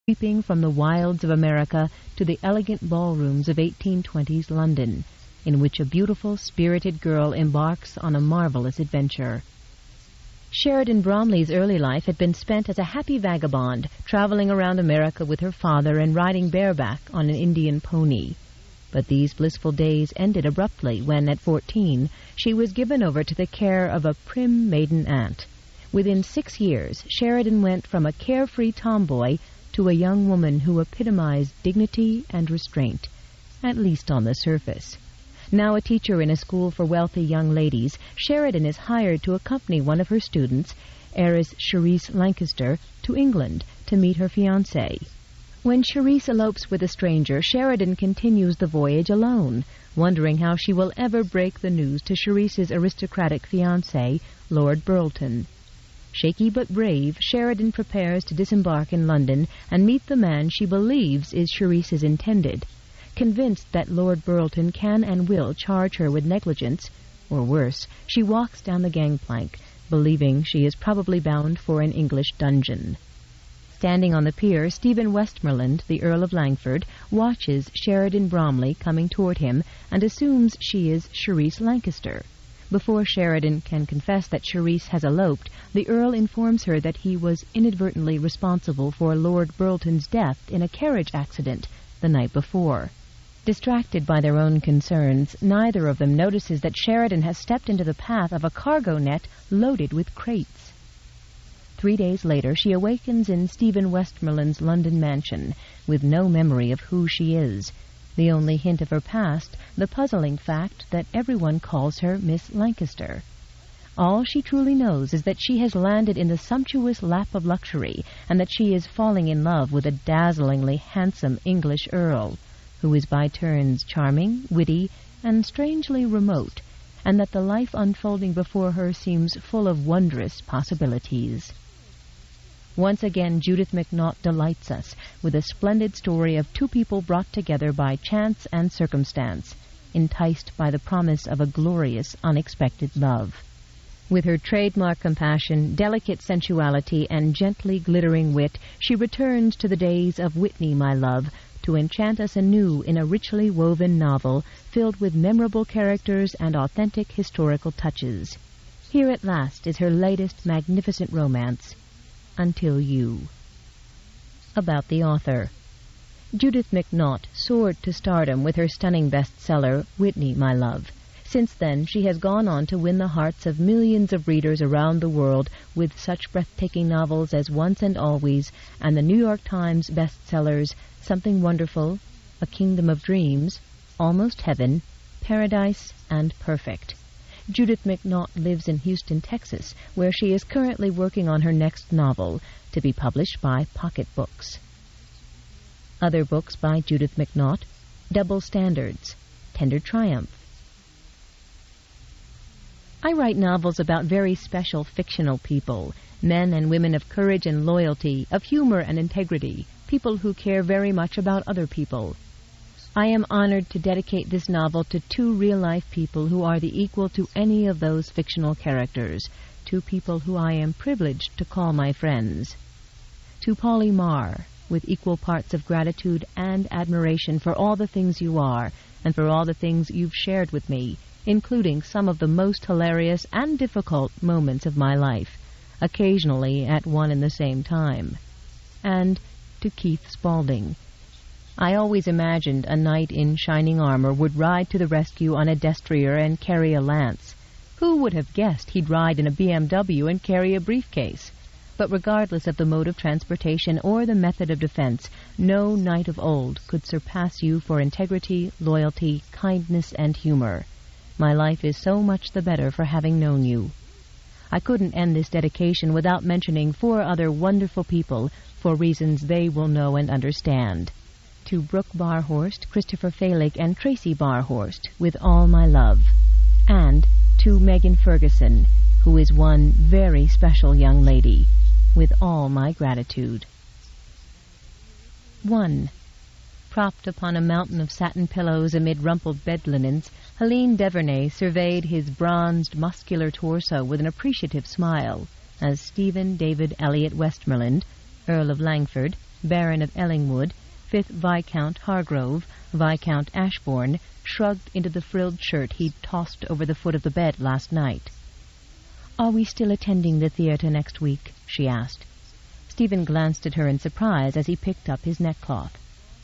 creeping from the wilds of America to the elegant ballrooms of 1820s London, in which a beautiful, spirited girl embarks on a marvelous adventure. Sheridan Bromleigh's early life had been spent as a happy vagabond, traveling around America with her father and riding bareback on an Indian pony. But these blissful days ended abruptly when, at 14, she was given over to the care of a prim maiden aunt. Within 6 years, Sheridan went from a carefree tomboy to a young woman who epitomized dignity and restraint, at least on the surface. Now a teacher in a school for wealthy young ladies, Sheridan is hired to accompany one of her students, heiress Sheridan Lancaster, to England to meet her fiancé. When Sheridan elopes with a stranger, Sheridan continues the voyage alone, wondering how she will ever break the news to Sheridan's aristocratic fiancé, Lord Burlton. Shaky but brave, Sheridan prepares to disembark in London and meet the man she believes is Sheridan's intended. Convinced that Lord Burlton can and will charge her with negligence, or worse, she walks down the gangplank, believing she is probably bound for an English dungeon. Standing on the pier, Stephen Westmoreland, the Earl of Langford, watches Sheridan Bromleigh coming toward him and assumes she is Sheridan Lancaster. Before Sheridan can confess that Sheridan has eloped, the Earl informs her that he was inadvertently responsible for Lord Burlton's death in a carriage accident the night before. Distracted by their own concerns, neither of them notices that Sheridan has stepped into the path of a cargo net loaded with crates. 3 days later, she awakens in Stephen Westmoreland's London mansion, with no memory of who she is. The only hint of her past, the puzzling fact that everyone calls her Miss Lancaster. All she truly knows is that she has landed in the sumptuous lap of luxury, and that she is falling in love with a dazzlingly handsome English earl, who is by turns charming, witty, and strangely remote, and that the life unfolding before her seems full of wondrous possibilities. Once again, Judith McNaught delights us with a splendid story of two people brought together by chance and circumstance, enticed by the promise of a glorious, unexpected love. With her trademark compassion, delicate sensuality, and gently glittering wit, she returns to the days of Whitney, my love, to enchant us anew in a richly woven novel filled with memorable characters and authentic historical touches. Here at last is her latest magnificent romance, Until You. About the author. Judith McNaught soared to stardom with her stunning bestseller, Whitney, My Love. Since then, she has gone on to win the hearts of millions of readers around the world with such breathtaking novels as Once and Always and the New York Times bestsellers Something Wonderful, A Kingdom of Dreams, Almost Heaven, Paradise, and Perfect. Judith McNaught lives in Houston, Texas, where she is currently working on her next novel, to be published by Pocket Books. Other books by Judith McNaught: Double Standards, Tender Triumph. I write novels about very special fictional people, men and women of courage and loyalty, of humor and integrity, people who care very much about other people. I am honored to dedicate this novel to two real-life people who are the equal to any of those fictional characters, two people who I am privileged to call my friends. To Polly Marr, with equal parts of gratitude and admiration for all the things you are, and for all the things you've shared with me, including some of the most hilarious and difficult moments of my life, occasionally at one and the same time. And to Keith Spaulding. I always imagined a knight in shining armor would ride to the rescue on a destrier and carry a lance. Who would have guessed he'd ride in a BMW and carry a briefcase? But regardless of the mode of transportation or the method of defense, no knight of old could surpass you for integrity, loyalty, kindness, and humor. My life is so much the better for having known you. I couldn't end this dedication without mentioning 4 other wonderful people for reasons they will know and understand. To Brooke Barhorst, Christopher Falick, and Tracy Barhorst, with all my love. And to Megan Ferguson, who is one very special young lady, with all my gratitude. 1. Propped upon a mountain of satin pillows amid rumpled bed linens, Helene Devernay surveyed his bronzed, muscular torso with an appreciative smile as Stephen David Elliot Westmoreland, Earl of Langford, Baron of Ellingwood, 5th Viscount Hargrove, Viscount Ashbourne, shrugged into the frilled shirt he'd tossed over the foot of the bed last night. "Are we still attending the theatre next week?" she asked. Stephen glanced at her in surprise as he picked up his neckcloth.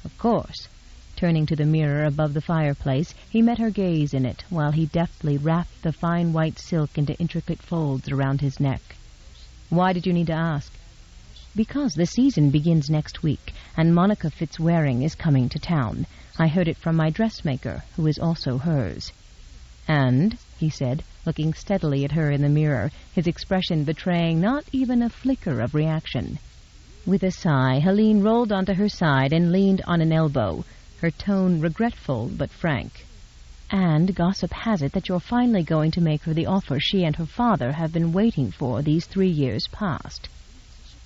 "Of course." Turning to the mirror above the fireplace, he met her gaze in it while he deftly wrapped the fine white silk into intricate folds around his neck. "Why did you need to ask?" "Because the season begins next week, and Monica Fitzwaring is coming to town. I heard it from my dressmaker, who is also hers." "And?" he said, looking steadily at her in the mirror, his expression betraying not even a flicker of reaction. With a sigh, Helene rolled onto her side and leaned on an elbow, her tone regretful but frank. "And gossip has it that you're finally going to make her the offer she and her father have been waiting for these 3 years past."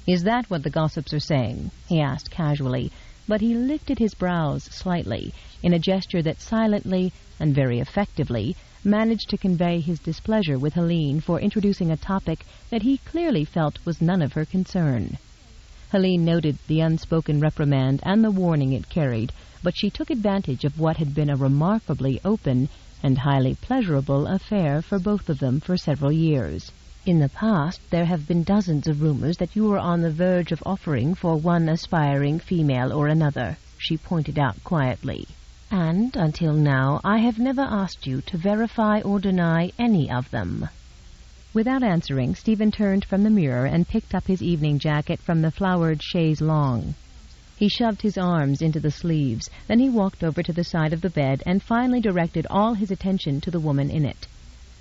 "Is that what the gossips are saying?" he asked casually, but he lifted his brows slightly, in a gesture that silently, and very effectively, managed to convey his displeasure with Helene for introducing a topic that he clearly felt was none of her concern. Helene noted the unspoken reprimand and the warning it carried, but she took advantage of what had been a remarkably open and highly pleasurable affair for both of them for several years. "In the past, there have been dozens of rumors that you were on the verge of offering for one aspiring female or another," she pointed out quietly. "And, until now, I have never asked you to verify or deny any of them." Without answering, Stephen turned from the mirror and picked up his evening jacket from the flowered chaise longue. He shoved his arms into the sleeves, then he walked over to the side of the bed and finally directed all his attention to the woman in it.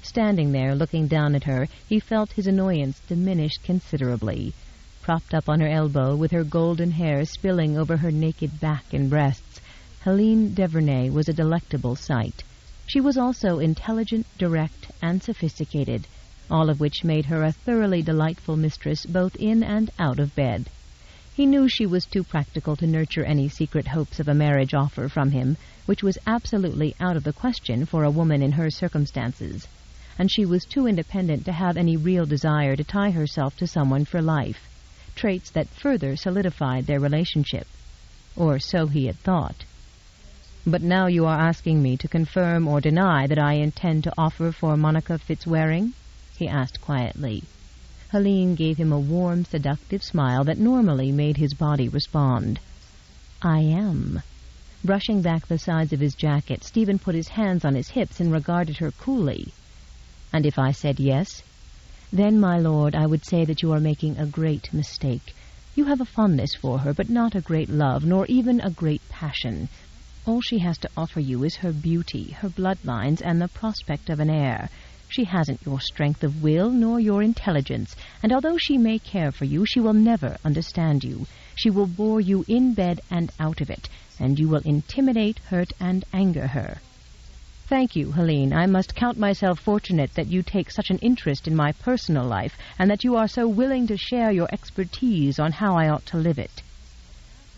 Standing there, looking down at her, he felt his annoyance diminish considerably. Propped up on her elbow, with her golden hair spilling over her naked back and breasts, Helene Devernay was a delectable sight. She was also intelligent, direct, and sophisticated, all of which made her a thoroughly delightful mistress both in and out of bed. He knew she was too practical to nurture any secret hopes of a marriage offer from him, which was absolutely out of the question for a woman in her circumstances, and she was too independent to have any real desire to tie herself to someone for life, traits that further solidified their relationship. Or so he had thought. "But now you are asking me to confirm or deny that I intend to offer for Monica Fitzwaring?" he asked quietly. Helene gave him a warm, seductive smile that normally made his body respond. "I am." Brushing back the sides of his jacket, Stephen put his hands on his hips and regarded her coolly. "And if I said yes?" "Then, my lord, I would say that you are making a great mistake. You have a fondness for her, but not a great love, nor even a great passion. All she has to offer you is her beauty, her bloodlines, and the prospect of an heir. She hasn't your strength of will nor your intelligence, and although she may care for you, she will never understand you. She will bore you in bed and out of it, and you will intimidate, hurt, and anger her." "Thank you, Helene. I must count myself fortunate that you take such an interest in my personal life, and that you are so willing to share your expertise on how I ought to live it."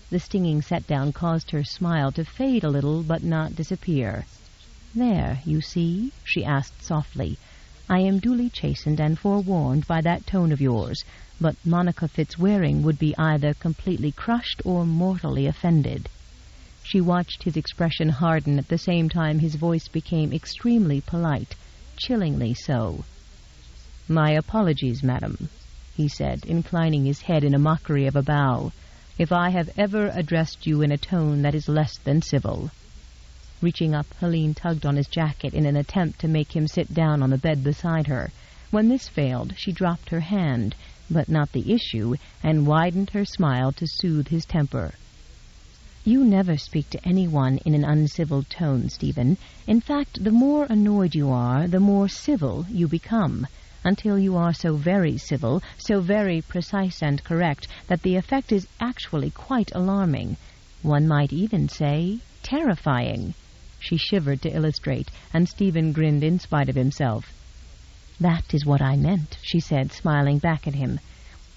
The stinging set-down caused her smile to fade a little, but not disappear. "There, you see," she asked softly. "I am duly chastened and forewarned by that tone of yours, but Monica Fitzwaring would be either completely crushed or mortally offended." She watched his expression harden at the same time his voice became extremely polite, chillingly so. "My apologies, madam," he said, inclining his head in a mockery of a bow, "if I have ever addressed you in a tone that is less than civil." Reaching up, Helene tugged on his jacket in an attempt to make him sit down on the bed beside her. When this failed, she dropped her hand, but not the issue, and widened her smile to soothe his temper. "You never speak to anyone in an uncivil tone, Stephen. In fact, the more annoyed you are, the more civil you become, until you are so very civil, so very precise and correct, that the effect is actually quite alarming. One might even say terrifying." She shivered to illustrate, and Stephen grinned in spite of himself. "That is what I meant," she said, smiling back at him.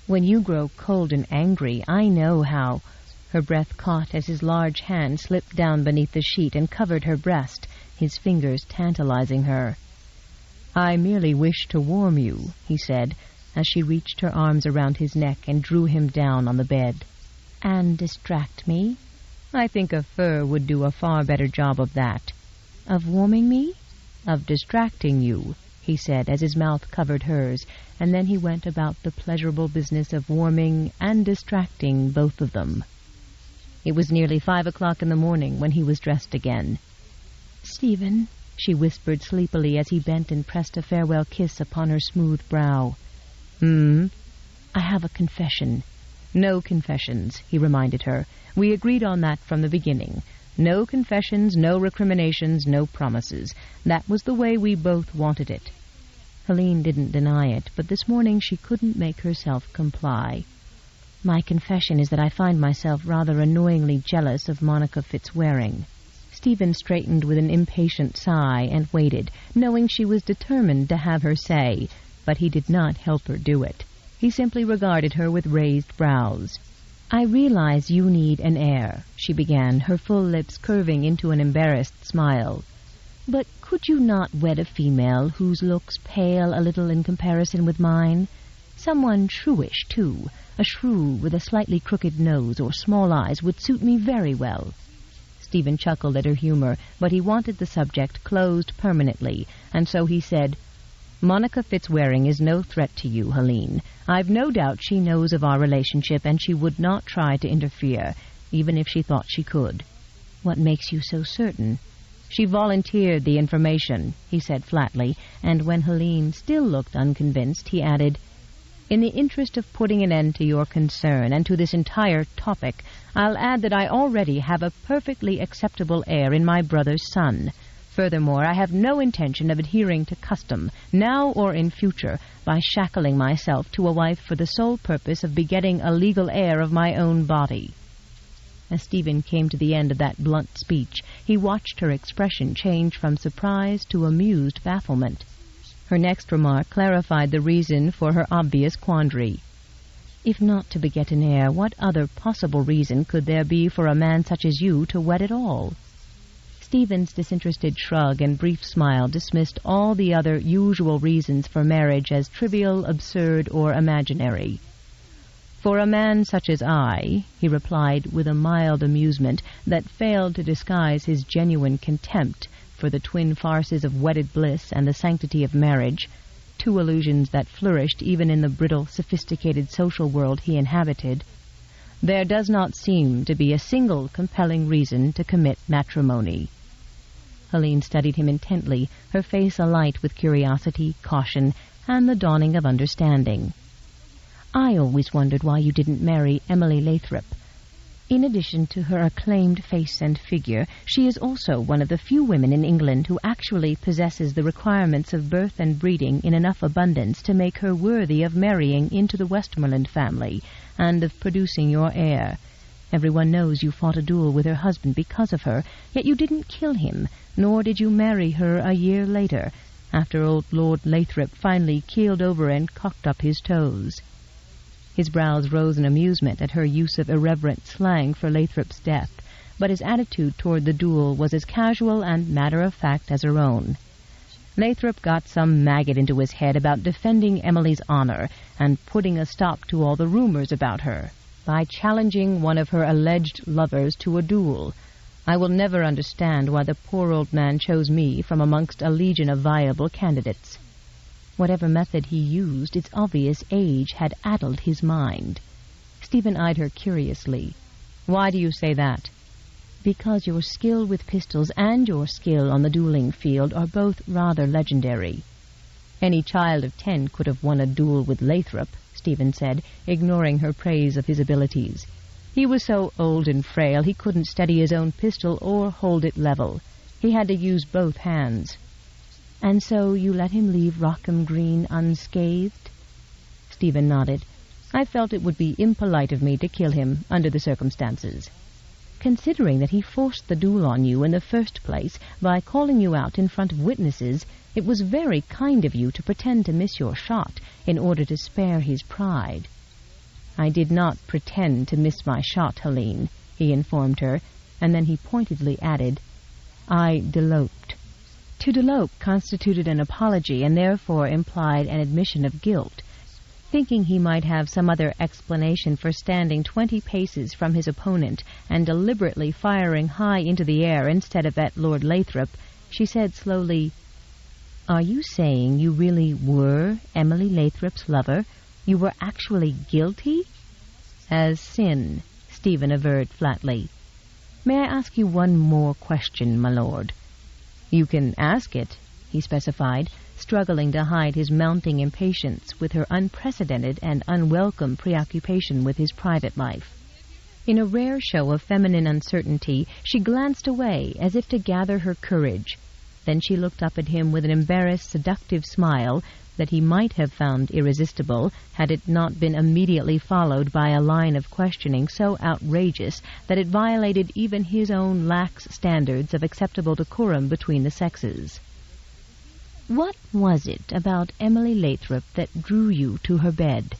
"When you grow cold and angry, I know how—" Her breath caught as his large hand slipped down beneath the sheet and covered her breast, his fingers tantalizing her. "I merely wish to warm you," he said, as she reached her arms around his neck and drew him down on the bed. And distract me? I think a fur would do a far better job of that. Of warming me? Of distracting you, he said as his mouth covered hers, and then he went about the pleasurable business of warming and distracting both of them. It was nearly 5 o'clock in the morning when he was dressed again. "Stephen," she whispered sleepily as he bent and pressed a farewell kiss upon her smooth brow. "I have a confession." "No confessions," he reminded her. "We agreed on that from the beginning. No confessions, no recriminations, no promises. That was the way we both wanted it." Helene didn't deny it, but this morning she couldn't make herself comply. "My confession is that I find myself rather annoyingly jealous of Monica Fitzwaring." Stephen straightened with an impatient sigh and waited, knowing she was determined to have her say, but he did not help her do it. He simply regarded her with raised brows. "I realize you need an heir," she began, her full lips curving into an embarrassed smile. "But could you not wed a female whose looks pale a little in comparison with mine? Someone shrewish, too. A shrew with a slightly crooked nose or small eyes would suit me very well." Stephen chuckled at her humor, but he wanted the subject closed permanently, and so he said, "Monica Fitzwaring is no threat to you, Helene. I've no doubt she knows of our relationship, and she would not try to interfere, even if she thought she could." "What makes you so certain?" "She volunteered the information," he said flatly, and when Helene still looked unconvinced, he added, "In the interest of putting an end to your concern and to this entire topic, I'll add that I already have a perfectly acceptable heir in my brother's son. Furthermore, I have no intention of adhering to custom, now or in future, by shackling myself to a wife for the sole purpose of begetting a legal heir of my own body." As Stephen came to the end of that blunt speech, he watched her expression change from surprise to amused bafflement. Her next remark clarified the reason for her obvious quandary. "If not to beget an heir, what other possible reason could there be for a man such as you to wed at all?" Stephen's disinterested shrug and brief smile dismissed all the other usual reasons for marriage as trivial, absurd, or imaginary. "For a man such as I," he replied with a mild amusement that failed to disguise his genuine contempt for the twin farces of wedded bliss and the sanctity of marriage, two illusions that flourished even in the brittle, sophisticated social world he inhabited, "there does not seem to be a single compelling reason to commit matrimony." Helene studied him intently, her face alight with curiosity, caution, and the dawning of understanding. "I always wondered why you didn't marry Emily Lathrop. In addition to her acclaimed face and figure, she is also one of the few women in England who actually possesses the requirements of birth and breeding in enough abundance to make her worthy of marrying into the Westmoreland family and of producing your heir. Everyone knows you fought a duel with her husband because of her, yet you didn't kill him, nor did you marry her a year later, after old Lord Lathrop finally keeled over and cocked up his toes." His brows rose in amusement at her use of irreverent slang for Lathrop's death, but his attitude toward the duel was as casual and matter-of-fact as her own. "Lathrop got some maggot into his head about defending Emily's honor and putting a stop to all the rumors about her by challenging one of her alleged lovers to a duel. I will never understand why the poor old man chose me from amongst a legion of viable candidates." Whatever method he used, its obvious age had addled his mind. Stephen eyed her curiously. "Why do you say that?" "Because your skill with pistols and your skill on the dueling field are both rather legendary." "Any child of 10 could have won a duel with Lathrop," Stephen said, ignoring her praise of his abilities. "He was so old and frail he couldn't steady his own pistol or hold it level. He had to use both hands." "And so you let him leave Rockham Green unscathed?" Stephen nodded. "I felt it would be impolite of me to kill him under the circumstances." "Considering that he forced the duel on you in the first place by calling you out in front of witnesses, it was very kind of you to pretend to miss your shot in order to spare his pride." "I did not pretend to miss my shot, Helene," he informed her, and then he pointedly added, "I deloped." To delope constituted an apology and therefore implied an admission of guilt. Thinking he might have some other explanation for standing 20 paces from his opponent and deliberately firing high into the air instead of at Lord Lathrop, she said slowly, "Are you saying you really were Emily Lathrop's lover? You were actually guilty?" "As sin," Stephen averred flatly. "May I ask you one more question, my lord?" "You can ask it," he specified, struggling to hide his mounting impatience with her unprecedented and unwelcome preoccupation with his private life. In a rare show of feminine uncertainty, she glanced away as if to gather her courage. Then she looked up at him with an embarrassed, seductive smile that he might have found irresistible had it not been immediately followed by a line of questioning so outrageous that it violated even his own lax standards of acceptable decorum between the sexes. "What was it about Emily Lathrop that drew you to her bed?"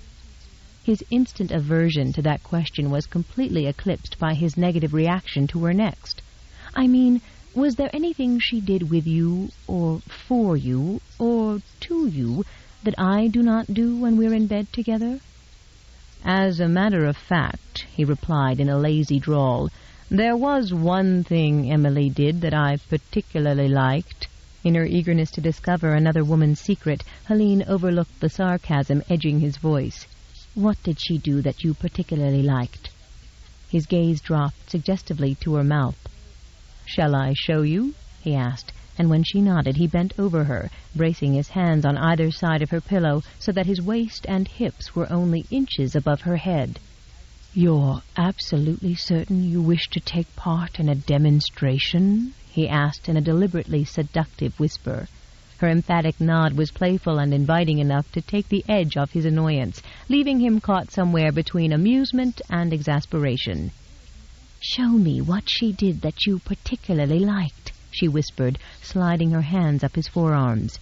His instant aversion to that question was completely eclipsed by his negative reaction to her next. "I mean, was there anything she did with you, or for you, or to you, that I do not do when we're in bed together?" "As a matter of fact," he replied in a lazy drawl, "there was one thing Emily did that I particularly liked." In her eagerness to discover another woman's secret, Helene overlooked the sarcasm edging his voice. "What did she do that you particularly liked?" His gaze dropped suggestively to her mouth. "Shall I show you?" he asked, and when she nodded he bent over her, bracing his hands on either side of her pillow so that his waist and hips were only inches above her head. "You're absolutely certain you wish to take part in a demonstration?" he asked in a deliberately seductive whisper. Her emphatic nod was playful and inviting enough to take the edge off his annoyance, leaving him caught somewhere between amusement and exasperation. "Show me what she did that you particularly liked," she whispered, sliding her hands up his forearms.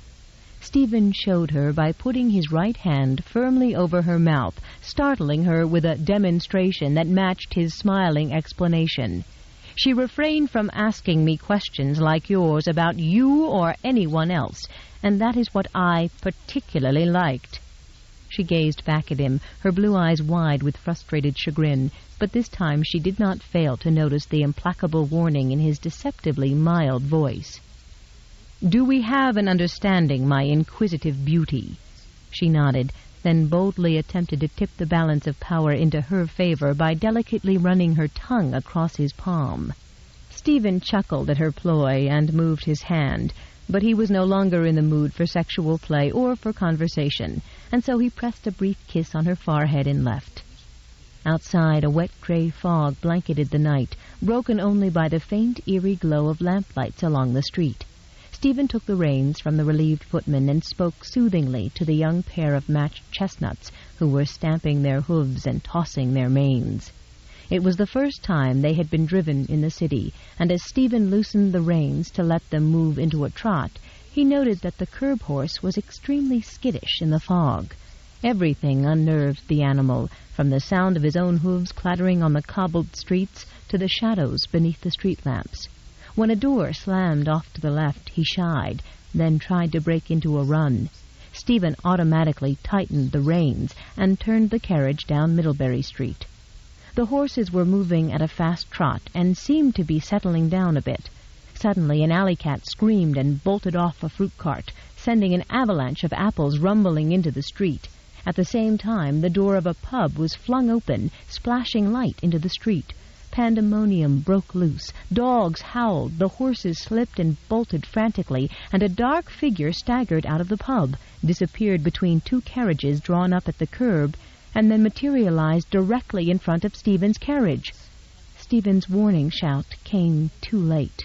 Stephen showed her by putting his right hand firmly over her mouth, startling her with a demonstration that matched his smiling explanation. "She refrained from asking me questions like yours about you or anyone else, and that is what I particularly liked." She gazed back at him, her blue eyes wide with frustrated chagrin, but this time she did not fail to notice the implacable warning in his deceptively mild voice. "Do we have an understanding, my inquisitive beauty?" She nodded, then boldly attempted to tip the balance of power into her favor by delicately running her tongue across his palm. Stephen chuckled at her ploy and moved his hand, but he was no longer in the mood for sexual play or for conversation, and so he pressed a brief kiss on her forehead and left. Outside, a wet gray fog blanketed the night, broken only by the faint, eerie glow of lamplights along the street. Stephen took the reins from the relieved footman and spoke soothingly to the young pair of matched chestnuts who were stamping their hooves and tossing their manes. It was the first time they had been driven in the city, and as Stephen loosened the reins to let them move into a trot, he noted that the curb horse was extremely skittish in the fog. Everything unnerved the animal, from the sound of his own hooves clattering on the cobbled streets to the shadows beneath the street lamps. When a door slammed off to the left, he shied, then tried to break into a run. Stephen automatically tightened the reins and turned the carriage down Middlebury Street. The horses were moving at a fast trot and seemed to be settling down a bit. Suddenly an alley cat screamed and bolted off a fruit cart, sending an avalanche of apples rumbling into the street. At the same time, the door of a pub was flung open, splashing light into the street. Pandemonium broke loose. Dogs howled, the horses slipped and bolted frantically, and a dark figure staggered out of the pub, disappeared between two carriages drawn up at the curb, and then materialized directly in front of Stephen's carriage. Stephen's warning shout came too late.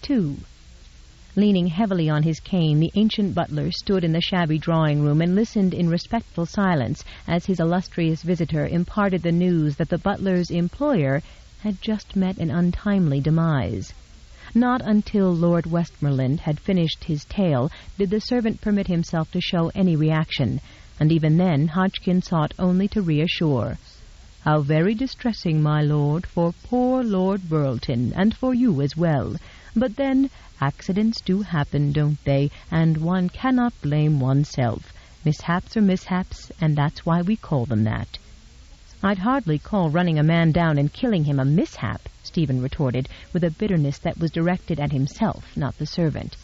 2. Leaning heavily on his cane, the ancient butler stood in the shabby drawing-room and listened in respectful silence as his illustrious visitor imparted the news that the butler's employer had just met an untimely demise. Not until Lord Westmoreland had finished his tale did the servant permit himself to show any reaction, and even then Hodgkin sought only to reassure. "How very distressing, my lord, for poor Lord Burlton, and for you as well. But then, accidents do happen, don't they, and one cannot blame oneself. Mishaps are mishaps, and that's why we call them that. I'd hardly call running a man down and killing him a mishap, Stephen retorted, with a bitterness that was directed at himself, not the servant.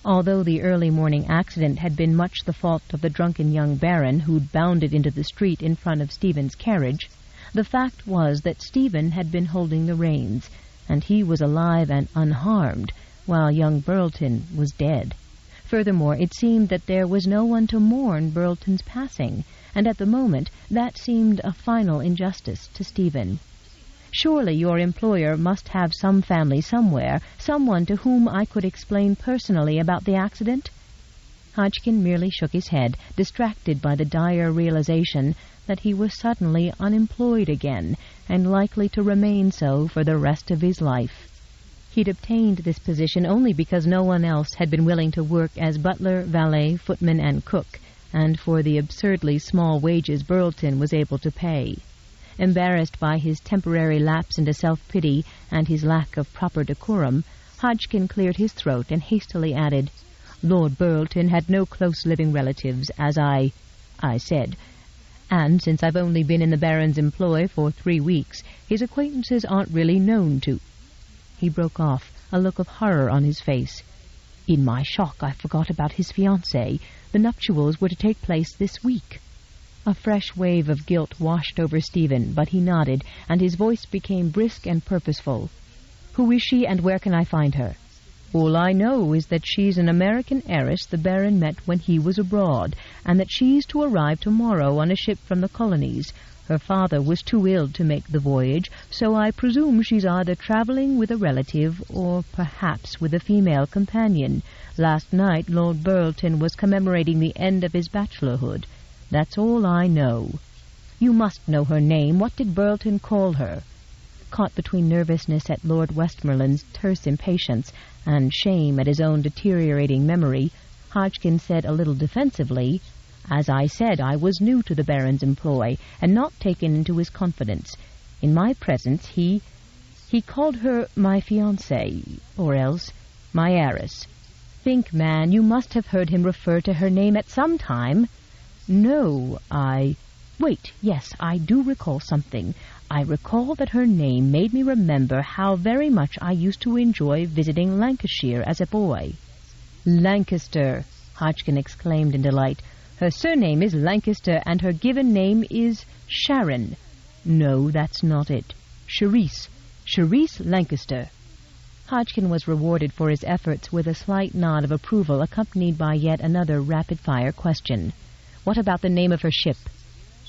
Although the early morning accident had been much the fault of the drunken young baron who'd bounded into the street in front of Stephen's carriage, the fact was that Stephen had been holding the reins, and he was alive and unharmed, while young Burleton was dead. Furthermore, it seemed that there was no one to mourn Burleton's passing, and at the moment that seemed a final injustice to Stephen. Surely your employer must have some family somewhere, someone to whom I could explain personally about the accident? Hodgkin merely shook his head, distracted by the dire realization that he was suddenly unemployed again, and likely to remain so for the rest of his life. He'd obtained this position only because no one else had been willing to work as butler, valet, footman, and cook, and for the absurdly small wages Burleton was able to pay. Embarrassed by his temporary lapse into self-pity and his lack of proper decorum, Hodgkin cleared his throat and hastily added, "Lord Burleton had no close living relatives, as I said, and since I've only been in the Baron's employ for 3 weeks, his acquaintances aren't really known to—" He broke off, a look of horror on his face. "In my shock, I forgot about his fiancée. The nuptials were to take place this week." A fresh wave of guilt washed over Stephen, but he nodded, and his voice became brisk and purposeful. "Who is she, and where can I find her?" "All I know is that she's an American heiress the Baron met when he was abroad, and that she's to arrive tomorrow on a ship from the colonies. Her father was too ill to make the voyage, so I presume she's either traveling with a relative or perhaps with a female companion. Last night Lord Burleton was commemorating the end of his bachelorhood. That's all I know." "You must know her name. What did Burleton call her?" Caught between nervousness at Lord Westmoreland's terse impatience and shame at his own deteriorating memory, Hodgkin said a little defensively, "As I said, I was new to the Baron's employ, and not taken into his confidence. In my presence he called her my fiancée, or else my heiress. Think, man, you must have heard him refer to her name at some time." "No, Wait, yes, I do recall something. I recall that her name made me remember how very much I used to enjoy visiting Lancashire as a boy." "Lancaster!" Hodgkin exclaimed in delight. "Her surname is Lancaster, and her given name is Sharon." "No, that's not it. Charisse Lancaster." Hodgkin was rewarded for his efforts with a slight nod of approval, accompanied by yet another rapid-fire question. "What about the name of her ship?"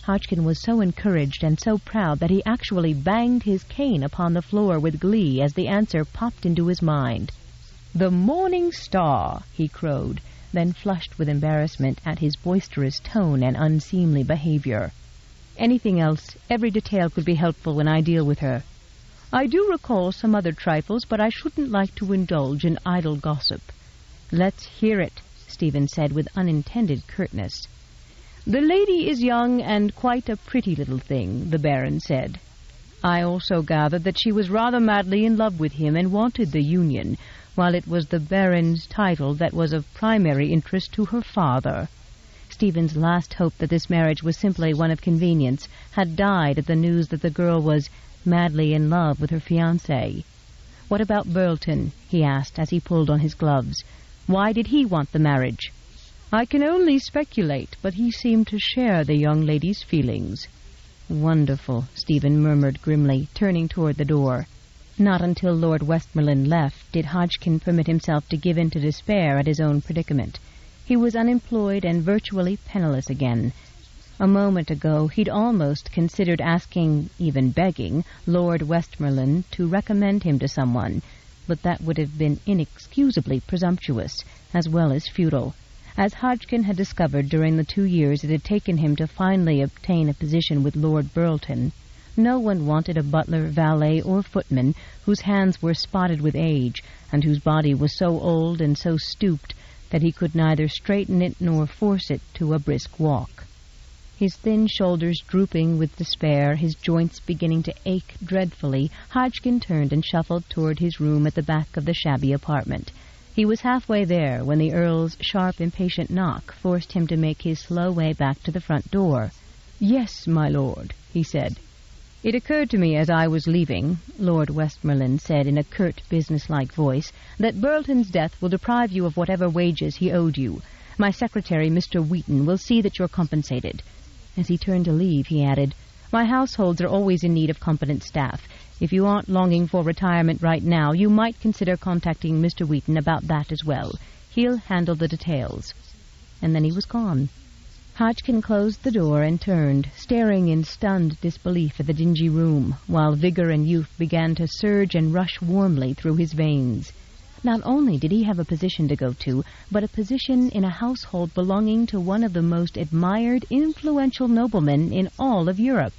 Hodgkin was so encouraged and so proud that he actually banged his cane upon the floor with glee as the answer popped into his mind. "The Morning Star," he crowed, then flushed with embarrassment at his boisterous tone and unseemly behavior. "Anything else? Every detail could be helpful when I deal with her." "I do recall some other trifles, but I shouldn't like to indulge in idle gossip." "Let's hear it," Stephen said with unintended curtness. "The lady is young and quite a pretty little thing," the Baron said. "I also gathered that she was rather madly in love with him and wanted the union, while it was the Baron's title that was of primary interest to her father." Stephen's last hope that this marriage was simply one of convenience had died at the news that the girl was madly in love with her fiancé. "What about Burleton?" he asked as he pulled on his gloves. "Why did he want the marriage?" "I can only speculate, but he seemed to share the young lady's feelings." "Wonderful," Stephen murmured grimly, turning toward the door. Not until Lord Westmoreland left did Hodgkin permit himself to give in to despair at his own predicament. He was unemployed and virtually penniless again. A moment ago he'd almost considered asking, even begging, Lord Westmoreland to recommend him to someone, but that would have been inexcusably presumptuous, as well as futile. As Hodgkin had discovered during the 2 years it had taken him to finally obtain a position with Lord Burleton, no one wanted a butler, valet, or footman whose hands were spotted with age, and whose body was so old and so stooped that he could neither straighten it nor force it to a brisk walk. His thin shoulders drooping with despair, his joints beginning to ache dreadfully, Hodgkin turned and shuffled toward his room at the back of the shabby apartment. He was halfway there when the Earl's sharp, impatient knock forced him to make his slow way back to the front door. "Yes, my lord," he said. "It occurred to me as I was leaving," Lord Westmoreland said in a curt, businesslike voice, "that Burleton's death will deprive you of whatever wages he owed you. My secretary, Mr. Wheaton, will see that you're compensated." As he turned to leave, he added, "My households are always in need of competent staff. If you aren't longing for retirement right now, you might consider contacting Mr. Wheaton about that as well. He'll handle the details." And then he was gone. Hodgkin closed the door and turned, staring in stunned disbelief at the dingy room, while vigor and youth began to surge and rush warmly through his veins. Not only did he have a position to go to, but a position in a household belonging to one of the most admired, influential noblemen in all of Europe.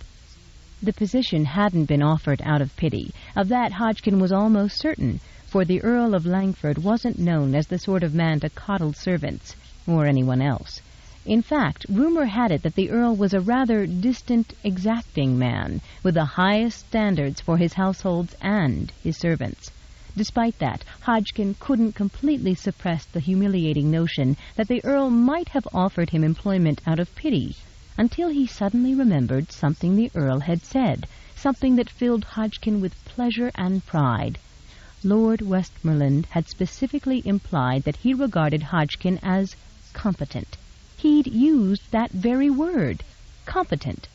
The position hadn't been offered out of pity. Of that Hodgkin was almost certain, for the Earl of Langford wasn't known as the sort of man to coddle servants, or anyone else. In fact, rumor had it that the Earl was a rather distant, exacting man, with the highest standards for his households and his servants. Despite that, Hodgkin couldn't completely suppress the humiliating notion that the Earl might have offered him employment out of pity, until he suddenly remembered something the Earl had said, something that filled Hodgkin with pleasure and pride. Lord Westmoreland had specifically implied that he regarded Hodgkin as competent. He'd used that very word, competent.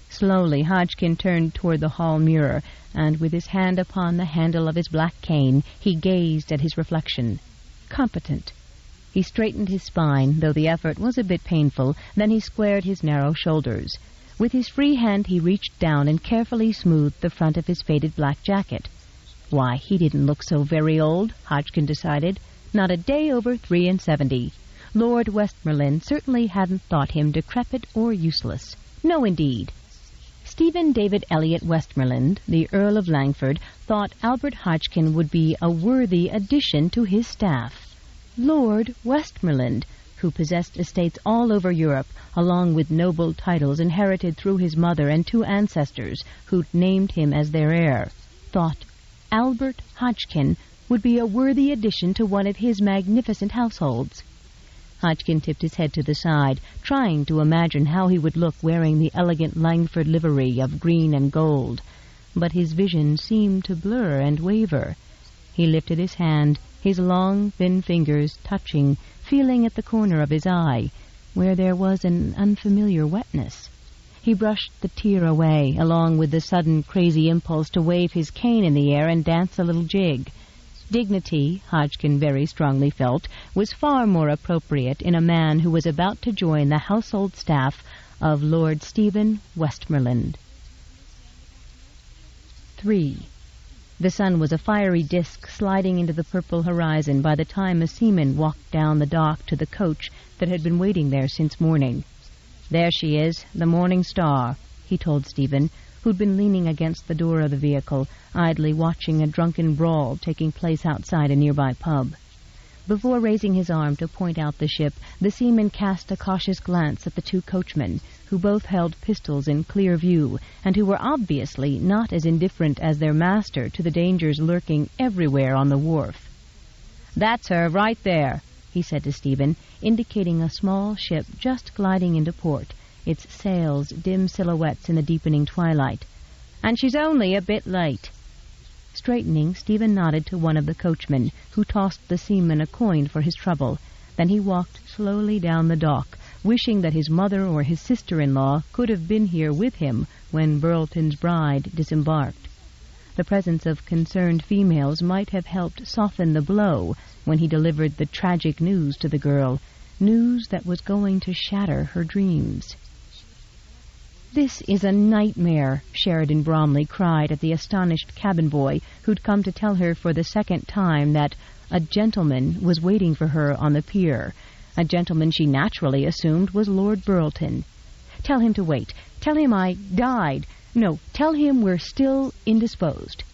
Slowly, Hodgkin turned toward the hall mirror, and with his hand upon the handle of his black cane, he gazed at his reflection. Competent. He straightened his spine, though the effort was a bit painful, then he squared his narrow shoulders. With his free hand he reached down and carefully smoothed the front of his faded black jacket. Why, he didn't look so very old, Hodgkin decided. Not a day over 73. Lord Westmoreland certainly hadn't thought him decrepit or useless. No, indeed. Stephen David Elliot Westmoreland, the Earl of Langford, thought Albert Hodgkin would be a worthy addition to his staff. Lord Westmoreland, who possessed estates all over Europe, along with noble titles inherited through his mother and 2 ancestors who'd named him as their heir, thought Albert Hodgkin would be a worthy addition to one of his magnificent households. Hodgkin tipped his head to the side, trying to imagine how he would look wearing the elegant Langford livery of green and gold. But his vision seemed to blur and waver. He lifted his hand, his long, thin fingers touching, feeling at the corner of his eye, where there was an unfamiliar wetness. He brushed the tear away, along with the sudden, crazy impulse to wave his cane in the air and dance a little jig. Dignity, Hodgkin very strongly felt, was far more appropriate in a man who was about to join the household staff of Lord Stephen Westmoreland. 3. The sun was a fiery disk sliding into the purple horizon by the time a seaman walked down the dock to the coach that had been waiting there since morning. "There she is, the Morning Star," he told Stephen, who'd been leaning against the door of the vehicle, idly watching a drunken brawl taking place outside a nearby pub. Before raising his arm to point out the ship, the seaman cast a cautious glance at the 2 coachmen, who both held pistols in clear view, and who were obviously not as indifferent as their master to the dangers lurking everywhere on the wharf. "That's her, right there," he said to Stephen, indicating a small ship just gliding into port, its sails dim silhouettes in the deepening twilight. "And she's only a bit late." Straightening, Stephen nodded to one of the coachmen, who tossed the seaman a coin for his trouble. Then he walked slowly down the dock, wishing that his mother or his sister-in-law could have been here with him when Burleton's bride disembarked. The presence of concerned females might have helped soften the blow when he delivered the tragic news to the girl, news that was going to shatter her dreams. "This is a nightmare," Sheridan Bromleigh cried at the astonished cabin boy, who'd come to tell her for the 2nd time that a gentleman was waiting for her on the pier, a gentleman she naturally assumed was Lord Burleton. "Tell him to wait. Tell him I died. No, tell him we're still indisposed."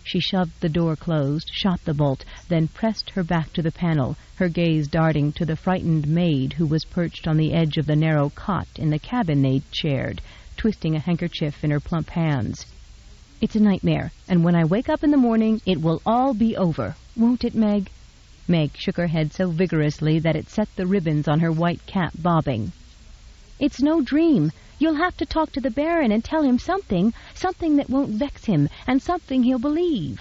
She shoved the door closed, shot the bolt, then pressed her back to the panel, her gaze darting to the frightened maid who was perched on the edge of the narrow cot in the cabin they'd shared, twisting a handkerchief in her plump hands. "It's a nightmare, and when I wake up in the morning it will all be over, won't it, Meg?" Meg shook her head so vigorously that it set the ribbons on her white cap bobbing. "It's no dream. You'll have to talk to the Baron and tell him something that won't vex him, and something he'll believe."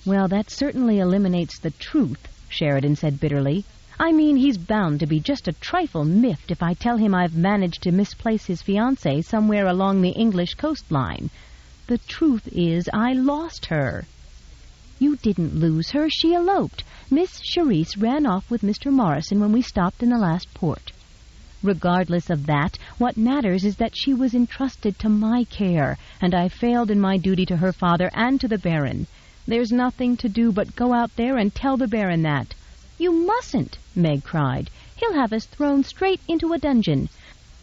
"Well, that certainly eliminates the truth," Sheridan said bitterly. "I mean, he's bound to be just a trifle miffed if I tell him I've managed to misplace his fiancée somewhere along the English coastline. The truth is, I lost her." "You didn't lose her. She eloped. Miss Charisse ran off with Mr. Morrison when we stopped in the last port." "Regardless of that, what matters is that she was entrusted to my care, and I failed in my duty to her father and to the Baron. There's nothing to do but go out there and tell the Baron that." "You mustn't," Meg cried. "He'll have us thrown straight into a dungeon.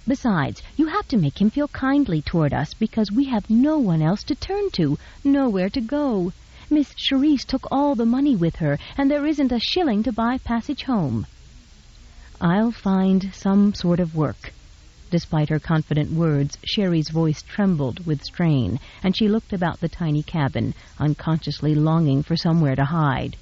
Besides, you have to make him feel kindly toward us, because we have no one else to turn to, nowhere to go. Miss Charisse took all the money with her, and there isn't a shilling to buy passage home." "I'll find some sort of work." Despite her confident words, Sherry's voice trembled with strain, and she looked about the tiny cabin, unconsciously longing for somewhere to hide.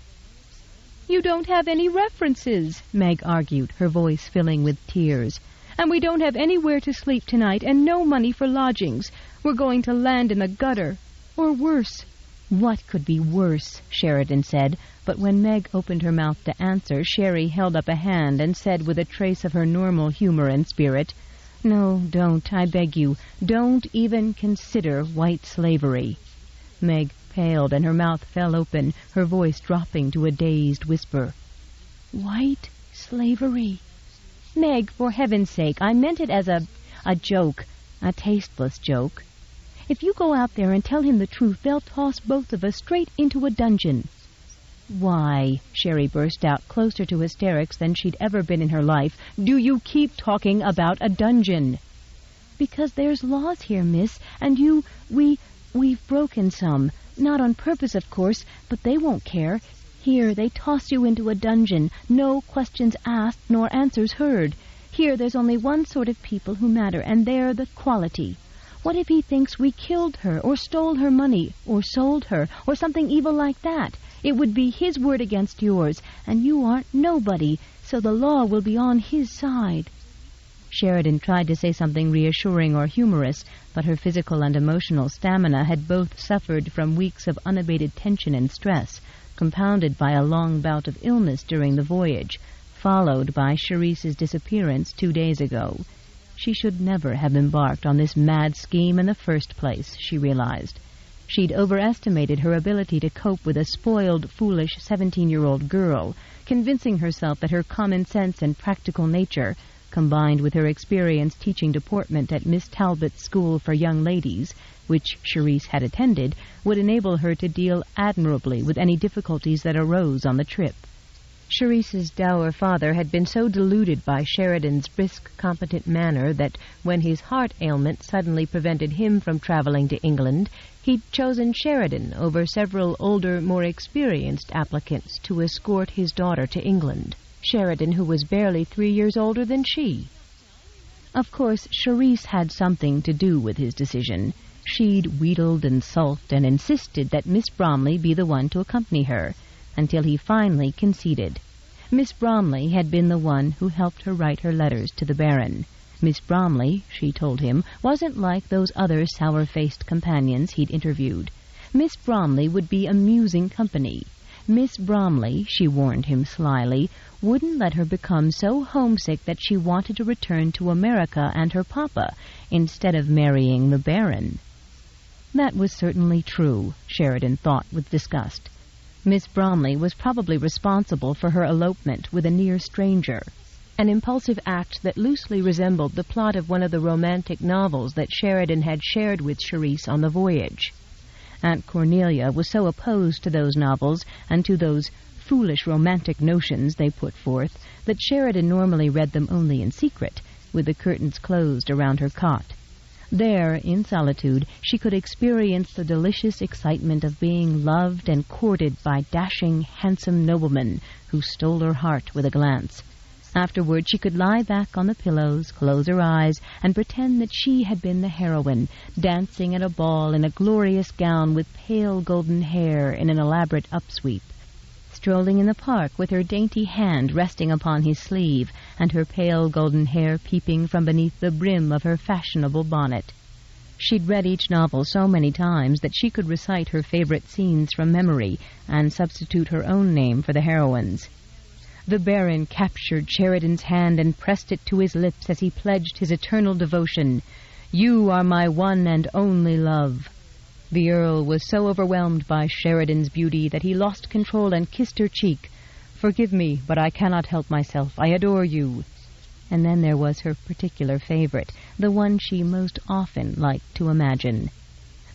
"You don't have any references," Meg argued, her voice filling with tears. "And we don't have anywhere to sleep tonight, and no money for lodgings. We're going to land in a gutter. Or worse." "What could be worse?" Sheridan said, but when Meg opened her mouth to answer, Sherry held up a hand and said with a trace of her normal humor and spirit, "No, don't, I beg you. Don't even consider white slavery." Meg paled and her mouth fell open, her voice dropping to a dazed whisper. "White slavery?" "Meg, for heaven's sake, I meant it as a joke, a tasteless joke. If you go out there and tell him the truth, they'll toss both of us straight into a dungeon." "Why," Sherry burst out, closer to hysterics than she'd ever been in her life, "do you keep talking about a dungeon?" "Because there's laws here, miss, and we've broken some. Not on purpose, of course, but they won't care. Here, they toss you into a dungeon, no questions asked nor answers heard. Here, there's only one sort of people who matter, and they're the quality. What if he thinks we killed her, or stole her money, or sold her, or something evil like that? It would be his word against yours, and you aren't nobody, so the law will be on his side." Sheridan tried to say something reassuring or humorous, but her physical and emotional stamina had both suffered from weeks of unabated tension and stress, compounded by a long bout of illness during the voyage, followed by Charisse's disappearance 2 days ago. She should never have embarked on this mad scheme in the first place, she realized. She'd overestimated her ability to cope with a spoiled, foolish 17-year-old girl, convincing herself that her common sense and practical nature, combined with her experience teaching deportment at Miss Talbot's School for Young Ladies, which Charisse had attended, would enable her to deal admirably with any difficulties that arose on the trip. Charisse's dour father had been so deluded by Sheridan's brisk, competent manner that when his heart ailment suddenly prevented him from traveling to England, he'd chosen Sheridan over several older, more experienced applicants to escort his daughter to England. Sheridan, who was barely 3 years older than she. Of course, Charisse had something to do with his decision. She'd wheedled and sulked and insisted that Miss Bromleigh be the one to accompany her, until he finally conceded. Miss Bromleigh had been the one who helped her write her letters to the Baron. Miss Bromleigh, she told him, wasn't like those other sour-faced companions he'd interviewed. Miss Bromleigh would be amusing company. Miss Bromleigh, she warned him slyly, wouldn't let her become so homesick that she wanted to return to America and her papa, instead of marrying the Baron. That was certainly true, Sheridan thought with disgust. Miss Bromleigh was probably responsible for her elopement with a near stranger, an impulsive act that loosely resembled the plot of one of the romantic novels that Sheridan had shared with Charisse on the voyage. Aunt Cornelia was so opposed to those novels and to those foolish romantic notions they put forth that Sheridan normally read them only in secret, with the curtains closed around her cot. There, in solitude, she could experience the delicious excitement of being loved and courted by dashing, handsome noblemen who stole her heart with a glance. Afterward, she could lie back on the pillows, close her eyes, and pretend that she had been the heroine, dancing at a ball in a glorious gown with pale golden hair in an elaborate upsweep. strolling in the park with her dainty hand resting upon his sleeve and her pale golden hair peeping from beneath the brim of her fashionable bonnet. She'd read each novel so many times that she could recite her favorite scenes from memory and substitute her own name for the heroines. The Baron captured Sheridan's hand and pressed it to his lips as he pledged his eternal devotion. "You are my one and only love." The Earl was so overwhelmed by Sheridan's beauty that he lost control and kissed her cheek. "Forgive me, but I cannot help myself. I adore you." And then there was her particular favorite, the one she most often liked to imagine.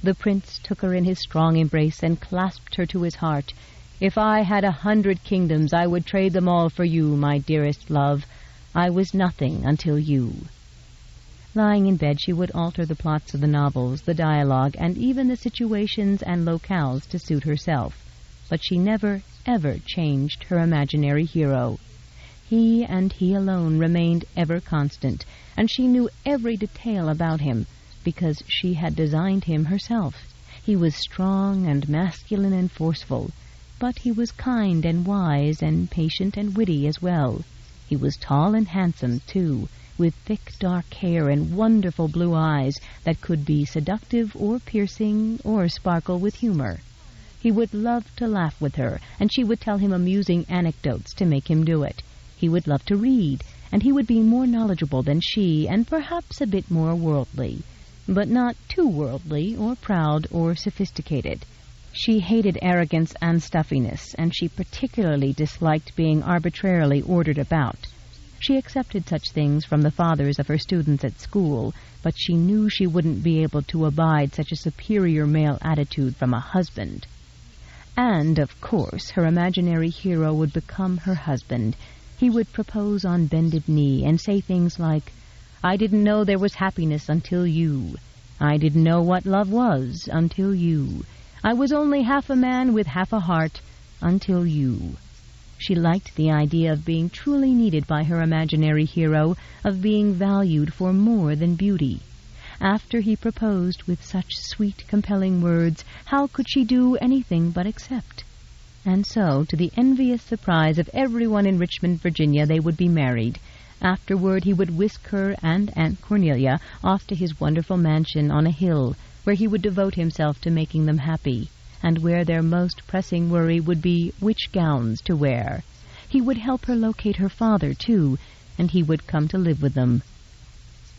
The prince took her in his strong embrace and clasped her to his heart. "If I had 100 kingdoms, I would trade them all for you, my dearest love. I was nothing until you." Lying in bed, she would alter the plots of the novels, the dialogue, and even the situations and locales to suit herself. But she never, ever changed her imaginary hero. He and he alone remained ever constant, and she knew every detail about him, because she had designed him herself. He was strong and masculine and forceful, but he was kind and wise and patient and witty as well. He was tall and handsome, too, with thick dark hair and wonderful blue eyes that could be seductive or piercing or sparkle with humor. He would love to laugh with her, and she would tell him amusing anecdotes to make him do it. He would love to read, and he would be more knowledgeable than she, and perhaps a bit more worldly, but not too worldly or proud or sophisticated. She hated arrogance and stuffiness, and she particularly disliked being arbitrarily ordered about. She accepted such things from the fathers of her students at school, but she knew she wouldn't be able to abide such a superior male attitude from a husband. And, of course, her imaginary hero would become her husband. He would propose on bended knee and say things like, "I didn't know there was happiness until you. I didn't know what love was until you. I was only half a man with half a heart until you." She liked the idea of being truly needed by her imaginary hero, of being valued for more than beauty. After he proposed with such sweet, compelling words, how could she do anything but accept? And so, to the envious surprise of everyone in Richmond, Virginia, they would be married. Afterward he would whisk her and Aunt Cornelia off to his wonderful mansion on a hill, where he would devote himself to making them happy, and where their most pressing worry would be which gowns to wear. He would help her locate her father, too, and he would come to live with them.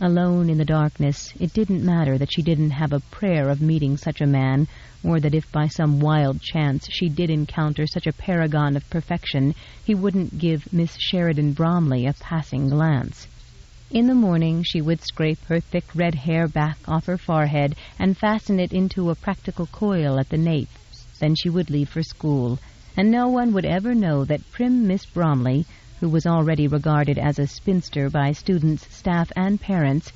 Alone in the darkness, it didn't matter that she didn't have a prayer of meeting such a man, or that if by some wild chance she did encounter such a paragon of perfection, he wouldn't give Miss Sheridan Bromleigh a passing glance. In the morning she would scrape her thick red hair back off her forehead and fasten it into a practical coil at the nape. Then she would leave for school, and no one would ever know that prim Miss Bromleigh, who was already regarded as a spinster by students, staff, and parents,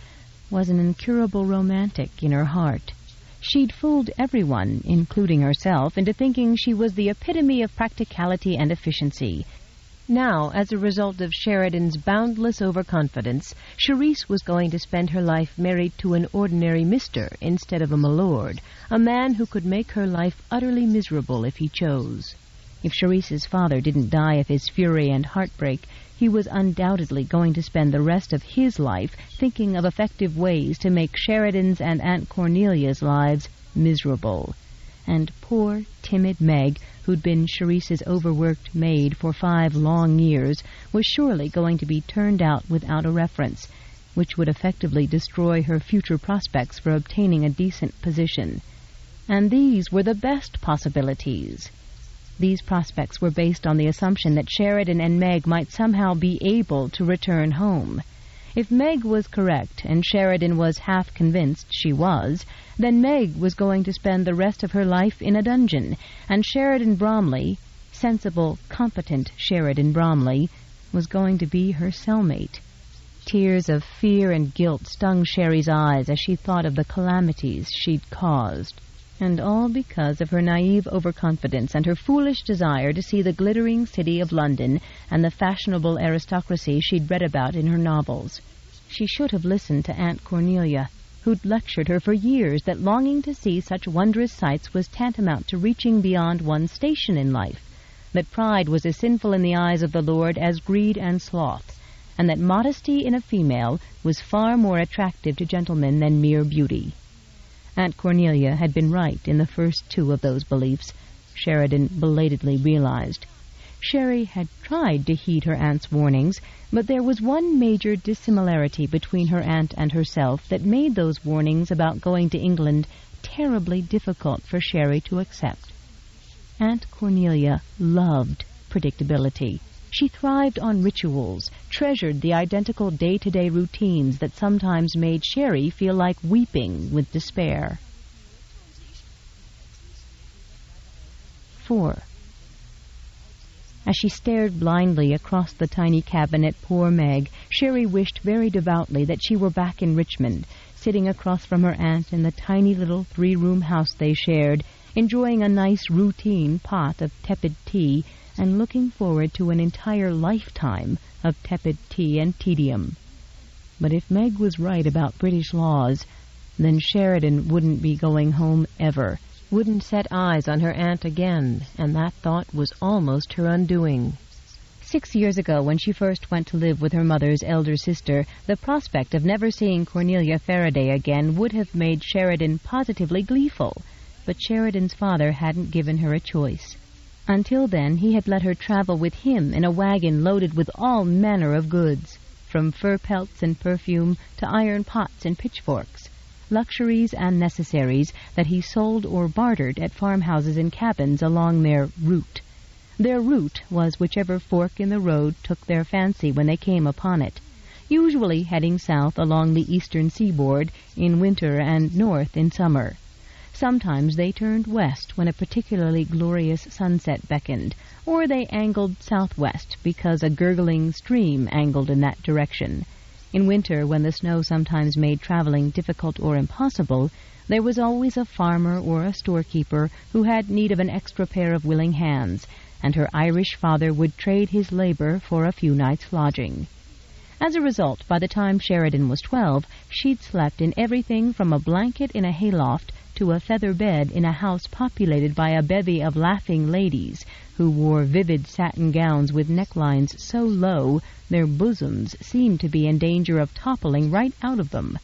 was an incurable romantic in her heart. She'd fooled everyone, including herself, into thinking she was the epitome of practicality and efficiency. Now, as a result of Sheridan's boundless overconfidence, Charisse was going to spend her life married to an ordinary mister instead of a milord, a man who could make her life utterly miserable if he chose. If Charisse's father didn't die of his fury and heartbreak, he was undoubtedly going to spend the rest of his life thinking of effective ways to make Sheridan's and Aunt Cornelia's lives miserable. And poor, timid Meg, who'd been Charisse's overworked maid for 5 long years, was surely going to be turned out without a reference, which would effectively destroy her future prospects for obtaining a decent position. And these were the best possibilities. These prospects were based on the assumption that Sheridan and Meg might somehow be able to return home. If Meg was correct, and Sheridan was half convinced she was, then Meg was going to spend the rest of her life in a dungeon, and Sheridan Bromleigh, sensible, competent Sheridan Bromleigh, was going to be her cellmate. Tears of fear and guilt stung Sherry's eyes as she thought of the calamities she'd caused. And all because of her naive overconfidence and her foolish desire to see the glittering city of London and the fashionable aristocracy she'd read about in her novels. She should have listened to Aunt Cornelia, who'd lectured her for years that longing to see such wondrous sights was tantamount to reaching beyond one's station in life. that pride was as sinful in the eyes of the Lord as greed and sloth, and that modesty in a female was far more attractive to gentlemen than mere beauty. Aunt Cornelia had been right in the first two of those beliefs, Sheridan belatedly realized. Sherry had tried to heed her aunt's warnings, but there was one major dissimilarity between her aunt and herself that made those warnings about going to England terribly difficult for Sherry to accept. Aunt Cornelia loved predictability. She thrived on rituals, treasured the identical day-to-day routines that sometimes made Sherry feel like weeping with despair. 4. As she stared blindly across the tiny cabin at poor Meg, Sherry wished very devoutly that she were back in Richmond, sitting across from her aunt in the tiny little 3-room house they shared, enjoying a nice routine pot of tepid tea, and looking forward to an entire lifetime of tepid tea and tedium. But if Meg was right about British laws, then Sheridan wouldn't be going home ever, wouldn't set eyes on her aunt again, and that thought was almost her undoing. 6 years ago, when she first went to live with her mother's elder sister, the prospect of never seeing Cornelia Faraday again would have made Sheridan positively gleeful, but Sheridan's father hadn't given her a choice. Until then, he had let her travel with him in a wagon loaded with all manner of goods, from fur pelts and perfume to iron pots and pitchforks, luxuries and necessaries that he sold or bartered at farmhouses and cabins along their route. Their route was whichever fork in the road took their fancy when they came upon it, usually heading south along the eastern seaboard in winter and north in summer. Sometimes they turned west when a particularly glorious sunset beckoned, or they angled southwest because a gurgling stream angled in that direction. In winter, when the snow sometimes made traveling difficult or impossible, there was always a farmer or a storekeeper who had need of an extra pair of willing hands, and her Irish father would trade his labor for a few nights' lodging. As a result, by the time Sheridan was 12, she'd slept in everything from a blanket in a hayloft to a feather bed in a house populated by a bevy of laughing ladies who wore vivid satin gowns with necklines so low their bosoms seemed to be in danger of toppling right out of them.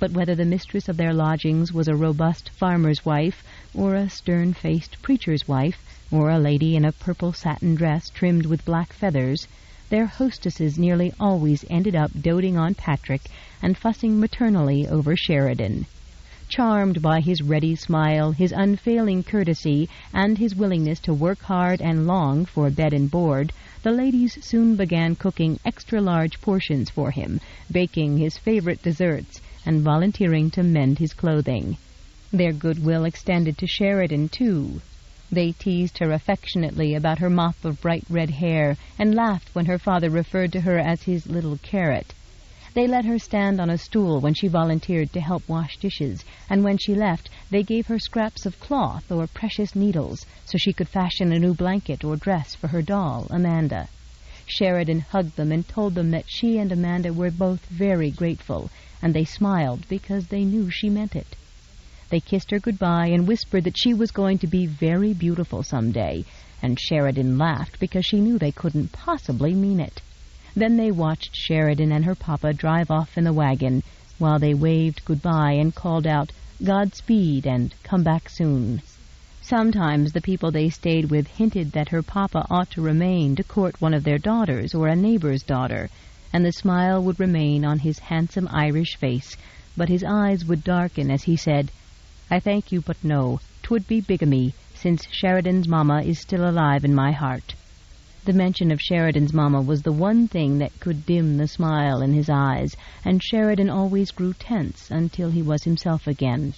But whether the mistress of their lodgings was a robust farmer's wife, or a stern-faced preacher's wife, or a lady in a purple satin dress trimmed with black feathers, their hostesses nearly always ended up doting on Patrick and fussing maternally over Sheridan. Charmed by his ready smile, his unfailing courtesy, and his willingness to work hard and long for bed and board, the ladies soon began cooking extra-large portions for him, baking his favorite desserts, and volunteering to mend his clothing. Their goodwill extended to Sheridan, too. They teased her affectionately about her mop of bright red hair, and laughed when her father referred to her as his little carrot. They let her stand on a stool when she volunteered to help wash dishes, and when she left, they gave her scraps of cloth or precious needles so she could fashion a new blanket or dress for her doll, Amanda. Sheridan hugged them and told them that she and Amanda were both very grateful, and they smiled because they knew she meant it. They kissed her goodbye and whispered that she was going to be very beautiful someday, and Sheridan laughed because she knew they couldn't possibly mean it. Then they watched Sheridan and her papa drive off in the wagon, while they waved goodbye and called out, "Godspeed," and "Come back soon." Sometimes the people they stayed with hinted that her papa ought to remain to court one of their daughters or a neighbor's daughter, and the smile would remain on his handsome Irish face, but his eyes would darken as he said, "I thank you, but no, 'twould be bigamy, since Sheridan's mamma is still alive in my heart." The mention of Sheridan's mamma was the one thing that could dim the smile in his eyes, and Sheridan always grew tense until he was himself again.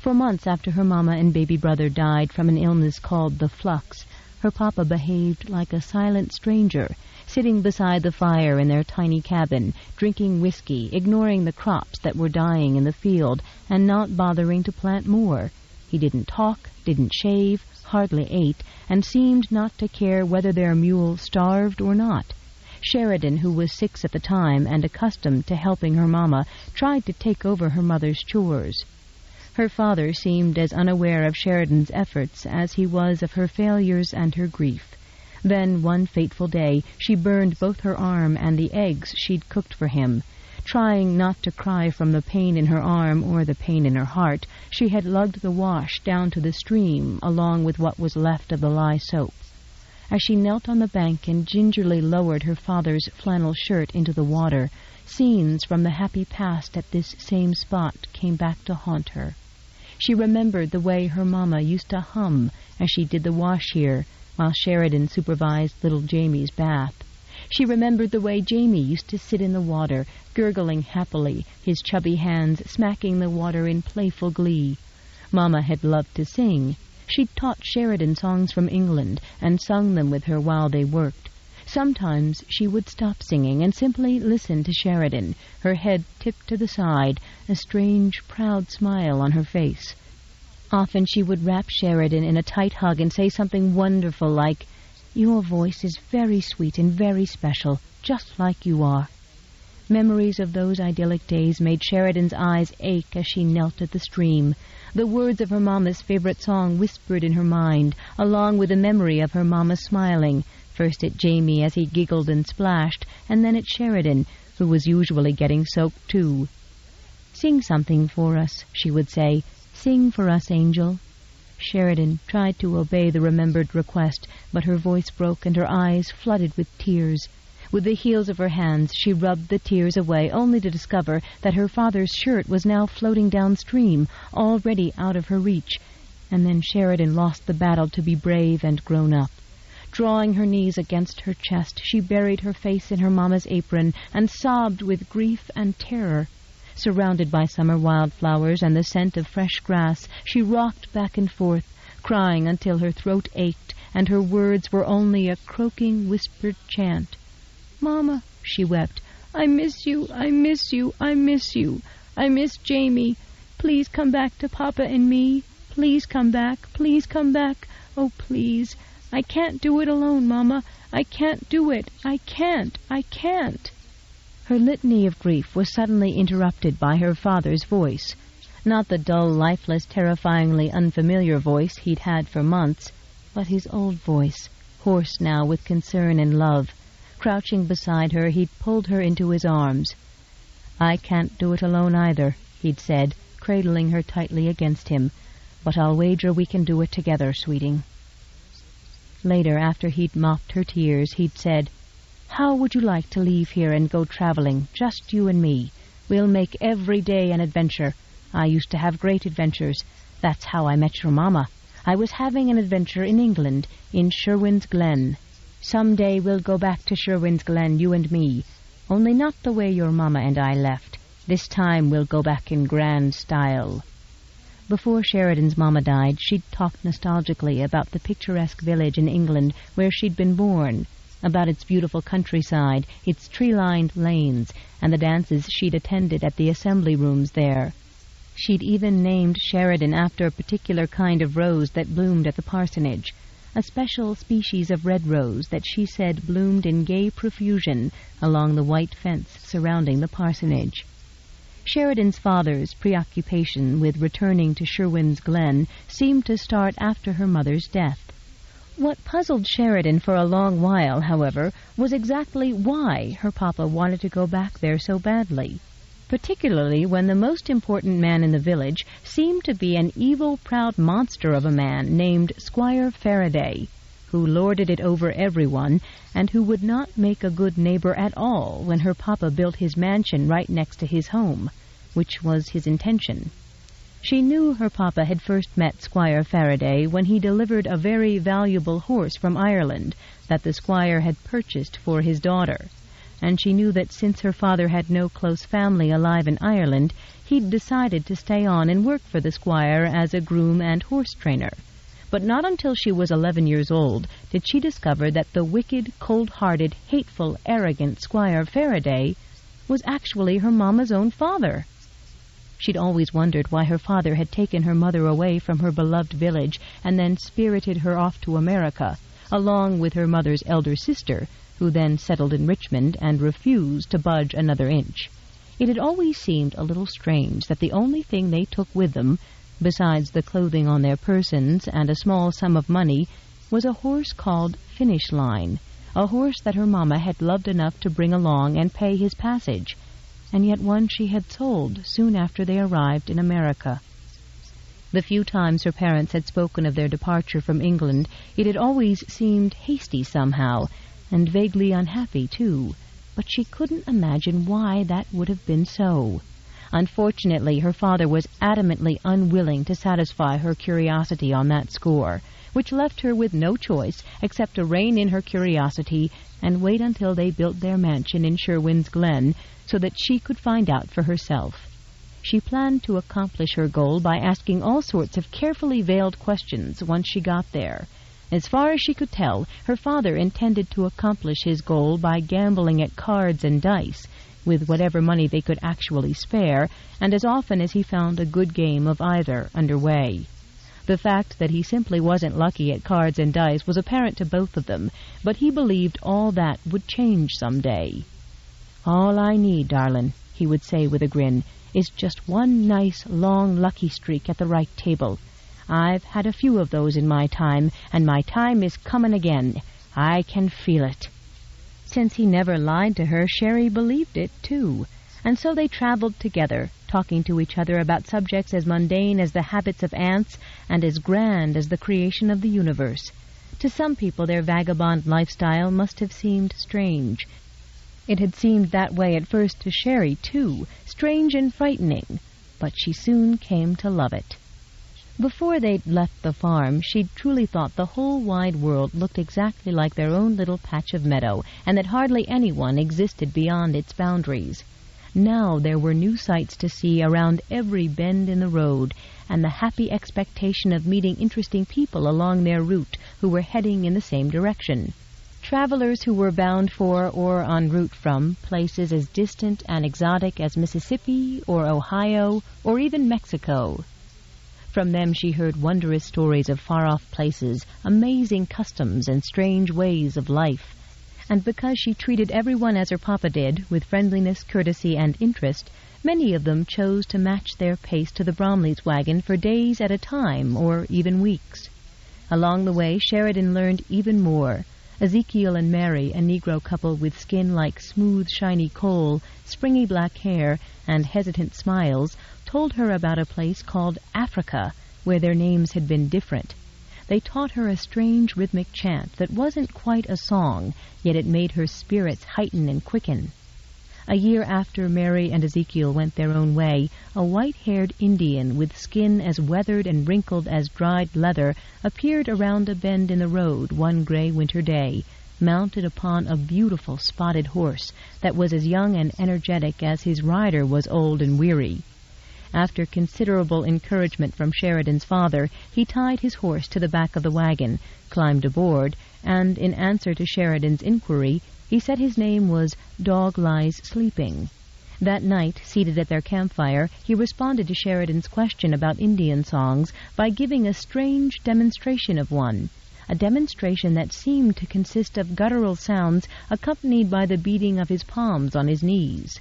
For months after her mamma and baby brother died from an illness called the flux, her papa behaved like a silent stranger, sitting beside the fire in their tiny cabin, drinking whiskey, ignoring the crops that were dying in the field, and not bothering to plant more. He didn't talk, didn't shave, hardly ate, and seemed not to care whether their mule starved or not. Sheridan, who was 6 at the time and accustomed to helping her mamma, tried to take over her mother's chores. Her father seemed as unaware of Sheridan's efforts as he was of her failures and her grief. Then, one fateful day, she burned both her arm and the eggs she'd cooked for him. Trying not to cry from the pain in her arm or the pain in her heart, she had lugged the wash down to the stream along with what was left of the lye soap. As she knelt on the bank and gingerly lowered her father's flannel shirt into the water, scenes from the happy past at this same spot came back to haunt her. She remembered the way her mamma used to hum as she did the wash here, while Sheridan supervised little Jamie's bath. She remembered the way Jamie used to sit in the water, gurgling happily, his chubby hands smacking the water in playful glee. Mamma had loved to sing. She'd taught Sheridan songs from England and sung them with her while they worked. Sometimes she would stop singing and simply listen to Sheridan, her head tipped to the side, a strange, proud smile on her face. Often she would wrap Sheridan in a tight hug and say something wonderful like, "Your voice is very sweet and very special, just like you are." Memories of those idyllic days made Sheridan's eyes ache as she knelt at the stream. The words of her mamma's favorite song whispered in her mind, along with the memory of her mamma smiling, first at Jamie as he giggled and splashed, and then at Sheridan, who was usually getting soaked too. "Sing something for us," she would say. "Sing for us, Angel." Sheridan tried to obey the remembered request, but her voice broke and her eyes flooded with tears. With the heels of her hands she rubbed the tears away, only to discover that her father's shirt was now floating downstream, already out of her reach. And then Sheridan lost the battle to be brave and grown up. Drawing her knees against her chest, she buried her face in her mamma's apron and sobbed with grief and terror. Surrounded by summer wildflowers and the scent of fresh grass, she rocked back and forth, crying until her throat ached and her words were only a croaking, whispered chant. "Mamma," she wept, "I miss you, I miss you, I miss you. I miss Jamie. Please come back to Papa and me. Please come back, please come back. Oh, please. I can't do it alone, Mamma. I can't do it. I can't. Her litany of grief was suddenly interrupted by her father's voice. Not the dull, lifeless, terrifyingly unfamiliar voice he'd had for months, but his old voice, hoarse now with concern and love. Crouching beside her, he'd pulled her into his arms. "I can't do it alone either," he'd said, cradling her tightly against him. "But I'll wager we can do it together, sweeting." Later, after he'd mopped her tears, he'd said, "How would you like to leave here and go traveling, just you and me? We'll make every day an adventure. I used to have great adventures. That's how I met your mamma. I was having an adventure in England, in Sherwin's Glen. Some day we'll go back to Sherwin's Glen, you and me. Only not the way your mamma and I left. This time we'll go back in grand style." Before Sheridan's mamma died, she'd talked nostalgically about the picturesque village in England where she'd been born, about its beautiful countryside, its tree-lined lanes, and the dances she'd attended at the assembly rooms there. She'd even named Sheridan after a particular kind of rose that bloomed at the parsonage, a special species of red rose that she said bloomed in gay profusion along the white fence surrounding the parsonage. Sheridan's father's preoccupation with returning to Sherwin's Glen seemed to start after her mother's death. What puzzled Sheridan for a long while, however, was exactly why her papa wanted to go back there so badly, particularly when the most important man in the village seemed to be an evil, proud monster of a man named Squire Faraday, who lorded it over everyone and who would not make a good neighbor at all when her papa built his mansion right next to his home, which was his intention. She knew her papa had first met Squire Faraday when he delivered a very valuable horse from Ireland that the squire had purchased for his daughter, and she knew that since her father had no close family alive in Ireland, he'd decided to stay on and work for the squire as a groom and horse trainer. But not until she was 11 years old did she discover that the wicked, cold-hearted, hateful, arrogant Squire Faraday was actually her mamma's own father. She'd always wondered why her father had taken her mother away from her beloved village and then spirited her off to America, along with her mother's elder sister, who then settled in Richmond and refused to budge another inch. It had always seemed a little strange that the only thing they took with them, besides the clothing on their persons and a small sum of money, was a horse called Finish Line, a horse that her mamma had loved enough to bring along and pay his passage, and yet one she had sold soon after they arrived in America. The few times her parents had spoken of their departure from England, it had always seemed hasty somehow, and vaguely unhappy, too, but she couldn't imagine why that would have been so. Unfortunately, her father was adamantly unwilling to satisfy her curiosity on that score, which left her with no choice except to rein in her curiosity and wait until they built their mansion in Sherwin's Glen so that she could find out for herself. She planned to accomplish her goal by asking all sorts of carefully veiled questions once she got there. As far as she could tell, her father intended to accomplish his goal by gambling at cards and dice, with whatever money they could actually spare, and as often as he found a good game of either underway. The fact that he simply wasn't lucky at cards and dice was apparent to both of them, but he believed all that would change some day. "All I need, darlin'," he would say with a grin, "is just one nice, long, lucky streak at the right table. I've had a few of those in my time, and my time is comin' again. I can feel it." Since he never lied to her, Sherry believed it, too, and so they traveled together, talking to each other about subjects as mundane as the habits of ants and as grand as the creation of the universe. To some people their vagabond lifestyle must have seemed strange. It had seemed that way at first to Sherry, too, strange and frightening, but she soon came to love it. Before they'd left the farm, she'd truly thought the whole wide world looked exactly like their own little patch of meadow, and that hardly anyone existed beyond its boundaries. Now there were new sights to see around every bend in the road, and the happy expectation of meeting interesting people along their route who were heading in the same direction. Travelers who were bound for or en route from places as distant and exotic as Mississippi or Ohio or even Mexico. From them she heard wondrous stories of far-off places, amazing customs, and strange ways of life. And because she treated everyone as her papa did, with friendliness, courtesy, and interest, many of them chose to match their pace to the Bromleigh's wagon for days at a time, or even weeks. Along the way, Sheridan learned even more. Ezekiel and Mary, a Negro couple with skin like smooth, shiny coal, springy black hair, and hesitant smiles, told her about a place called Africa, where their names had been different. They taught her a strange rhythmic chant that wasn't quite a song, yet it made her spirits heighten and quicken. A year after Mary and Ezekiel went their own way, a white-haired Indian with skin as weathered and wrinkled as dried leather appeared around a bend in the road one gray winter day, mounted upon a beautiful spotted horse that was as young and energetic as his rider was old and weary. After considerable encouragement from Sheridan's father, he tied his horse to the back of the wagon, climbed aboard, and, in answer to Sheridan's inquiry, he said his name was Dog Lies Sleeping. That night, seated at their campfire, he responded to Sheridan's question about Indian songs by giving a strange demonstration of one, a demonstration that seemed to consist of guttural sounds accompanied by the beating of his palms on his knees.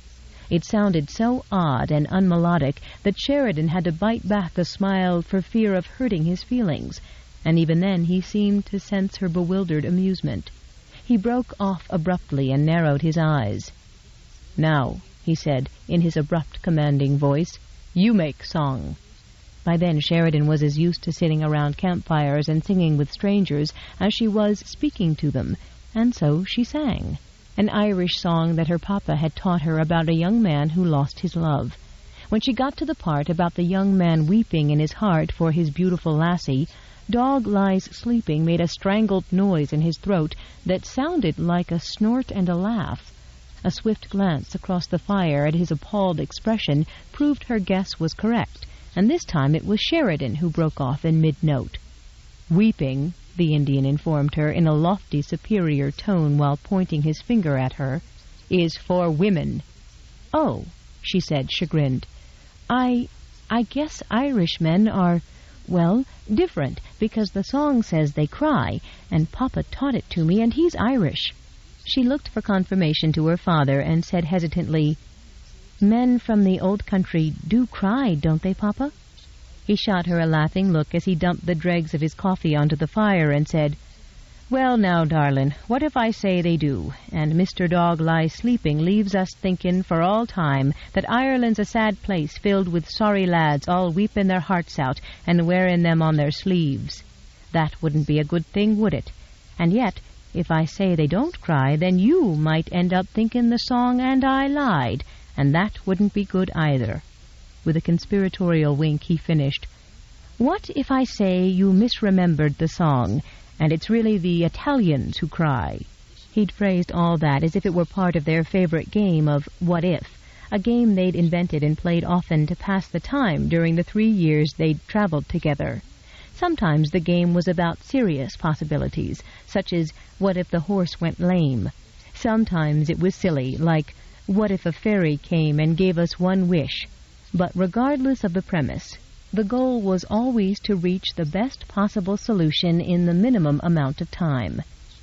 It sounded so odd and unmelodic that Sheridan had to bite back a smile for fear of hurting his feelings, and even then he seemed to sense her bewildered amusement. He broke off abruptly and narrowed his eyes. "Now," he said, in his abrupt, commanding voice, "you make song." By then Sheridan was as used to sitting around campfires and singing with strangers as she was speaking to them, and so she sang, an Irish song that her papa had taught her about a young man who lost his love. When she got to the part about the young man weeping in his heart for his beautiful lassie, Dog Lies Sleeping made a strangled noise in his throat that sounded like a snort and a laugh. A swift glance across the fire at his appalled expression proved her guess was correct, and this time it was Sheridan who broke off in mid-note. "Weeping," the Indian informed her in a lofty, superior tone while pointing his finger at her, "is for women." "Oh," she said, chagrined. I guess Irishmen are, well, different, because the song says they cry, and Papa taught it to me, and he's Irish." She looked for confirmation to her father and said hesitantly, "Men from the old country do cry, don't they, Papa?" He shot her a laughing look as he dumped the dregs of his coffee onto the fire and said, Well, now, darlin', what if I say they do, and Mr. Dog lies sleeping, leaves us thinkin' for all time that Ireland's a sad place filled with sorry lads all weepin' their hearts out and wearin' them on their sleeves? That wouldn't be a good thing, would it? And yet, if I say they don't cry, then you might end up thinkin' the song and I lied, and that wouldn't be good either. With a conspiratorial wink he finished, What if I say you misremembered the song, and it's really the Italians who cry? He'd phrased all that as if it were part of their favorite game of What If, a game they'd invented and played often to pass the time during the 3 years they'd traveled together. Sometimes the game was about serious possibilities, such as what if the horse went lame. Sometimes it was silly, like what if a fairy came and gave us one wish. But regardless of the premise, the goal was always to reach the best possible solution in the minimum amount of time.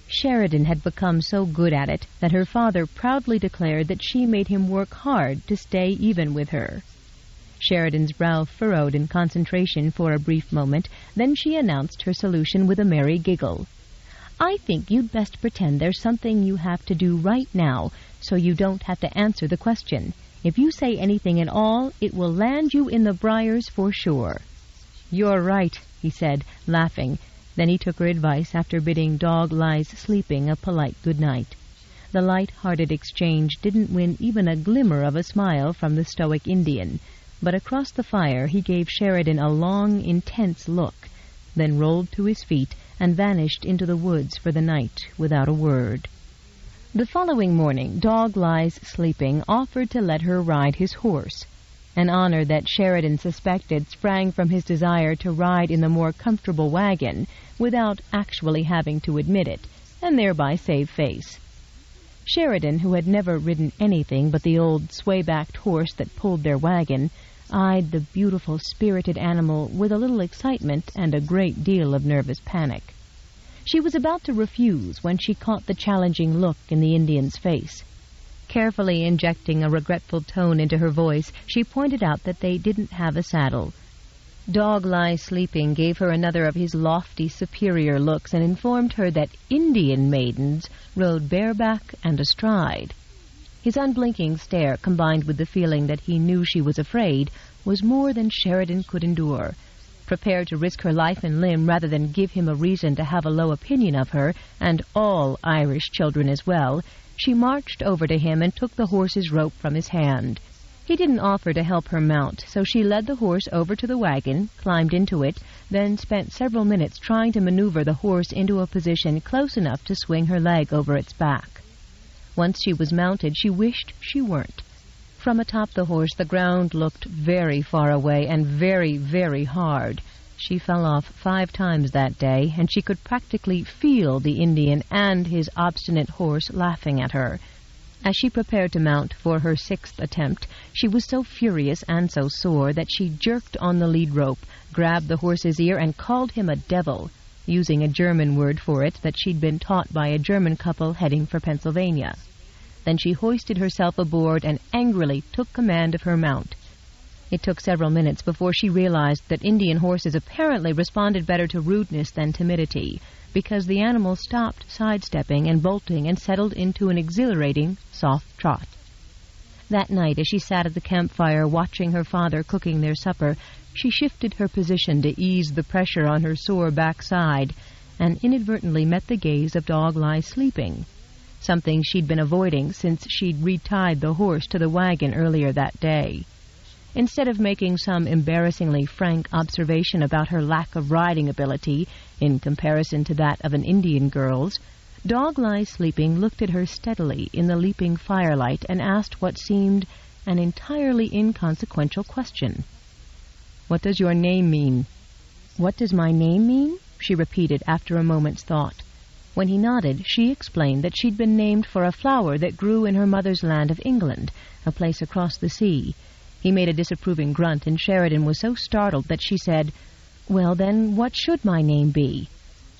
Sheridan had become so good at it that her father proudly declared that she made him work hard to stay even with her. Sheridan's brow furrowed in concentration for a brief moment, then she announced her solution with a merry giggle. I think you'd best pretend there's something you have to do right now, so you don't have to answer the question. If you say anything at all, it will land you in the briars for sure. You're right, he said, laughing. Then he took her advice after bidding Dog Lies Sleeping a polite good night. The light-hearted exchange didn't win even a glimmer of a smile from the stoic Indian, but across the fire he gave Sheridan a long, intense look, then rolled to his feet and vanished into the woods for the night without a word. The following morning, Dog Lies Sleeping offered to let her ride his horse, an honor that Sheridan suspected sprang from his desire to ride in the more comfortable wagon without actually having to admit it, and thereby save face. Sheridan, who had never ridden anything but the old sway-backed horse that pulled their wagon, eyed the beautiful, spirited animal with a little excitement and a great deal of nervous panic. She was about to refuse when she caught the challenging look in the Indian's face. Carefully injecting a regretful tone into her voice, she pointed out that they didn't have a saddle. Dog Lies Sleeping gave her another of his lofty, superior looks and informed her that Indian maidens rode bareback and astride. His unblinking stare, combined with the feeling that he knew she was afraid, was more than Sheridan could endure. Prepared to risk her life and limb rather than give him a reason to have a low opinion of her, and all Irish children as well, she marched over to him and took the horse's rope from his hand. He didn't offer to help her mount, so she led the horse over to the wagon, climbed into it, then spent several minutes trying to maneuver the horse into a position close enough to swing her leg over its back. Once she was mounted, she wished she weren't. From atop the horse, the ground looked very far away and very, very hard. She fell off 5 times that day, and she could practically feel the Indian and his obstinate horse laughing at her. As she prepared to mount for her 6th attempt, she was so furious and so sore that she jerked on the lead rope, grabbed the horse's ear, and called him a devil, using a German word for it that she'd been taught by a German couple heading for Pennsylvania. Then she hoisted herself aboard and angrily took command of her mount. It took several minutes before she realized that Indian horses apparently responded better to rudeness than timidity, because the animal stopped sidestepping and bolting and settled into an exhilarating, soft trot. That night, as she sat at the campfire watching her father cooking their supper, she shifted her position to ease the pressure on her sore backside and inadvertently met the gaze of Dog Lies Sleeping, something she'd been avoiding since she'd retied the horse to the wagon earlier that day. Instead of making some embarrassingly frank observation about her lack of riding ability in comparison to that of an Indian girl's, Dog Lies Sleeping looked at her steadily in the leaping firelight and asked what seemed an entirely inconsequential question. "What does your name mean?" "What does my name mean?" she repeated after a moment's thought. When he nodded, she explained that she'd been named for a flower that grew in her mother's land of England, a place across the sea. He made a disapproving grunt, and Sheridan was so startled that she said, "Well, then, what should my name be?"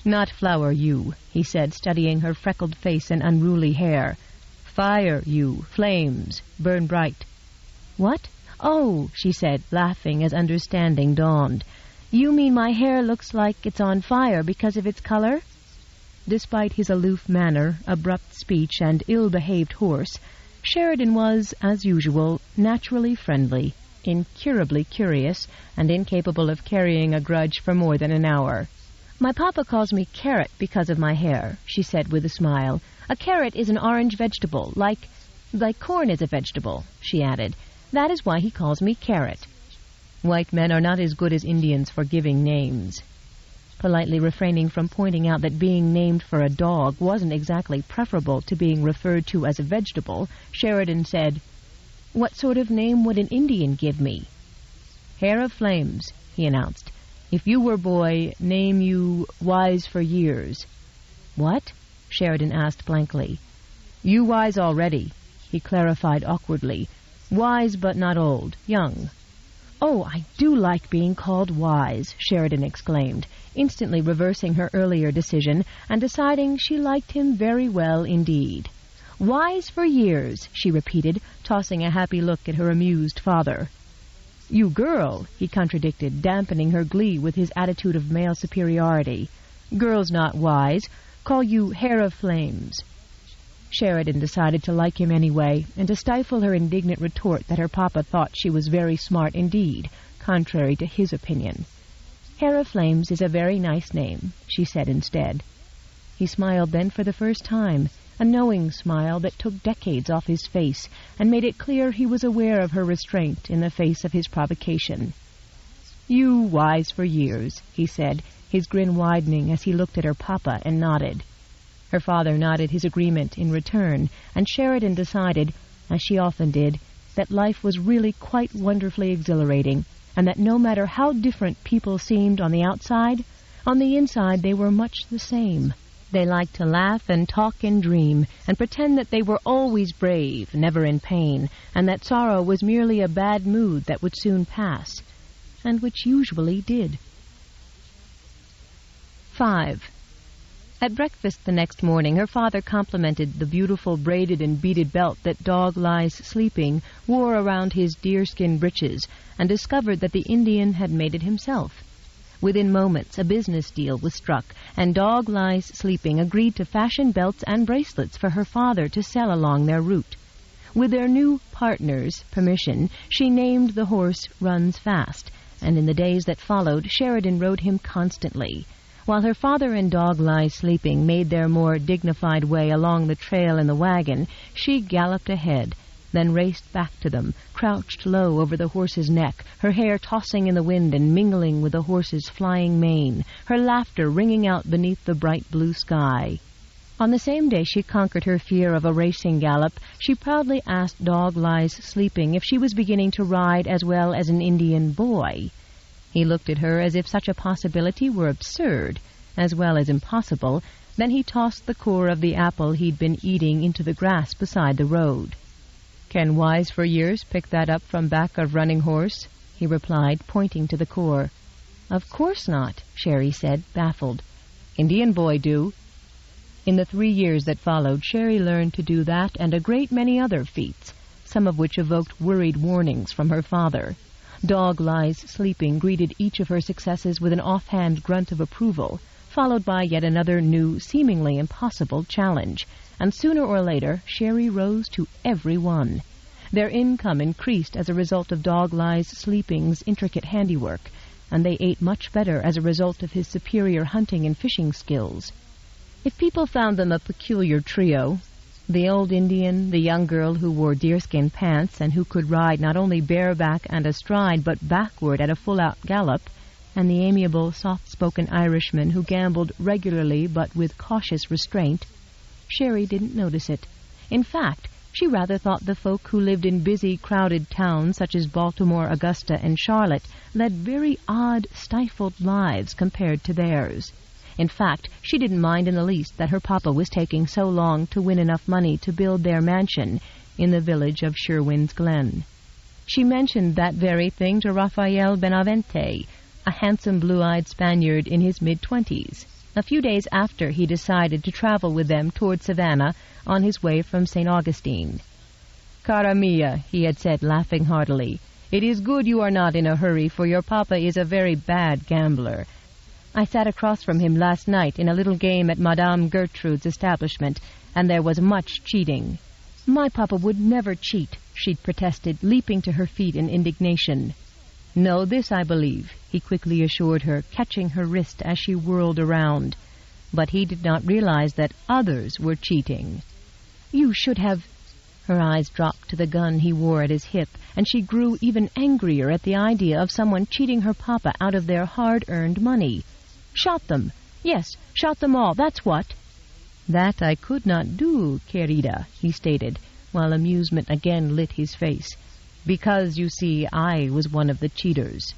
"Not Flower, you," he said, studying her freckled face and unruly hair. "Fire, you, flames, burn bright." "What? Oh," she said, laughing as understanding dawned. "You mean my hair looks like it's on fire because of its color?" despite his aloof manner, abrupt speech, and ill-behaved horse, Sheridan was, as usual, naturally friendly, incurably curious, and incapable of carrying a grudge for more than an hour. "My papa calls me Carrot because of my hair," she said with a smile. "A carrot is an orange vegetable, like corn is a vegetable," she added. "That is why he calls me Carrot." White men are not as good as Indians for giving names. Politely refraining from pointing out that being named for a dog wasn't exactly preferable to being referred to as a vegetable, Sheridan said, "What sort of name would an Indian give me?" "Hair of Flames," he announced. "If you were boy, name you Wise for Years." "What?" Sheridan asked blankly. "You wise already," he clarified awkwardly. "Wise but not old, young." "Oh, I do like being called Wise," Sheridan exclaimed, instantly reversing her earlier decision and deciding she liked him very well indeed. "Wise for Years," she repeated, tossing a happy look at her amused father. "You girl," he contradicted, dampening her glee with his attitude of male superiority. "Girl's not wise. Call you Hair of Flames." Sheridan decided to like him anyway, and to stifle her indignant retort that her papa thought she was very smart indeed, contrary to his opinion. "Hair of Flames is a very nice name," she said instead. He smiled then for the first time, a knowing smile that took decades off his face and made it clear he was aware of her restraint in the face of his provocation. "You Wise for Years," he said, his grin widening as he looked at her papa and nodded. Her father nodded his agreement in return, and Sheridan decided, as she often did, that life was really quite wonderfully exhilarating, and that no matter how different people seemed on the outside, on the inside they were much the same. They liked to laugh and talk and dream, and pretend that they were always brave, never in pain, and that sorrow was merely a bad mood that would soon pass, and which usually did. 5. At breakfast the next morning, her father complimented the beautiful braided and beaded belt that Dog Lies Sleeping wore around his deerskin breeches, and discovered that the Indian had made it himself. Within moments, a business deal was struck, and Dog Lies Sleeping agreed to fashion belts and bracelets for her father to sell along their route. With their new partner's permission, she named the horse Runs Fast, and in the days that followed, Sheridan rode him constantly. While her father and Dog Lies Sleeping made their more dignified way along the trail in the wagon, she galloped ahead, then raced back to them, crouched low over the horse's neck, her hair tossing in the wind and mingling with the horse's flying mane, her laughter ringing out beneath the bright blue sky. On the same day she conquered her fear of a racing gallop, she proudly asked Dog Lies Sleeping if she was beginning to ride as well as an Indian boy. He looked at her as if such a possibility were absurd, as well as impossible. Then he tossed the core of the apple he'd been eating into the grass beside the road. "Can Wise for Years pick that up from back of Running Horse?" he replied, pointing to the core. "Of course not," Sherry said, baffled. "Indian boy do." In the 3 years that followed, Sherry learned to do that and a great many other feats, some of which evoked worried warnings from her father. Dog Lies Sleeping greeted each of her successes with an offhand grunt of approval, followed by yet another new, seemingly impossible challenge, and sooner or later Sherry rose to every one. Their income increased as a result of Dog Lies Sleeping's intricate handiwork, and they ate much better as a result of his superior hunting and fishing skills. If people found them a peculiar trio, the old Indian, the young girl who wore deerskin pants and who could ride not only bareback and astride but backward at a full-out gallop, and the amiable, soft-spoken Irishman who gambled regularly but with cautious restraint, Sherry didn't notice it. In fact, she rather thought the folk who lived in busy, crowded towns such as Baltimore, Augusta, and Charlotte led very odd, stifled lives compared to theirs. In fact, she didn't mind in the least that her papa was taking so long to win enough money to build their mansion in the village of Sherwin's Glen. She mentioned that very thing to Raphael Benavente, a handsome blue-eyed Spaniard in his mid-20s, a few days after he decided to travel with them toward Savannah on his way from St. Augustine. "Cara mia," he had said, laughing heartily, "it is good you are not in a hurry, for your papa is a very bad gambler. I sat across from him last night in a little game at Madame Gertrude's establishment, and there was much cheating. My papa would never cheat, she'd protested, leaping to her feet in indignation. No, this I believe, he quickly assured her, catching her wrist as she whirled around. But he did not realize that others were cheating. You should have... Her eyes dropped to the gun he wore at his hip, and she grew even angrier at the idea of someone cheating her papa out of their hard-earned money. Shot them. Yes, shot them all, that's what. That I could not do, querida, he stated, while amusement again lit his face. Because, you see, I was one of the cheaters.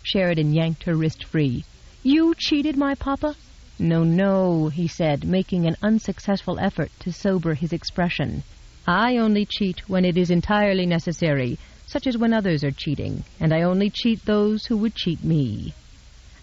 Sheridan yanked her wrist free. You cheated my papa? No, no, he said, making an unsuccessful effort to sober his expression. I only cheat when it is entirely necessary, such as when others are cheating, and I only cheat those who would cheat me.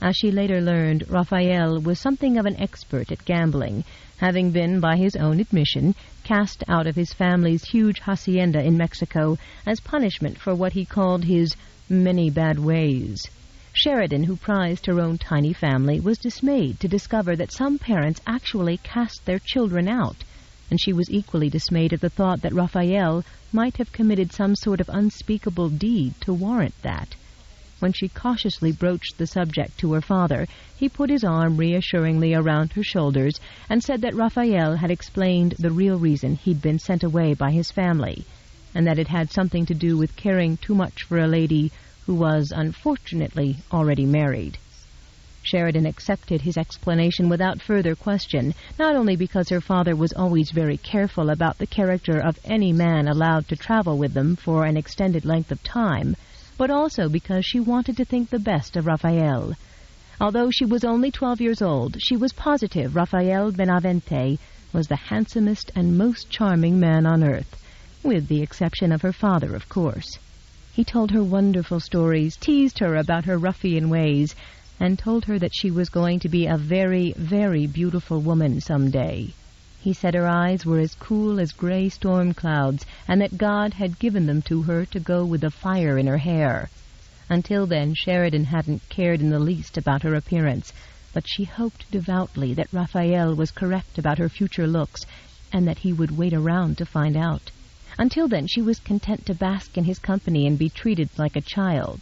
As she later learned, Raphael was something of an expert at gambling, having been, by his own admission, cast out of his family's huge hacienda in Mexico as punishment for what he called his many bad ways. Sheridan, who prized her own tiny family, was dismayed to discover that some parents actually cast their children out, and she was equally dismayed at the thought that Raphael might have committed some sort of unspeakable deed to warrant that. When she cautiously broached the subject to her father, he put his arm reassuringly around her shoulders and said that Raphael had explained the real reason he'd been sent away by his family, and that it had something to do with caring too much for a lady who was, unfortunately, already married. Sheridan accepted his explanation without further question, not only because her father was always very careful about the character of any man allowed to travel with them for an extended length of time, but also because she wanted to think the best of Raphael. Although she was only 12 years old, she was positive Raphael Benavente was the handsomest and most charming man on earth, with the exception of her father, of course. He told her wonderful stories, teased her about her ruffian ways, and told her that she was going to be a very, very beautiful woman some day. He said her eyes were as cool as gray storm clouds, and that God had given them to her to go with the fire in her hair. Until then, Sheridan hadn't cared in the least about her appearance, but she hoped devoutly that Raphael was correct about her future looks, and that he would wait around to find out. Until then, she was content to bask in his company and be treated like a child.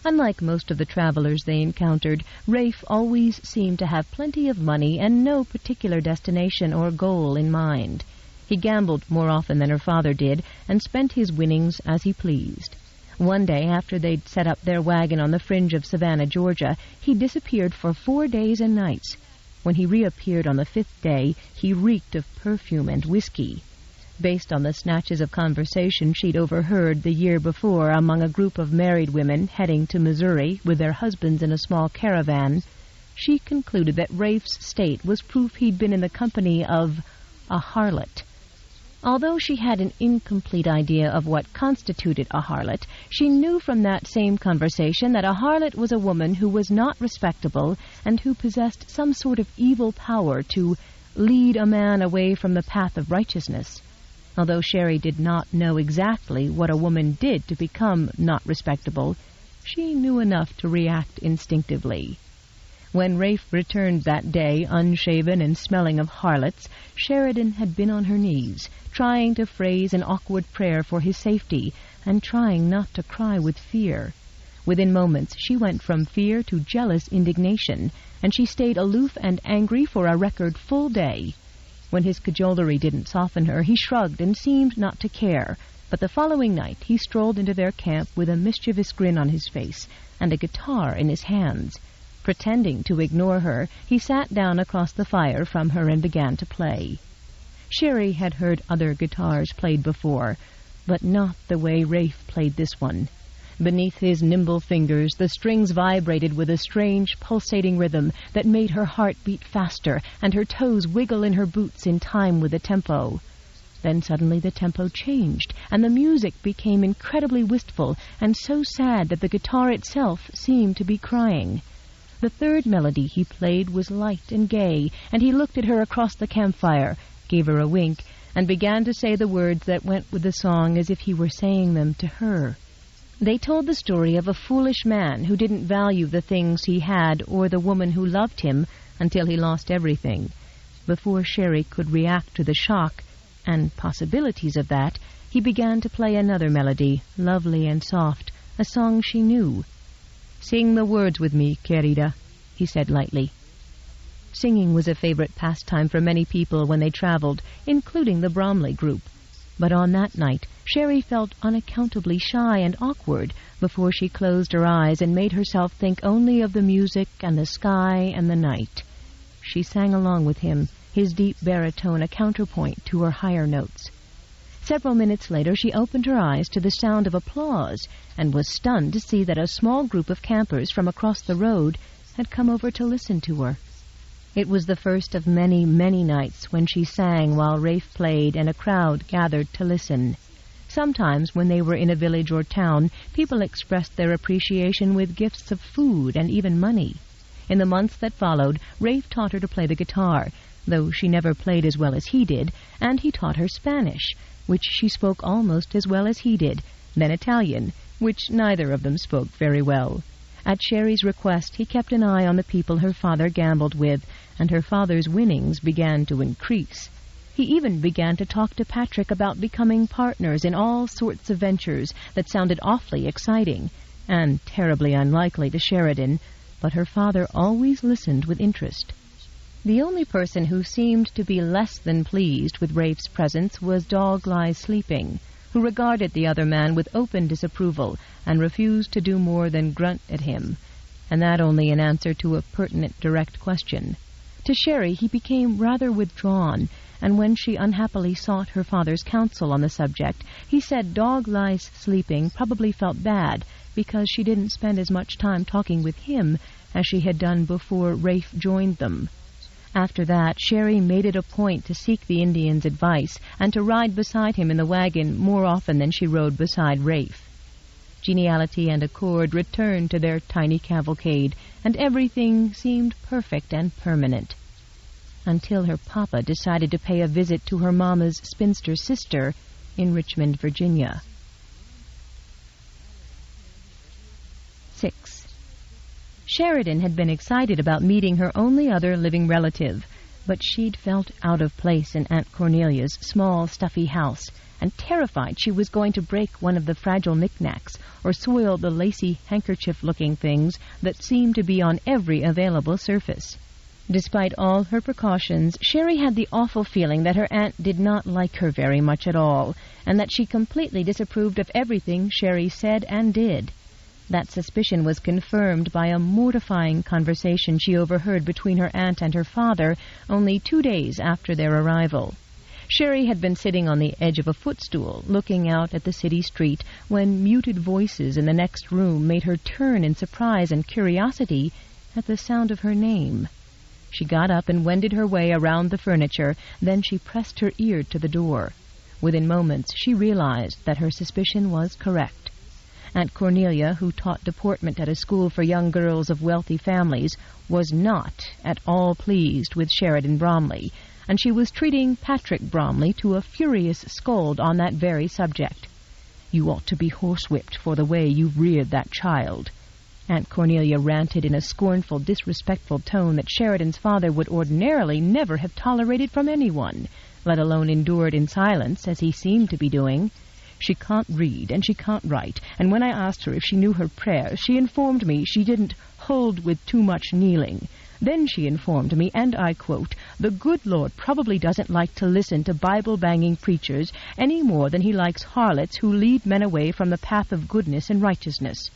Unlike most of the travelers they encountered, Rafe always seemed to have plenty of money and no particular destination or goal in mind. He gambled more often than her father did, and spent his winnings as he pleased. One day, after they'd set up their wagon on the fringe of Savannah, Georgia, he disappeared for 4 days and nights. When he reappeared on the 5th day, he reeked of perfume and whiskey. Based on the snatches of conversation she'd overheard the year before among a group of married women heading to Missouri with their husbands in a small caravan, she concluded that Rafe's state was proof he'd been in the company of a harlot. Although she had an incomplete idea of what constituted a harlot, she knew from that same conversation that a harlot was a woman who was not respectable and who possessed some sort of evil power to lead a man away from the path of righteousness. Although Sherry did not know exactly what a woman did to become not respectable, she knew enough to react instinctively. When Rafe returned that day, unshaven and smelling of harlots, Sheridan had been on her knees, trying to phrase an awkward prayer for his safety, and trying not to cry with fear. Within moments, she went from fear to jealous indignation, and she stayed aloof and angry for a record full day. When his cajolery didn't soften her, he shrugged and seemed not to care. But the following night he strolled into their camp with a mischievous grin on his face and a guitar in his hands. Pretending to ignore her, he sat down across the fire from her and began to play. Sherry had heard other guitars played before, but not the way Rafe played this one. Beneath his nimble fingers, the strings vibrated with a strange, pulsating rhythm that made her heart beat faster and her toes wiggle in her boots in time with the tempo. Then suddenly the tempo changed, and the music became incredibly wistful and so sad that the guitar itself seemed to be crying. The third melody he played was light and gay, and he looked at her across the campfire, gave her a wink, and began to say the words that went with the song as if he were saying them to her. They told the story of a foolish man who didn't value the things he had or the woman who loved him until he lost everything. Before Sherry could react to the shock and possibilities of that, he began to play another melody, lovely and soft, a song she knew. "Sing the words with me, querida," he said lightly. Singing was a favorite pastime for many people when they traveled, including the Bromleigh group. But on that night, Sherry felt unaccountably shy and awkward before she closed her eyes and made herself think only of the music and the sky and the night. She sang along with him, his deep baritone a counterpoint to her higher notes. Several minutes later, she opened her eyes to the sound of applause and was stunned to see that a small group of campers from across the road had come over to listen to her. It was the first of many, many nights when she sang while Rafe played and a crowd gathered to listen. Sometimes, when they were in a village or town, people expressed their appreciation with gifts of food and even money. In the months that followed, Rafe taught her to play the guitar, though she never played as well as he did, and he taught her Spanish, which she spoke almost as well as he did, then Italian, which neither of them spoke very well. At Sherry's request, he kept an eye on the people her father gambled with, and her father's winnings began to increase. He even began to talk to Patrick about becoming partners in all sorts of ventures that sounded awfully exciting, and terribly unlikely to Sheridan, but her father always listened with interest. The only person who seemed to be less than pleased with Rafe's presence was Dog Lies Sleeping, who regarded the other man with open disapproval and refused to do more than grunt at him, and that only in answer to a pertinent direct question. To Sherry he became rather withdrawn, and when she unhappily sought her father's counsel on the subject, he said Dog Lies Sleeping probably felt bad because she didn't spend as much time talking with him as she had done before Rafe joined them. After that, Sherry made it a point to seek the Indian's advice and to ride beside him in the wagon more often than she rode beside Rafe. Geniality and accord returned to their tiny cavalcade, and everything seemed perfect and permanent. Until her papa decided to pay a visit to her mama's spinster sister in Richmond, Virginia. 6. Sheridan had been excited about meeting her only other living relative, but she'd felt out of place in Aunt Cornelia's small, stuffy house, and terrified she was going to break one of the fragile knickknacks or soil the lacy handkerchief-looking things that seemed to be on every available surface. Despite all her precautions, Sherry had the awful feeling that her aunt did not like her very much at all, and that she completely disapproved of everything Sherry said and did. That suspicion was confirmed by a mortifying conversation she overheard between her aunt and her father only 2 days after their arrival. Sherry had been sitting on the edge of a footstool, looking out at the city street, when muted voices in the next room made her turn in surprise and curiosity at the sound of her name. She got up and wended her way around the furniture, then she pressed her ear to the door. Within moments she realized that her suspicion was correct. Aunt Cornelia, who taught deportment at a school for young girls of wealthy families, was not at all pleased with Sheridan Bromleigh, and she was treating Patrick Bromleigh to a furious scold on that very subject. "You ought to be horsewhipped for the way you reared that child." Aunt Cornelia ranted in a scornful, disrespectful tone that Sheridan's father would ordinarily never have tolerated from anyone, let alone endured in silence, as he seemed to be doing. "She can't read, and she can't write, and when I asked her if she knew her prayers, she informed me she didn't hold with too much kneeling. Then she informed me, and I quote, 'The good Lord probably doesn't like to listen to Bible-banging preachers any more than he likes harlots who lead men away from the path of goodness and righteousness.'"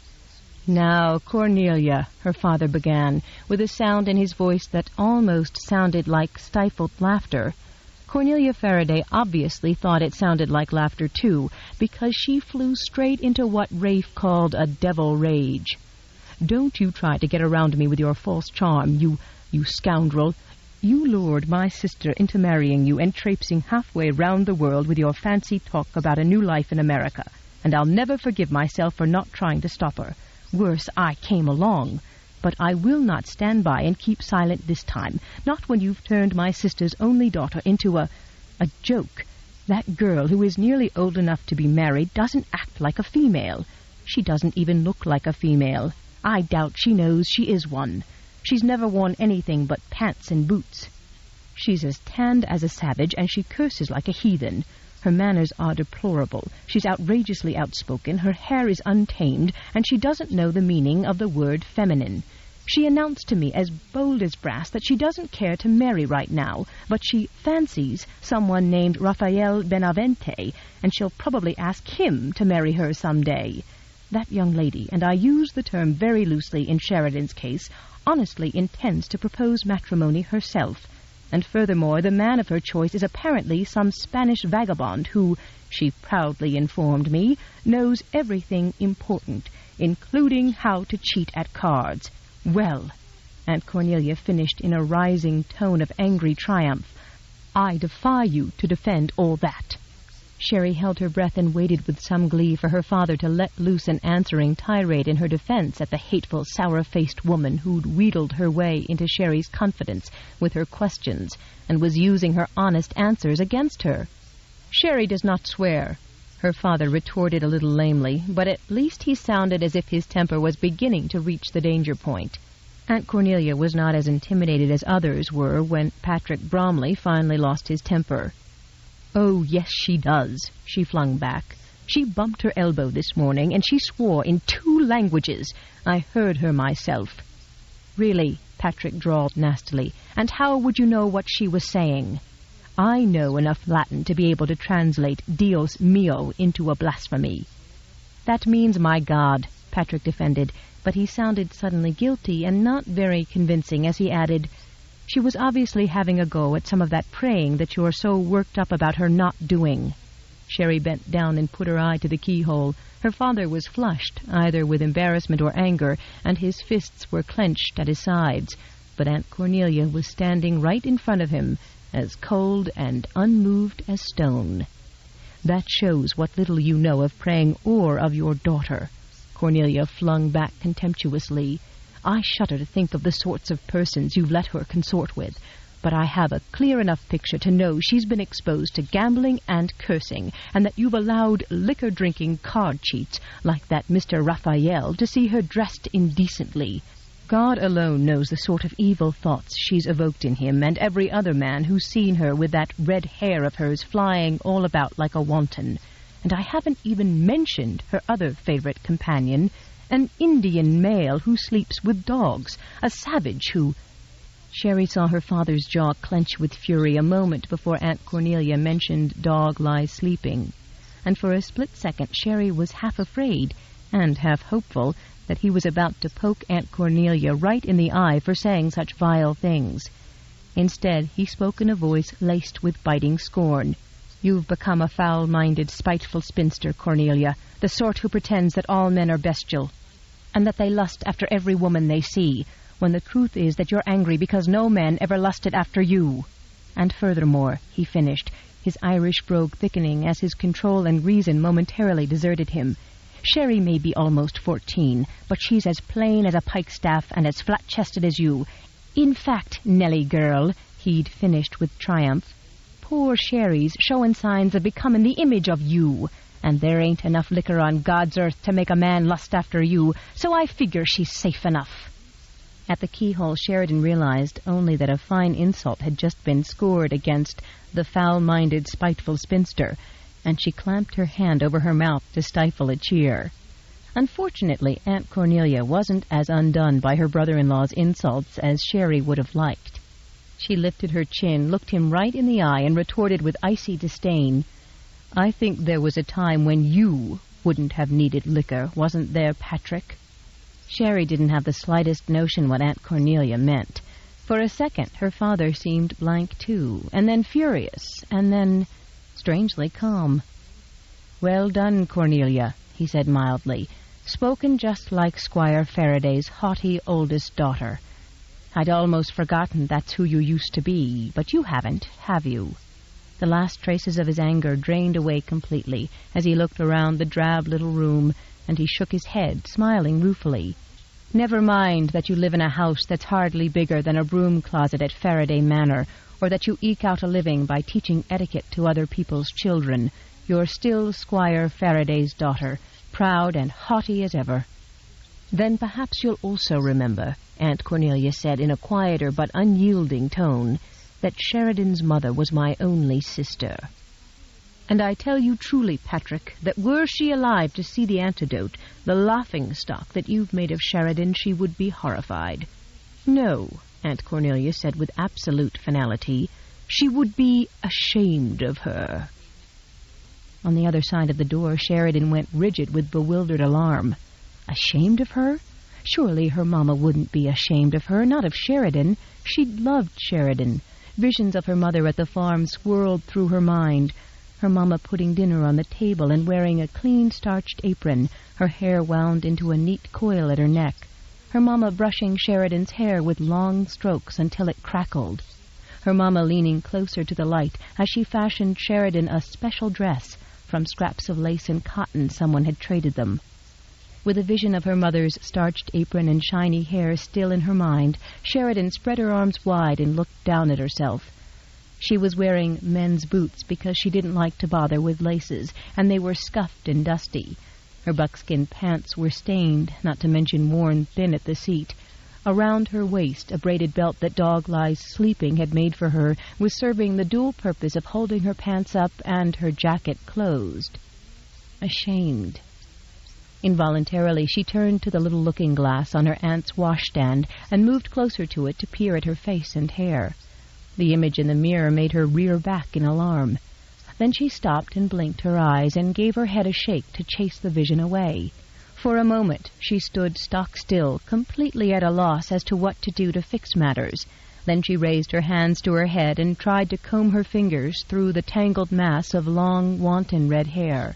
"Now, Cornelia," her father began, with a sound in his voice that almost sounded like stifled laughter. Cornelia Faraday obviously thought it sounded like laughter, too, because she flew straight into what Rafe called a devil rage. "Don't you try to get around me with your false charm, you scoundrel. You lured my sister into marrying you and traipsing halfway round the world with your fancy talk about a new life in America, and I'll never forgive myself for not trying to stop her. Worse, I came along. But I will not stand by and keep silent this time, not when you've turned my sister's only daughter into a joke. That girl, who is nearly old enough to be married, doesn't act like a female. She doesn't even look like a female. I doubt she knows she is one. She's never worn anything but pants and boots. She's as tanned as a savage, and she curses like a heathen. Her manners are deplorable. She's outrageously outspoken, her hair is untamed, and she doesn't know the meaning of the word feminine. She announced to me as bold as brass that she doesn't care to marry right now, but she fancies someone named Raphael Benavente, and she'll probably ask him to marry her some day. That young lady, and I use the term very loosely in Sheridan's case, honestly intends to propose matrimony herself. And furthermore, the man of her choice is apparently some Spanish vagabond who, she proudly informed me, knows everything important, including how to cheat at cards. Well, Aunt Cornelia finished in a rising tone of angry triumph, I defy you to defend all that. Sherry held her breath and waited with some glee for her father to let loose an answering tirade in her defense at the hateful, sour-faced woman who'd wheedled her way into Sherry's confidence with her questions and was using her honest answers against her. Sherry does not swear, her father retorted a little lamely, but at least he sounded as if his temper was beginning to reach the danger point. Aunt Cornelia was not as intimidated as others were when Patrick Bromleigh finally lost his temper. "Oh, yes, she does," she flung back. "She bumped her elbow this morning, and she swore in 2 languages. I heard her myself." "Really?" Patrick drawled nastily. "And how would you know what she was saying?" "I know enough Latin to be able to translate Dios mio into a blasphemy." "That means my God," Patrick defended, but he sounded suddenly guilty and not very convincing as he added, "She was obviously having a go at some of that praying that you're so worked up about her not doing." Sherry bent down and put her eye to the keyhole. Her father was flushed, either with embarrassment or anger, and his fists were clenched at his sides. But Aunt Cornelia was standing right in front of him, as cold and unmoved as stone. "That shows what little you know of praying or of your daughter," Cornelia flung back contemptuously. "I shudder to think of the sorts of persons you've let her consort with, but I have a clear enough picture to know she's been exposed to gambling and cursing, and that you've allowed liquor-drinking card cheats like that Mr. Raphael to see her dressed indecently. God alone knows the sort of evil thoughts she's evoked in him and every other man who's seen her with that red hair of hers flying all about like a wanton. And I haven't even mentioned her other favorite companion, an Indian male who sleeps with dogs, a savage who—" Sherry saw her father's jaw clench with fury a moment before Aunt Cornelia mentioned dog lies sleeping, and for a split second Sherry was half afraid and half hopeful that he was about to poke Aunt Cornelia right in the eye for saying such vile things. Instead, he spoke in a voice laced with biting scorn. "You've become a foul-minded, spiteful spinster, Cornelia, the sort who pretends that all men are bestial, and that they lust after every woman they see, when the truth is that you're angry because no men ever lusted after you. And furthermore," he finished, his Irish brogue thickening as his control and reason momentarily deserted him, "Sherry may be almost 14, but she's as plain as a pikestaff and as flat-chested as you. In fact, Nellie girl," he'd finished with triumph, "poor Sherry's showing signs of becoming the image of you, and there ain't enough liquor on God's earth to make a man lust after you, so I figure she's safe enough." At the keyhole, Sheridan realized only that a fine insult had just been scored against the foul-minded, spiteful spinster, and she clamped her hand over her mouth to stifle a cheer. Unfortunately, Aunt Cornelia wasn't as undone by her brother-in-law's insults as Sherry would have liked. She lifted her chin, looked him right in the eye, and retorted with icy disdain, "I think there was a time when you wouldn't have needed liquor, wasn't there, Patrick?" Sherry didn't have the slightest notion what Aunt Cornelia meant. For a second, her father seemed blank too, and then furious, and then strangely calm. "Well done, Cornelia," he said mildly. "Spoken just like Squire Faraday's haughty oldest daughter. I'd almost forgotten that's who you used to be, but you haven't, have you?" The last traces of his anger drained away completely as he looked around the drab little room, and he shook his head, smiling ruefully. "Never mind that you live in a house that's hardly bigger than a broom closet at Faraday Manor, or that you eke out a living by teaching etiquette to other people's children. You're still Squire Faraday's daughter, proud and haughty as ever. "Then perhaps you'll also remember," Aunt Cornelia said in a quieter but unyielding tone, "that Sheridan's mother was my only sister. And I tell you truly, Patrick, that were she alive to see the antidote, the laughing-stock that you've made of Sheridan, she would be horrified. No," Aunt Cornelia said with absolute finality, "she would be ashamed of her." On the other side of the door, Sheridan went rigid with bewildered alarm. Ashamed of her? Surely her mamma wouldn't be ashamed of her, not of Sheridan. She'd loved Sheridan. Visions of her mother at the farm swirled through her mind. Her mamma putting dinner on the table and wearing a clean starched apron, her hair wound into a neat coil at her neck. Her mamma brushing Sheridan's hair with long strokes until it crackled. Her mamma leaning closer to the light as she fashioned Sheridan a special dress from scraps of lace and cotton someone had traded them. With a vision of her mother's starched apron and shiny hair still in her mind, Sheridan spread her arms wide and looked down at herself. She was wearing men's boots because she didn't like to bother with laces, and they were scuffed and dusty. Her buckskin pants were stained, not to mention worn thin at the seat. Around her waist, a braided belt that Dog Lies Sleeping had made for her was serving the dual purpose of holding her pants up and her jacket closed. Ashamed. Involuntarily, she turned to the little looking-glass on her aunt's washstand and moved closer to it to peer at her face and hair. The image in the mirror made her rear back in alarm. Then she stopped and blinked her eyes and gave her head a shake to chase the vision away. For a moment, she stood stock still, completely at a loss as to what to do to fix matters. Then she raised her hands to her head and tried to comb her fingers through the tangled mass of long, wanton red hair.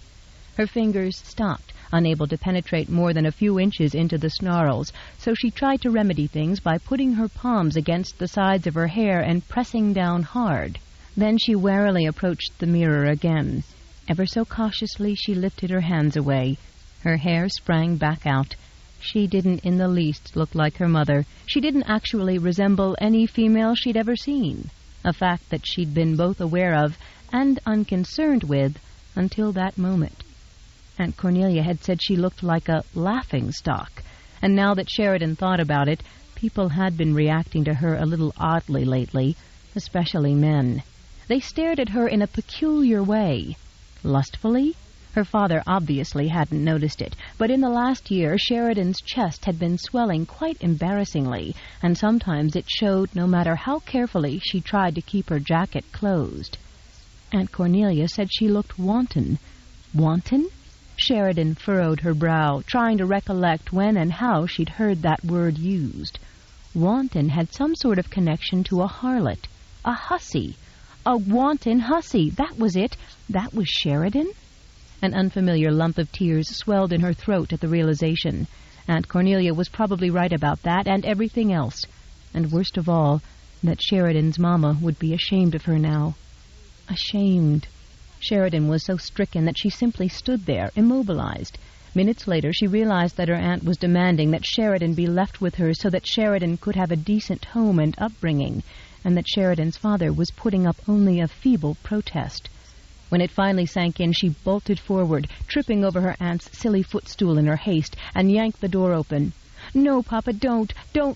Her fingers stopped, unable to penetrate more than a few inches into the snarls, so she tried to remedy things by putting her palms against the sides of her hair and pressing down hard. Then she warily approached the mirror again. Ever so cautiously she lifted her hands away. Her hair sprang back out. She didn't in the least look like her mother. She didn't actually resemble any female she'd ever seen, a fact that she'd been both aware of and unconcerned with until that moment. Aunt Cornelia had said she looked like a laughing-stock, and now that Sheridan thought about it, people had been reacting to her a little oddly lately, especially men. They stared at her in a peculiar way. Lustfully? Her father obviously hadn't noticed it, but in the last year Sheridan's chest had been swelling quite embarrassingly, and sometimes it showed no matter how carefully she tried to keep her jacket closed. Aunt Cornelia said she looked wanton. Wanton? Sheridan furrowed her brow, trying to recollect when and how she'd heard that word used. Wanton had some sort of connection to a harlot, a hussy, a wanton hussy. That was it. That was Sheridan? An unfamiliar lump of tears swelled in her throat at the realization. Aunt Cornelia was probably right about that and everything else. And worst of all, that Sheridan's mamma would be ashamed of her now. Ashamed. Sheridan was so stricken that she simply stood there, immobilized. Minutes later, she realized that her aunt was demanding that Sheridan be left with her so that Sheridan could have a decent home and upbringing, and that Sheridan's father was putting up only a feeble protest. When it finally sank in, she bolted forward, tripping over her aunt's silly footstool in her haste, and yanked the door open. "No, Papa, don't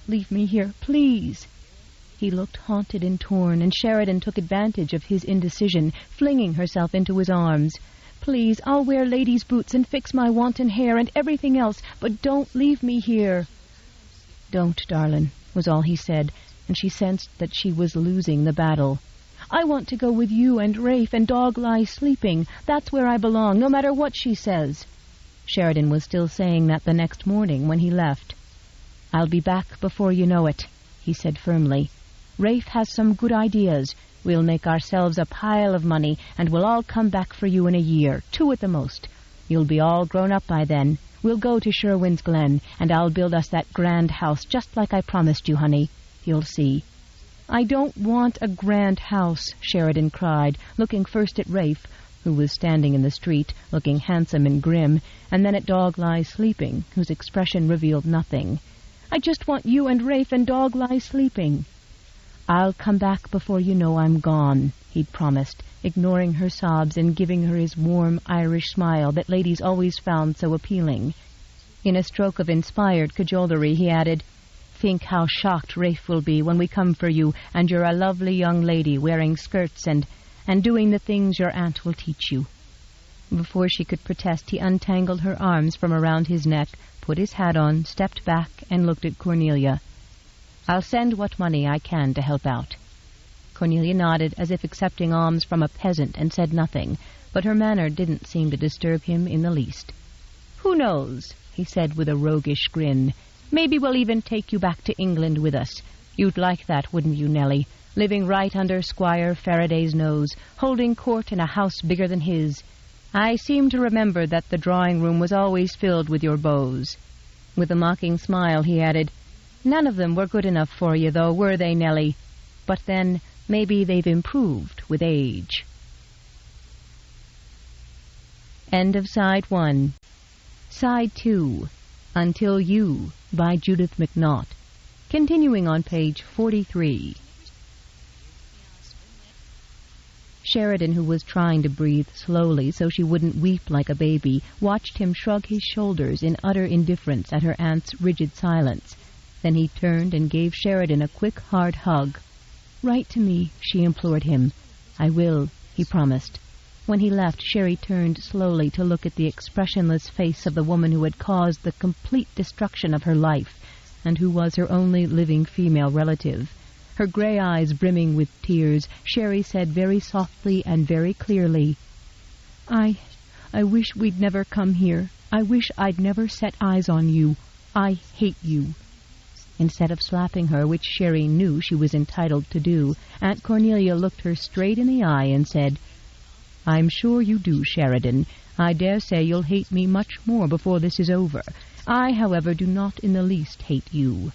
leave me here, please." He looked haunted and torn, and Sheridan took advantage of his indecision, flinging herself into his arms. "Please, I'll wear ladies' boots and fix my wanton hair and everything else, but don't leave me here." "Don't, darlin'," was all he said, and she sensed that she was losing the battle. "I want to go with you and Rafe and Dog Lies Sleeping. That's where I belong, no matter what she says." Sheridan was still saying that the next morning when he left. "I'll be back before you know it," he said firmly. "Rafe has some good ideas. We'll make ourselves a pile of money, and we'll all come back for you in a year, 2 at the most. You'll be all grown up by then. We'll go to Sherwin's Glen, and I'll build us that grand house just like I promised you, honey. You'll see." "I don't want a grand house," Sheridan cried, looking first at Rafe, who was standing in the street, looking handsome and grim, and then at Dog Lies Sleeping, whose expression revealed nothing. "I just want you and Rafe and Dog Lies Sleeping." "I'll come back before you know I'm gone," he'd promised, ignoring her sobs and giving her his warm Irish smile that ladies always found so appealing. In a stroke of inspired cajolery, he added, "Think how shocked Rafe will be when we come for you, and you're a lovely young lady wearing skirts and doing the things your aunt will teach you." Before she could protest, he untangled her arms from around his neck, put his hat on, stepped back, and looked at Cornelia. "I'll send what money I can to help out." Cornelia nodded as if accepting alms from a peasant and said nothing, but her manner didn't seem to disturb him in the least. "Who knows?" he said with a roguish grin. "Maybe we'll even take you back to England with us. You'd like that, wouldn't you, Nellie? Living right under Squire Faraday's nose, holding court in a house bigger than his. I seem to remember that the drawing-room was always filled with your beaux." With a mocking smile, he added, "None of them were good enough for you, though, were they, Nellie? But then, maybe they've improved with age." End of Side 1. Side 2, Until You, by Judith McNaught. Continuing on page 43. Sheridan, who was trying to breathe slowly so she wouldn't weep like a baby, watched him shrug his shoulders in utter indifference at her aunt's rigid silence. Then he turned and gave Sheridan a quick, hard hug. "Write to me," she implored him. "I will," he promised. When he left, Sherry turned slowly to look at the expressionless face of the woman who had caused the complete destruction of her life, and who was her only living female relative. Her gray eyes brimming with tears, Sherry said very softly and very clearly, I wish we'd never come here. I wish I'd never set eyes on you. I hate you." Instead of slapping her, which Sherry knew she was entitled to do, Aunt Cornelia looked her straight in the eye and said, "I'm sure you do, Sheridan. I dare say you'll hate me much more before this is over. I, however, do not in the least hate you.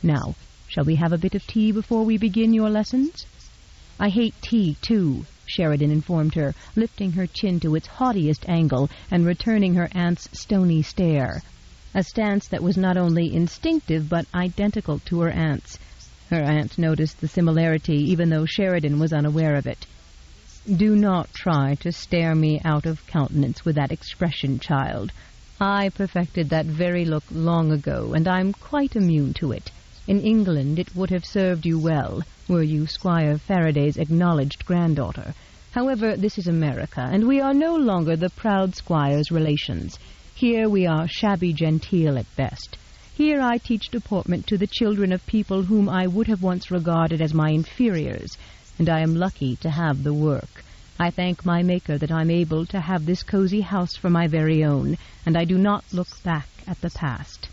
Now, shall we have a bit of tea before we begin your lessons?" "I hate tea, too," Sheridan informed her, lifting her chin to its haughtiest angle and returning her aunt's stony stare, a stance that was not only instinctive but identical to her aunt's. Her aunt noticed the similarity, even though Sheridan was unaware of it. "Do not try to stare me out of countenance with that expression, child. I perfected that very look long ago, and I'm quite immune to it. In England it would have served you well, were you Squire Faraday's acknowledged granddaughter. However, this is America, and we are no longer the proud squire's relations. Here we are shabby genteel at best. Here I teach deportment to the children of people whom I would have once regarded as my inferiors, and I am lucky to have the work. I thank my Maker that I'm able to have this cozy house for my very own, and I do not look back at the past.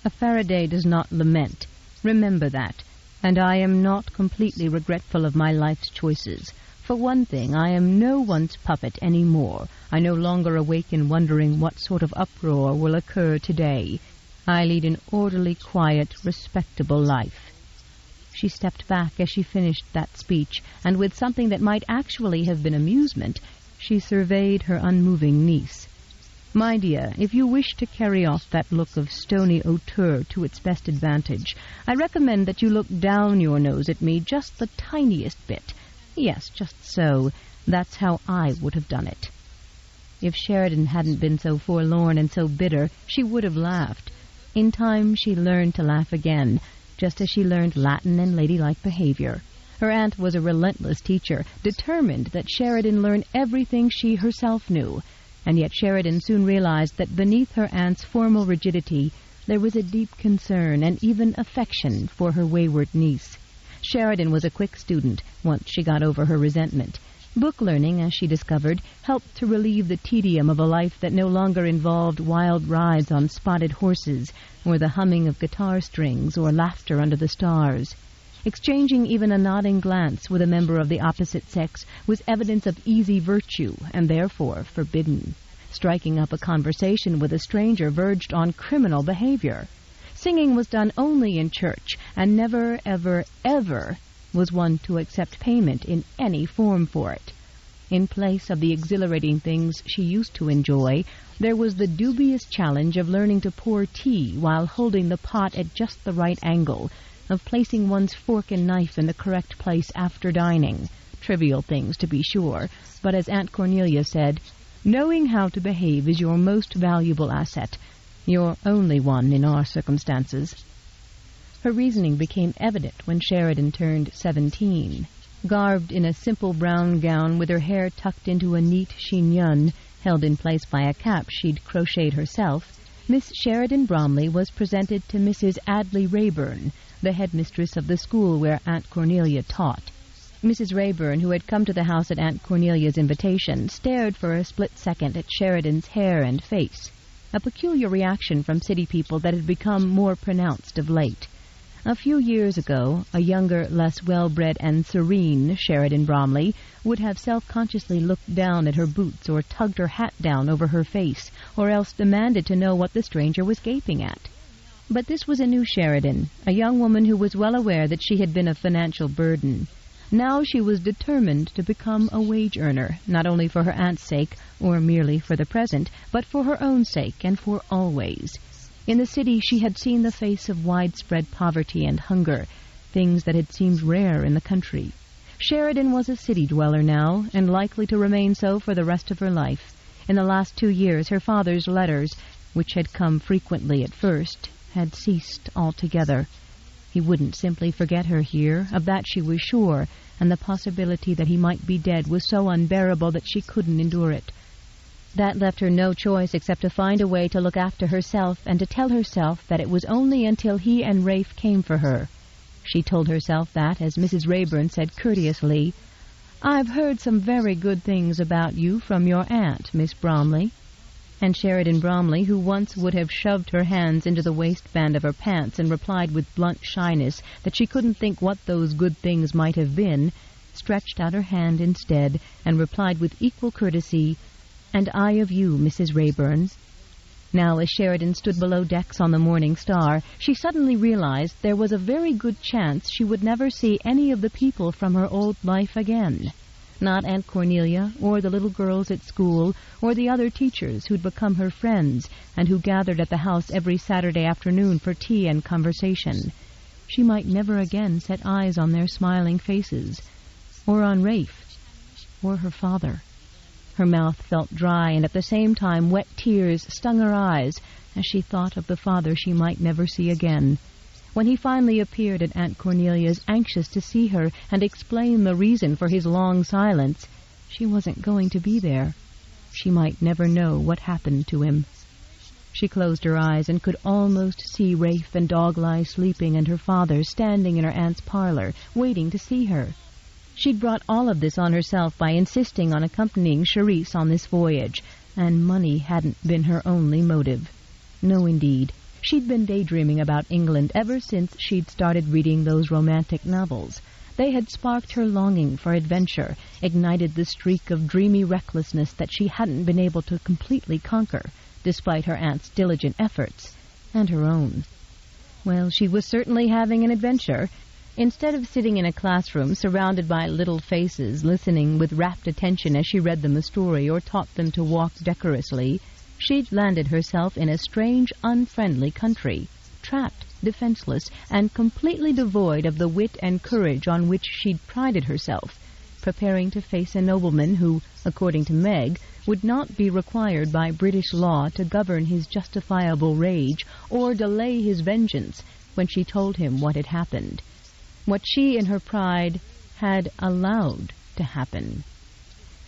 A Faraday does not lament. Remember that. And I am not completely regretful of my life's choices. For one thing, I am no one's puppet any more. I no longer awaken wondering what sort of uproar will occur today. I lead an orderly, quiet, respectable life." She stepped back as she finished that speech, and with something that might actually have been amusement, she surveyed her unmoving niece. "My dear, if you wish to carry off that look of stony hauteur to its best advantage, I recommend that you look down your nose at me just the tiniest bit. Yes, just so. That's how I would have done it." If Sheridan hadn't been so forlorn and so bitter, she would have laughed. In time she learned to laugh again, just as she learned Latin and ladylike behavior. Her aunt was a relentless teacher, determined that Sheridan learn everything she herself knew. And yet Sheridan soon realized that beneath her aunt's formal rigidity there was a deep concern and even affection for her wayward niece. Sheridan was a quick student once she got over her resentment. Book learning, as she discovered, helped to relieve the tedium of a life that no longer involved wild rides on spotted horses, or the humming of guitar strings, or laughter under the stars. Exchanging even a nodding glance with a member of the opposite sex was evidence of easy virtue, and therefore forbidden. Striking up a conversation with a stranger verged on criminal behavior. Singing was done only in church, and never, ever, ever was one to accept payment in any form for it. In place of the exhilarating things she used to enjoy, there was the dubious challenge of learning to pour tea while holding the pot at just the right angle, of placing one's fork and knife in the correct place after dining. Trivial things, to be sure, but as Aunt Cornelia said, knowing how to behave is your most valuable asset, your only one in our circumstances. Her reasoning became evident when Sheridan turned 17. Garbed in a simple brown gown with her hair tucked into a neat chignon held in place by a cap she'd crocheted herself, Miss Sheridan Bromleigh was presented to Mrs. Adley Rayburn, the headmistress of the school where Aunt Cornelia taught. Mrs. Rayburn, who had come to the house at Aunt Cornelia's invitation, stared for a split second at Sheridan's hair and face, a peculiar reaction from city people that had become more pronounced of late. A few years ago, a younger, less well-bred and serene Sheridan Bromleigh would have self-consciously looked down at her boots or tugged her hat down over her face, or else demanded to know what the stranger was gaping at. But this was a new Sheridan, a young woman who was well aware that she had been a financial burden. Now she was determined to become a wage earner, not only for her aunt's sake, or merely for the present, but for her own sake and for always. In the city she had seen the face of widespread poverty and hunger, things that had seemed rare in the country. Sheridan was a city dweller now, and likely to remain so for the rest of her life. In the last 2 years her father's letters, which had come frequently at first, had ceased altogether. He wouldn't simply forget her here, of that she was sure, and the possibility that he might be dead was so unbearable that she couldn't endure it. That left her no choice except to find a way to look after herself and to tell herself that it was only until he and Rafe came for her. She told herself that, as Mrs. Rayburn said courteously, "I've heard some very good things about you from your aunt, Miss Bromleigh." And Sheridan Bromleigh, who once would have shoved her hands into the waistband of her pants and replied with blunt shyness that she couldn't think what those good things might have been, stretched out her hand instead and replied with equal courtesy, "And I of you, Mrs. Rayburn." Now, as Sheridan stood below decks on the Morning Star, she suddenly realized there was a very good chance she would never see any of the people from her old life again. Not Aunt Cornelia, or the little girls at school, or the other teachers who'd become her friends and who gathered at the house every Saturday afternoon for tea and conversation. She might never again set eyes on their smiling faces, or on Rafe, or her father. Her mouth felt dry, and at the same time wet tears stung her eyes as she thought of the father she might never see again. When he finally appeared at Aunt Cornelia's, anxious to see her and explain the reason for his long silence, she wasn't going to be there. She might never know what happened to him. She closed her eyes and could almost see Rafe and Dog-Eye sleeping and her father standing in her aunt's parlor, waiting to see her. She'd brought all of this on herself by insisting on accompanying Charisse on this voyage, and money hadn't been her only motive. No, indeed. She'd been daydreaming about England ever since she'd started reading those romantic novels. They had sparked her longing for adventure, ignited the streak of dreamy recklessness that she hadn't been able to completely conquer, despite her aunt's diligent efforts, and her own. Well, she was certainly having an adventure. Instead of sitting in a classroom surrounded by little faces, listening with rapt attention as she read them a story or taught them to walk decorously, she'd landed herself in a strange, unfriendly country, trapped, defenseless, and completely devoid of the wit and courage on which she'd prided herself, preparing to face a nobleman who, according to Meg, would not be required by British law to govern his justifiable rage or delay his vengeance when she told him what had happened. What she, in her pride, had allowed to happen.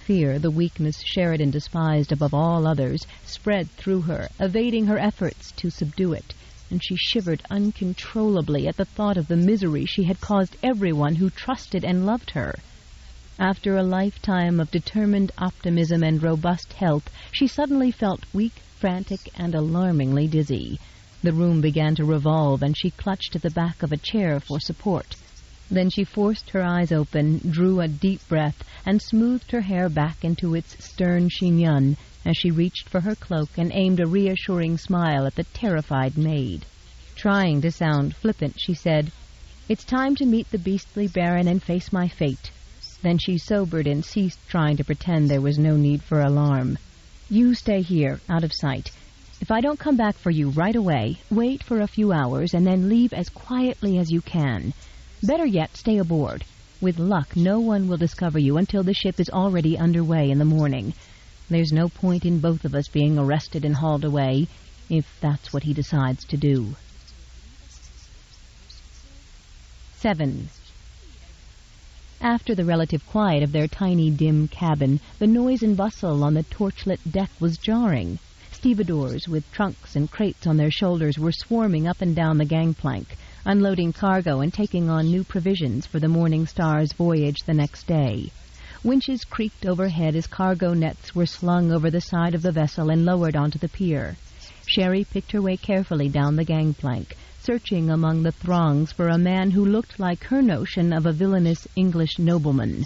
Fear, the weakness Sheridan despised above all others, spread through her, evading her efforts to subdue it, and she shivered uncontrollably at the thought of the misery she had caused everyone who trusted and loved her. After a lifetime of determined optimism and robust health, she suddenly felt weak, frantic, and alarmingly dizzy. The room began to revolve, and she clutched at the back of a chair for support. Then she forced her eyes open, drew a deep breath, and smoothed her hair back into its stern chignon as she reached for her cloak and aimed a reassuring smile at the terrified maid. Trying to sound flippant, she said, "It's time to meet the beastly Baron and face my fate." Then she sobered and ceased trying to pretend there was no need for alarm. "You stay here, out of sight. If I don't come back for you right away, wait for a few hours and then leave as quietly as you can. Better yet, stay aboard. With luck, no one will discover you until the ship is already underway in the morning. There's no point in both of us being arrested and hauled away, if that's what he decides to do. 7. After the relative quiet of their tiny, dim cabin, the noise and bustle on the torchlit deck was jarring. Stevedores with trunks and crates on their shoulders were swarming up and down the gangplank, unloading cargo and taking on new provisions for the Morning Star's voyage the next day. Winches creaked overhead as cargo nets were slung over the side of the vessel and lowered onto the pier. Sherry picked her way carefully down the gangplank, searching among the throngs for a man who looked like her notion of a villainous English nobleman.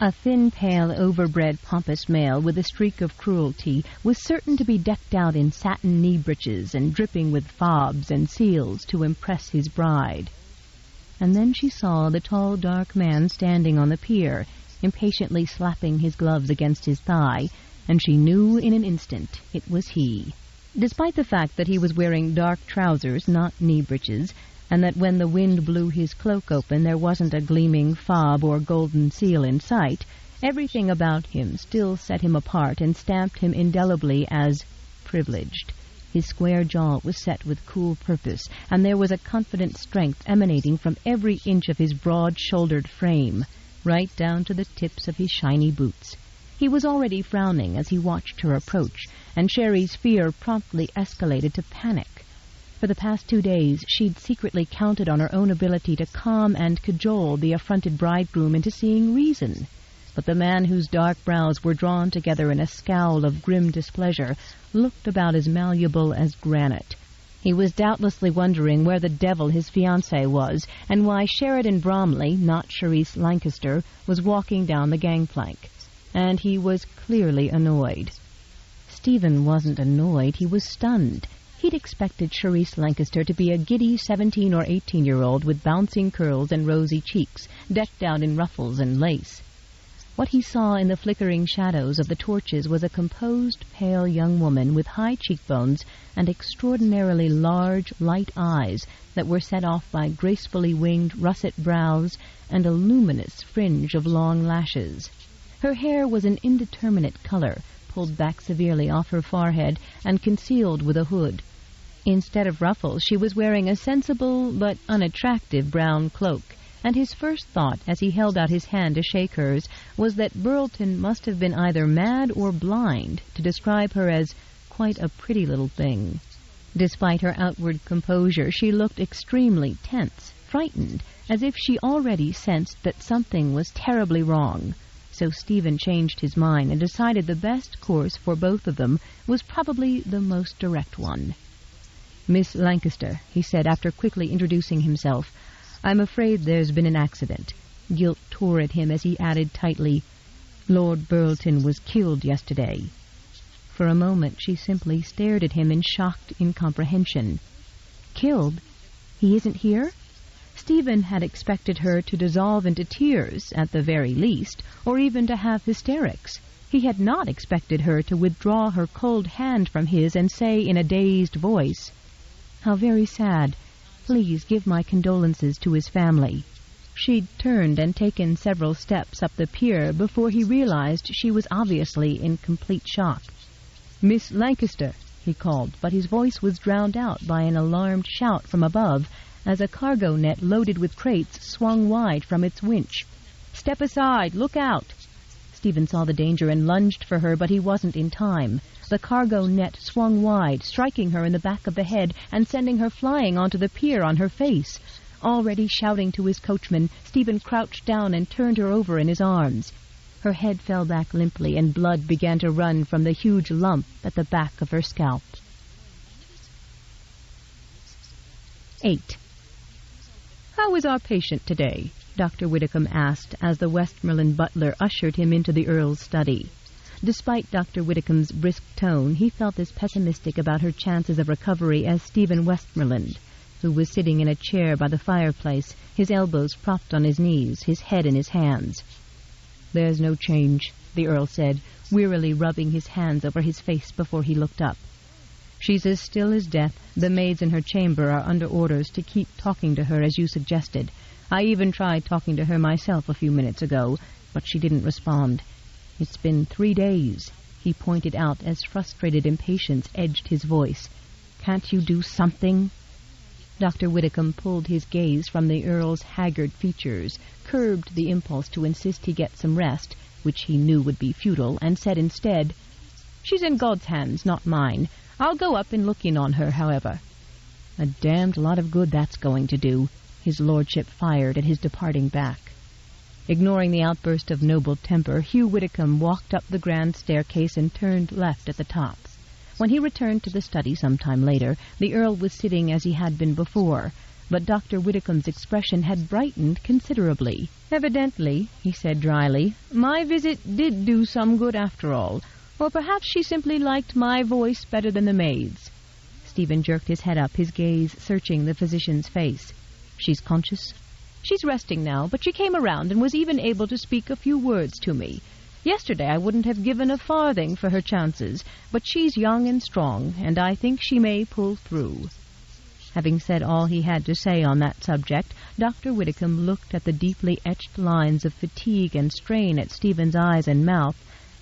A thin, pale, overbred, pompous male with a streak of cruelty was certain to be decked out in satin knee breeches and dripping with fobs and seals to impress his bride. And then she saw the tall, dark man standing on the pier, impatiently slapping his gloves against his thigh, and she knew in an instant it was he. Despite the fact that he was wearing dark trousers, not knee breeches, and that when the wind blew his cloak open there wasn't a gleaming fob or golden seal in sight, everything about him still set him apart and stamped him indelibly as privileged. His square jaw was set with cool purpose, and there was a confident strength emanating from every inch of his broad-shouldered frame, right down to the tips of his shiny boots. He was already frowning as he watched her approach, and Sherry's fear promptly escalated to panic. For the past 2 days, she'd secretly counted on her own ability to calm and cajole the affronted bridegroom into seeing reason. But the man whose dark brows were drawn together in a scowl of grim displeasure looked about as malleable as granite. He was doubtlessly wondering where the devil his fiancée was, and why Sheridan Bromleigh, not Charisse Lancaster, was walking down the gangplank. And he was clearly annoyed. Stephen wasn't annoyed, he was stunned. He'd expected Charisse Lancaster to be a giddy 17 or 18-year-old with bouncing curls and rosy cheeks, decked out in ruffles and lace. What he saw in the flickering shadows of the torches was a composed, pale young woman with high cheekbones and extraordinarily large, light eyes that were set off by gracefully winged russet brows and a luminous fringe of long lashes. Her hair was an indeterminate color, pulled back severely off her forehead and concealed with a hood. Instead of ruffles, she was wearing a sensible but unattractive brown cloak, and his first thought, as he held out his hand to shake hers, was that Burleton must have been either mad or blind to describe her as quite a pretty little thing. Despite her outward composure, she looked extremely tense, frightened, as if she already sensed that something was terribly wrong. So Stephen changed his mind and decided the best course for both of them was probably the most direct one. "Miss Lancaster," he said after quickly introducing himself, "I'm afraid there's been an accident." Guilt tore at him as he added tightly, "Lord Burleton was killed yesterday." For a moment she simply stared at him in shocked incomprehension. "Killed? He isn't here?" Stephen had expected her to dissolve into tears, at the very least, or even to have hysterics. He had not expected her to withdraw her cold hand from his and say in a dazed voice, "How very sad. Please give my condolences to his family." She'd turned and taken several steps up the pier before he realized she was obviously in complete shock. "Miss Lancaster," he called, but his voice was drowned out by an alarmed shout from above as a cargo net loaded with crates swung wide from its winch. "Step aside! Look out!" Stephen saw the danger and lunged for her, but he wasn't in time. The cargo net swung wide, striking her in the back of the head and sending her flying onto the pier on her face. Already shouting to his coachman, Stephen crouched down and turned her over in his arms. Her head fell back limply, and blood began to run from the huge lump at the back of her scalp. 8. "How is our patient today?" Dr. Widdicombe asked as the Westmoreland butler ushered him into the Earl's study. Despite Dr. Widdicombe's brisk tone, he felt as pessimistic about her chances of recovery as Stephen Westmoreland, who was sitting in a chair by the fireplace, his elbows propped on his knees, his head in his hands. "There's no change," the Earl said, wearily rubbing his hands over his face before he looked up. She's as still as death. The maids in her chamber are under orders to keep talking to her as you suggested. I even tried talking to her myself a few minutes ago, but she didn't respond. It's been 3 days, he pointed out as frustrated impatience edged his voice. Can't you do something? Dr. Widdicombe pulled his gaze from the Earl's haggard features, curbed the impulse to insist he get some rest, which he knew would be futile, and said instead, She's in God's hands, not mine. I'll go up and look in on her, however. A damned lot of good that's going to do, his lordship fired at his departing back. Ignoring the outburst of noble temper, Hugh Widdicombe walked up the grand staircase and turned left at the top. When he returned to the study some time later, the Earl was sitting as he had been before, but Dr. Widdicombe's expression had brightened considerably. Evidently, he said dryly, my visit did do some good after all, or perhaps she simply liked my voice better than the maid's. Stephen jerked his head up, his gaze searching the physician's face. She's conscious? She's resting now, but she came around and was even able to speak a few words to me. Yesterday I wouldn't have given a farthing for her chances, but she's young and strong, and I think she may pull through. Having said all he had to say on that subject, Dr. Widdicombe looked at the deeply etched lines of fatigue and strain at Stephen's eyes and mouth,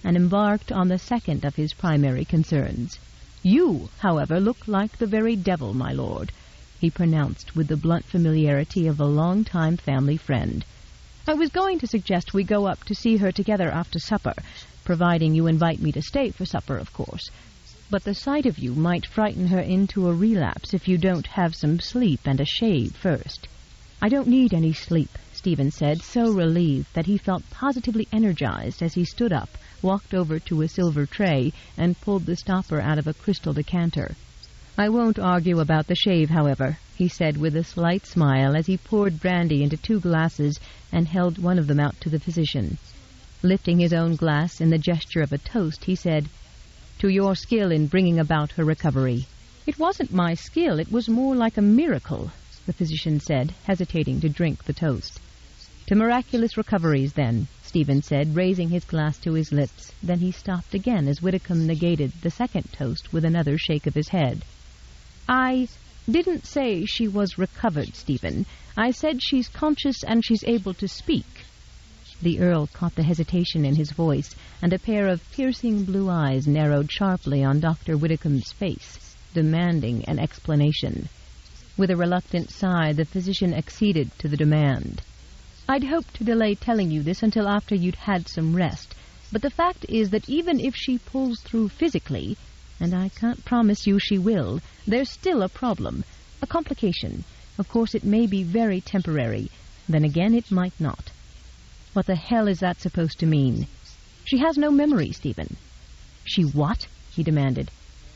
and embarked on the second of his primary concerns. You, however, look like the very devil, my lord, he pronounced with the blunt familiarity of a long-time family friend. I was going to suggest we go up to see her together after supper, providing you invite me to stay for supper, of course. But the sight of you might frighten her into a relapse if you don't have some sleep and a shave first. I don't need any sleep, Stephen said, so relieved that he felt positively energized as he stood up, walked over to a silver tray, and pulled the stopper out of a crystal decanter. I won't argue about the shave, however, he said with a slight smile as he poured brandy into 2 glasses and held one of them out to the physician. Lifting his own glass in the gesture of a toast, he said, To your skill in bringing about her recovery. It wasn't my skill, it was more like a miracle, the physician said, hesitating to drink the toast. To miraculous recoveries, then, Stephen said, raising his glass to his lips. Then he stopped again as Widdicombe negated the second toast with another shake of his head. I didn't say she was recovered, Stephen. I said she's conscious and she's able to speak. The Earl caught the hesitation in his voice, and a pair of piercing blue eyes narrowed sharply on Dr. Widdicombe's face, demanding an explanation. With a reluctant sigh, the physician acceded to the demand. I'd hoped to delay telling you this until after you'd had some rest, but the fact is that even if she pulls through physically, and I can't promise you she will, there's still a problem, a complication. Of course, it may be very temporary. Then again, it might not. What the hell is that supposed to mean? She has no memory, Stephen. She what? He demanded.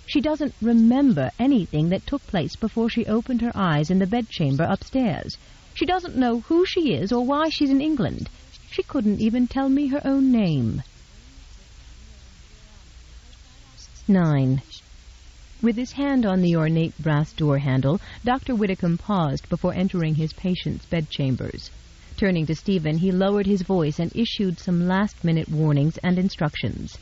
She doesn't remember anything that took place before she opened her eyes in the bedchamber upstairs. She doesn't know who she is or why she's in England. She couldn't even tell me her own name. 9. With his hand on the ornate brass door handle, Dr. Widdicombe paused before entering his patient's bedchambers. Turning to Stephen, he lowered his voice and issued some last-minute warnings and instructions.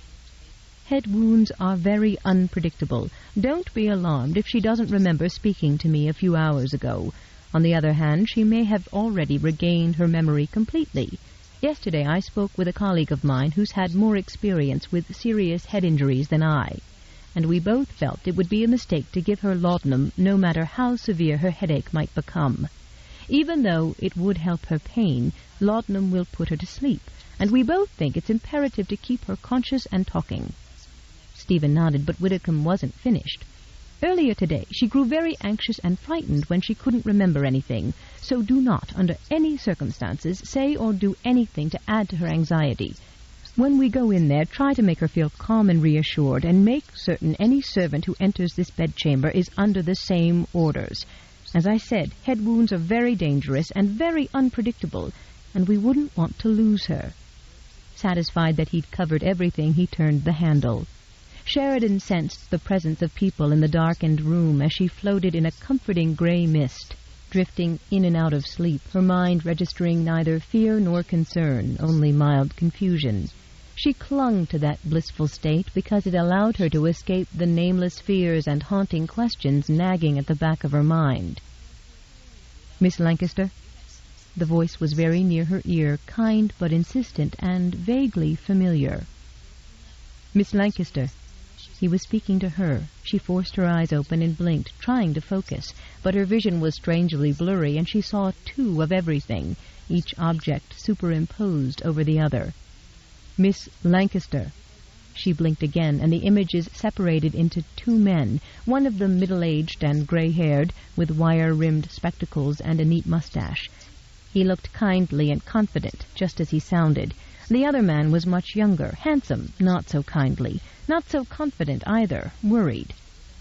Head wounds are very unpredictable. Don't be alarmed if she doesn't remember speaking to me a few hours ago. On the other hand, she may have already regained her memory completely. Yesterday I spoke with a colleague of mine who's had more experience with serious head injuries than I, and we both felt it would be a mistake to give her laudanum no matter how severe her headache might become. Even though it would help her pain, laudanum will put her to sleep, and we both think it's imperative to keep her conscious and talking. Stephen nodded, but Widdicombe wasn't finished. Earlier today, she grew very anxious and frightened when she couldn't remember anything, so do not, under any circumstances, say or do anything to add to her anxiety. When we go in there, try to make her feel calm and reassured, and make certain any servant who enters this bedchamber is under the same orders. As I said, head wounds are very dangerous and very unpredictable, and we wouldn't want to lose her. Satisfied that he'd covered everything, he turned the handle. Sheridan sensed the presence of people in the darkened room as she floated in a comforting gray mist, drifting in and out of sleep, her mind registering neither fear nor concern, only mild confusion. She clung to that blissful state because it allowed her to escape the nameless fears and haunting questions nagging at the back of her mind. "Miss Lancaster?" The voice was very near her ear, kind but insistent, and vaguely familiar. "Miss Lancaster." He was speaking to her. She forced her eyes open and blinked, trying to focus, but her vision was strangely blurry, and she saw two of everything, each object superimposed over the other. "Miss Lancaster." She blinked again, and the images separated into two men, one of them middle-aged and gray-haired, with wire-rimmed spectacles and a neat mustache. He looked kindly and confident, just as he sounded. The other man was much younger, handsome, not so kindly, not so confident either, worried.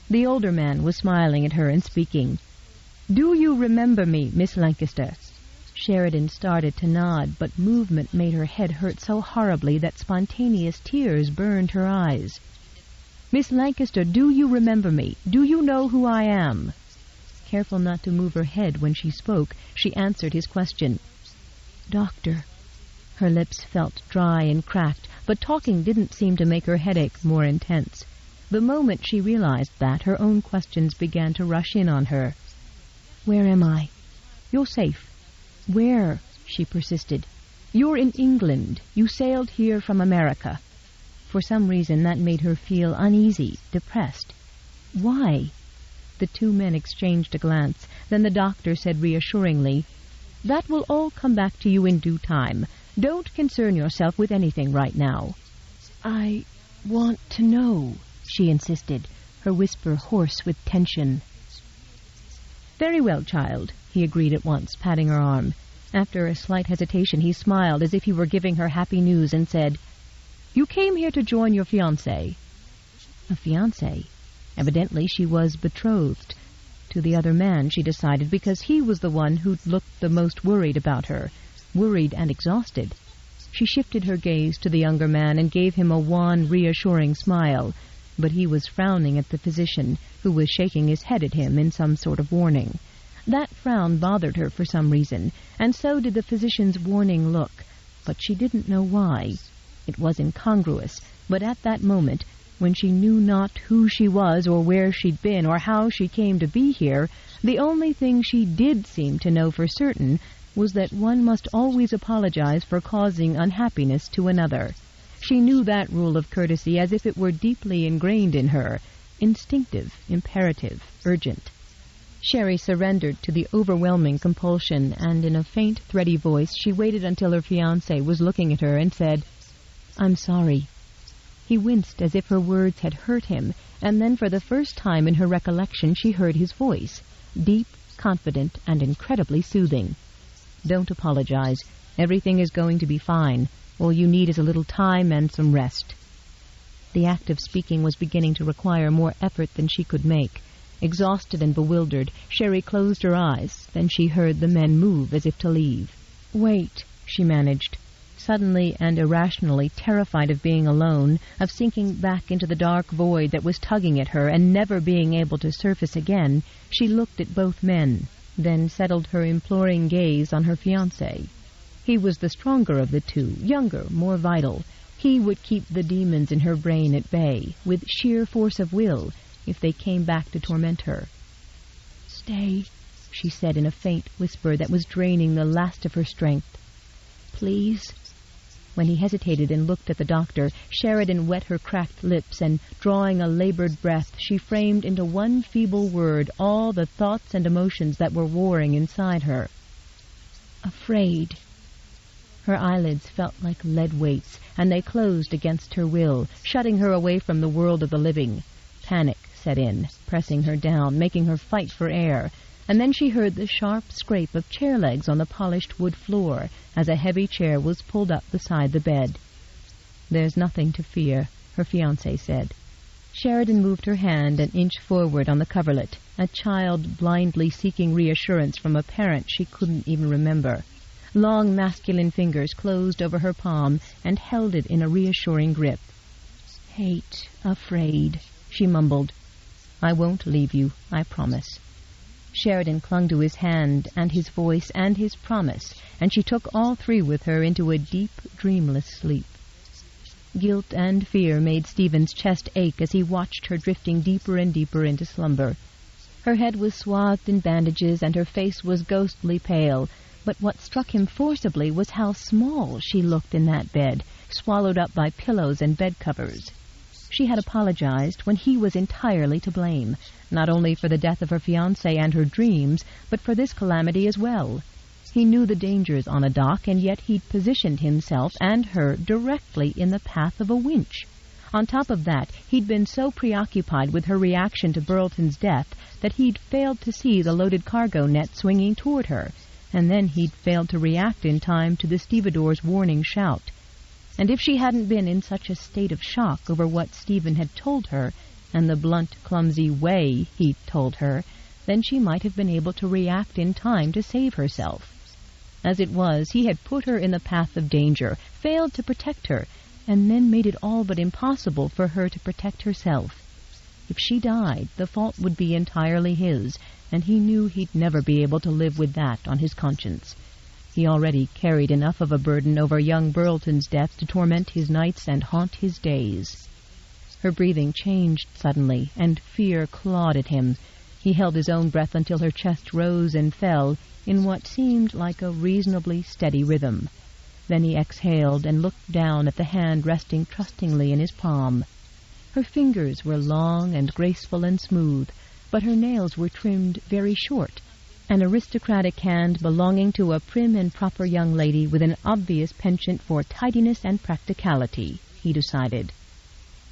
The older man was smiling at her and speaking. "Do you remember me, Miss Lancaster?" Sheridan started to nod, but movement made her head hurt so horribly that spontaneous tears burned her eyes. "Miss Lancaster, do you remember me? Do you know who I am?" Careful not to move her head when she spoke, she answered his question. "Doctor." Her lips felt dry and cracked, but talking didn't seem to make her headache more intense. The moment she realized that, her own questions began to rush in on her. "Where am I?" "You're safe." "Where?" she persisted. "You're in England. You sailed here from America." For some reason that made her feel uneasy, depressed. "Why?" The two men exchanged a glance. Then the doctor said reassuringly, "That will all come back to you in due time. Don't concern yourself with anything right now." "I want to know," she insisted, her whisper hoarse with tension. "Very well, child," he agreed at once, patting her arm. After a slight hesitation, he smiled as if he were giving her happy news and said, "You came here to join your fiancé." A fiancé? Evidently she was betrothed. To the other man, she decided, because he was the one who'd looked the most worried about her, worried and exhausted. She shifted her gaze to the younger man and gave him a wan, reassuring smile, but he was frowning at the physician, who was shaking his head at him in some sort of warning. That frown bothered her for some reason, and so did the physician's warning look, but she didn't know why. It was incongruous, but at that moment, when she knew not who she was or where she'd been or how she came to be here, the only thing she did seem to know for certain was that one must always apologize for causing unhappiness to another. She knew that rule of courtesy as if it were deeply ingrained in her, instinctive, imperative, urgent. Sherry surrendered to the overwhelming compulsion, and in a faint, thready voice she waited until her fiancé was looking at her and said, "I'm sorry." He winced as if her words had hurt him, and then for the first time in her recollection she heard his voice, deep, confident, and incredibly soothing. "Don't apologize. Everything is going to be fine. All you need is a little time and some rest." The act of speaking was beginning to require more effort than she could make. Exhausted and bewildered, Sherry closed her eyes. Then she heard the men move as if to leave. "Wait," she managed. Suddenly and irrationally terrified of being alone, of sinking back into the dark void that was tugging at her and never being able to surface again, she looked at both men, then settled her imploring gaze on her fiancé. He was the stronger of the two, younger, more vital. He would keep the demons in her brain at bay, with sheer force of will, if they came back to torment her. "Stay," she said in a faint whisper that was draining the last of her strength. "Please." When he hesitated and looked at the doctor, Sheridan wet her cracked lips, and, drawing a labored breath, she framed into one feeble word all the thoughts and emotions that were warring inside her. "Afraid." Her eyelids felt like lead weights, and they closed against her will, shutting her away from the world of the living. Panic set in, pressing her down, making her fight for air, and then she heard the sharp scrape of chair legs on the polished wood floor as a heavy chair was pulled up beside the bed. "There's nothing to fear," her fiancé said. Sheridan moved her hand an inch forward on the coverlet, a child blindly seeking reassurance from a parent she couldn't even remember. Long masculine fingers closed over her palm and held it in a reassuring grip. "Hate, afraid," she mumbled. "I won't leave you, I promise." Sheridan clung to his hand and his voice and his promise, and she took all three with her into a deep, dreamless sleep. Guilt and fear made Stephen's chest ache as he watched her drifting deeper and deeper into slumber. Her head was swathed in bandages and her face was ghostly pale, but what struck him forcibly was how small she looked in that bed, swallowed up by pillows and bed covers. She had apologized when he was entirely to blame, not only for the death of her fiancé and her dreams, but for this calamity as well. He knew the dangers on a dock, and yet he'd positioned himself and her directly in the path of a winch. On top of that, he'd been so preoccupied with her reaction to Burleton's death that he'd failed to see the loaded cargo net swinging toward her, and then he'd failed to react in time to the stevedore's warning shout. And if she hadn't been in such a state of shock over what Stephen had told her, and the blunt, clumsy way he'd told her, then she might have been able to react in time to save herself. As it was, he had put her in the path of danger, failed to protect her, and then made it all but impossible for her to protect herself. If she died, the fault would be entirely his, and he knew he'd never be able to live with that on his conscience. He already carried enough of a burden over young Burleton's death to torment his nights and haunt his days. Her breathing changed suddenly, and fear clawed at him. He held his own breath until her chest rose and fell in what seemed like a reasonably steady rhythm. Then he exhaled and looked down at the hand resting trustingly in his palm. Her fingers were long and graceful and smooth, but her nails were trimmed very short. An aristocratic hand belonging to a prim and proper young lady with an obvious penchant for tidiness and practicality, he decided.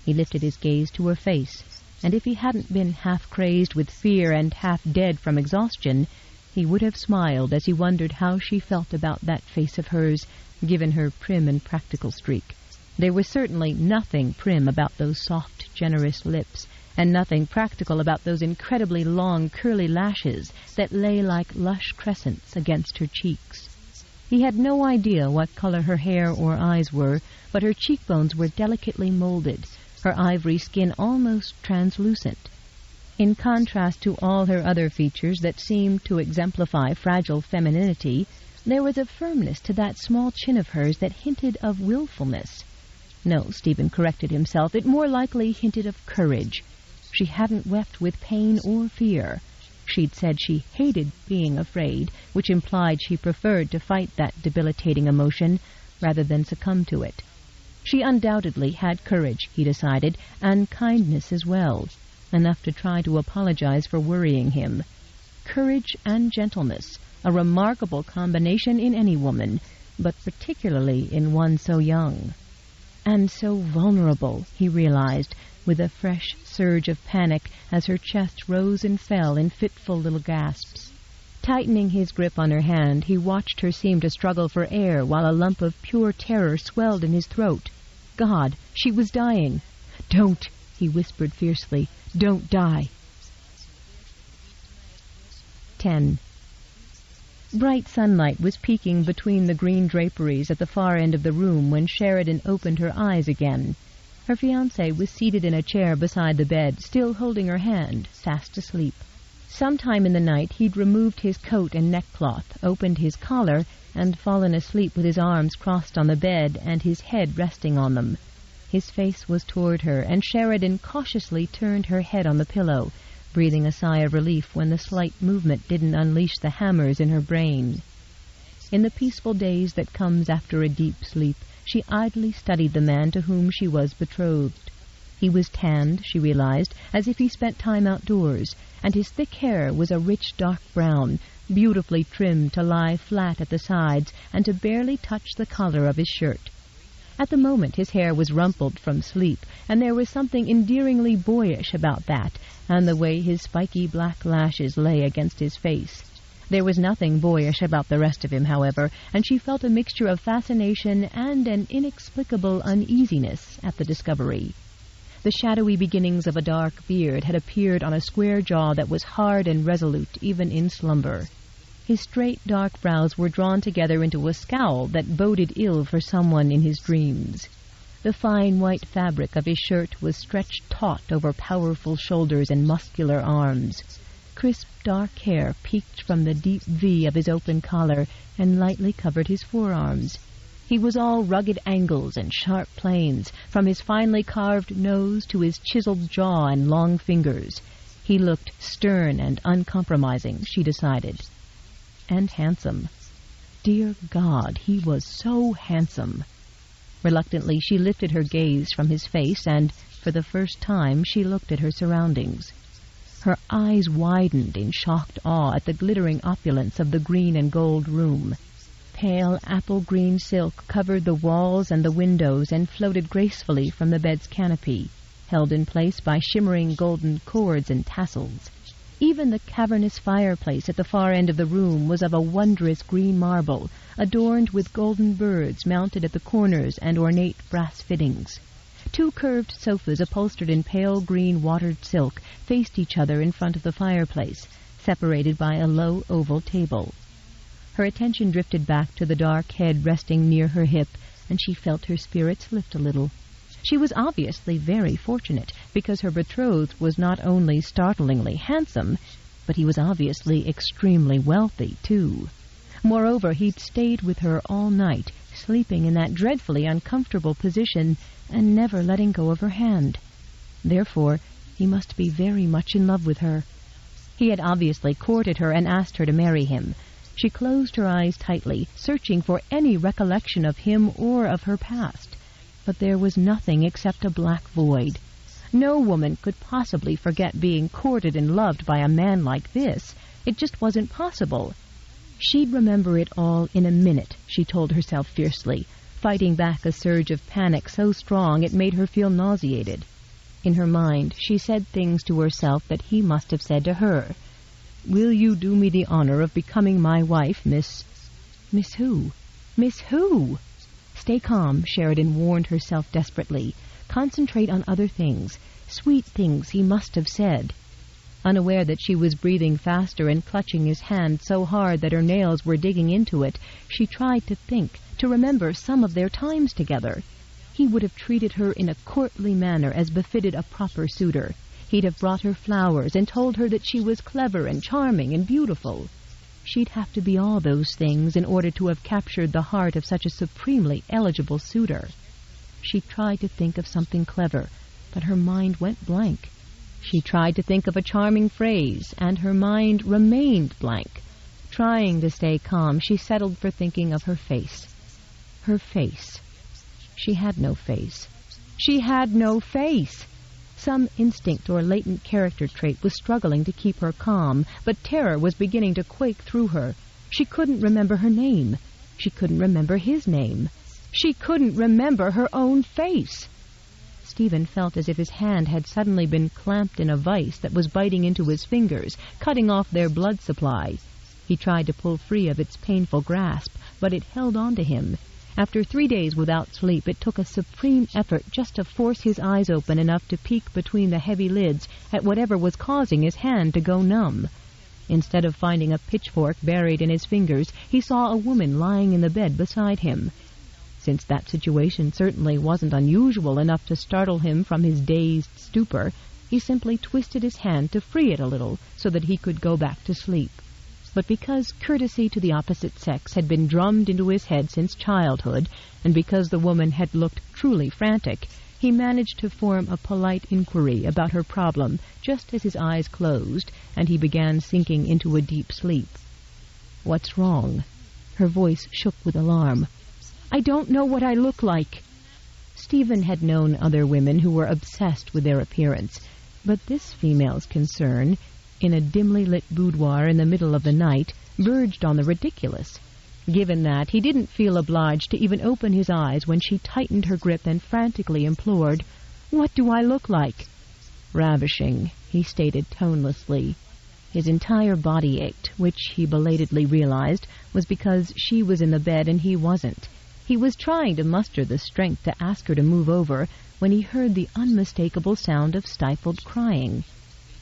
He lifted his gaze to her face, and if he hadn't been half-crazed with fear and half-dead from exhaustion, he would have smiled as he wondered how she felt about that face of hers, given her prim and practical streak. There was certainly nothing prim about those soft, generous lips, and nothing practical about those incredibly long, curly lashes that lay like lush crescents against her cheeks. He had no idea what color her hair or eyes were, but her cheekbones were delicately molded, her ivory skin almost translucent. In contrast to all her other features that seemed to exemplify fragile femininity, there was a firmness to that small chin of hers that hinted of willfulness. No, Stephen corrected himself, it more likely hinted of courage. She hadn't wept with pain or fear. She'd said she hated being afraid, which implied she preferred to fight that debilitating emotion rather than succumb to it. She undoubtedly had courage, he decided, and kindness as well, enough to try to apologize for worrying him. Courage and gentleness, a remarkable combination in any woman, but particularly in one so young. And so vulnerable, he realized, with a fresh surge of panic as her chest rose and fell in fitful little gasps. Tightening his grip on her hand, he watched her seem to struggle for air while a lump of pure terror swelled in his throat. God, she was dying. "Don't," he whispered fiercely. "Don't die." 10. Bright sunlight was peeking between the green draperies at the far end of the room when Sheridan opened her eyes again. Her fiancé was seated in a chair beside the bed, still holding her hand, fast asleep. Sometime in the night he'd removed his coat and neckcloth, opened his collar, and fallen asleep with his arms crossed on the bed and his head resting on them. His face was toward her, and Sheridan cautiously turned her head on the pillow, breathing a sigh of relief when the slight movement didn't unleash the hammers in her brain. In the peaceful daze that comes after a deep sleep, she idly studied the man to whom she was betrothed. He was tanned, she realized, as if he spent time outdoors, and his thick hair was a rich dark brown, beautifully trimmed to lie flat at the sides and to barely touch the collar of his shirt. At the moment his hair was rumpled from sleep, and there was something endearingly boyish about that, and the way his spiky black lashes lay against his face. There was nothing boyish about the rest of him, however, and she felt a mixture of fascination and an inexplicable uneasiness at the discovery. The shadowy beginnings of a dark beard had appeared on a square jaw that was hard and resolute even in slumber. His straight dark brows were drawn together into a scowl that boded ill for someone in his dreams. The fine white fabric of his shirt was stretched taut over powerful shoulders and muscular arms. Crisp dark hair peeked from the deep V of his open collar and lightly covered his forearms. He was all rugged angles and sharp planes, from his finely carved nose to his chiseled jaw and long fingers. He looked stern and uncompromising, she decided. And handsome. Dear God, he was so handsome. Reluctantly, she lifted her gaze from his face, and, for the first time, she looked at her surroundings. Her eyes widened in shocked awe at the glittering opulence of the green and gold room. Pale apple-green silk covered the walls and the windows and floated gracefully from the bed's canopy, held in place by shimmering golden cords and tassels. Even the cavernous fireplace at the far end of the room was of a wondrous green marble, adorned with golden birds mounted at the corners and ornate brass fittings. 2 curved sofas upholstered in pale green watered silk faced each other in front of the fireplace, separated by a low oval table. Her attention drifted back to the dark head resting near her hip, and she felt her spirits lift a little. She was obviously very fortunate, because her betrothed was not only startlingly handsome, but he was obviously extremely wealthy, too. Moreover, he'd stayed with her all night, sleeping in that dreadfully uncomfortable position and never letting go of her hand. Therefore, he must be very much in love with her. He had obviously courted her and asked her to marry him. She closed her eyes tightly, searching for any recollection of him or of her past. But there was nothing except a black void. No woman could possibly forget being courted and loved by a man like this. It just wasn't possible. She'd remember it all in a minute, she told herself fiercely, fighting back a surge of panic so strong it made her feel nauseated. In her mind, she said things to herself that he must have said to her. "Will you do me the honor of becoming my wife, Miss—" Miss who? Miss who? Stay calm, Sheridan warned herself desperately. Concentrate on other things, sweet things he must have said. Unaware that she was breathing faster and clutching his hand so hard that her nails were digging into it, she tried to think, to remember some of their times together. He would have treated her in a courtly manner as befitted a proper suitor. He'd have brought her flowers and told her that she was clever and charming and beautiful. She'd have to be all those things in order to have captured the heart of such a supremely eligible suitor. She tried to think of something clever, but her mind went blank. She tried to think of a charming phrase, and her mind remained blank. Trying to stay calm, she settled for thinking of her face. Her face. She had no face. She had no face! Some instinct or latent character trait was struggling to keep her calm, but terror was beginning to quake through her. She couldn't remember her name. She couldn't remember his name. She couldn't remember her own face. Stephen felt as if his hand had suddenly been clamped in a vice that was biting into his fingers, cutting off their blood supply. He tried to pull free of its painful grasp, but it held on to him. After 3 days without sleep, it took a supreme effort just to force his eyes open enough to peek between the heavy lids at whatever was causing his hand to go numb. Instead of finding a pitchfork buried in his fingers, he saw a woman lying in the bed beside him. Since that situation certainly wasn't unusual enough to startle him from his dazed stupor, he simply twisted his hand to free it a little so that he could go back to sleep. But because courtesy to the opposite sex had been drummed into his head since childhood, and because the woman had looked truly frantic, he managed to form a polite inquiry about her problem just as his eyes closed and he began sinking into a deep sleep. "What's wrong?" Her voice shook with alarm. "I don't know what I look like." Stephen had known other women who were obsessed with their appearance, but this female's concern, in a dimly lit boudoir in the middle of the night, verged on the ridiculous. Given that, he didn't feel obliged to even open his eyes when she tightened her grip and frantically implored, "What do I look like?" "Ravishing," he stated tonelessly. His entire body ached, which he belatedly realized was because she was in the bed and he wasn't. He was trying to muster the strength to ask her to move over when he heard the unmistakable sound of stifled crying.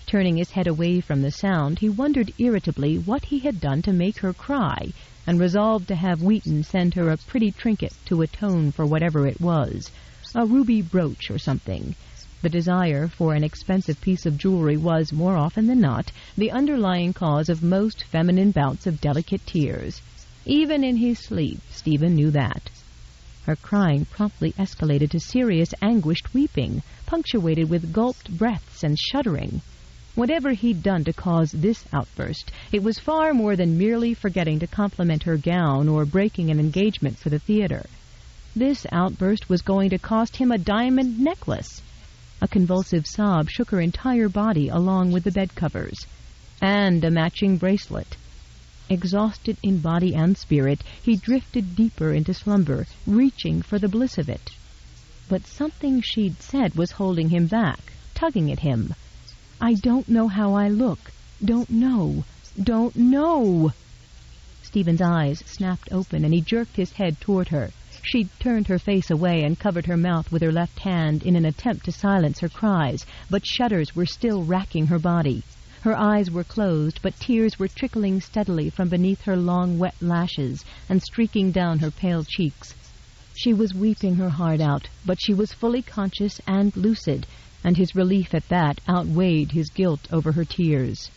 Turning his head away from the sound, he wondered irritably what he had done to make her cry, and resolved to have Wheaton send her a pretty trinket to atone for whatever it was, a ruby brooch or something. The desire for an expensive piece of jewelry was, more often than not, the underlying cause of most feminine bouts of delicate tears. Even in his sleep, Stephen knew that. Her crying promptly escalated to serious, anguished weeping, punctuated with gulped breaths and shuddering. Whatever he'd done to cause this outburst, it was far more than merely forgetting to compliment her gown or breaking an engagement for the theater. This outburst was going to cost him a diamond necklace. A convulsive sob shook her entire body along with the bed covers, and a matching bracelet. Exhausted in body and spirit, he drifted deeper into slumber, reaching for the bliss of it. But something she'd said was holding him back, tugging at him. "I don't know how I look. Don't know. Don't know." Stephen's eyes snapped open, and he jerked his head toward her. She'd turned her face away and covered her mouth with her left hand in an attempt to silence her cries, but shudders were still racking her body. Her eyes were closed, but tears were trickling steadily from beneath her long, wet lashes and streaking down her pale cheeks. She was weeping her heart out, but she was fully conscious and lucid, and his relief at that outweighed his guilt over her tears.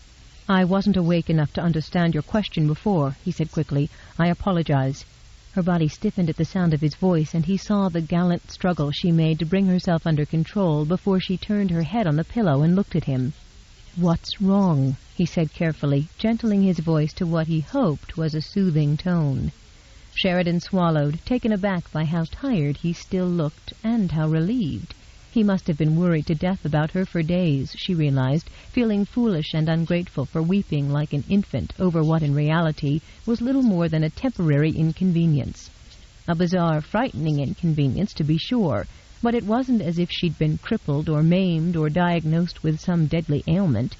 "I wasn't awake enough to understand your question before," he said quickly. "I apologize." Her body stiffened at the sound of his voice, and he saw the gallant struggle she made to bring herself under control before she turned her head on the pillow and looked at him. "What's wrong?" he said carefully, gentling his voice to what he hoped was a soothing tone. Sheridan swallowed, taken aback by how tired he still looked and how relieved. He must have been worried to death about her for days, she realized, feeling foolish and ungrateful for weeping like an infant over what in reality was little more than a temporary inconvenience. A bizarre, frightening inconvenience, to be sure, but it wasn't as if she'd been crippled or maimed or diagnosed with some deadly ailment.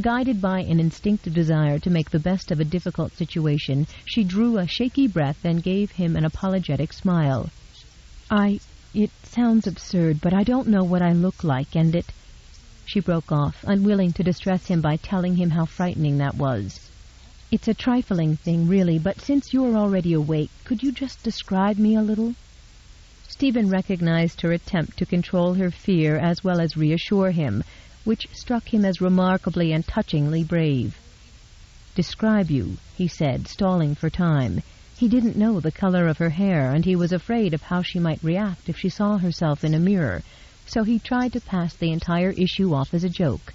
Guided by an instinctive desire to make the best of a difficult situation, she drew a shaky breath and gave him an apologetic smile. It sounds absurd, but I don't know what I look like, and it—" She broke off, unwilling to distress him by telling him how frightening that was. "It's a trifling thing, really, but since you're already awake, could you just describe me a little?" Stephen recognized her attempt to control her fear as well as reassure him, which struck him as remarkably and touchingly brave. "Describe you," he said, stalling for time. He didn't know the color of her hair, and he was afraid of how she might react if she saw herself in a mirror, so he tried to pass the entire issue off as a joke.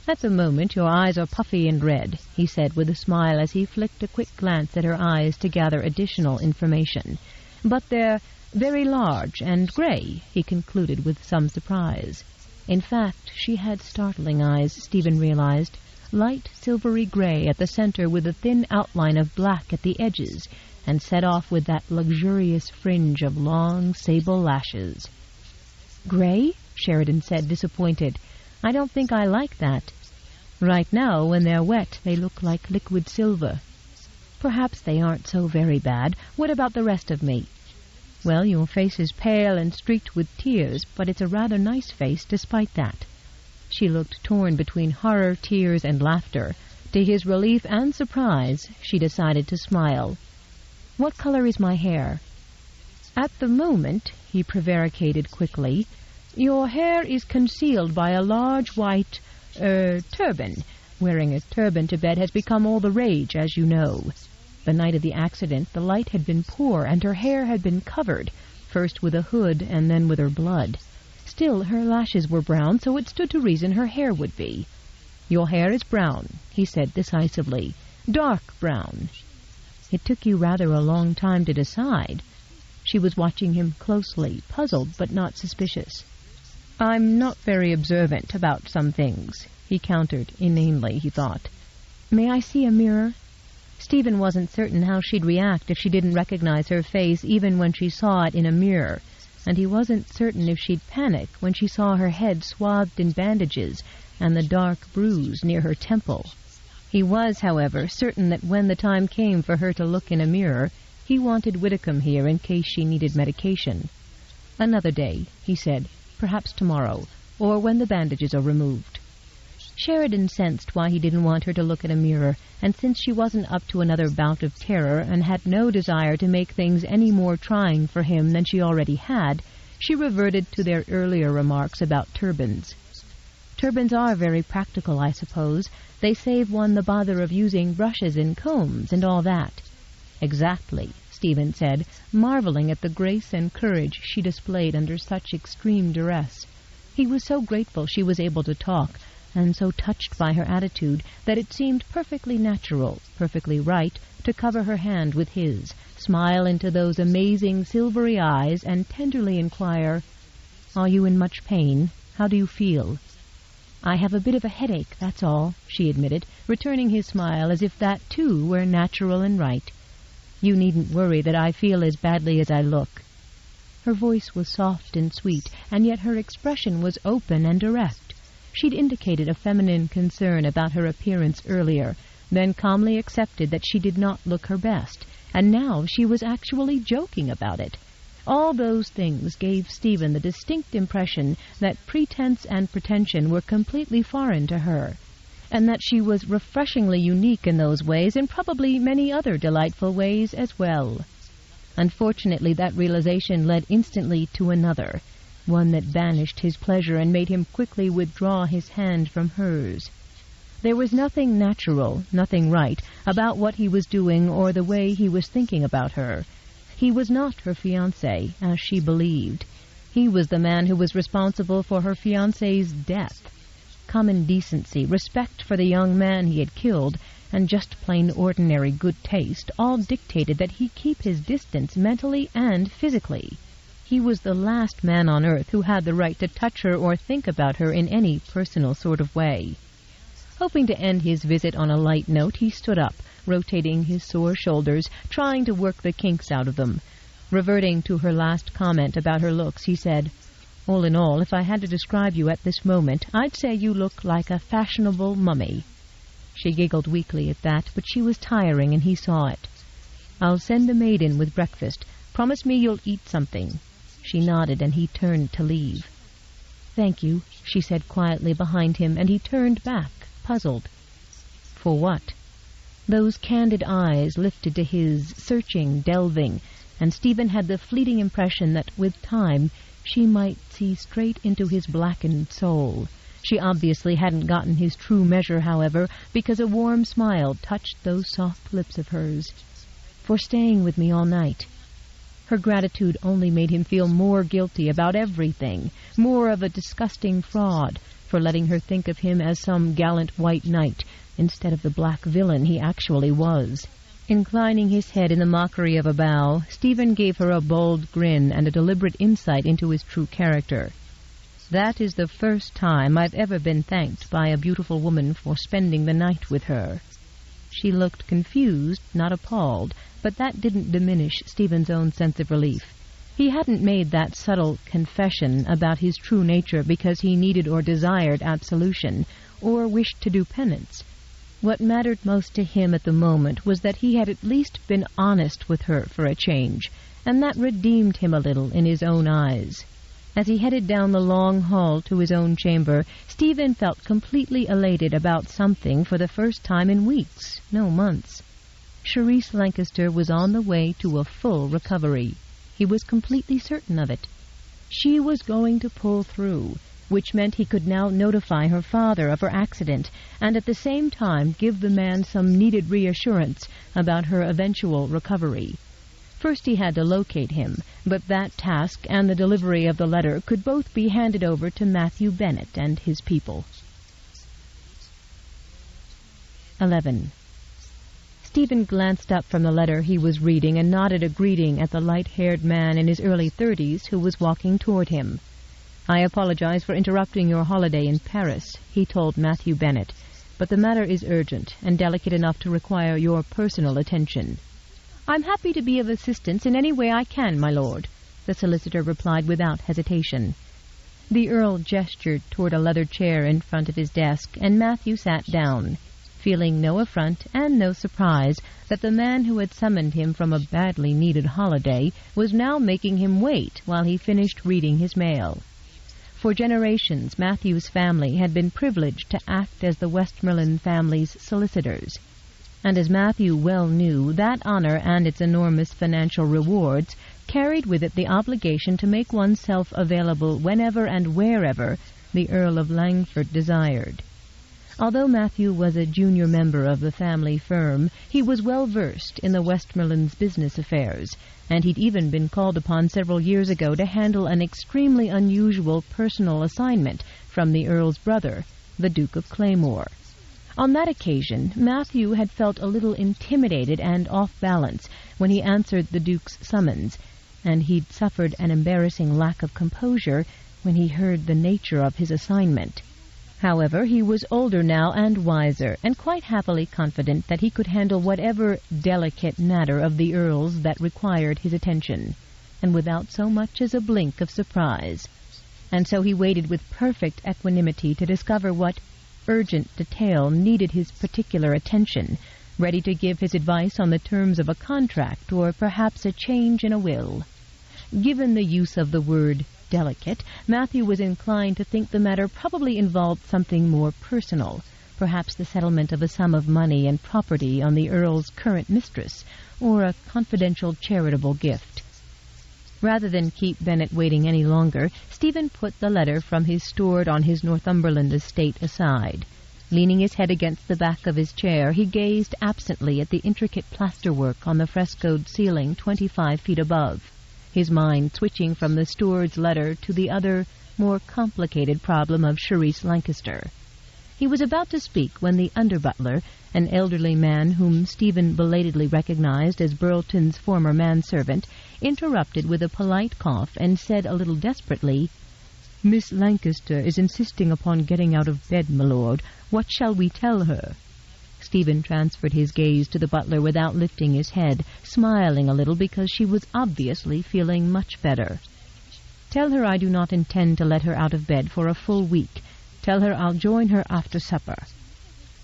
"At the moment your eyes are puffy and red," he said with a smile as he flicked a quick glance at her eyes to gather additional information. "But they're very large and gray," he concluded with some surprise. In fact, she had startling eyes, Stephen realized, light silvery gray at the center with a thin outline of black at the edges, and set off with that luxurious fringe of long sable lashes. "Gray?" Sheridan said, disappointed. "I don't think I like that. Right now, when they're wet, they look like liquid silver." "Perhaps they aren't so very bad. What about the rest of me?" "Well, your face is pale and streaked with tears, but it's a rather nice face despite that." She looked torn between horror, tears, and laughter. To his relief and surprise, she decided to smile. "What color is my hair?" "At the moment," he prevaricated quickly, "your hair is concealed by a large white, turban. Wearing a turban to bed has become all the rage, as you know. The night of the accident, the light had been poor, and her hair had been covered, first with a hood and then with her blood. Still, her lashes were brown, so it stood to reason her hair would be." "Your hair is brown," he said decisively. "Dark brown." "It took you rather a long time to decide." She was watching him closely, puzzled but not suspicious. "I'm not very observant about some things," he countered, inanely, he thought. "May I see a mirror?" Stephen wasn't certain how she'd react if she didn't recognize her face even when she saw it in a mirror, and he wasn't certain if she'd panic when she saw her head swathed in bandages and the dark bruise near her temple. He was, however, certain that when the time came for her to look in a mirror, he wanted Widdicombe here in case she needed medication. "Another day," he said, "perhaps tomorrow, or when the bandages are removed." Sheridan sensed why he didn't want her to look at a mirror, and since she wasn't up to another bout of terror and had no desire to make things any more trying for him than she already had, she reverted to their earlier remarks about turbans. "Turbans are very practical, I suppose. They save one the bother of using brushes and combs and all that." "Exactly," Stephen said, marveling at the grace and courage she displayed under such extreme duress. He was so grateful she was able to talk, and so touched by her attitude that it seemed perfectly natural, perfectly right, to cover her hand with his, smile into those amazing silvery eyes, and tenderly inquire, "Are you in much pain? How do you feel?" "I have a bit of a headache, that's all," she admitted, returning his smile as if that, too, were natural and right. "You needn't worry that I feel as badly as I look." Her voice was soft and sweet, and yet her expression was open and direct. She'd indicated a feminine concern about her appearance earlier, then calmly accepted that she did not look her best, and now she was actually joking about it. All those things gave Stephen the distinct impression that pretense and pretension were completely foreign to her, and that she was refreshingly unique in those ways, and probably many other delightful ways as well. Unfortunately, that realization led instantly to another, one that banished his pleasure and made him quickly withdraw his hand from hers. There was nothing natural, nothing right, about what he was doing or the way he was thinking about her. He was not her fiancé, as she believed. He was the man who was responsible for her fiancé's death. Common decency, respect for the young man he had killed, and just plain ordinary good taste all dictated that he keep his distance mentally and physically. He was the last man on earth who had the right to touch her or think about her in any personal sort of way. Hoping to end his visit on a light note, he stood up, rotating his sore shoulders, trying to work the kinks out of them. Reverting to her last comment about her looks, he said, "All in all, if I had to describe you at this moment, I'd say you look like a fashionable mummy." She giggled weakly at that, but she was tiring, and he saw it. "I'll send the maid in with breakfast. Promise me you'll eat something." She nodded, and he turned to leave. "Thank you," she said quietly behind him, and he turned back, puzzled. For what? Those candid eyes lifted to his, searching, delving, and Stephen had the fleeting impression that, with time, she might see straight into his blackened soul. She obviously hadn't gotten his true measure, however, because a warm smile touched those soft lips of hers. "For staying with me all night." Her gratitude only made him feel more guilty about everything, more of a disgusting fraud, for letting her think of him as some gallant white knight, instead of the black villain he actually was. Inclining his head in the mockery of a bow, Stephen gave her a bold grin and a deliberate insight into his true character. "That is the first time I've ever been thanked by a beautiful woman for spending the night with her." She looked confused, not appalled, but that didn't diminish Stephen's own sense of relief. He hadn't made that subtle confession about his true nature because he needed or desired absolution, or wished to do penance. What mattered most to him at the moment was that he had at least been honest with her for a change, and that redeemed him a little in his own eyes. As he headed down the long hall to his own chamber, Stephen felt completely elated about something for the first time in weeks, no months. Charisse Lancaster was on the way to a full recovery. He was completely certain of it. She was going to pull through, which meant he could now notify her father of her accident, and at the same time give the man some needed reassurance about her eventual recovery. First he had to locate him, but that task and the delivery of the letter could both be handed over to Matthew Bennett and his people. 11. Stephen glanced up from the letter he was reading and nodded a greeting at the light-haired man in his early 30s who was walking toward him. "I apologize for interrupting your holiday in Paris," he told Matthew Bennett, "but the matter is urgent and delicate enough to require your personal attention." "I'm happy to be of assistance in any way I can, my lord," the solicitor replied without hesitation. The Earl gestured toward a leather chair in front of his desk, and Matthew sat down, feeling no affront and no surprise that the man who had summoned him from a badly needed holiday was now making him wait while he finished reading his mail. For generations, Matthew's family had been privileged to act as the Westmoreland family's solicitors. And as Matthew well knew, that honor and its enormous financial rewards carried with it the obligation to make oneself available whenever and wherever the Earl of Langford desired. Although Matthew was a junior member of the family firm, he was well versed in the Westmoreland's business affairs, and he'd even been called upon several years ago to handle an extremely unusual personal assignment from the Earl's brother, the Duke of Claymore. On that occasion, Matthew had felt a little intimidated and off balance when he answered the Duke's summons, and he'd suffered an embarrassing lack of composure when he heard the nature of his assignment. However, he was older now and wiser, and quite happily confident that he could handle whatever delicate matter of the Earl's that required his attention, and without so much as a blink of surprise. And so he waited with perfect equanimity to discover what urgent detail needed his particular attention, ready to give his advice on the terms of a contract or perhaps a change in a will. Given the use of the word delicate, Matthew was inclined to think the matter probably involved something more personal, perhaps the settlement of a sum of money and property on the Earl's current mistress, or a confidential charitable gift. Rather than keep Bennet waiting any longer, Stephen put the letter from his stored on his Northumberland estate aside. Leaning his head against the back of his chair, he gazed absently at the intricate plasterwork on the frescoed ceiling 25 feet above, his mind switching from the steward's letter to the other, more complicated problem of Charisse Lancaster. He was about to speak when the under-butler, an elderly man whom Stephen belatedly recognized as Burleton's former manservant, interrupted with a polite cough and said a little desperately, "Miss Lancaster is insisting upon getting out of bed, my lord. What shall we tell her?" Stephen transferred his gaze to the butler without lifting his head, smiling a little because she was obviously feeling much better. "Tell her I do not intend to let her out of bed for a full week. Tell her I'll join her after supper."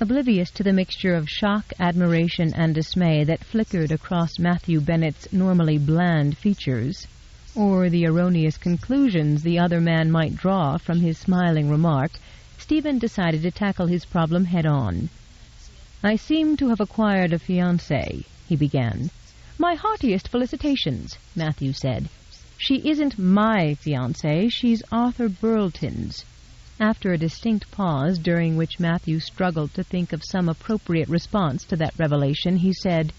Oblivious to the mixture of shock, admiration, and dismay that flickered across Matthew Bennet's normally bland features, or the erroneous conclusions the other man might draw from his smiling remark, Stephen decided to tackle his problem head-on. "I seem to have acquired a fiancée," he began. "My heartiest felicitations," Matthew said. "She isn't my fiancée, she's Arthur Burleton's." After a distinct pause, during which Matthew struggled to think of some appropriate response to that revelation, he said,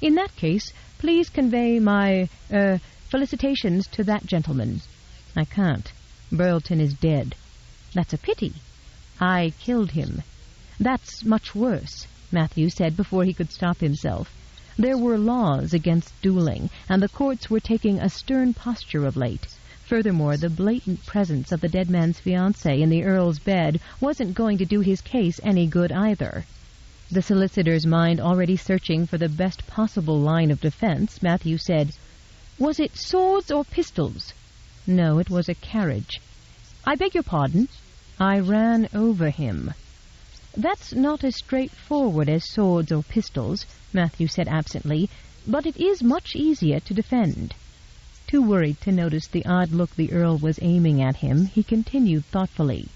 "In that case, please convey my, felicitations to that gentleman." "I can't. Burleton is dead." "That's a pity." "I killed him." "That's much worse," Matthew said before he could stop himself. There were laws against dueling, and the courts were taking a stern posture of late. Furthermore, the blatant presence of the dead man's fiancée in the Earl's bed wasn't going to do his case any good either. The solicitor's mind already searching for the best possible line of defense, Matthew said, "Was it swords or pistols?" "No, it was a carriage." "I beg your pardon?" "I ran over him." "That's not as straightforward as swords or pistols," Matthew said absently, "but it is much easier to defend." Too worried to notice the odd look the Earl was aiming at him, he continued thoughtfully,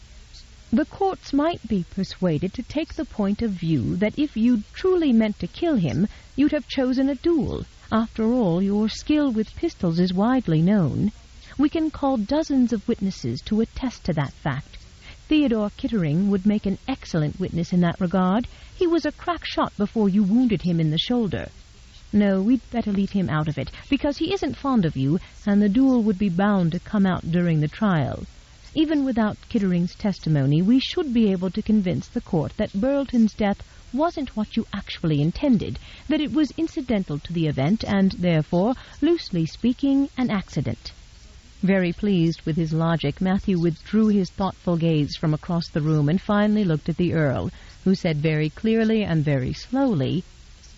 "The courts might be persuaded to take the point of view that if you'd truly meant to kill him, you'd have chosen a duel. After all, your skill with pistols is widely known. We can call dozens of witnesses to attest to that fact. Theodore Kittering would make an excellent witness in that regard. He was a crack shot before you wounded him in the shoulder. No, we'd better leave him out of it, because he isn't fond of you, and the duel would be bound to come out during the trial. Even without Kittering's testimony, we should be able to convince the court that Burleton's death wasn't what you actually intended, that it was incidental to the event, and, therefore, loosely speaking, an accident." Very pleased with his logic, Matthew withdrew his thoughtful gaze from across the room and finally looked at the Earl, who said very clearly and very slowly,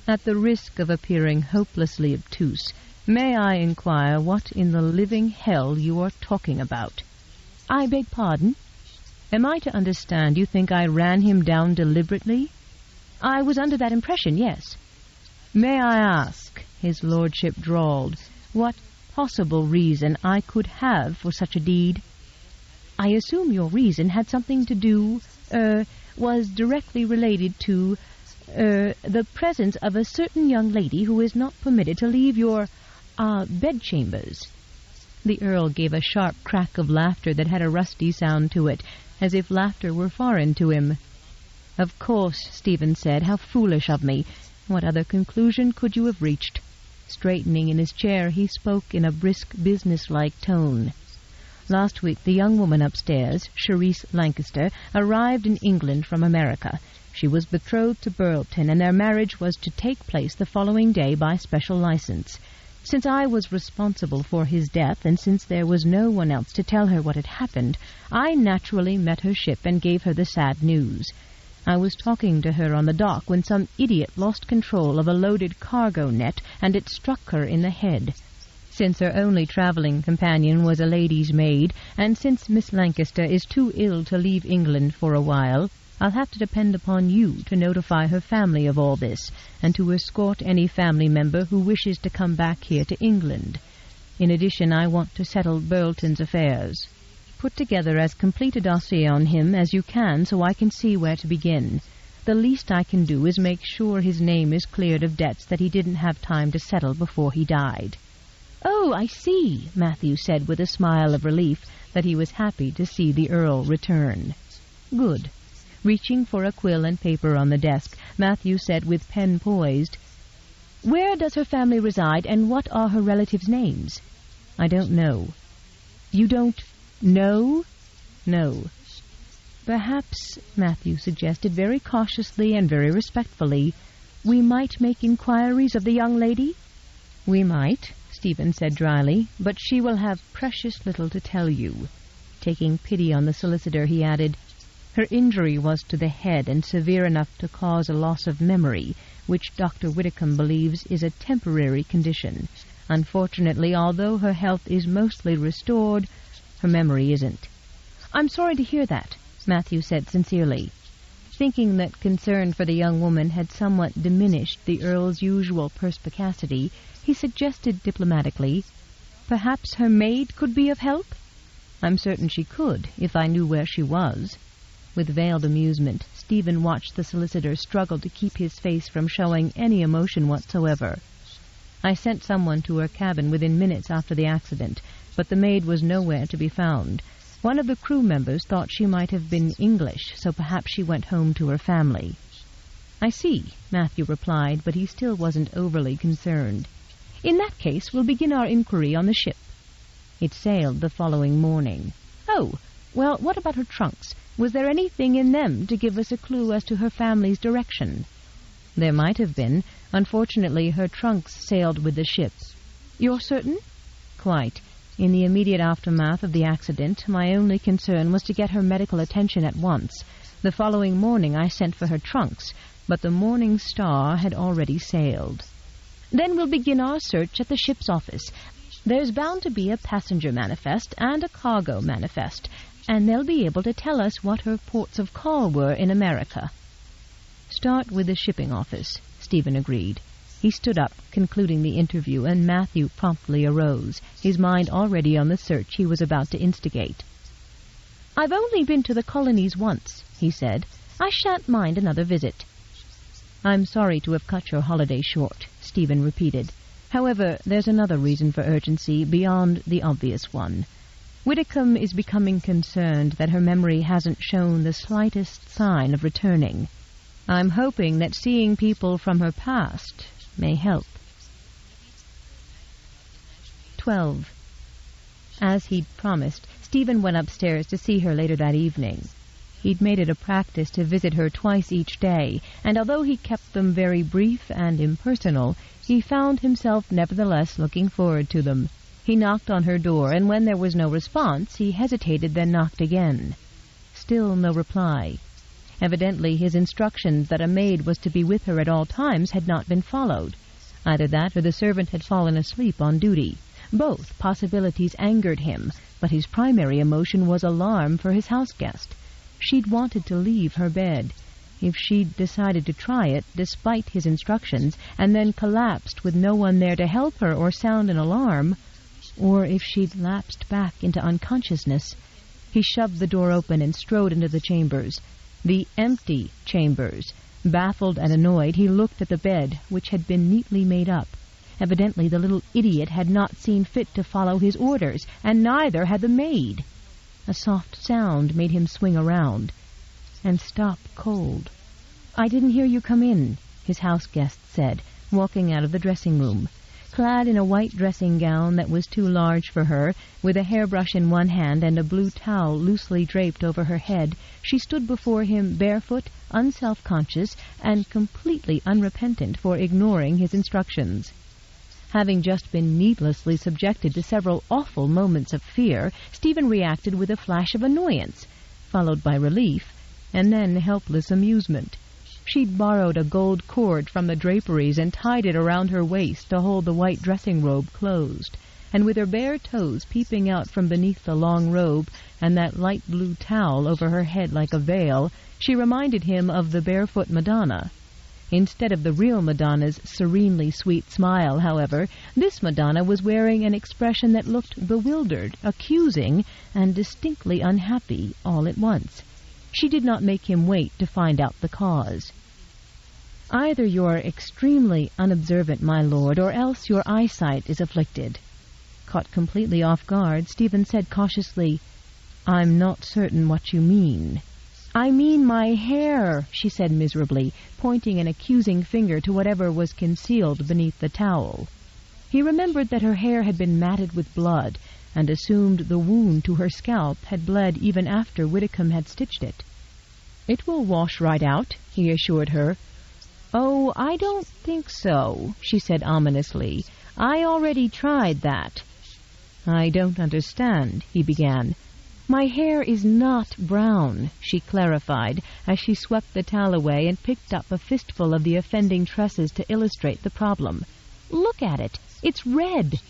"At the risk of appearing hopelessly obtuse, may I inquire what in the living hell you are talking about?" "I beg pardon?" "Am I to understand you think I ran him down deliberately?" "I was under that impression, yes." "May I ask," his lordship drawled, "what possible reason I could have for such a deed?" "I assume your reason had something to do, was directly related to, the presence of a certain young lady who is not permitted to leave your, bedchambers." The Earl gave a sharp crack of laughter that had a rusty sound to it, as if laughter were foreign to him. "Of course," Stephen said. "How foolish of me. What other conclusion could you have reached?" Straightening in his chair, he spoke in a brisk, business-like tone. "Last week the young woman upstairs, Cherise Lancaster, arrived in England from America. She was betrothed to Burlton, and their marriage was to take place the following day by special license. Since I was responsible for his death, and since there was no one else to tell her what had happened, I naturally met her ship and gave her the sad news. I was talking to her on the dock when some idiot lost control of a loaded cargo net, and it struck her in the head. Since her only travelling companion was a lady's maid, and since Miss Lancaster is too ill to leave England for a while, I'll have to depend upon you to notify her family of all this, and to escort any family member who wishes to come back here to England. In addition, I want to settle Burlton's affairs. Put together as complete a dossier on him as you can so I can see where to begin. The least I can do is make sure his name is cleared of debts that he didn't have time to settle before he died." "Oh, I see," Matthew said with a smile of relief that he was happy to see the Earl return. "Good." Reaching for a quill and paper on the desk, Matthew said with pen poised, "Where does her family reside, and what are her relatives' names?" "I don't know." "You don't know?" "No." "Perhaps," Matthew suggested very cautiously and very respectfully, "we might make inquiries of the young lady?" "We might," Stephen said dryly, "but she will have precious little to tell you." Taking pity on the solicitor, he added, "Her injury was to the head and severe enough to cause a loss of memory, which Dr. Whitcomb believes is a temporary condition. Unfortunately, although her health is mostly restored, her memory isn't." "I'm sorry to hear that," Matthew said sincerely. Thinking that concern for the young woman had somewhat diminished the Earl's usual perspicacity, he suggested diplomatically, "Perhaps her maid could be of help?" "I'm certain she could, if I knew where she was." With veiled amusement, Stephen watched the solicitor struggle to keep his face from showing any emotion whatsoever. "I sent someone to her cabin within minutes after the accident, but the maid was nowhere to be found. One of the crew members thought she might have been English, so perhaps she went home to her family." "I see," Matthew replied, but he still wasn't overly concerned. "In that case, we'll begin our inquiry on the ship." It sailed the following morning. "Oh, well, what about her trunks? Was there anything in them to give us a clue as to her family's direction?" "There might have been. Unfortunately, her trunks sailed with the ship." "You're certain?" "Quite. In the immediate aftermath of the accident, my only concern was to get her medical attention at once. The following morning I sent for her trunks, but the Morning Star had already sailed." "Then we'll begin our search at the ship's office. There's bound to be a passenger manifest and a cargo manifest, and they'll be able to tell us what her ports of call were in America." "Start with the shipping office," Stephen agreed. He stood up, concluding the interview, and Matthew promptly arose, his mind already on the search he was about to instigate. "I've only been to the colonies once," he said. "I shan't mind another visit." "I'm sorry to have cut your holiday short," Stephen repeated. "However, there's another reason for urgency beyond the obvious one. Whitcomb is becoming concerned that her memory hasn't shown the slightest sign of returning. I'm hoping that seeing people from her past may help." 12. As he'd promised, Stephen went upstairs to see her later that evening. He'd made it a practice to visit her twice each day, and although he kept them very brief and impersonal, he found himself nevertheless looking forward to them. He knocked on her door, and when there was no response, he hesitated, then knocked again. Still no reply. Evidently his instructions that a maid was to be with her at all times had not been followed. Either that or the servant had fallen asleep on duty. Both possibilities angered him, but his primary emotion was alarm for his house-guest. She'd wanted to leave her bed. If she'd decided to try it, despite his instructions, and then collapsed with no one there to help her or sound an alarm, or if she'd lapsed back into unconsciousness. He shoved the door open and strode into the chambers. The empty chambers. Baffled and annoyed, he looked at the bed, which had been neatly made up. Evidently the little idiot had not seen fit to follow his orders, and neither had the maid. A soft sound made him swing around and stop cold. "I didn't hear you come in," his house guest said, walking out of the dressing-room. Clad in a white dressing gown that was too large for her, with a hairbrush in one hand and a blue towel loosely draped over her head, she stood before him barefoot, unself-conscious, and completely unrepentant for ignoring his instructions. Having just been needlessly subjected to several awful moments of fear, Stephen reacted with a flash of annoyance, followed by relief, and then helpless amusement. She'd borrowed a gold cord from the draperies and tied it around her waist to hold the white dressing robe closed, and with her bare toes peeping out from beneath the long robe and that light blue towel over her head like a veil, she reminded him of the barefoot Madonna. Instead of the real Madonna's serenely sweet smile, however, this Madonna was wearing an expression that looked bewildered, accusing, and distinctly unhappy all at once. She did not make him wait to find out the cause. "Either you're extremely unobservant, my lord, or else your eyesight is afflicted." Caught completely off guard, Stephen said cautiously, "I'm not certain what you mean." "I mean my hair," she said miserably, pointing an accusing finger to whatever was concealed beneath the towel. He remembered that her hair had been matted with blood, and assumed the wound to her scalp had bled even after Widdicombe had stitched it. "It will wash right out," he assured her. "Oh, I don't think so," she said ominously. "I already tried that." "I don't understand," he began. "My hair is not brown," she clarified, as she swept the towel away and picked up a fistful of the offending tresses to illustrate the problem. "Look at it. It's red."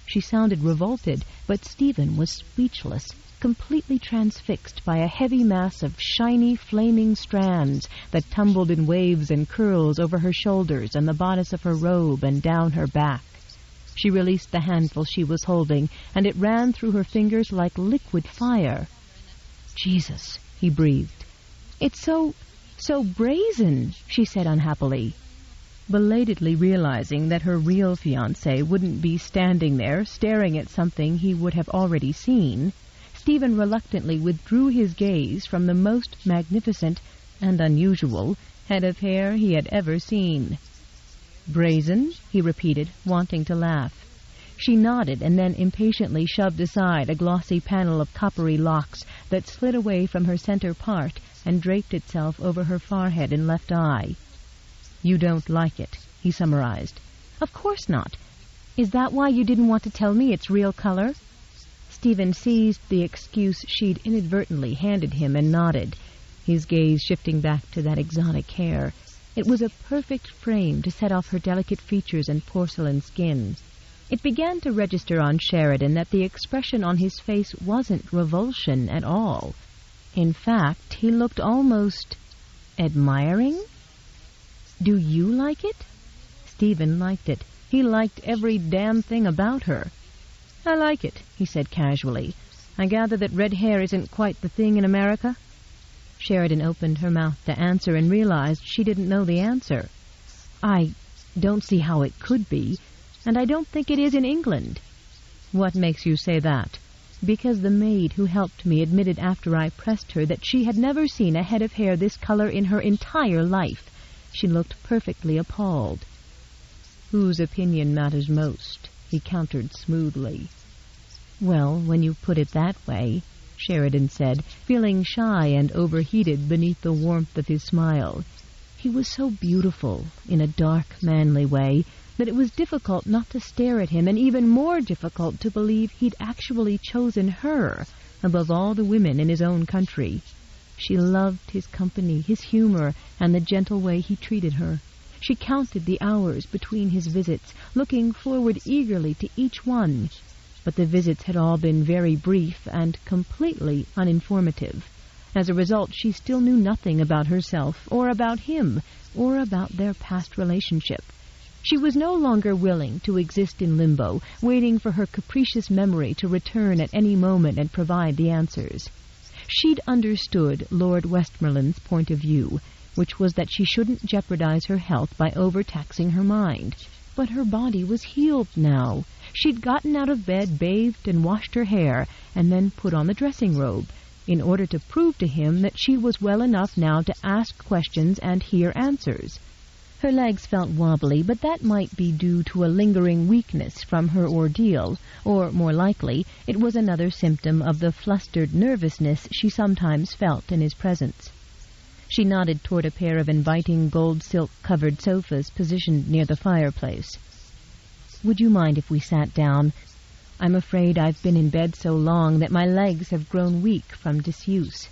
She sounded revolted, but Stephen was speechless, completely transfixed by a heavy mass of shiny, flaming strands that tumbled in waves and curls over her shoulders and the bodice of her robe and down her back. She released the handful she was holding, and it ran through her fingers like liquid fire. "Jesus," he breathed. "It's so brazen," she said unhappily. Belatedly realizing that her real fiancé wouldn't be standing there staring at something he would have already seen, Stephen reluctantly withdrew his gaze from the most magnificent and unusual head of hair he had ever seen. "Brazen?" he repeated, wanting to laugh. She nodded and then impatiently shoved aside a glossy panel of coppery locks that slid away from her center part and draped itself over her forehead and left eye. "You don't like it," he summarized. "Of course not. Is that why you didn't want to tell me its real color?" Stephen seized the excuse she'd inadvertently handed him and nodded, his gaze shifting back to that exotic hair. It was a perfect frame to set off her delicate features and porcelain skin. It began to register on Sheridan that the expression on his face wasn't revulsion at all. In fact, he looked almost admiring. "Do you like it?" Stephen liked it. He liked every damn thing about her. "I like it," he said casually. "I gather that red hair isn't quite the thing in America?" Sheridan opened her mouth to answer and realized she didn't know the answer. "I don't see how it could be, and I don't think it is in England." "What makes you say that?" "Because the maid who helped me admitted after I pressed her that she had never seen a head of hair this color in her entire life. She looked perfectly appalled." "Whose opinion matters most?" he countered smoothly. "Well, when you put it that way," Sheridan said, feeling shy and overheated beneath the warmth of his smile. He was so beautiful, in a dark, manly way, that it was difficult not to stare at him, and even more difficult to believe he'd actually chosen her above all the women in his own country. She loved his company, his humor, and the gentle way he treated her. She counted the hours between his visits, looking forward eagerly to each one. But the visits had all been very brief and completely uninformative. As a result, she still knew nothing about herself, or about him, or about their past relationship. She was no longer willing to exist in limbo, waiting for her capricious memory to return at any moment and provide the answers. She'd understood Lord Westmoreland's point of view, which was that she shouldn't jeopardize her health by overtaxing her mind. But her body was healed now. She'd gotten out of bed, bathed, and washed her hair, and then put on the dressing robe. in order to prove to him that she was well enough now to ask questions and hear answers. Her legs felt wobbly, but that might be due to a lingering weakness from her ordeal, or, more likely, it was another symptom of the flustered nervousness she sometimes felt in his presence. She nodded toward a pair of inviting gold silk-covered sofas positioned near the fireplace. "Would you mind if we sat down? I'm afraid I've been in bed so long that my legs have grown weak from disuse."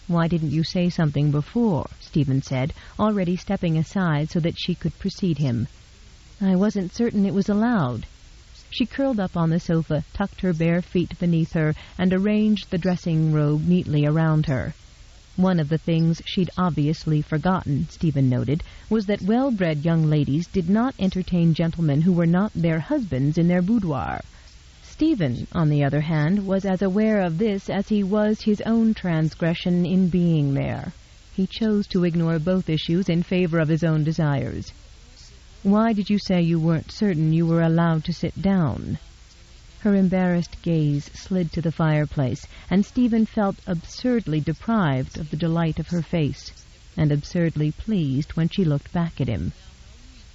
"Why didn't you say something before?" Stephen said, already stepping aside so that she could precede him. "I wasn't certain it was allowed." She curled up on the sofa, tucked her bare feet beneath her, and arranged the dressing robe neatly around her. One of the things she'd obviously forgotten, Stephen noted, was that well-bred young ladies did not entertain gentlemen who were not their husbands in their boudoir. Stephen, on the other hand, was as aware of this as he was his own transgression in being there. He chose to ignore both issues in favor of his own desires. "Why did you say you weren't certain you were allowed to sit down?" Her embarrassed gaze slid to the fireplace, and Stephen felt absurdly deprived of the delight of her face, and absurdly pleased when she looked back at him.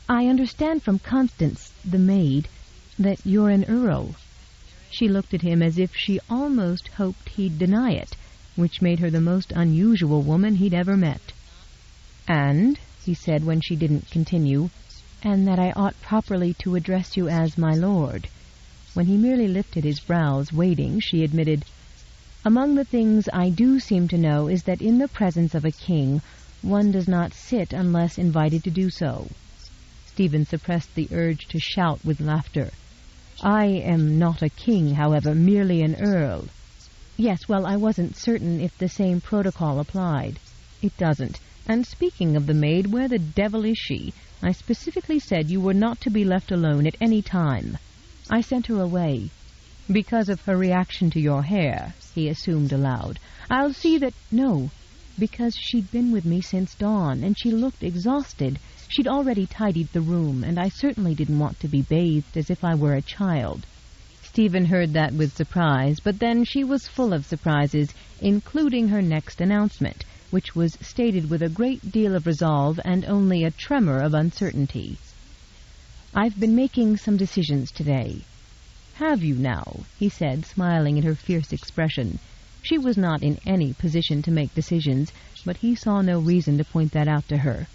"I understand from Constance, the maid, that you're an earl." She looked at him as if she almost hoped he'd deny it, which made her the most unusual woman he'd ever met. "And," he said when she didn't continue, "and that I ought properly to address you as my lord." When he merely lifted his brows, waiting, she admitted, "Among the things I do seem to know is that in the presence of a king, one does not sit unless invited to do so." Stephen suppressed the urge to shout with laughter. "I am not a king, however, merely an earl." "Yes, well, I wasn't certain if the same protocol applied." "It doesn't. And speaking of the maid, where the devil is she? I specifically said you were not to be left alone at any time." "I sent her away." "Because of her reaction to your hair," he assumed aloud. "I'll see that—" "No, because she'd been with me since dawn, and she looked exhausted. She'd already tidied the room, and I certainly didn't want to be bathed as if I were a child." Stephen heard that with surprise, but then she was full of surprises, including her next announcement, which was stated with a great deal of resolve and only a tremor of uncertainty. "I've been making some decisions today." "Have you now?" he said, smiling at her fierce expression. She was not in any position to make decisions, but he saw no reason to point that out to her.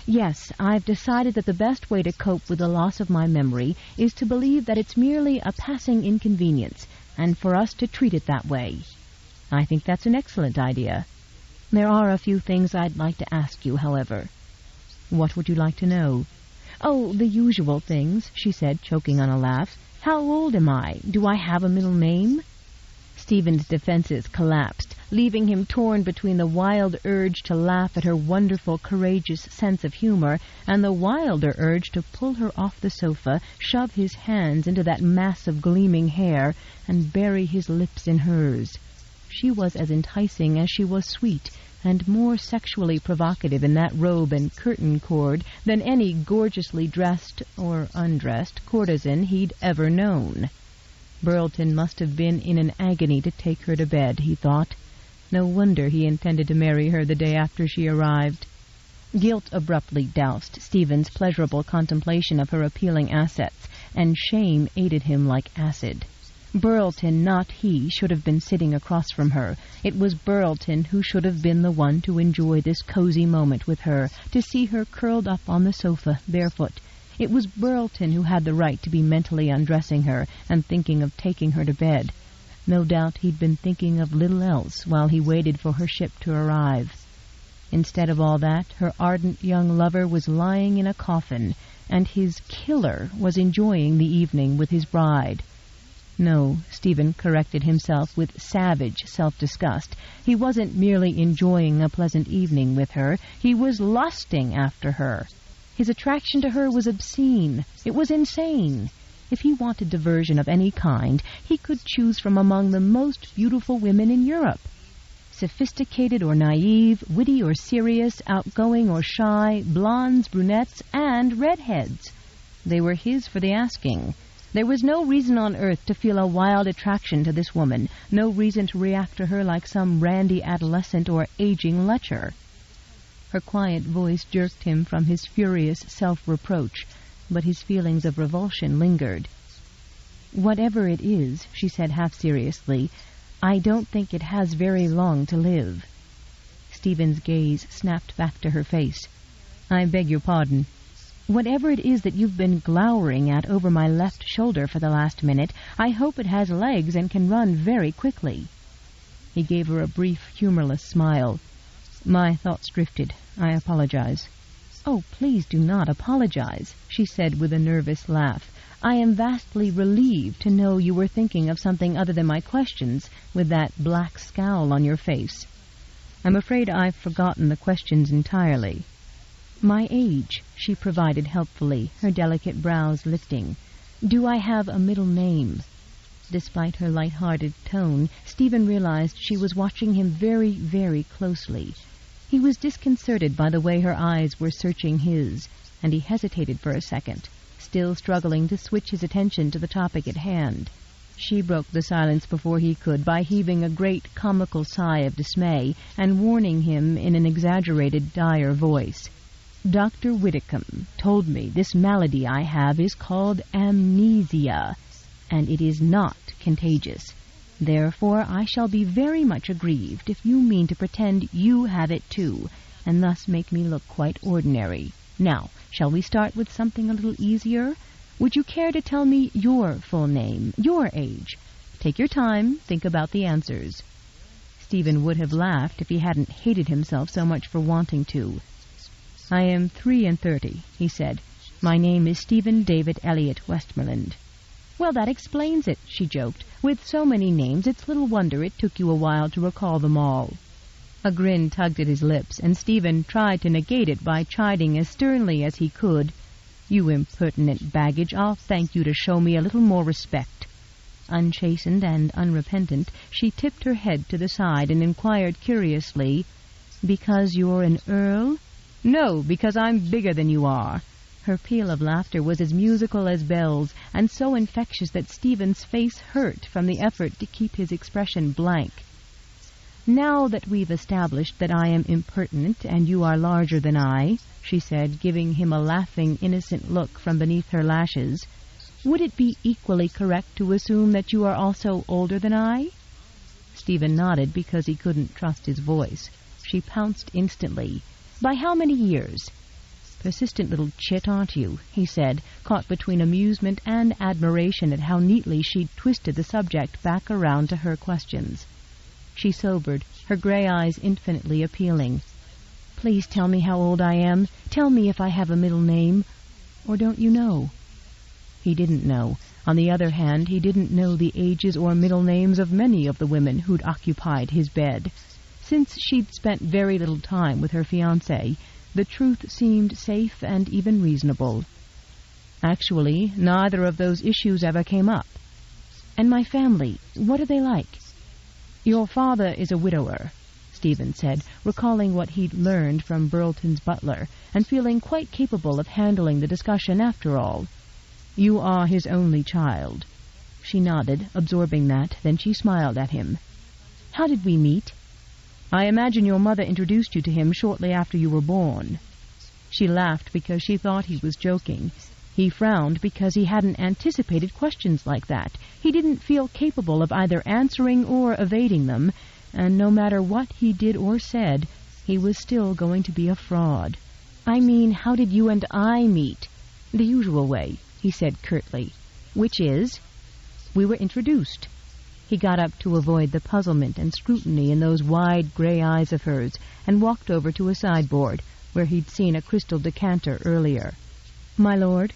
"Yes, I've decided that the best way to cope with the loss of my memory is to believe that it's merely a passing inconvenience, and for us to treat it that way." "I think that's an excellent idea." "There are a few things I'd like to ask you, however." "What would you like to know?" "Oh, the usual things," she said, choking on a laugh. "How old am I? Do I have a middle name?" Stephen's defenses collapsed, leaving him torn between the wild urge to laugh at her wonderful, courageous sense of humor and the wilder urge to pull her off the sofa, shove his hands into that mass of gleaming hair, and bury his lips in hers. She was as enticing as she was sweet, and more sexually provocative in that robe and curtain cord than any gorgeously dressed or undressed courtesan he'd ever known. Burlton must have been in an agony to take her to bed, he thought. No wonder he intended to marry her the day after she arrived. Guilt abruptly doused Stephen's pleasurable contemplation of her appealing assets, and shame aided him like acid. Burlton, not he, should have been sitting across from her. It was Burlton who should have been the one to enjoy this cozy moment with her, to see her curled up on the sofa, barefoot. It was Burlton who had the right to be mentally undressing her and thinking of taking her to bed. No doubt he'd been thinking of little else while he waited for her ship to arrive. Instead of all that, her ardent young lover was lying in a coffin, and his killer was enjoying the evening with his bride. No, Stephen corrected himself with savage self-disgust. He wasn't merely enjoying a pleasant evening with her, he was lusting after her. His attraction to her was obscene. It was insane. If he wanted diversion of any kind, he could choose from among the most beautiful women in Europe. Sophisticated or naive, witty or serious, outgoing or shy, blondes, brunettes, and redheads. They were his for the asking. There was no reason on earth to feel a wild attraction to this woman, no reason to react to her like some randy adolescent or aging lecher. Her quiet voice jerked him from his furious self-reproach, but his feelings of revulsion lingered. "Whatever it is," she said half-seriously, "I don't think it has very long to live." Stephen's gaze snapped back to her face. "I beg your pardon." "Whatever it is that you've been glowering at over my left shoulder for the last minute, I hope it has legs and can run very quickly." He gave her a brief, humorless smile. "My thoughts drifted. I apologize." "Oh, please do not apologize," she said with a nervous laugh. "I am vastly relieved to know you were thinking of something other than my questions, with that black scowl on your face." "I'm afraid I've forgotten the questions entirely." "My age," she provided helpfully, her delicate brows lifting. "Do I have a middle name?" Despite her light-hearted tone, Stephen realized she was watching him very, very closely. He was disconcerted by the way her eyes were searching his, and he hesitated for a second, still struggling to switch his attention to the topic at hand. She broke the silence before he could by heaving a great comical sigh of dismay and warning him in an exaggerated, dire voice. "Dr. Widdicombe told me this malady I have is called amnesia, and it is not contagious. Therefore, I shall be very much aggrieved if you mean to pretend you have it too, and thus make me look quite ordinary. Now, shall we start with something a little easier? Would you care to tell me your full name, your age? Take your time, think about the answers." Stephen would have laughed if he hadn't hated himself so much for wanting to. "I am 33, he said. "My name is Stephen David Elliot Westmoreland." "Well, that explains it," she joked. "With so many names, it's little wonder it took you a while to recall them all." A grin tugged at his lips, and Stephen tried to negate it by chiding as sternly as he could. "You impertinent baggage, I'll thank you to show me a little more respect." Unchastened and unrepentant, she tipped her head to the side and inquired curiously, "Because you're an earl?" "No, because I'm bigger than you are." Her peal of laughter was as musical as bells, and so infectious that Stephen's face hurt from the effort to keep his expression blank. "Now that we've established that I am impertinent and you are larger than I," she said, giving him a laughing, innocent look from beneath her lashes, "would it be equally correct to assume that you are also older than I?" Stephen nodded because he couldn't trust his voice. She pounced instantly. "By how many years?" "Persistent little chit, aren't you?" he said, caught between amusement and admiration at how neatly she'd twisted the subject back around to her questions. She sobered, her gray eyes infinitely appealing. "Please tell me how old I am. Tell me if I have a middle name. Or don't you know?" He didn't know. On the other hand, he didn't know the ages or middle names of many of the women who'd occupied his bed. Since she'd spent very little time with her fiancé, the truth seemed safe and even reasonable. Actually, neither of those issues ever came up. "And my family, what are they like?" "Your father is a widower," Stephen said, recalling what he'd learned from Burleton's butler, and feeling quite capable of handling the discussion after all. "You are his only child." She nodded, absorbing that, then she smiled at him. "How did we meet?" "I imagine your mother introduced you to him shortly after you were born." She laughed because she thought he was joking. He frowned because he hadn't anticipated questions like that. He didn't feel capable of either answering or evading them, and no matter what he did or said, he was still going to be a fraud. "I mean, how did you and I meet?" "The usual way," he said curtly. "Which is?" "We were introduced." He got up to avoid the puzzlement and scrutiny in those wide gray eyes of hers, and walked over to a sideboard, where he'd seen a crystal decanter earlier. "My lord?"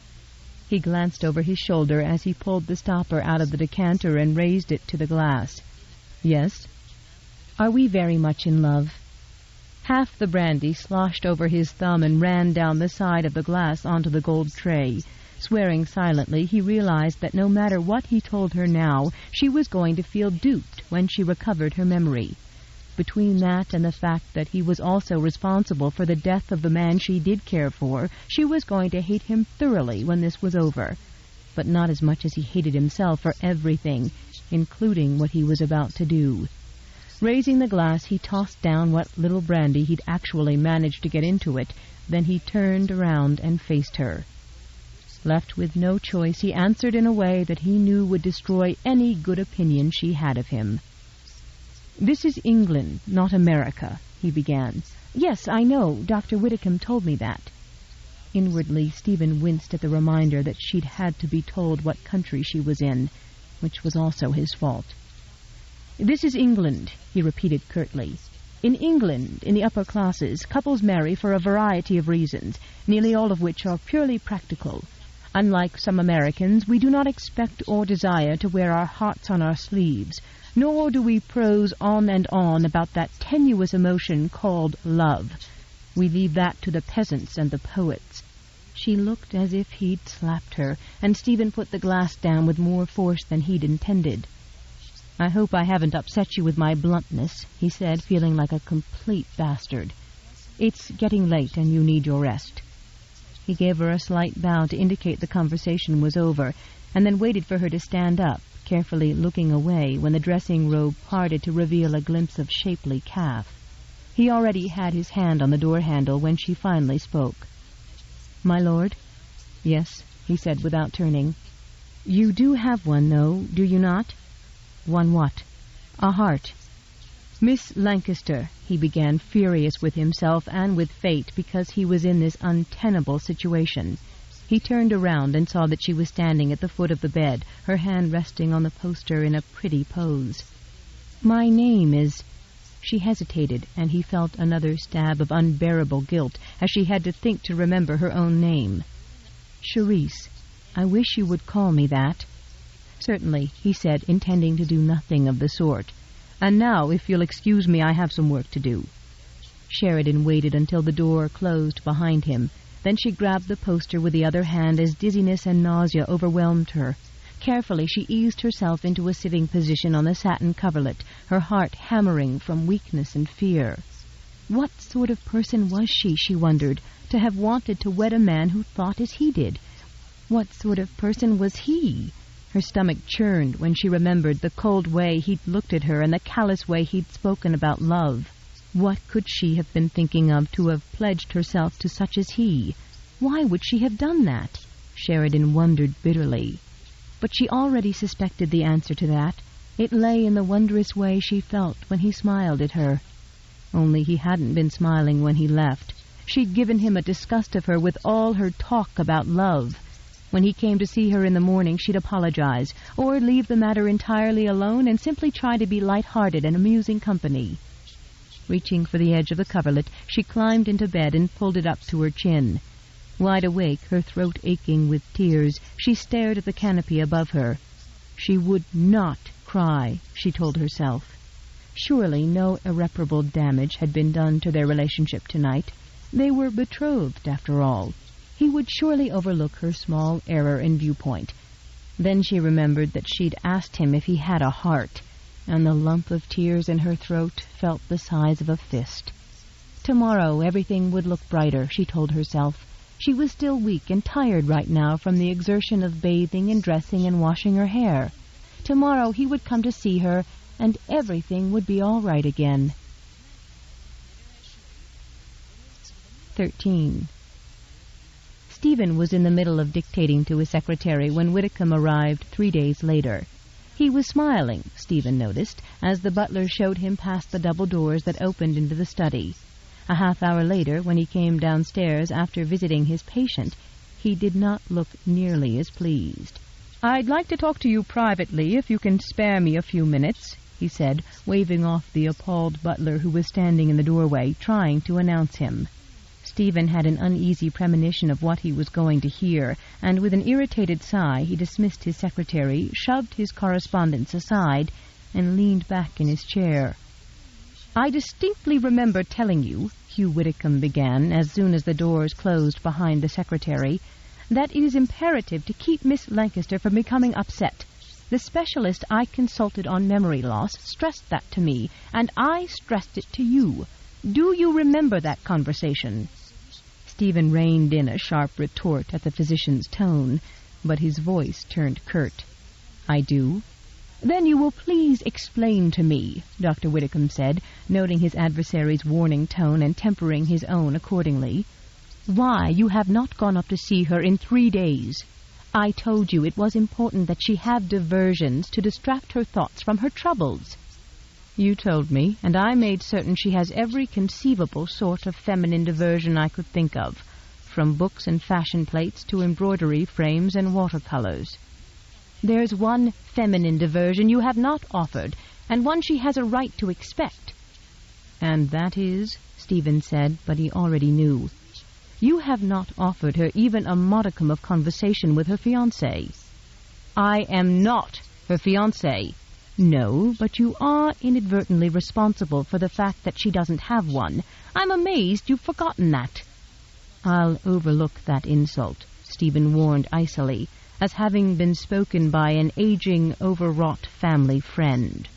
He glanced over his shoulder as he pulled the stopper out of the decanter and raised it to the glass. "Yes?" "Are we very much in love?" Half the brandy sloshed over his thumb and ran down the side of the glass onto the gold tray. Swearing silently, he realized that no matter what he told her now, she was going to feel duped when she recovered her memory. Between that and the fact that he was also responsible for the death of the man she did care for, she was going to hate him thoroughly when this was over. but not as much as he hated himself for everything, including what he was about to do. Raising the glass, he tossed down what little brandy he'd actually managed to get into it. Then he turned around and faced her. Left with no choice, he answered in a way that he knew would destroy any good opinion she had of him. "This is England, not America," he began. "Yes, I know. Dr. Whitcomb told me that." Inwardly, Stephen winced at the reminder that she'd had to be told what country she was in, which was also his fault. "This is England," he repeated curtly. "In England, in the upper classes, couples marry for a variety of reasons, nearly all of which are purely practical. Unlike some Americans, we do not expect or desire to wear our hearts on our sleeves, nor do we prose on and on about that tenuous emotion called love. We leave that to the peasants and the poets." She looked as if he'd slapped her, and Stephen put the glass down with more force than he'd intended. "I hope I haven't upset you with my bluntness," he said, feeling like a complete bastard. "It's getting late and you need your rest." He gave her a slight bow to indicate the conversation was over, and then waited for her to stand up, carefully looking away when the dressing robe parted to reveal a glimpse of shapely calf. He already had his hand on the door handle when she finally spoke. "My lord?" "Yes," he said without turning. "You do have one, though, do you not?" "One what?" "A heart." "Miss Lancaster," he began, furious with himself and with fate because he was in this untenable situation. He turned around and saw that she was standing at the foot of the bed, her hand resting on the poster in a pretty pose. "My name is—" She hesitated, and he felt another stab of unbearable guilt as she had to think to remember her own name. "Charisse. I wish you would call me that." "Certainly," he said, intending to do nothing of the sort. "And now, if you'll excuse me, I have some work to do." Sheridan waited until the door closed behind him. Then she grabbed the poster with the other hand as dizziness and nausea overwhelmed her. Carefully she eased herself into a sitting position on the satin coverlet, her heart hammering from weakness and fear. What sort of person was she wondered, to have wanted to wed a man who thought as he did? What sort of person was he? Her stomach churned when she remembered the cold way he'd looked at her and the callous way he'd spoken about love. What could she have been thinking of to have pledged herself to such as he? Why would she have done that? Sheridan wondered bitterly. But she already suspected the answer to that. It lay in the wondrous way she felt when he smiled at her. Only he hadn't been smiling when he left. She'd given him a disgust of her with all her talk about love. When he came to see her in the morning, she'd apologize, or leave the matter entirely alone and simply try to be light-hearted and amusing company. Reaching for the edge of the coverlet, she climbed into bed and pulled it up to her chin. Wide awake, her throat aching with tears, she stared at the canopy above her. She would not cry, she told herself. Surely no irreparable damage had been done to their relationship tonight. They were betrothed, after all. He would surely overlook her small error in viewpoint. Then she remembered that she'd asked him if he had a heart, and the lump of tears in her throat felt the size of a fist. Tomorrow everything would look brighter, she told herself. She was still weak and tired right now from the exertion of bathing and dressing and washing her hair. Tomorrow he would come to see her, and everything would be all right again. 13. Stephen was in the middle of dictating to his secretary when Whitcomb arrived 3 days later. He was smiling, Stephen noticed, as the butler showed him past the double doors that opened into the study. A half-hour later, when he came downstairs after visiting his patient, he did not look nearly as pleased. "I'd like to talk to you privately, if you can spare me a few minutes," he said, waving off the appalled butler who was standing in the doorway, trying to announce him. Stephen had an uneasy premonition of what he was going to hear, and with an irritated sigh he dismissed his secretary, shoved his correspondence aside, and leaned back in his chair. "I distinctly remember telling you," Hugh Whitcomb began, as soon as the doors closed behind the secretary, "that it is imperative to keep Miss Lancaster from becoming upset. The specialist I consulted on memory loss stressed that to me, and I stressed it to you. Do you remember that conversation?" Stephen reined in a sharp retort at the physician's tone. But his voice turned curt. "I do." "Then you will please explain to me," Dr. Whitcomb said, noting his adversary's warning tone and tempering his own accordingly, "why you have not gone up to see her in 3 days. I told you it was important that she have diversions to distract her thoughts from her troubles." "You told me, and I made certain she has every conceivable sort of feminine diversion I could think of, from books and fashion plates to embroidery frames and watercolors." "There's one feminine diversion you have not offered, and one she has a right to expect." "And that is?" Stephen said, but he already knew. "You have not offered her even a modicum of conversation with her fiancé." "I am not her fiancé." "No, but you are inadvertently responsible for the fact that she doesn't have one. I'm amazed you've forgotten that." "I'll overlook that insult," Stephen warned icily, as having been spoken by an aging, overwrought family friend.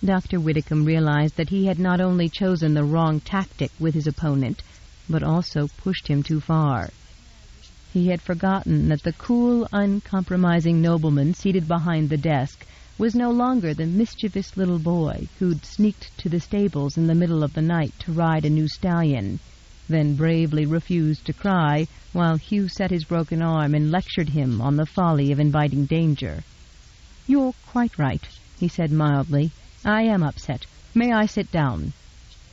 Dr. Whitcomb realized that he had not only chosen the wrong tactic with his opponent, but also pushed him too far. He had forgotten that the cool, uncompromising nobleman seated behind the desk was no longer the mischievous little boy who'd sneaked to the stables in the middle of the night to ride a new stallion, then bravely refused to cry while Hugh set his broken arm and lectured him on the folly of inviting danger. "You're quite right," he said mildly. "I am upset. May I sit down?"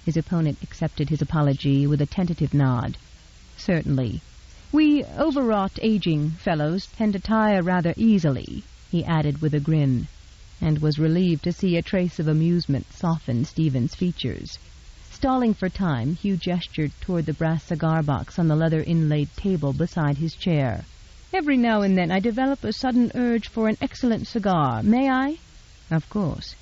His opponent accepted his apology with a tentative nod. "Certainly. We overwrought, aging fellows tend to tire rather easily," he added with a grin, and was relieved to see a trace of amusement soften Stephen's features. Stalling for time, Hugh gestured toward the brass cigar box on the leather-inlaid table beside his chair. "Every now and then I develop a sudden urge for an excellent cigar. May I?" "Of course."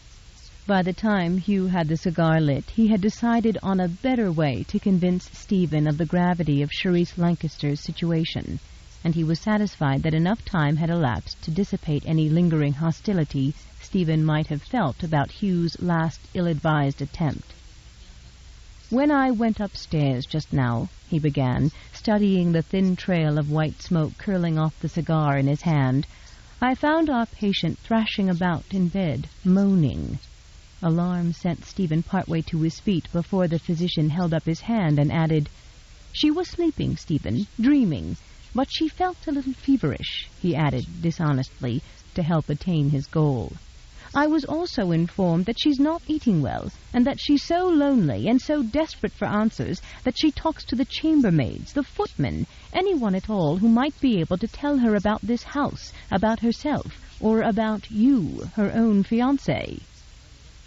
By the time Hugh had the cigar lit, he had decided on a better way to convince Stephen of the gravity of Sheridan Lancaster's situation, and he was satisfied that enough time had elapsed to dissipate any lingering hostility Stephen might have felt about Hugh's last ill-advised attempt. "When I went upstairs just now," he began, studying the thin trail of white smoke curling off the cigar in his hand, "I found our patient thrashing about in bed, moaning." Alarm sent Stephen partway to his feet before the physician held up his hand and added, "She was sleeping, Stephen, dreaming, but she felt a little feverish," he added dishonestly, to help attain his goal. "I was also informed that she's not eating well, and that she's so lonely and so desperate for answers that she talks to the chambermaids, the footmen, anyone at all who might be able to tell her about this house, about herself, or about you, her own fiancé."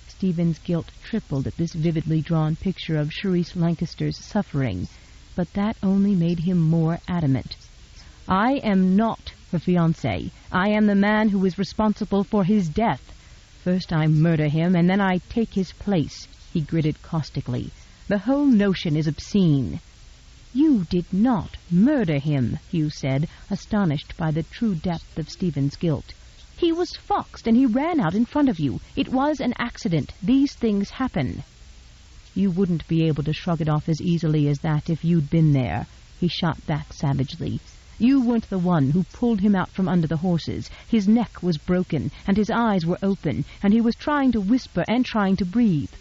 Stephen's guilt tripled at this vividly drawn picture of Sheridan Lancaster's suffering, but that only made him more adamant. "I am not her fiancé. I am the man who is responsible for his death. First I murder him, and then I take his place," he gritted caustically. "The whole notion is obscene." "You did not murder him," Hugh said, astonished by the true depth of Stephen's guilt. "He was foxed, and he ran out in front of you. It was an accident. These things happen." "You wouldn't be able to shrug it off as easily as that if you'd been there," he shot back savagely. "You weren't the one who pulled him out from under the horses. His neck was broken, and his eyes were open, and he was trying to whisper and trying to breathe.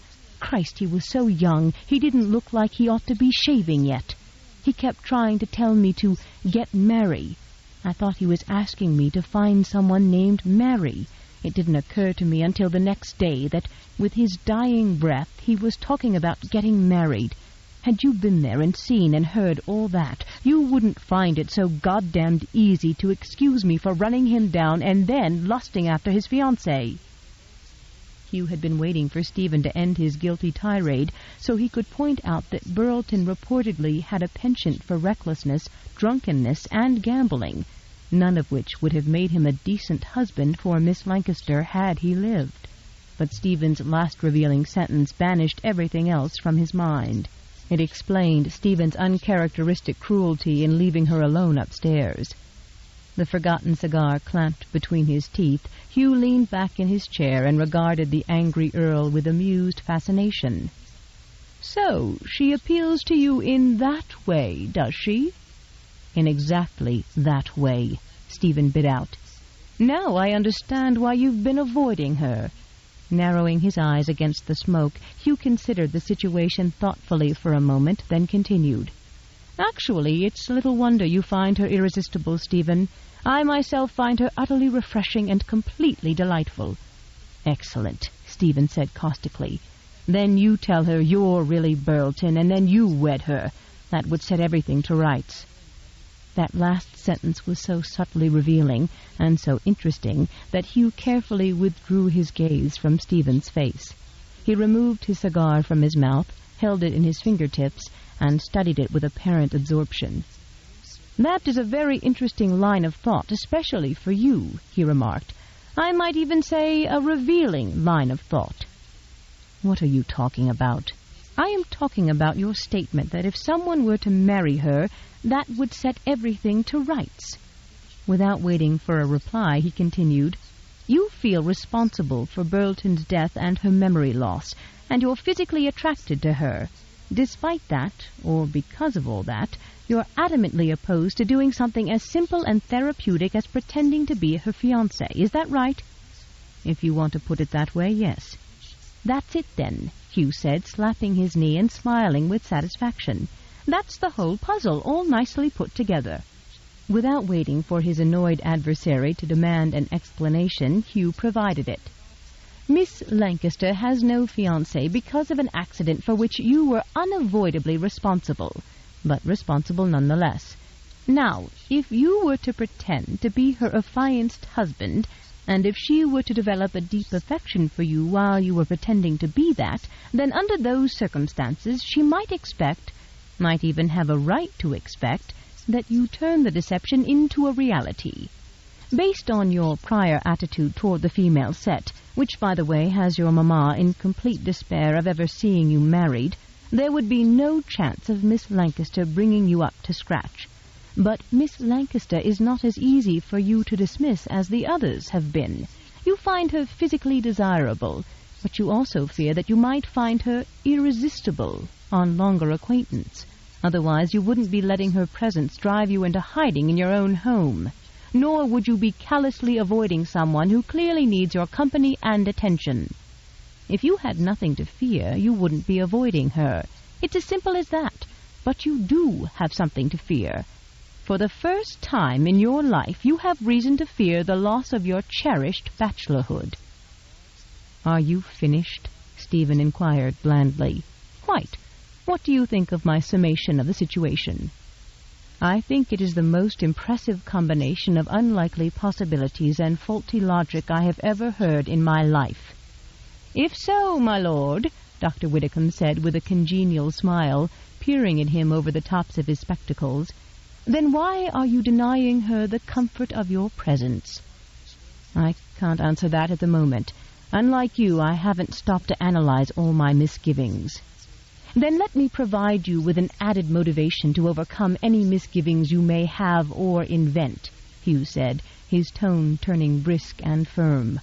Christ, he was so young, he didn't look like he ought to be shaving yet. He kept trying to tell me to get Mary. I thought he was asking me to find someone named Mary. It didn't occur to me until the next day that, with his dying breath, he was talking about getting married. Had you been there and seen and heard all that, you wouldn't find it so goddamned easy to excuse me for running him down and then lusting after his fiancée." Hugh had been waiting for Stephen to end his guilty tirade so he could point out that Burlton reportedly had a penchant for recklessness, drunkenness, and gambling, none of which would have made him a decent husband for Miss Lancaster had he lived. But Stephen's last revealing sentence banished everything else from his mind. It explained Stephen's uncharacteristic cruelty in leaving her alone upstairs. The forgotten cigar clamped between his teeth, Hugh leaned back in his chair and regarded the angry Earl with amused fascination. "So, she appeals to you in that way, does she?" "In exactly that way." Stephen bit out. "Now I understand why you've been avoiding her." Narrowing his eyes against the smoke, Hugh considered the situation thoughtfully for a moment, then continued. "Actually, it's little wonder you find her irresistible, Stephen. I myself find her utterly refreshing and completely delightful." "Excellent," Stephen said caustically. "Then you tell her you're really Burlton, and then you wed her. That would set everything to rights." That last sentence was so subtly revealing and so interesting that Hugh carefully withdrew his gaze from Stephen's face. He removed his cigar from his mouth, held it in his fingertips, and studied it with apparent absorption. "That is a very interesting line of thought, especially for you," he remarked. "I might even say a revealing line of thought." "What are you talking about?" "I am talking about your statement that if someone were to marry her, that would set everything to rights." Without waiting for a reply, he continued, "You feel responsible for Burlton's death and her memory loss, and you're physically attracted to her. Despite that, or because of all that, you're adamantly opposed to doing something as simple and therapeutic as pretending to be her fiancé. Is that right?" "If you want to put it that way, yes." "That's it, then," Hugh said, slapping his knee and smiling with satisfaction. "That's the whole puzzle, all nicely put together." Without waiting for his annoyed adversary to demand an explanation, Hugh provided it. "Miss Lancaster has no fiancé because of an accident for which you were unavoidably responsible, but responsible nonetheless. Now, if you were to pretend to be her affianced husband, and if she were to develop a deep affection for you while you were pretending to be that, then under those circumstances she might expect, might even have a right to expect, that you turn the deception into a reality. Based on your prior attitude toward the female set, which, by the way, has your mamma in complete despair of ever seeing you married, there would be no chance of Miss Lancaster bringing you up to scratch. But Miss Lancaster is not as easy for you to dismiss as the others have been. You find her physically desirable, but you also fear that you might find her irresistible on longer acquaintance. Otherwise you wouldn't be letting her presence drive you into hiding in your own home. Nor would you be callously avoiding someone who clearly needs your company and attention. If you had nothing to fear, you wouldn't be avoiding her. It's as simple as that. But you do have something to fear. For the first time in your life, you have reason to fear the loss of your cherished bachelorhood." "Are you finished?" Stephen inquired blandly. "Quite. What do you think of my summation of the situation?" "I think it is the most impressive combination of unlikely possibilities and faulty logic I have ever heard in my life." "If so, my lord," Dr. Widdicombe said with a congenial smile, peering at him over the tops of his spectacles, "then why are you denying her the comfort of your presence?" "I can't answer that at the moment. Unlike you, I haven't stopped to analyze all my misgivings." "Then let me provide you with an added motivation to overcome any misgivings you may have or invent," Hugh said, his tone turning brisk and firm.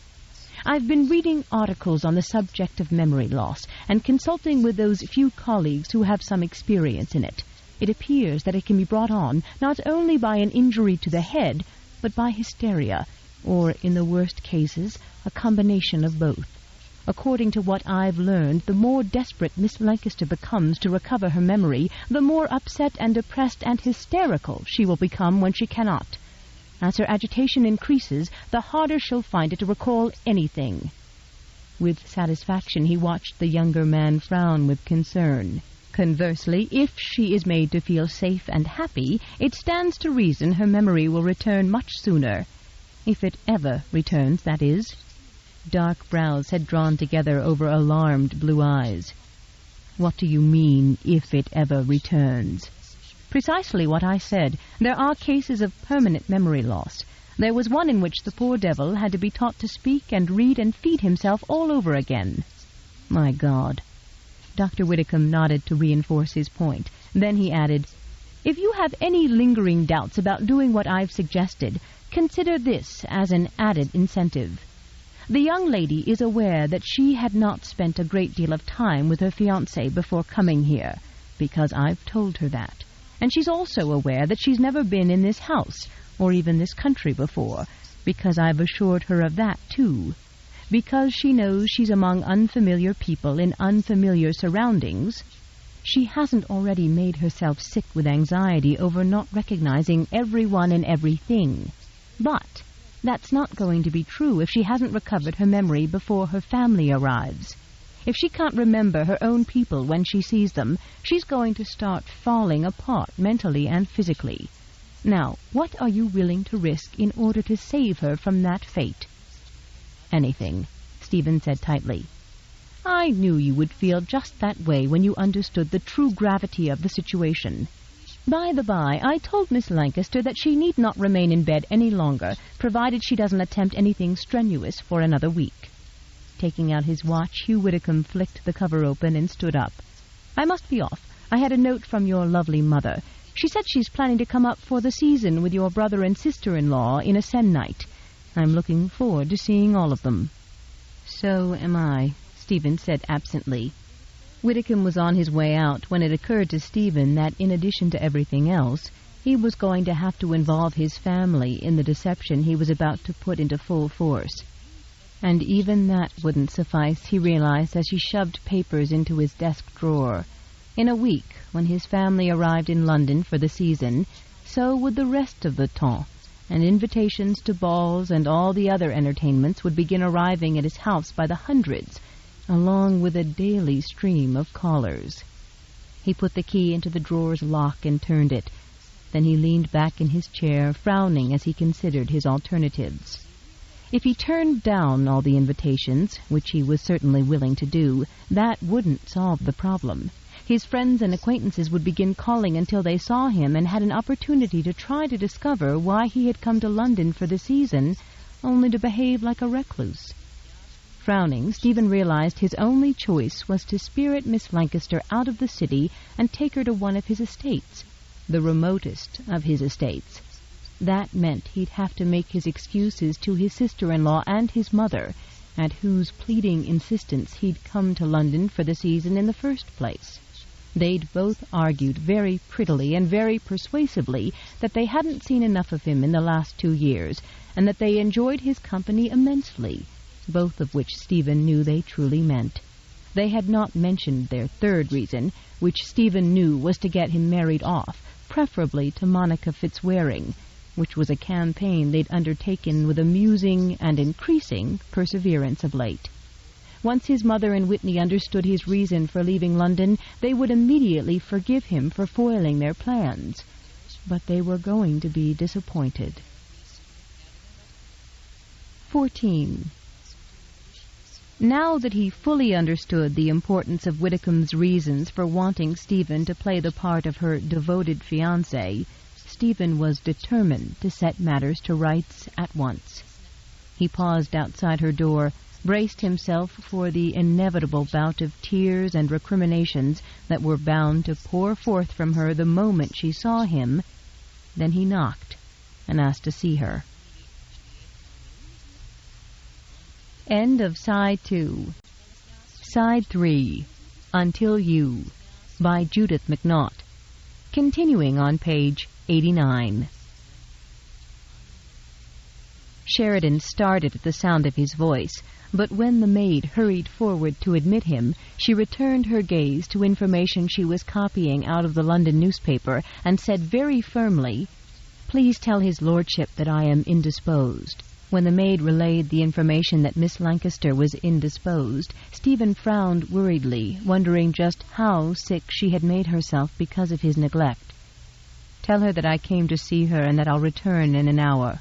"I've been reading articles on the subject of memory loss and consulting with those few colleagues who have some experience in it. It appears that it can be brought on not only by an injury to the head, but by hysteria, or, in the worst cases, a combination of both. According to what I've learned, the more desperate Miss Lancaster becomes to recover her memory, the more upset and depressed and hysterical she will become when she cannot. As her agitation increases, the harder she'll find it to recall anything." With satisfaction he watched the younger man frown with concern. "Conversely, if she is made to feel safe and happy, it stands to reason her memory will return much sooner. If it ever returns, that is." Dark brows had drawn together over alarmed blue eyes. "What do you mean, if it ever returns?" "Precisely what I said. There are cases of permanent memory loss. There was one in which the poor devil had to be taught to speak and read and feed himself all over again." "My God." Dr. Widdicombe nodded to reinforce his point. Then he added, "If you have any lingering doubts about doing what I've suggested, consider this as an added incentive. The young lady is aware that she had not spent a great deal of time with her fiancé before coming here, because I've told her that. And she's also aware that she's never been in this house, or even this country before, because I've assured her of that, too. Because she knows she's among unfamiliar people in unfamiliar surroundings. She hasn't already made herself sick with anxiety over not recognizing everyone and everything. But that's not going to be true if she hasn't recovered her memory before her family arrives. If she can't remember her own people when she sees them, she's going to start falling apart mentally and physically. Now, what are you willing to risk in order to save her from that fate? Anything, Stephen said tightly. I knew you would feel just that way when you understood the true gravity of the situation. By the by, I told Miss Lancaster that she need not remain in bed any longer, provided she doesn't attempt anything strenuous for another week. Taking out his watch, Hugh Widdicombe flicked the cover open and stood up. I must be off. I had a note from your lovely mother. She said she's planning to come up for the season with your brother and sister-in-law in a se'nnight. I'm looking forward to seeing all of them. So am I, Stephen said absently. Widdicombe was on his way out when it occurred to Stephen that, in addition to everything else, he was going to have to involve his family in the deception he was about to put into full force. And even that wouldn't suffice, he realized as he shoved papers into his desk drawer. In a week, when his family arrived in London for the season, so would the rest of the temps, and invitations to balls and all the other entertainments would begin arriving at his house by the hundreds, along with a daily stream of callers. He put the key into the drawer's lock and turned it. Then he leaned back in his chair, frowning as he considered his alternatives. If he turned down all the invitations, which he was certainly willing to do, that wouldn't solve the problem. His friends and acquaintances would begin calling until they saw him and had an opportunity to try to discover why he had come to London for the season, only to behave like a recluse. Frowning, Stephen realized his only choice was to spirit Miss Lancaster out of the city and take her to one of his estates, the remotest of his estates. That meant he'd have to make his excuses to his sister-in-law and his mother, at whose pleading insistence he'd come to London for the season in the first place. They'd both argued very prettily and very persuasively that they hadn't seen enough of him in the last 2 years, and that they enjoyed his company immensely, both of which Stephen knew they truly meant. They had not mentioned their third reason, which Stephen knew was to get him married off, preferably to Monica Fitzwaring, which was a campaign they'd undertaken with amusing and increasing perseverance of late. Once his mother and Whitney understood his reason for leaving London, they would immediately forgive him for foiling their plans. But they were going to be disappointed. 14. Now that he fully understood the importance of Widdicombe's reasons for wanting Stephen to play the part of her devoted fiancé, Stephen was determined to set matters to rights at once. He paused outside her door, braced himself for the inevitable bout of tears and recriminations that were bound to pour forth from her the moment she saw him. Then he knocked and asked to see her. End of Side 2. Side 3. Until You, by Judith McNaught. Continuing on page 89. Sheridan started at the sound of his voice, but when the maid hurried forward to admit him, she returned her gaze to information she was copying out of the London newspaper and said very firmly, "Please tell his lordship that I am indisposed." When the maid relayed the information that Miss Lancaster was indisposed, Stephen frowned worriedly, wondering just how sick she had made herself because of his neglect. "Tell her that I came to see her and that I'll return in an hour."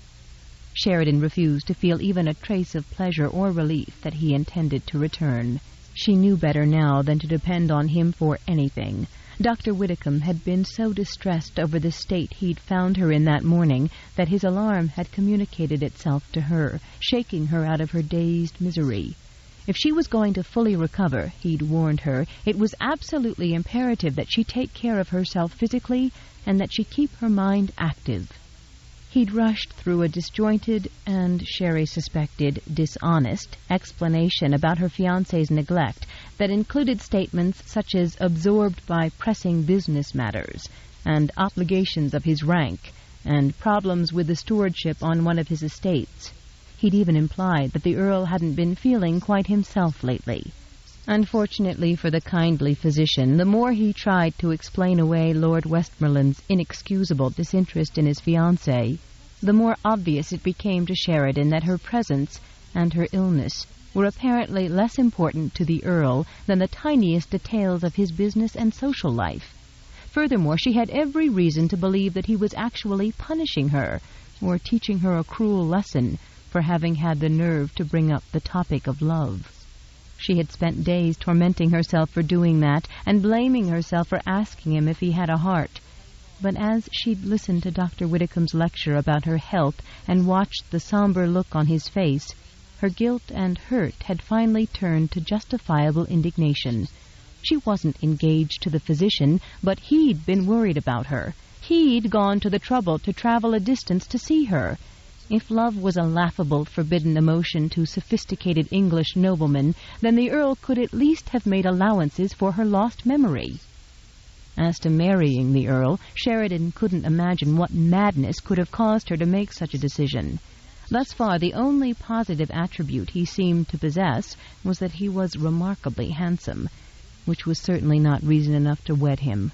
Sheridan refused to feel even a trace of pleasure or relief that he intended to return. She knew better now than to depend on him for anything. Dr. Widdicombe had been so distressed over the state he'd found her in that morning that his alarm had communicated itself to her, shaking her out of her dazed misery. If she was going to fully recover, he'd warned her, it was absolutely imperative that she take care of herself physically and that she keep her mind active. He'd rushed through a disjointed and, Sherry suspected, dishonest explanation about her fiancé's neglect that included statements such as absorbed by pressing business matters and obligations of his rank and problems with the stewardship on one of his estates. He'd even implied that the Earl hadn't been feeling quite himself lately. Unfortunately for the kindly physician, the more he tried to explain away Lord Westmoreland's inexcusable disinterest in his fiancée, the more obvious it became to Sheridan that her presence and her illness were apparently less important to the Earl than the tiniest details of his business and social life. Furthermore, she had every reason to believe that he was actually punishing her, or teaching her a cruel lesson, for having had the nerve to bring up the topic of love. She had spent days tormenting herself for doing that, and blaming herself for asking him if he had a heart. But as she'd listened to Dr. Widdicombe's lecture about her health and watched the somber look on his face, her guilt and hurt had finally turned to justifiable indignation. She wasn't engaged to the physician, but he'd been worried about her. He'd gone to the trouble to travel a distance to see her. If love was a laughable, forbidden emotion to sophisticated English noblemen, then the Earl could at least have made allowances for her lost memory. As to marrying the Earl, Sheridan couldn't imagine what madness could have caused her to make such a decision. Thus far, the only positive attribute he seemed to possess was that he was remarkably handsome, which was certainly not reason enough to wed him.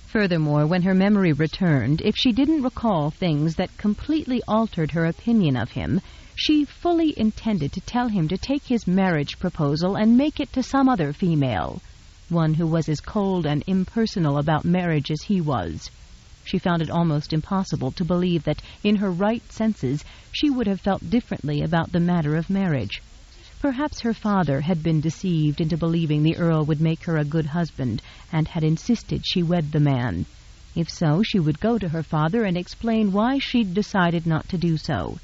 Furthermore, when her memory returned, if she didn't recall things that completely altered her opinion of him, she fully intended to tell him to take his marriage proposal and make it to some other female, one who was as cold and impersonal about marriage as he was. She found it almost impossible to believe that, in her right senses, she would have felt differently about the matter of marriage. Perhaps her father had been deceived into believing the Earl would make her a good husband, and had insisted she wed the man. If so, she would go to her father and explain why she'd decided not to do so.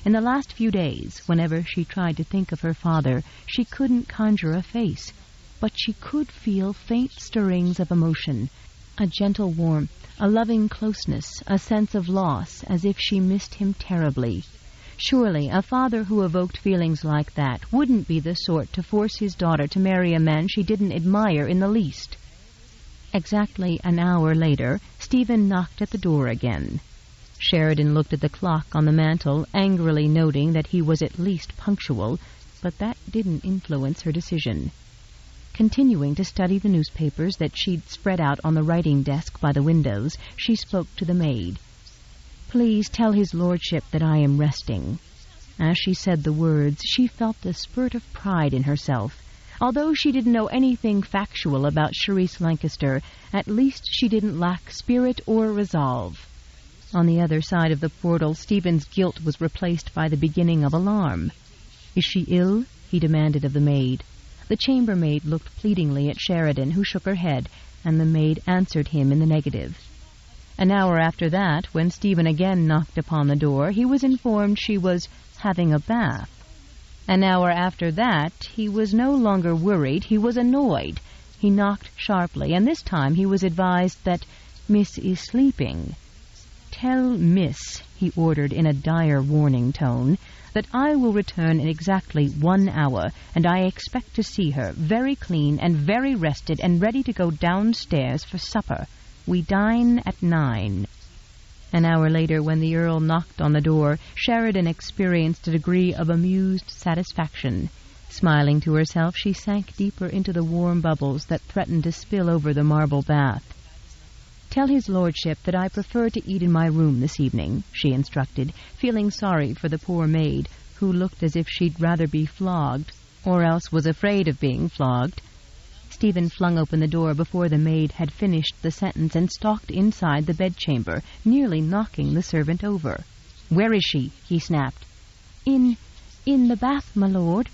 In the last few days, whenever she tried to think of her father, she couldn't conjure a face, but she could feel faint stirrings of emotion, a gentle warmth, a loving closeness, a sense of loss, as if she missed him terribly. Surely a father who evoked feelings like that wouldn't be the sort to force his daughter to marry a man she didn't admire in the least. Exactly an hour later, Stephen knocked at the door again. Sheridan looked at the clock on the mantel, angrily noting that he was at least punctual, but that didn't influence her decision. Continuing to study the newspapers that she'd spread out on the writing desk by the windows, she spoke to the maid. "Please tell his lordship that I am resting." As she said the words, she felt a spurt of pride in herself. Although she didn't know anything factual about Charisse Lancaster, at least she didn't lack spirit or resolve. On the other side of the portal, Stephen's guilt was replaced by the beginning of alarm. "Is she ill?" he demanded of the maid. The chambermaid looked pleadingly at Sheridan, who shook her head, and the maid answered him in the negative. An hour after that, when Stephen again knocked upon the door, he was informed she was having a bath. An hour after that, he was no longer worried, he was annoyed. He knocked sharply, and this time he was advised that Miss is sleeping. "Tell Miss," he ordered in a dire warning tone, "that I will return in exactly 1 hour, and I expect to see her very clean and very rested and ready to go downstairs for supper. We dine at 9. An hour later, when the Earl knocked on the door, Sheridan experienced a degree of amused satisfaction. Smiling to herself, she sank deeper into the warm bubbles that threatened to spill over the marble bath. "Tell his lordship that I prefer to eat in my room this evening," she instructed, feeling sorry for the poor maid, who looked as if she'd rather be flogged, or else was afraid of being flogged. Stephen flung open the door before the maid had finished the sentence and stalked inside the bedchamber, nearly knocking the servant over. "Where is she?" he snapped. In the bath, my lord."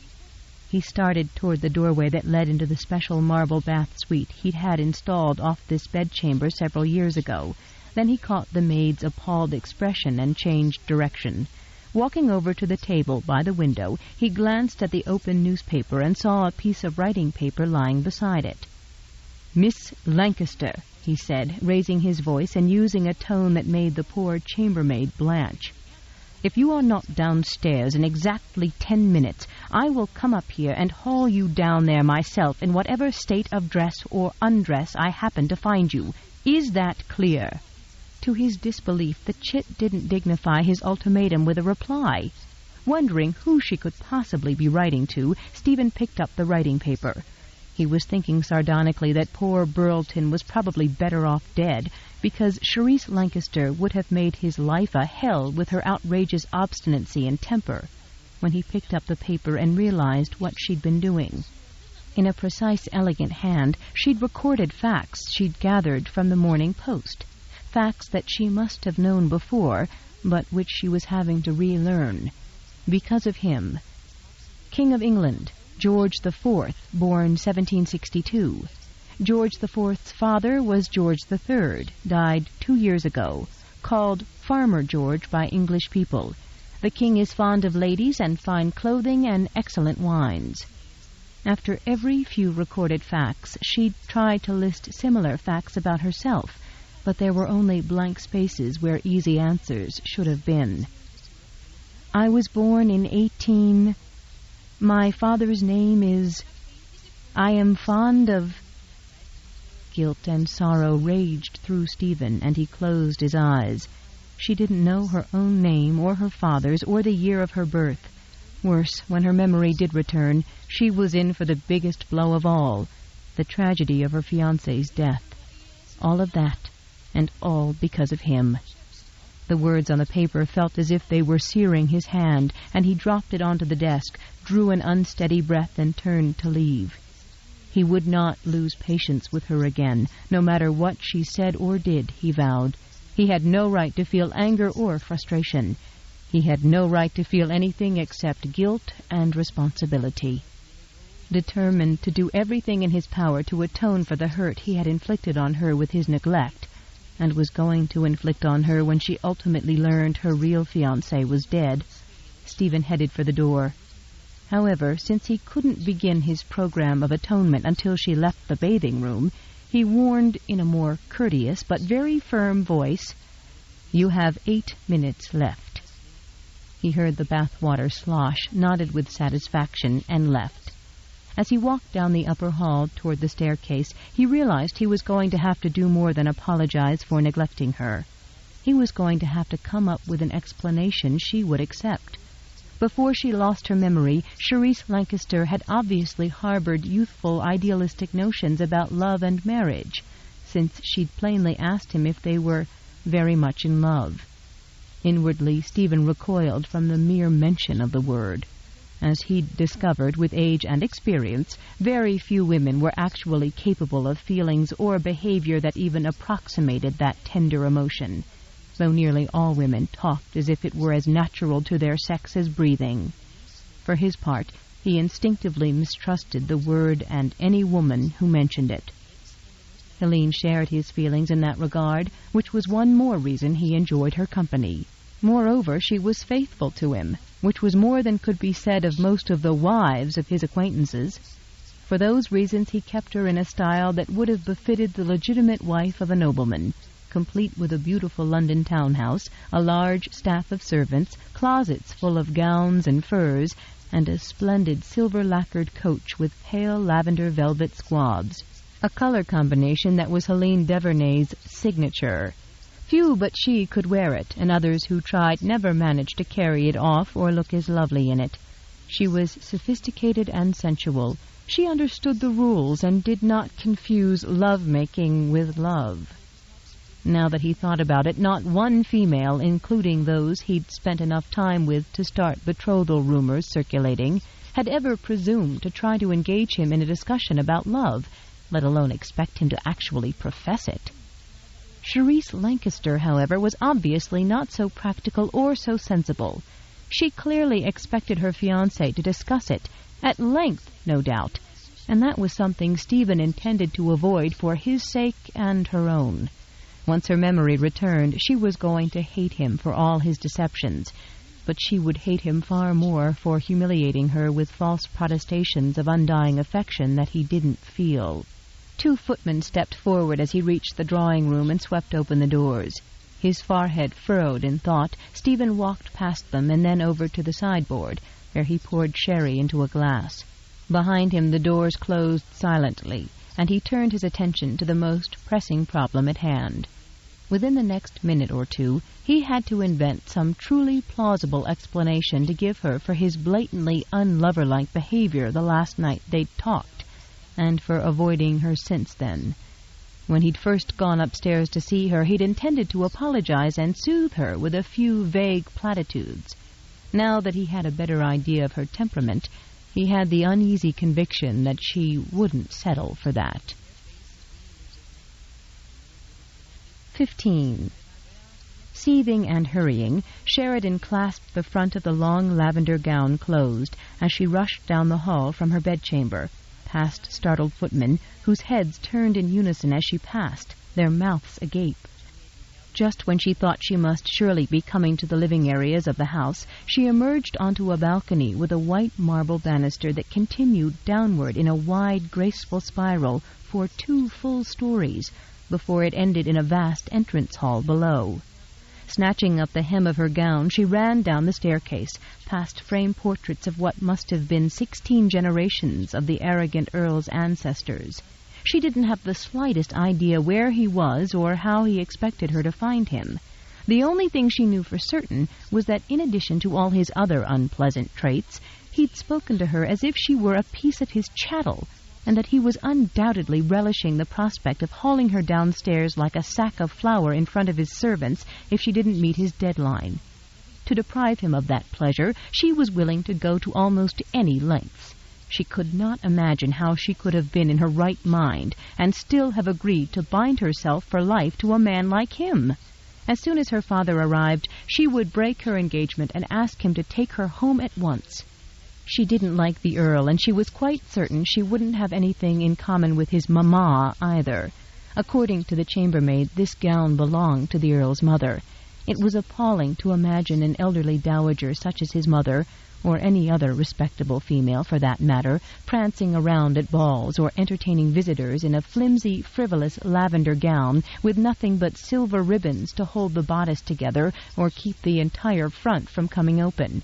He started toward the doorway that led into the special marble bath suite he'd had installed off this bedchamber several years ago. Then he caught the maid's appalled expression and changed direction. Walking over to the table by the window, he glanced at the open newspaper and saw a piece of writing paper lying beside it. "Miss Lancaster," he said, raising his voice and using a tone that made the poor chambermaid blanch. "If you are not downstairs in exactly 10 minutes, I will come up here and haul you down there myself in whatever state of dress or undress I happen to find you. Is that clear?" To his disbelief, the chit didn't dignify his ultimatum with a reply. Wondering who she could possibly be writing to, Stephen picked up the writing paper. He was thinking sardonically that poor Burlton was probably better off dead, because Charisse Lancaster would have made his life a hell with her outrageous obstinacy and temper, when he picked up the paper and realized what she'd been doing. In a precise, elegant hand, she'd recorded facts she'd gathered from the Morning Post, facts that she must have known before, but which she was having to relearn. Because of him. King of England, George IV, born 1762. George IV's father was George III, died 2 years ago, called Farmer George by English people. The king is fond of ladies and fine clothing and excellent wines. After every few recorded facts, she'd tried to list similar facts about herself, but there were only blank spaces where easy answers should have been. I was born in 18... My father's name is... I am fond of... Guilt and sorrow raged through Stephen, and he closed his eyes. She didn't know her own name, or her father's, or the year of her birth. Worse, when her memory did return, she was in for the biggest blow of all, the tragedy of her fiancé's death. All of that, and all because of him. The words on the paper felt as if they were searing his hand, and he dropped it onto the desk, drew an unsteady breath, and turned to leave. He would not lose patience with her again, no matter what she said or did, he vowed. He had no right to feel anger or frustration. He had no right to feel anything except guilt and responsibility. Determined to do everything in his power to atone for the hurt he had inflicted on her with his neglect, and was going to inflict on her when she ultimately learned her real fiancé was dead, Stephen headed for the door. However, since he couldn't begin his program of atonement until she left the bathing room, he warned in a more courteous but very firm voice, "You have 8 minutes left." He heard the bathwater slosh, nodded with satisfaction, and left. As he walked down the upper hall toward the staircase, he realized he was going to have to do more than apologize for neglecting her. He was going to have to come up with an explanation she would accept. Before she lost her memory, Charisse Lancaster had obviously harbored youthful, idealistic notions about love and marriage, since she'd plainly asked him if they were very much in love. Inwardly, Stephen recoiled from the mere mention of the word. As he'd discovered with age and experience, very few women were actually capable of feelings or behavior that even approximated that tender emotion, though nearly all women talked as if it were as natural to their sex as breathing. For his part, he instinctively mistrusted the word and any woman who mentioned it. Helene shared his feelings in that regard, which was one more reason he enjoyed her company. Moreover, she was faithful to him, which was more than could be said of most of the wives of his acquaintances. For those reasons he kept her in a style that would have befitted the legitimate wife of a nobleman, complete with a beautiful London townhouse, a large staff of servants, closets full of gowns and furs, and a splendid silver-lacquered coach with pale lavender velvet squabs, a color combination that was Helene Devernay's signature. Few but she could wear it, and others who tried never managed to carry it off or look as lovely in it. She was sophisticated and sensual. She understood the rules and did not confuse love-making with love. Now that he thought about it, not one female, including those he'd spent enough time with to start betrothal rumors circulating, had ever presumed to try to engage him in a discussion about love, let alone expect him to actually profess it. Charisse Lancaster, however, was obviously not so practical or so sensible. She clearly expected her fiancé to discuss it, at length, no doubt, and that was something Stephen intended to avoid for his sake and her own. Once her memory returned, she was going to hate him for all his deceptions, but she would hate him far more for humiliating her with false protestations of undying affection that he didn't feel. 2 footmen stepped forward as he reached the drawing-room and swept open the doors. His forehead furrowed in thought, Stephen walked past them and then over to the sideboard, where he poured sherry into a glass. Behind him the doors closed silently, and he turned his attention to the most pressing problem at hand. Within the next minute or two, he had to invent some truly plausible explanation to give her for his blatantly unlover-like behavior the last night they'd talked, and for avoiding her since then. When he'd first gone upstairs to see her, he'd intended to apologize and soothe her with a few vague platitudes. Now that he had a better idea of her temperament, he had the uneasy conviction that she wouldn't settle for that. 15. Seething and hurrying, Sheridan clasped the front of the long lavender gown closed as she rushed down the hall from her bedchamber, past startled footmen, whose heads turned in unison as she passed, their mouths agape. Just when she thought she must surely be coming to the living areas of the house, she emerged onto a balcony with a white marble banister that continued downward in a wide, graceful spiral for 2 full stories, before it ended in a vast entrance hall below. Snatching up the hem of her gown, she ran down the staircase, past framed portraits of what must have been 16 generations of the arrogant Earl's ancestors. She didn't have the slightest idea where he was or how he expected her to find him. The only thing she knew for certain was that in addition to all his other unpleasant traits, he'd spoken to her as if she were a piece of his chattel, and that he was undoubtedly relishing the prospect of hauling her downstairs like a sack of flour in front of his servants if she didn't meet his deadline. To deprive him of that pleasure, she was willing to go to almost any lengths. She could not imagine how she could have been in her right mind and still have agreed to bind herself for life to a man like him. As soon as her father arrived, she would break her engagement and ask him to take her home at once. She didn't like the Earl, and she was quite certain she wouldn't have anything in common with his mamma either. According to the chambermaid, this gown belonged to the Earl's mother. It was appalling to imagine an elderly dowager such as his mother, or any other respectable female for that matter, prancing around at balls or entertaining visitors in a flimsy, frivolous lavender gown with nothing but silver ribbons to hold the bodice together or keep the entire front from coming open.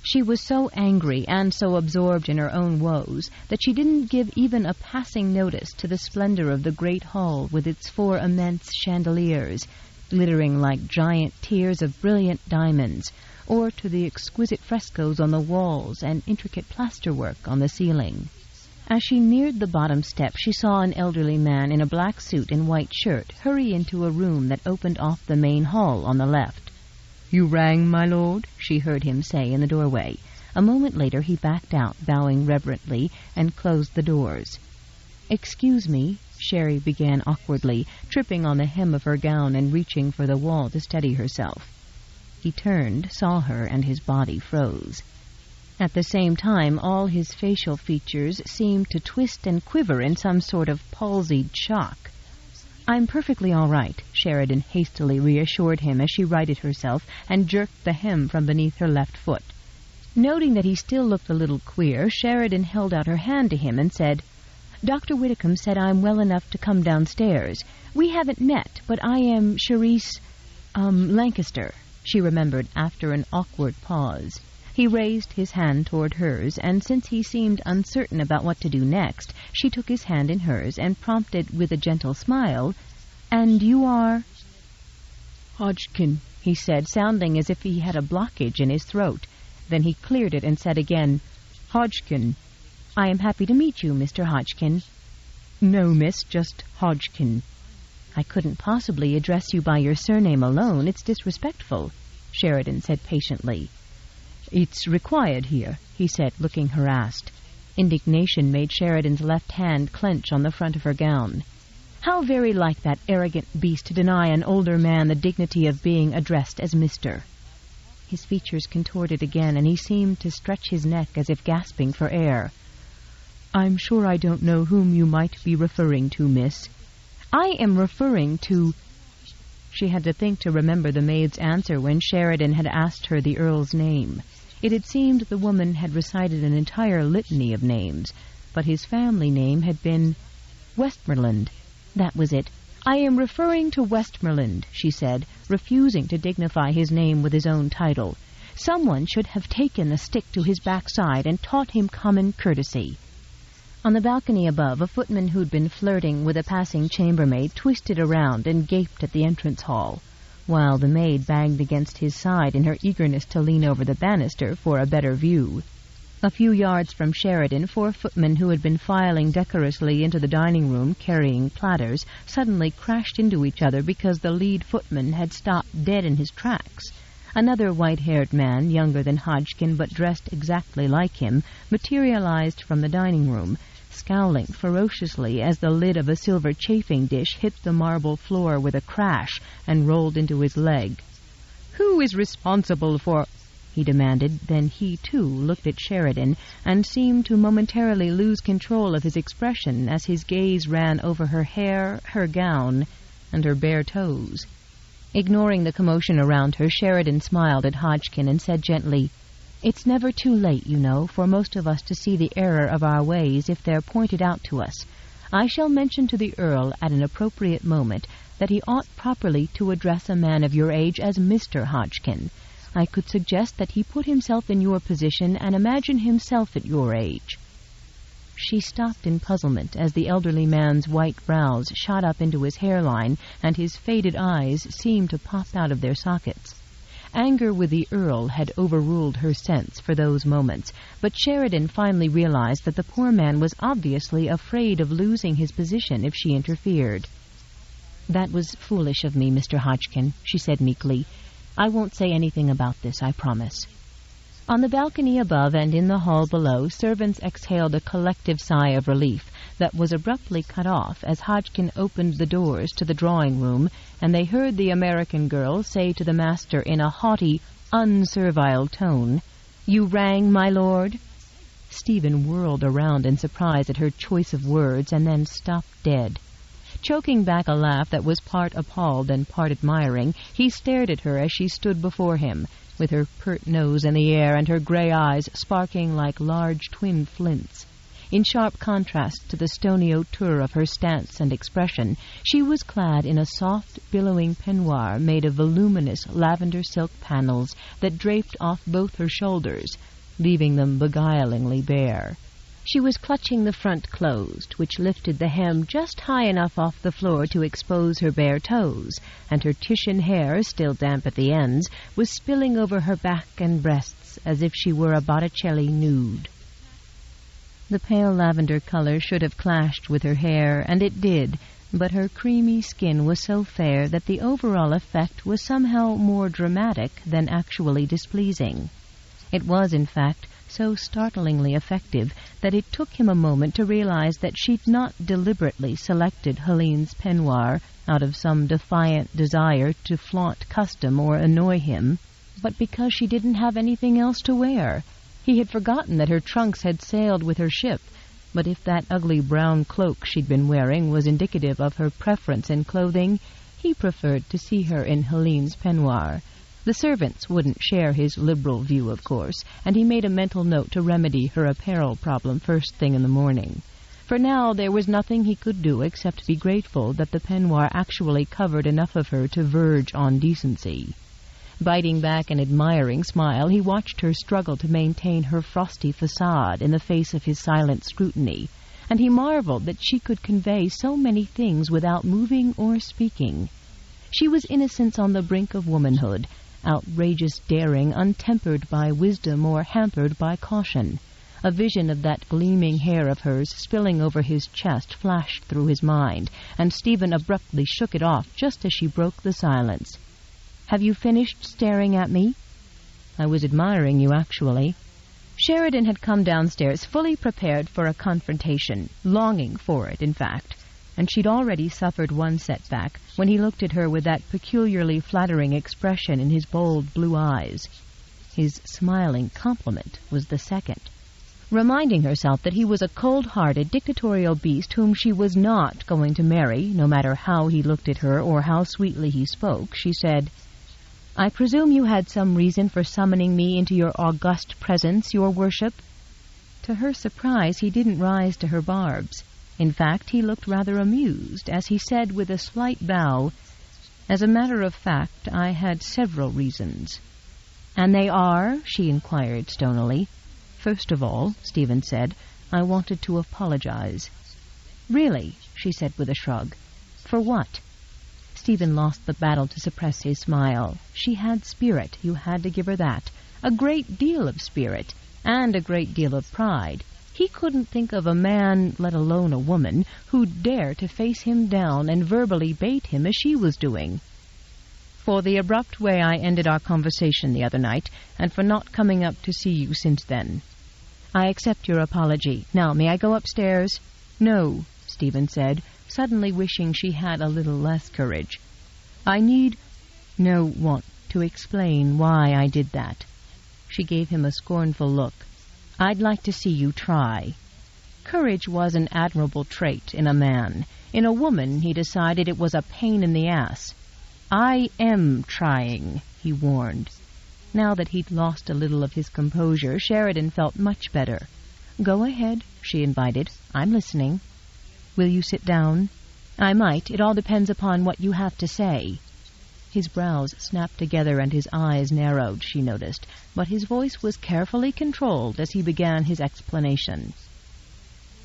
She was so angry and so absorbed in her own woes that she didn't give even a passing notice to the splendor of the great hall with its 4 immense chandeliers, glittering like giant tiers of brilliant diamonds, or to the exquisite frescoes on the walls and intricate plasterwork on the ceiling. As she neared the bottom step, she saw an elderly man in a black suit and white shirt hurry into a room that opened off the main hall on the left. "You rang, my lord?" she heard him say in the doorway. A moment later he backed out, bowing reverently, and closed the doors. "Excuse me," Sherry began awkwardly, tripping on the hem of her gown and reaching for the wall to steady herself. He turned, saw her, and his body froze. At the same time, all his facial features seemed to twist and quiver in some sort of palsied shock. "I'm perfectly all right," Sheridan hastily reassured him as she righted herself and jerked the hem from beneath her left foot. Noting that he still looked a little queer, Sheridan held out her hand to him and said, "Dr. Whitcomb said I'm well enough to come downstairs. We haven't met, but I am Charisse, Lancaster," she remembered after an awkward pause. He raised his hand toward hers, and since he seemed uncertain about what to do next, she took his hand in hers and prompted with a gentle smile, "And you are—" "Hodgkin," he said, sounding as if he had a blockage in his throat. Then he cleared it and said again, "Hodgkin." "I am happy to meet you, Mr. Hodgkin." "No, miss, just Hodgkin." "I couldn't possibly address you by your surname alone. It's disrespectful," Sheridan said patiently. "It's required here," he said, looking harassed. Indignation made Sheridan's left hand clench on the front of her gown. How very like that arrogant beast to deny an older man the dignity of being addressed as Mr. His features contorted again, and he seemed to stretch his neck as if gasping for air. "I'm sure I don't know whom you might be referring to, miss." "I am referring to—" She had to think to remember the maid's answer when Sheridan had asked her the Earl's name. It had seemed the woman had recited an entire litany of names, but his family name had been Westmoreland. That was it. "I am referring to Westmoreland," she said, refusing to dignify his name with his own title. "Someone should have taken a stick to his backside and taught him common courtesy." On the balcony above, a footman who'd been flirting with a passing chambermaid twisted around and gaped at the entrance hall, while the maid banged against his side in her eagerness to lean over the banister for a better view. A few yards from Sheridan, 4 footmen who had been filing decorously into the dining room carrying platters suddenly crashed into each other because the lead footman had stopped dead in his tracks. Another white-haired man, younger than Hodgkin but dressed exactly like him, materialized from the dining room, scowling ferociously as the lid of a silver chafing dish hit the marble floor with a crash and rolled into his leg. "Who is responsible for—" he demanded. Then he, too, looked at Sheridan and seemed to momentarily lose control of his expression as his gaze ran over her hair, her gown, and her bare toes. Ignoring the commotion around her, Sheridan smiled at Hodgkin and said gently, "It's never too late, you know, for most of us to see the error of our ways if they're pointed out to us. I shall mention to the Earl at an appropriate moment that he ought properly to address a man of your age as Mr. Hodgkin. I could suggest that he put himself in your position and imagine himself at your age." She stopped in puzzlement as the elderly man's white brows shot up into his hairline and his faded eyes seemed to pop out of their sockets. Anger with the Earl had overruled her sense for those moments, but Sheridan finally realized that the poor man was obviously afraid of losing his position if she interfered. "That was foolish of me, Mr. Hodgkin," she said meekly. "I won't say anything about this, I promise." On the balcony above and in the hall below, servants exhaled a collective sigh of relief that was abruptly cut off as Hodgkin opened the doors to the drawing-room, and they heard the American girl say to the master in a haughty, unservile tone, "You rang, my lord?" Stephen whirled around in surprise at her choice of words and then stopped dead. Choking back a laugh that was part appalled and part admiring, he stared at her as she stood before him, with her pert nose in the air and her gray eyes sparking like large twin flints. In sharp contrast to the stony hauteur of her stance and expression, she was clad in a soft, billowing peignoir made of voluminous lavender silk panels that draped off both her shoulders, leaving them beguilingly bare. She was clutching the front closed, which lifted the hem just high enough off the floor to expose her bare toes, and her Titian hair, still damp at the ends, was spilling over her back and breasts as if she were a Botticelli nude. The pale lavender color should have clashed with her hair, and it did, but her creamy skin was so fair that the overall effect was somehow more dramatic than actually displeasing. It was, in fact, so startlingly effective that it took him a moment to realize that she'd not deliberately selected Helene's peignoir out of some defiant desire to flaunt custom or annoy him, but because she didn't have anything else to wear. He had forgotten that her trunks had sailed with her ship, but if that ugly brown cloak she'd been wearing was indicative of her preference in clothing, he preferred to see her in Helene's peignoir. The servants wouldn't share his liberal view, of course, and he made a mental note to remedy her apparel problem first thing in the morning. For now there was nothing he could do except be grateful that the peignoir actually covered enough of her to verge on decency. Biting back an admiring smile, he watched her struggle to maintain her frosty facade in the face of his silent scrutiny, and he marveled that she could convey so many things without moving or speaking. She was innocence on the brink of womanhood, outrageous daring untempered by wisdom or hampered by caution. A vision of that gleaming hair of hers spilling over his chest flashed through his mind, and Stephen abruptly shook it off just as she broke the silence. "Have you finished staring at me?" "I was admiring you, actually." Sheridan had come downstairs fully prepared for a confrontation, longing for it, in fact, and she'd already suffered one setback when he looked at her with that peculiarly flattering expression in his bold blue eyes. His smiling compliment was the second. Reminding herself that he was a cold-hearted, dictatorial beast whom she was not going to marry, no matter how he looked at her or how sweetly he spoke, she said, "I presume you had some reason for summoning me into your august presence, your worship?" To her surprise, he didn't rise to her barbs. In fact, he looked rather amused as he said with a slight bow, "As a matter of fact, I had several reasons." "And they are?" she inquired stonily. "First of all," Stephen said, I wanted to apologize. Really, she said with a shrug. For what? Stephen lost the battle to suppress his smile. She had spirit, you had to give her that. A great deal of spirit, and a great deal of pride. He couldn't think of a man, let alone a woman, who'd dare to face him down and verbally bait him as she was doing. For the abrupt way I ended our conversation the other night, and for not coming up to see you since then. I accept your apology. Now, may I go upstairs? No, Stephen said, suddenly wishing she had a little less courage. I want to explain why I did that. She gave him a scornful look. I'd like to see you try. Courage was an admirable trait in a man. In a woman, he decided it was a pain in the ass. I am trying, he warned. Now that he'd lost a little of his composure, Sheridan felt much better. Go ahead, she invited. I'm listening. Will you sit down? I might. It all depends upon what you have to say. His brows snapped together and his eyes narrowed, she noticed, but his voice was carefully controlled as he began his explanation.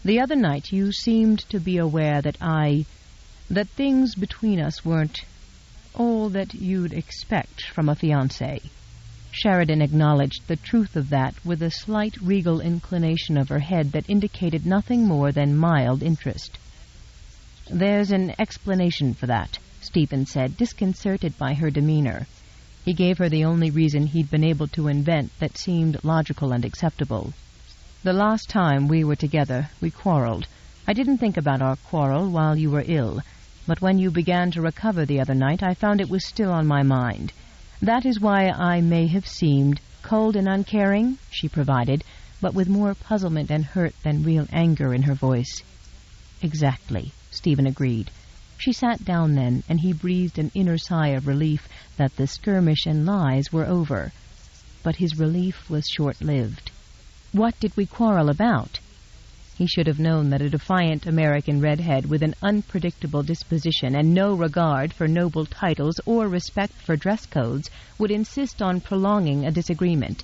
The other night you seemed to be aware that things between us weren't all that you'd expect from a fiancé. Sheridan acknowledged the truth of that with a slight regal inclination of her head that indicated nothing more than mild interest. There's an explanation for that, Stephen said, disconcerted by her demeanor. He gave her the only reason he'd been able to invent that seemed logical and acceptable. The last time we were together, we quarreled. I didn't think about our quarrel while you were ill, but when you began to recover the other night, I found it was still on my mind. That is why I may have seemed cold and uncaring, she provided, but with more puzzlement and hurt than real anger in her voice. Exactly, Stephen agreed. She sat down then, and he breathed an inner sigh of relief that the skirmish and lies were over. But his relief was short-lived. What did we quarrel about? He should have known that a defiant American redhead with an unpredictable disposition and no regard for noble titles or respect for dress codes would insist on prolonging a disagreement,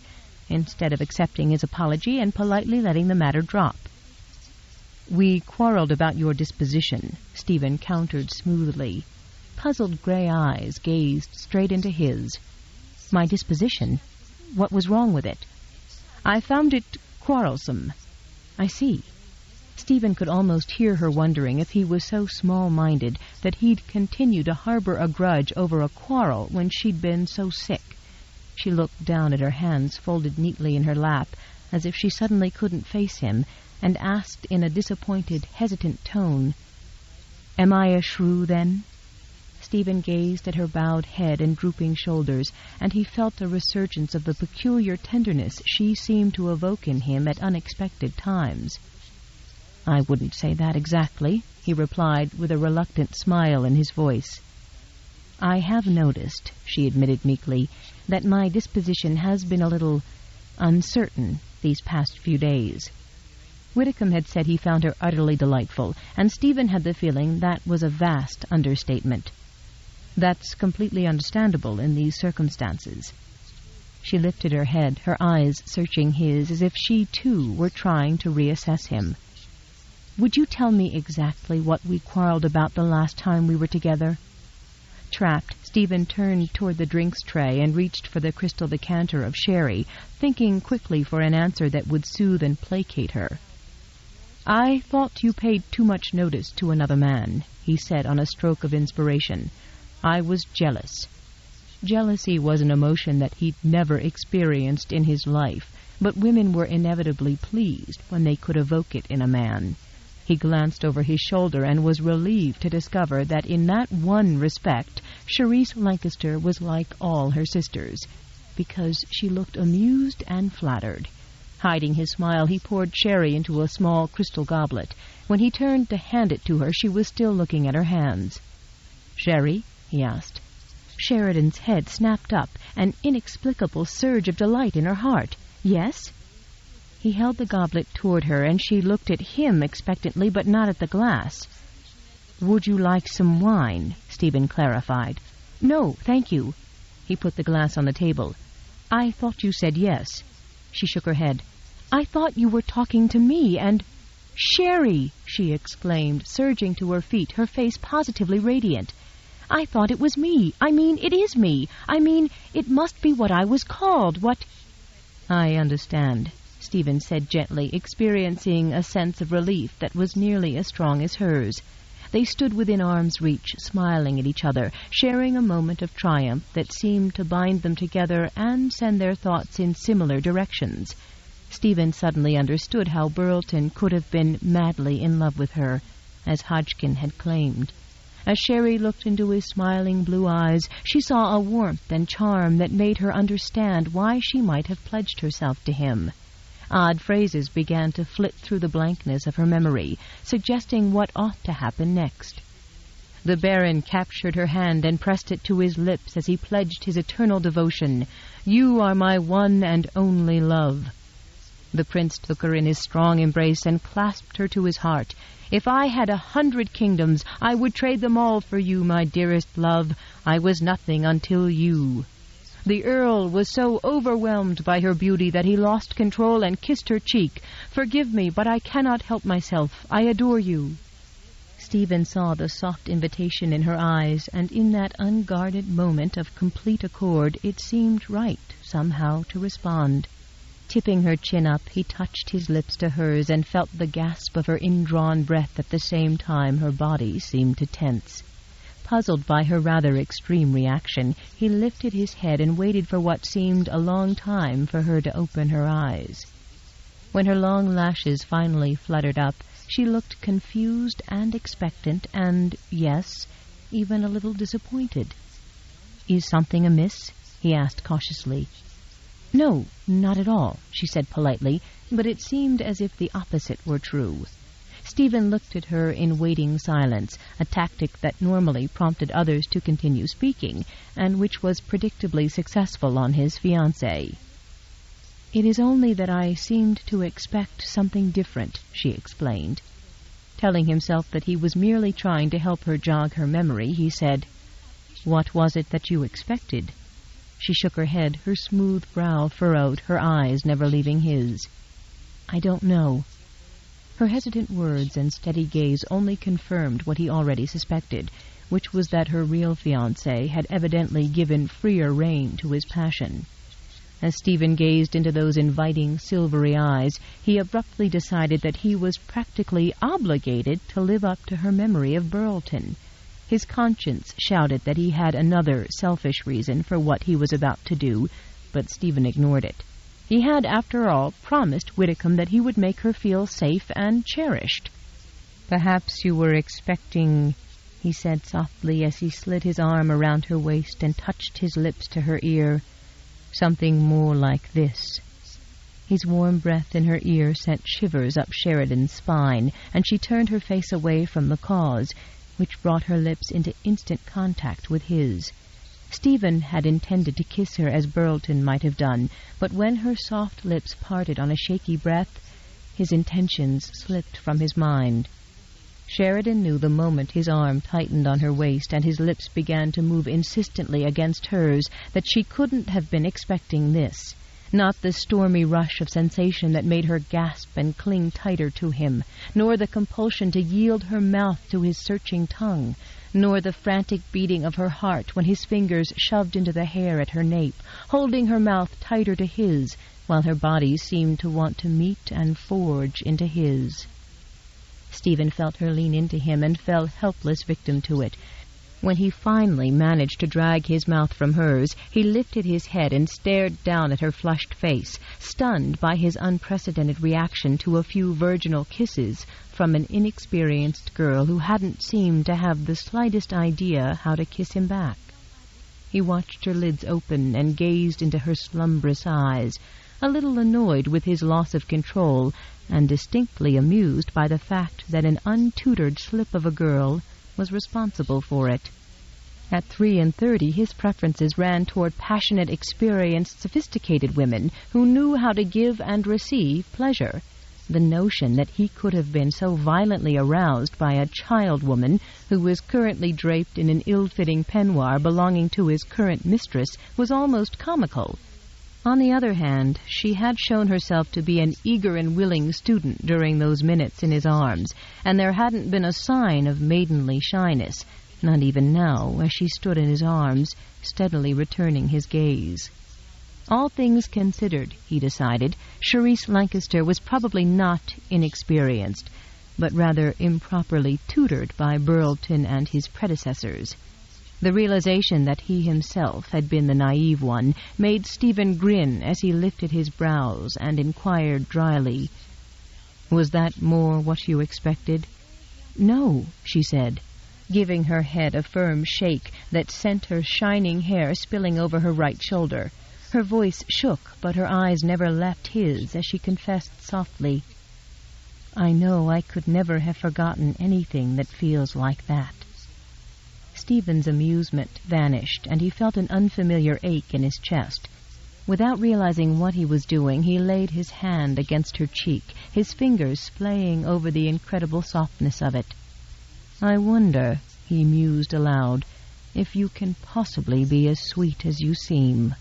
instead of accepting his apology and politely letting the matter drop. We quarreled about your disposition, Stephen countered smoothly. Puzzled gray eyes gazed straight into his. My disposition? What was wrong with it? I found it quarrelsome. I see. Stephen could almost hear her wondering if he was so small-minded that he'd continue to harbor a grudge over a quarrel when she'd been so sick. She looked down at her hands folded neatly in her lap, as if she suddenly couldn't face him, and asked in a disappointed, hesitant tone, Am I a shrew, then? Stephen gazed at her bowed head and drooping shoulders, and he felt a resurgence of the peculiar tenderness she seemed to evoke in him at unexpected times. I wouldn't say that exactly, he replied with a reluctant smile in his voice. I have noticed, she admitted meekly, that my disposition has been a little uncertain these past few days. Whitcomb had said he found her utterly delightful, and Stephen had the feeling that was a vast understatement. That's completely understandable in these circumstances. She lifted her head, her eyes searching his as if she, too, were trying to reassess him. Would you tell me exactly what we quarreled about the last time we were together? Trapped, Stephen turned toward the drinks tray and reached for the crystal decanter of sherry, thinking quickly for an answer that would soothe and placate her. I thought you paid too much notice to another man, he said on a stroke of inspiration. I was jealous. Jealousy was an emotion that he'd never experienced in his life, but women were inevitably pleased when they could evoke it in a man. He glanced over his shoulder and was relieved to discover that in that one respect, Charisse Lancaster was like all her sisters, because she looked amused and flattered. Hiding his smile, he poured sherry into a small crystal goblet. When he turned to hand it to her, she was still looking at her hands. Sherry? He asked. Sheridan's head snapped up, an inexplicable surge of delight in her heart. Yes? He held the goblet toward her, and she looked at him expectantly, but not at the glass. Would you like some wine? Stephen clarified. No, thank you. He put the glass on the table. I thought you said yes. She shook her head. I thought you were talking to me, and... "Sherry!" she exclaimed, surging to her feet, her face positively radiant. "I thought it was me. I mean, it is me. I mean, it must be what I was called, what—" "I understand," Stephen said gently, experiencing a sense of relief that was nearly as strong as hers. They stood within arm's reach, smiling at each other, sharing a moment of triumph that seemed to bind them together and send their thoughts in similar directions. Stephen suddenly understood how Burlton could have been madly in love with her, as Hodgkin had claimed. As Sherry looked into his smiling blue eyes, she saw a warmth and charm that made her understand why she might have pledged herself to him. Odd phrases began to flit through the blankness of her memory, suggesting what ought to happen next. The Baron captured her hand and pressed it to his lips as he pledged his eternal devotion. "You are my one and only love." The prince took her in his strong embrace and clasped her to his heart. "If I had 100 kingdoms, I would trade them all for you, my dearest love. I was nothing until you." The Earl was so overwhelmed by her beauty that he lost control and kissed her cheek. "Forgive me, but I cannot help myself. I adore you." Stephen saw the soft invitation in her eyes, and in that unguarded moment of complete accord it seemed right, somehow, to respond. Tipping her chin up, he touched his lips to hers and felt the gasp of her indrawn breath at the same time her body seemed to tense. Puzzled by her rather extreme reaction, he lifted his head and waited for what seemed a long time for her to open her eyes. When her long lashes finally fluttered up, she looked confused and expectant and, yes, even a little disappointed. "Is something amiss?" he asked cautiously. "No, not at all," she said politely, but it seemed as if the opposite were true. Stephen looked at her in waiting silence, a tactic that normally prompted others to continue speaking, and which was predictably successful on his fiancée. "It is only that I seemed to expect something different," she explained. Telling himself that he was merely trying to help her jog her memory, he said, "What was it that you expected?" She shook her head, her smooth brow furrowed, her eyes never leaving his. "I don't know." Her hesitant words and steady gaze only confirmed what he already suspected, which was that her real fiancé had evidently given freer rein to his passion. As Stephen gazed into those inviting silvery eyes, he abruptly decided that he was practically obligated to live up to her memory of Burlton. His conscience shouted that he had another selfish reason for what he was about to do, but Stephen ignored it. He had, after all, promised Widdicombe that he would make her feel safe and cherished. "Perhaps you were expecting," he said softly as he slid his arm around her waist and touched his lips to her ear, "something more like this." His warm breath in her ear sent shivers up Sheridan's spine, and she turned her face away from the cause, which brought her lips into instant contact with his. Stephen had intended to kiss her as Burlton might have done, but when her soft lips parted on a shaky breath, his intentions slipped from his mind. Sheridan knew the moment his arm tightened on her waist and his lips began to move insistently against hers that she couldn't have been expecting this. Not the stormy rush of sensation that made her gasp and cling tighter to him, nor the compulsion to yield her mouth to his searching tongue, nor the frantic beating of her heart when his fingers shoved into the hair at her nape, holding her mouth tighter to his, while her body seemed to want to meet and forge into his. Stephen felt her lean into him and fell helpless victim to it. When he finally managed to drag his mouth from hers, he lifted his head and stared down at her flushed face, stunned by his unprecedented reaction to a few virginal kisses from an inexperienced girl who hadn't seemed to have the slightest idea how to kiss him back. He watched her lids open and gazed into her slumbrous eyes, a little annoyed with his loss of control and distinctly amused by the fact that an untutored slip of a girl was responsible for it. At 33, his preferences ran toward passionate, experienced, sophisticated women who knew how to give and receive pleasure. The notion that he could have been so violently aroused by a child woman who was currently draped in an ill-fitting peignoir belonging to his current mistress was almost comical. On the other hand, she had shown herself to be an eager and willing student during those minutes in his arms, and there hadn't been a sign of maidenly shyness, not even now, as she stood in his arms, steadily returning his gaze. All things considered, he decided, Charisse Lancaster was probably not inexperienced, but rather improperly tutored by Burlton and his predecessors. The realization that he himself had been the naive one made Stephen grin as he lifted his brows and inquired dryly, "Was that more what you expected?" "No," she said, giving her head a firm shake that sent her shining hair spilling over her right shoulder. Her voice shook, but her eyes never left his as she confessed softly, "I know I could never have forgotten anything that feels like that." Stephen's amusement vanished, and he felt an unfamiliar ache in his chest. Without realizing what he was doing, he laid his hand against her cheek, his fingers playing over the incredible softness of it. "I wonder," he mused aloud, "if you can possibly be as sweet as you seem."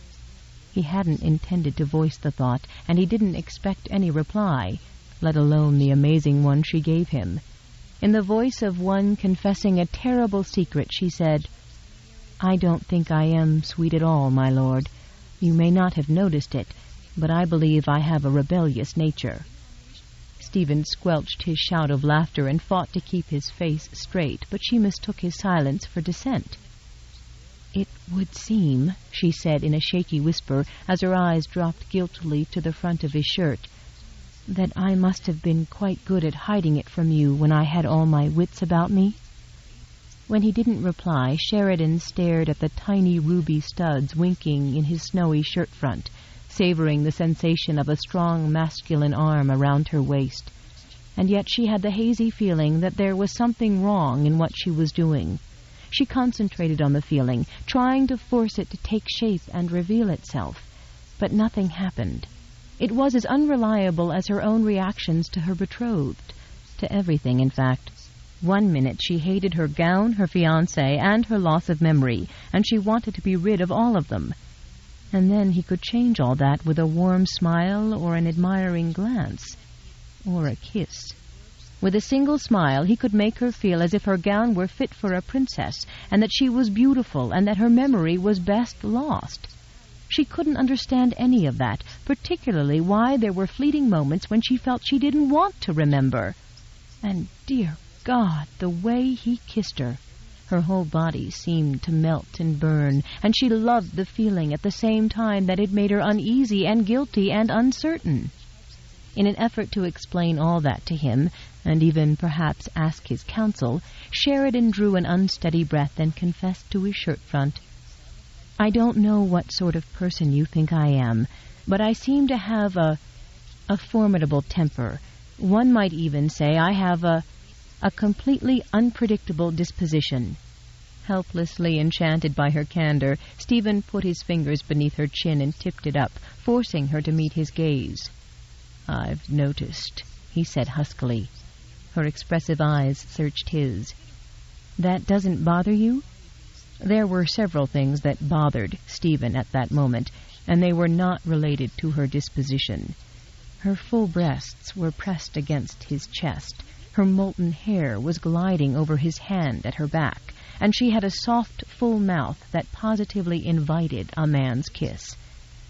He hadn't intended to voice the thought, and he didn't expect any reply, let alone the amazing one she gave him. In the voice of one confessing a terrible secret, she said, "I don't think I am sweet at all, my lord. You may not have noticed it, but I believe I have a rebellious nature." Stephen squelched his shout of laughter and fought to keep his face straight, but she mistook his silence for dissent. "It would seem," she said in a shaky whisper as her eyes dropped guiltily to the front of his shirt, "that I must have been quite good at hiding it from you when I had all my wits about me." When he didn't reply, Sheridan stared at the tiny ruby studs winking in his snowy shirt front, savoring the sensation of a strong masculine arm around her waist. And yet she had the hazy feeling that there was something wrong in what she was doing. She concentrated on the feeling, trying to force it to take shape and reveal itself. But nothing happened. It was as unreliable as her own reactions to her betrothed, to everything, in fact. One minute she hated her gown, her fiancé, and her loss of memory, and she wanted to be rid of all of them. And then he could change all that with a warm smile or an admiring glance, or a kiss. With a single smile he could make her feel as if her gown were fit for a princess, and that she was beautiful, and that her memory was best lost. She couldn't understand any of that, particularly why there were fleeting moments when she felt she didn't want to remember. And, dear God, the way he kissed her. Her whole body seemed to melt and burn, and she loved the feeling at the same time that it made her uneasy and guilty and uncertain. In an effort to explain all that to him, and even perhaps ask his counsel, Sheridan drew an unsteady breath and confessed to his shirt front, "I don't know what sort of person you think I am, but I seem to have a formidable temper. One might even say I have a completely unpredictable disposition." Helplessly enchanted by her candor, Stephen put his fingers beneath her chin and tipped it up, forcing her to meet his gaze. "I've noticed," he said huskily. Her expressive eyes searched his. "That doesn't bother you?" There were several things that bothered Stephen at that moment, and they were not related to her disposition. Her full breasts were pressed against his chest, her molten hair was gliding over his hand at her back, and she had a soft, full mouth that positively invited a man's kiss.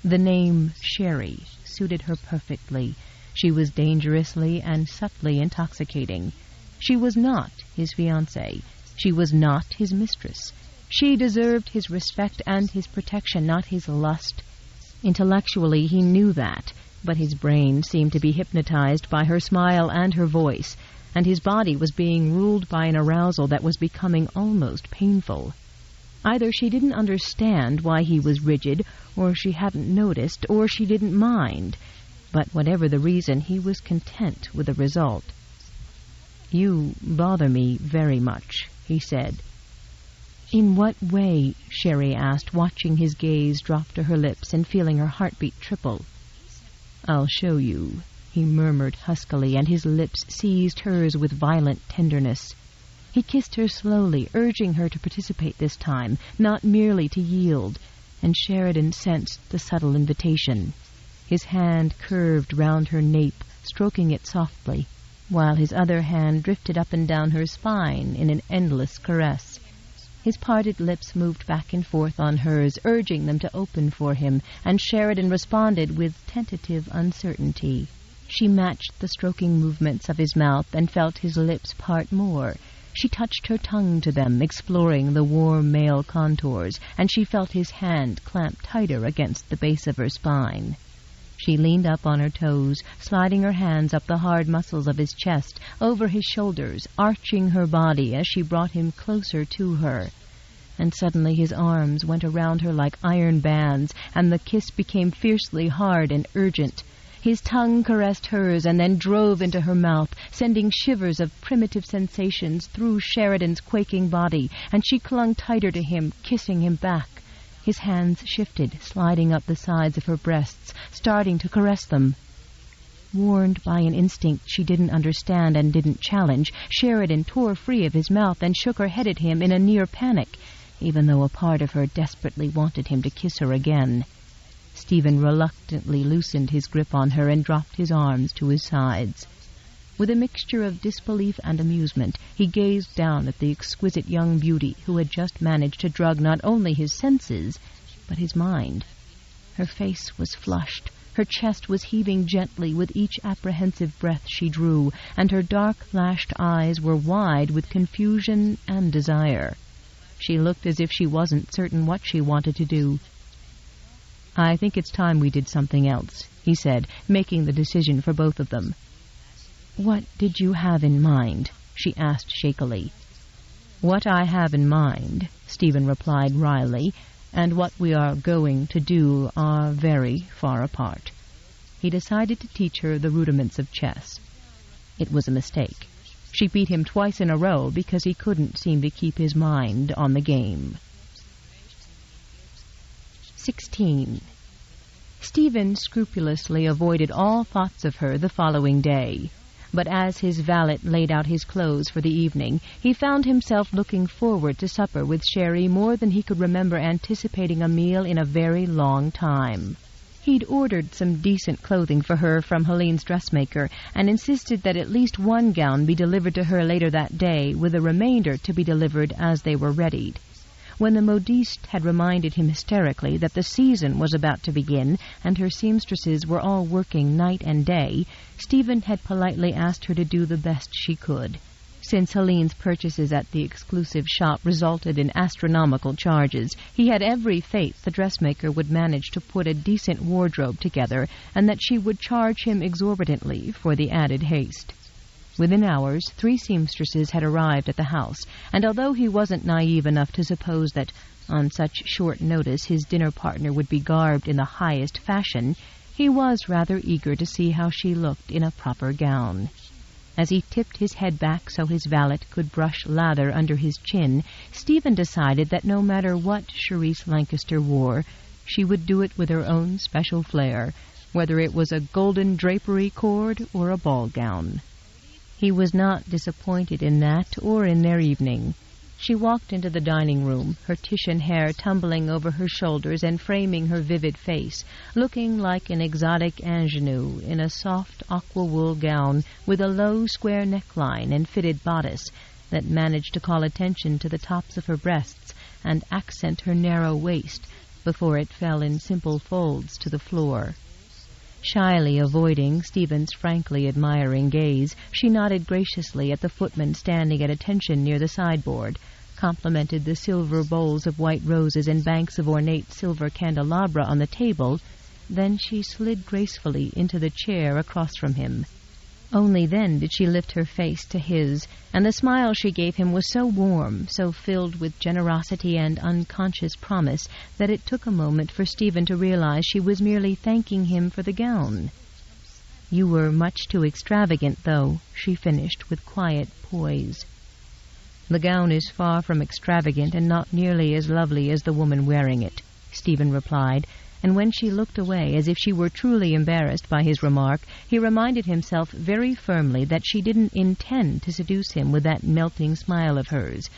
The name Sherry suited her perfectly. She was dangerously and subtly intoxicating. She was not his fiancée. She was not his mistress. She deserved his respect and his protection, not his lust. Intellectually, he knew that, but his brain seemed to be hypnotized by her smile and her voice, and his body was being ruled by an arousal that was becoming almost painful. Either she didn't understand why he was rigid, or she hadn't noticed, or she didn't mind. But whatever the reason, he was content with the result. "You bother me very much," he said. "In what way?" Sherry asked, watching his gaze drop to her lips and feeling her heartbeat triple. "I'll show you," he murmured huskily, and his lips seized hers with violent tenderness. He kissed her slowly, urging her to participate this time, not merely to yield, and Sheridan sensed the subtle invitation. His hand curved round her nape, stroking it softly, while his other hand drifted up and down her spine in an endless caress. His parted lips moved back and forth on hers, urging them to open for him, and Sheridan responded with tentative uncertainty. She matched the stroking movements of his mouth and felt his lips part more. She touched her tongue to them, exploring the warm male contours, and she felt his hand clamp tighter against the base of her spine. She leaned up on her toes, sliding her hands up the hard muscles of his chest, over his shoulders, arching her body as she brought him closer to her. And suddenly his arms went around her like iron bands, and the kiss became fiercely hard and urgent. His tongue caressed hers and then drove into her mouth, sending shivers of primitive sensations through Sheridan's quaking body, and she clung tighter to him, kissing him back. His hands shifted, sliding up the sides of her breasts, starting to caress them. Warned by an instinct she didn't understand and didn't challenge, Sheridan tore free of his mouth and shook her head at him in a near panic, even though a part of her desperately wanted him to kiss her again. Stephen reluctantly loosened his grip on her and dropped his arms to his sides. With a mixture of disbelief and amusement, he gazed down at the exquisite young beauty who had just managed to drug not only his senses, but his mind. Her face was flushed, her chest was heaving gently with each apprehensive breath she drew, and her dark-lashed eyes were wide with confusion and desire. She looked as if she wasn't certain what she wanted to do. "I think it's time we did something else," he said, making the decision for both of them. "What did you have in mind?" she asked shakily. "What I have in mind," Stephen replied wryly, "and what we are going to do are very far apart." He decided to teach her the rudiments of chess. It was a mistake. She beat him twice in a row because he couldn't seem to keep his mind on the game. 16. Stephen scrupulously avoided all thoughts of her the following day. But as his valet laid out his clothes for the evening, he found himself looking forward to supper with Sherry more than he could remember anticipating a meal in a very long time. He'd ordered some decent clothing for her from Helene's dressmaker, and insisted that at least one gown be delivered to her later that day, with the remainder to be delivered as they were readied. When the modiste had reminded him hysterically that the season was about to begin and her seamstresses were all working night and day, Stephen had politely asked her to do the best she could. Since Helene's purchases at the exclusive shop resulted in astronomical charges, he had every faith the dressmaker would manage to put a decent wardrobe together, and that she would charge him exorbitantly for the added haste. Within hours, 3 seamstresses had arrived at the house, and although he wasn't naive enough to suppose that, on such short notice, his dinner partner would be garbed in the highest fashion, he was rather eager to see how she looked in a proper gown. As he tipped his head back so his valet could brush lather under his chin, Stephen decided that no matter what Charisse Lancaster wore, she would do it with her own special flair, whether it was a golden drapery cord or a ball gown. He was not disappointed in that or in their evening. She walked into the dining room, her Titian hair tumbling over her shoulders and framing her vivid face, looking like an exotic ingenue in a soft aqua wool gown with a low square neckline and fitted bodice that managed to call attention to the tops of her breasts and accent her narrow waist before it fell in simple folds to the floor. Shyly avoiding Stephen's frankly admiring gaze, she nodded graciously at the footman standing at attention near the sideboard, complimented the silver bowls of white roses and banks of ornate silver candelabra on the table, then she slid gracefully into the chair across from him. Only then did she lift her face to his, and the smile she gave him was so warm, so filled with generosity and unconscious promise, that it took a moment for Stephen to realize she was merely thanking him for the gown. "You were much too extravagant, though," she finished with quiet poise. "The gown is far from extravagant and not nearly as lovely as the woman wearing it," Stephen replied, and when she looked away as if she were truly embarrassed by his remark, he reminded himself very firmly that she didn't intend to seduce him with that melting smile of hers,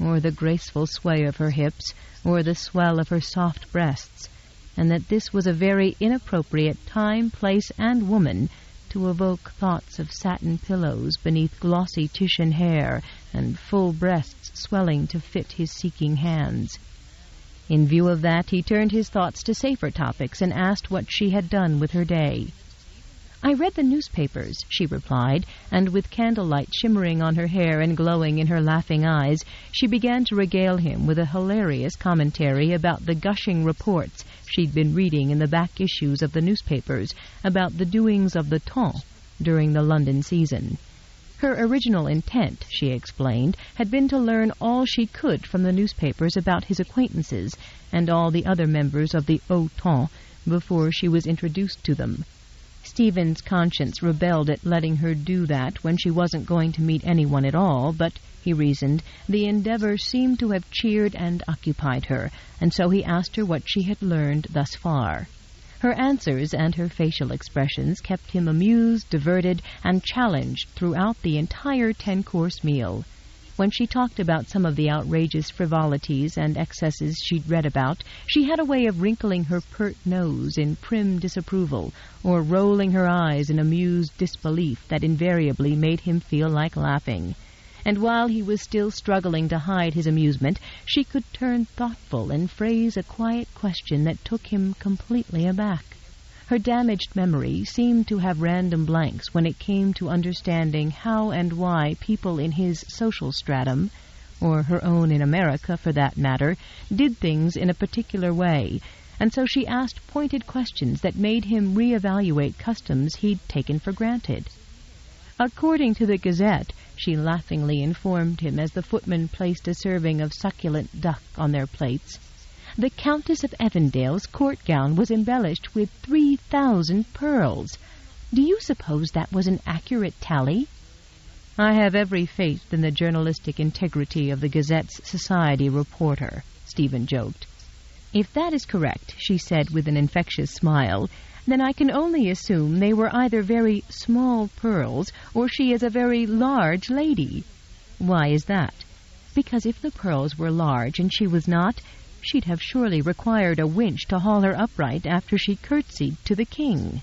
or the graceful sway of her hips, or the swell of her soft breasts, and that this was a very inappropriate time, place, and woman to evoke thoughts of satin pillows beneath glossy Titian hair and full breasts swelling to fit his seeking hands. In view of that, he turned his thoughts to safer topics and asked what she had done with her day. "I read the newspapers," she replied, and with candlelight shimmering on her hair and glowing in her laughing eyes, she began to regale him with a hilarious commentary about the gushing reports she'd been reading in the back issues of the newspapers about the doings of the temps during the London season. Her original intent, she explained, had been to learn all she could from the newspapers about his acquaintances and all the other members of the haut temps before she was introduced to them. Stephen's conscience rebelled at letting her do that when she wasn't going to meet anyone at all, but, he reasoned, the endeavor seemed to have cheered and occupied her, and so he asked her what she had learned thus far. Her answers and her facial expressions kept him amused, diverted, and challenged throughout the entire 10-course meal. When she talked about some of the outrageous frivolities and excesses she'd read about, she had a way of wrinkling her pert nose in prim disapproval, or rolling her eyes in amused disbelief that invariably made him feel like laughing. And while he was still struggling to hide his amusement, she could turn thoughtful and phrase a quiet question that took him completely aback. Her damaged memory seemed to have random blanks when it came to understanding how and why people in his social stratum, or her own in America for that matter, did things in a particular way, and so she asked pointed questions that made him reevaluate customs he'd taken for granted. According to the Gazette, she laughingly informed him as the footman placed a serving of succulent duck on their plates, the Countess of Evandale's court gown was embellished with 3,000 pearls. Do you suppose that was an accurate tally? I have every faith in the journalistic integrity of the Gazette's society reporter, Stephen joked. If that is correct, she said with an infectious smile, then I can only assume they were either very small pearls or she is a very large lady. Why is that? Because if the pearls were large and she was not, she'd have surely required a winch to haul her upright after she curtsied to the king.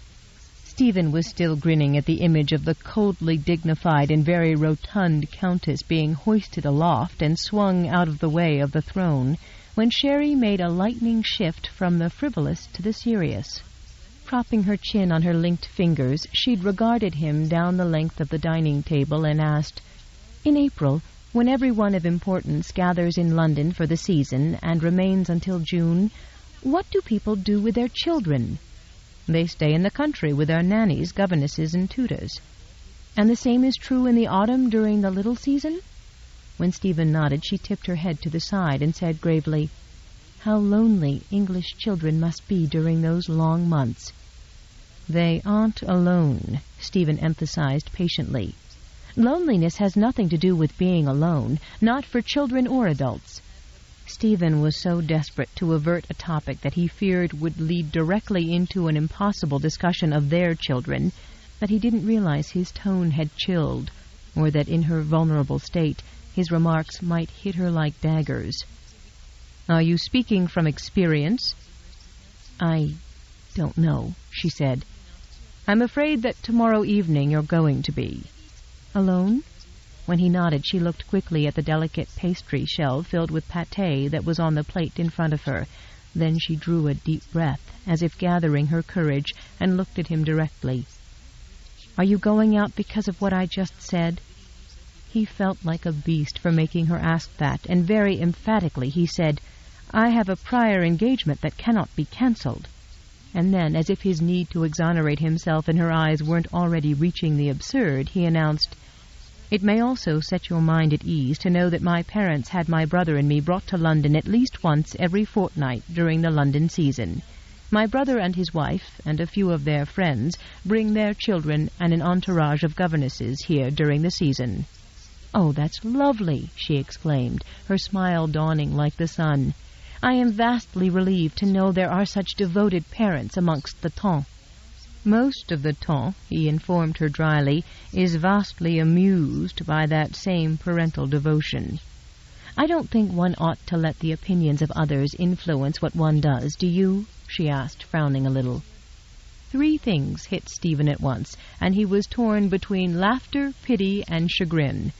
Stephen was still grinning at the image of the coldly dignified and very rotund countess being hoisted aloft and swung out of the way of the throne, when Sherry made a lightning shift from the frivolous to the serious. Propping her chin on her linked fingers, she'd regarded him down the length of the dining table and asked, "In April, when everyone of importance gathers in London for the season and remains until June, what do people do with their children?" "They stay in the country with their nannies, governesses, and tutors." "And the same is true in the autumn during the little season?" When Stephen nodded, she tipped her head to the side and said gravely, "How lonely English children must be during those long months." "They aren't alone," Stephen emphasized patiently. "Loneliness has nothing to do with being alone, not for children or adults." Stephen was so desperate to avert a topic that he feared would lead directly into an impossible discussion of their children that he didn't realize his tone had chilled, or that in her vulnerable state his remarks might hit her like daggers. "Are you speaking from experience?" "I don't know," she said. "I'm afraid that tomorrow evening you're going to be." "Alone?" When he nodded, she looked quickly at the delicate pastry shell filled with pâté that was on the plate in front of her. Then she drew a deep breath, as if gathering her courage, and looked at him directly. "Are you going out because of what I just said?" He felt like a beast for making her ask that, and very emphatically he said, "I have a prior engagement that cannot be cancelled." And then, as if his need to exonerate himself in her eyes weren't already reaching the absurd, he announced, "It may also set your mind at ease to know that my parents had my brother and me brought to London at least once every fortnight during the London season. My brother and his wife, and a few of their friends, bring their children and an entourage of governesses here during the season." "Oh, that's lovely," she exclaimed, her smile dawning like the sun. "I am vastly relieved to know there are such devoted parents amongst the temps." "Most of the temps," he informed her dryly, "is vastly amused by that same parental devotion." I don't think one ought to let the opinions of others influence what one does, do you? She asked, frowning a little. 3 things hit Stephen at once, and he was torn between laughter, pity, and chagrin.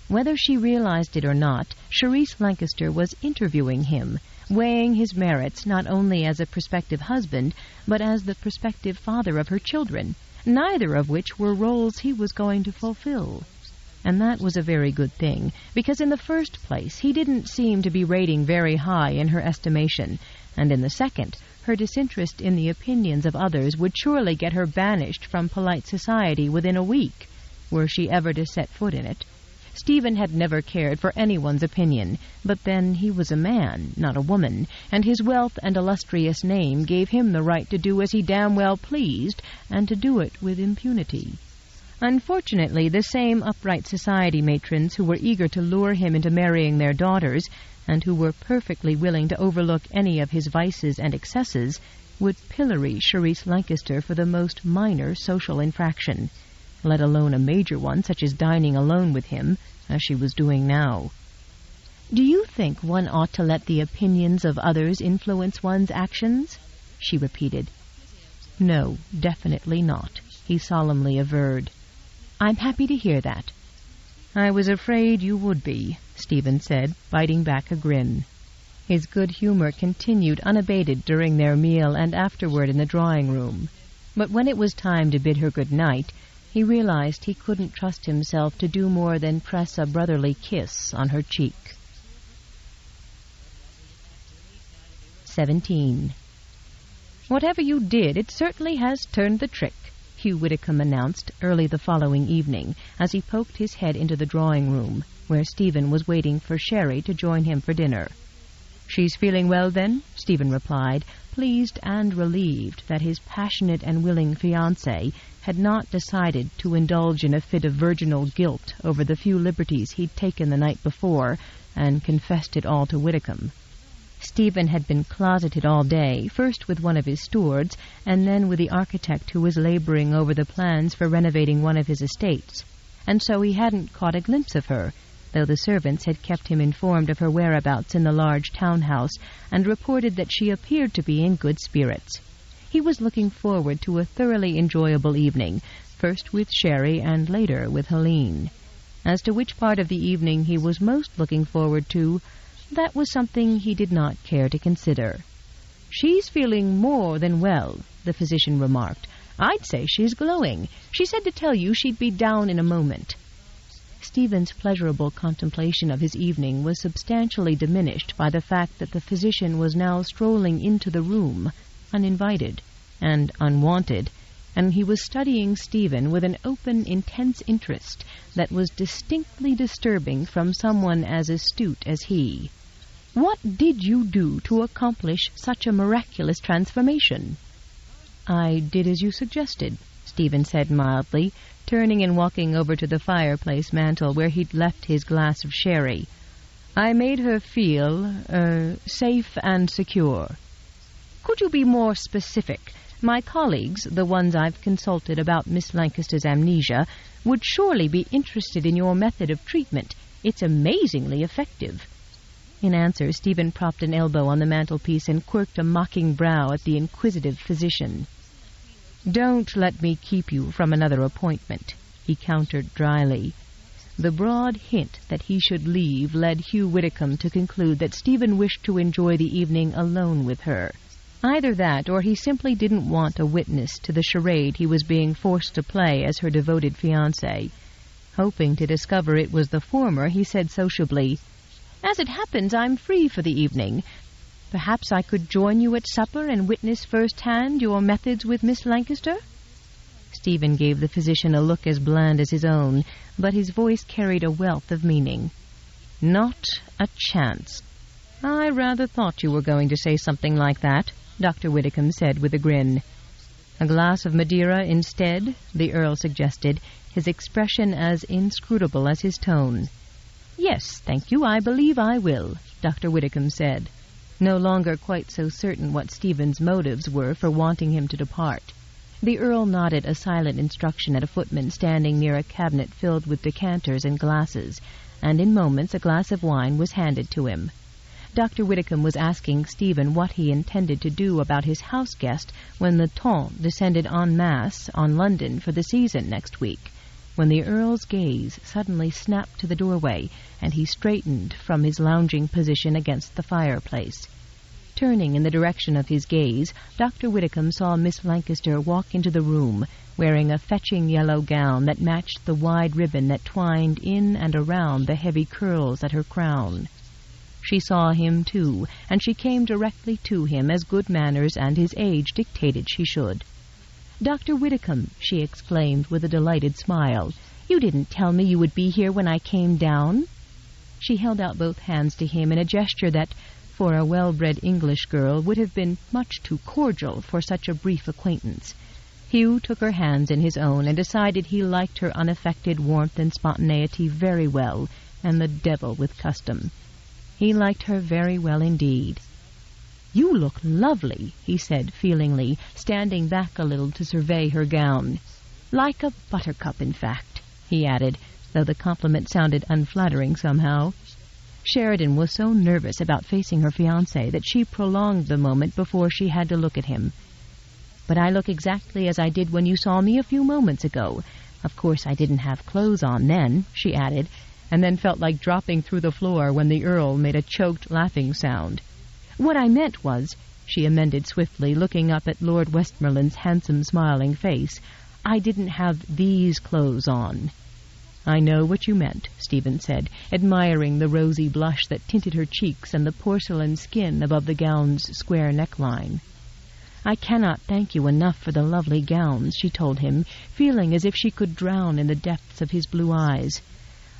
Whether she realized it or not, Charisse Lancaster was interviewing him, weighing his merits not only as a prospective husband, but as the prospective father of her children, neither of which were roles he was going to fulfill. And that was a very good thing, because in the first place he didn't seem to be rating very high in her estimation, and in the second, her disinterest in the opinions of others would surely get her banished from polite society within a week, were she ever to set foot in it. Stephen had never cared for anyone's opinion, but then he was a man, not a woman, and his wealth and illustrious name gave him the right to do as he damn well pleased, and to do it with impunity. Unfortunately, the same upright society matrons who were eager to lure him into marrying their daughters, and who were perfectly willing to overlook any of his vices and excesses, would pillory Charisse Lancaster for the most minor social infraction, let alone a major one such as dining alone with him, as she was doing now. "Do you think one ought to let the opinions of others influence one's actions?" she repeated. "No, definitely not," he solemnly averred. "I'm happy to hear that." "I was afraid you would be," Stephen said, biting back a grin. His good humor continued unabated during their meal and afterward in the drawing-room. But when it was time to bid her good night, he realized he couldn't trust himself to do more than press a brotherly kiss on her cheek. 17. "Whatever you did, it certainly has turned the trick," Hugh Widdicombe announced early the following evening as he poked his head into the drawing-room, where Stephen was waiting for Sherry to join him for dinner. "She's feeling well, then?" Stephen replied, pleased and relieved that his passionate and willing fiancé had not decided to indulge in a fit of virginal guilt over the few liberties he'd taken the night before, and confessed it all to Widdicombe. Stephen had been closeted all day, first with one of his stewards, and then with the architect who was laboring over the plans for renovating one of his estates, and so he hadn't caught a glimpse of her, though the servants had kept him informed of her whereabouts in the large townhouse, and reported that she appeared to be in good spirits. He was looking forward to a thoroughly enjoyable evening, first with Sherry and later with Helene. As to which part of the evening he was most looking forward to, that was something he did not care to consider. "She's feeling more than well," the physician remarked. "I'd say she's glowing. She said to tell you she'd be down in a moment." Stephen's pleasurable contemplation of his evening was substantially diminished by the fact that the physician was now strolling into the room, uninvited and unwanted, and he was studying Stephen with an open, intense interest that was distinctly disturbing from someone as astute as he. "What did you do to accomplish such a miraculous transformation?" "I did as you suggested," Stephen said mildly, turning and walking over to the fireplace mantel where he'd left his glass of sherry. "I made her feel, safe and secure." "Could you be more specific? My colleagues, the ones I've consulted about Miss Lancaster's amnesia, would surely be interested in your method of treatment. It's amazingly effective." In answer, Stephen propped an elbow on the mantelpiece and quirked a mocking brow at the inquisitive physician. "Don't let me keep you from another appointment," he countered dryly. The broad hint that he should leave led Hugh Widdicombe to conclude that Stephen wished to enjoy the evening alone with her. Either that, or he simply didn't want a witness to the charade he was being forced to play as her devoted fiancé. Hoping to discover it was the former, he said sociably, "As it happens, I'm free for the evening. Perhaps I could join you at supper and witness first-hand your methods with Miss Lancaster?" Stephen gave the physician a look as bland as his own, but his voice carried a wealth of meaning. "Not a chance." "I rather thought you were going to say something like that," Dr. Widdicombe said with a grin. "A glass of Madeira instead?" the Earl suggested, his expression as inscrutable as his tone. "Yes, thank you, I believe I will," Dr. Widdicombe said, no longer quite so certain what Stephen's motives were for wanting him to depart. The Earl nodded a silent instruction at a footman standing near a cabinet filled with decanters and glasses, and in moments a glass of wine was handed to him. Dr. Widdicombe was asking Stephen what he intended to do about his house guest when the Temps descended en masse on London for the season next week, when the Earl's gaze suddenly snapped to the doorway, and he straightened from his lounging position against the fireplace. Turning in the direction of his gaze, Dr. Widdicombe saw Miss Lancaster walk into the room, wearing a fetching yellow gown that matched the wide ribbon that twined in and around the heavy curls at her crown. She saw him, too, and she came directly to him as good manners and his age dictated she should. "Dr. Widdicombe," she exclaimed with a delighted smile, "you didn't tell me you would be here when I came down." She held out both hands to him in a gesture that, for a well-bred English girl, would have been much too cordial for such a brief acquaintance. Hugh took her hands in his own and decided he liked her unaffected warmth and spontaneity very well, and the devil with custom. He liked her very well indeed. "You look lovely," he said feelingly, standing back a little to survey her gown. "Like a buttercup, in fact," he added, though the compliment sounded unflattering somehow. Sheridan was so nervous about facing her fiancé that she prolonged the moment before she had to look at him. "But I look exactly as I did when you saw me a few moments ago. Of course I didn't have clothes on then," she added, and then felt like dropping through the floor when the Earl made a choked laughing sound. "What I meant was," she amended swiftly, looking up at Lord Westmoreland's handsome smiling face, "I didn't have these clothes on." "I know what you meant," Stephen said, admiring the rosy blush that tinted her cheeks and the porcelain skin above the gown's square neckline. "I cannot thank you enough for the lovely gowns," she told him, feeling as if she could drown in the depths of his blue eyes.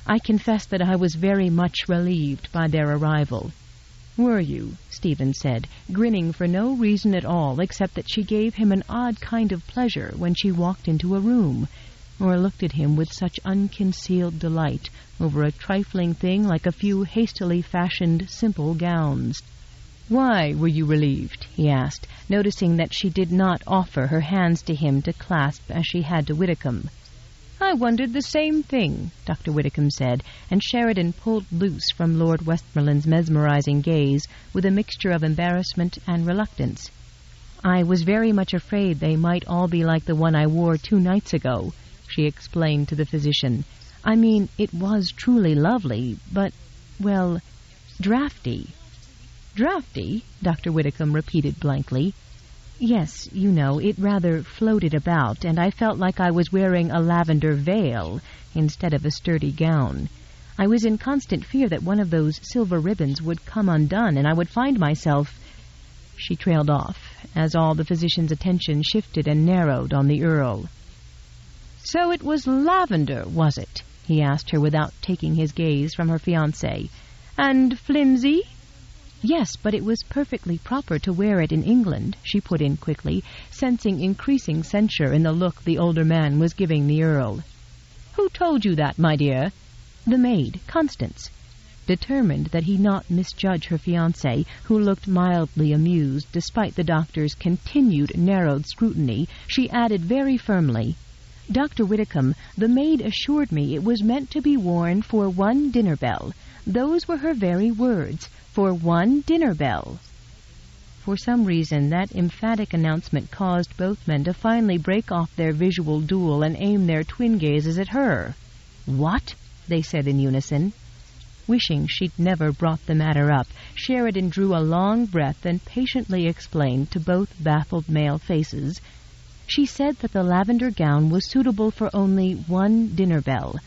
"I confess that I was very much relieved by their arrival." "Were you?" Stephen said, grinning for no reason at all except that she gave him an odd kind of pleasure when she walked into a room, or looked at him with such unconcealed delight over a trifling thing like a few hastily fashioned simple gowns. "Why were you relieved?" he asked, noticing that she did not offer her hands to him to clasp as she had to Widdicombe. "I wondered the same thing," Dr. Widdicombe said, and Sheridan pulled loose from Lord Westmoreland's mesmerizing gaze with a mixture of embarrassment and reluctance. "I was very much afraid they might all be like the one I wore 2 nights ago," she explained to the physician. "I mean, it was truly lovely, but, well, draughty." "Draughty?" Dr. Widdicombe repeated blankly. "Yes, you know, it rather floated about, and I felt like I was wearing a lavender veil instead of a sturdy gown. I was in constant fear that one of those silver ribbons would come undone, and I would find myself—" She trailed off, as all the physician's attention shifted and narrowed on the Earl. "So it was lavender, was it?" he asked her without taking his gaze from her fiancé. "And flimsy?" "Yes, but it was perfectly proper to wear it in England," she put in quickly, sensing increasing censure in the look the older man was giving the Earl. "Who told you that, my dear?" "The maid, Constance." Determined that he not misjudge her fiancé, who looked mildly amused despite the doctor's continued narrowed scrutiny, she added very firmly, "Dr. Widdicombe, the maid assured me it was meant to be worn for 1 dinner bell. Those were her very words. For 1 dinner bell." For some reason, that emphatic announcement caused both men to finally break off their visual duel and aim their twin gazes at her. "What?" they said in unison. Wishing she'd never brought the matter up, Sheridan drew a long breath and patiently explained to both baffled male faces. "She said that the lavender gown was suitable for only 1 dinner bell.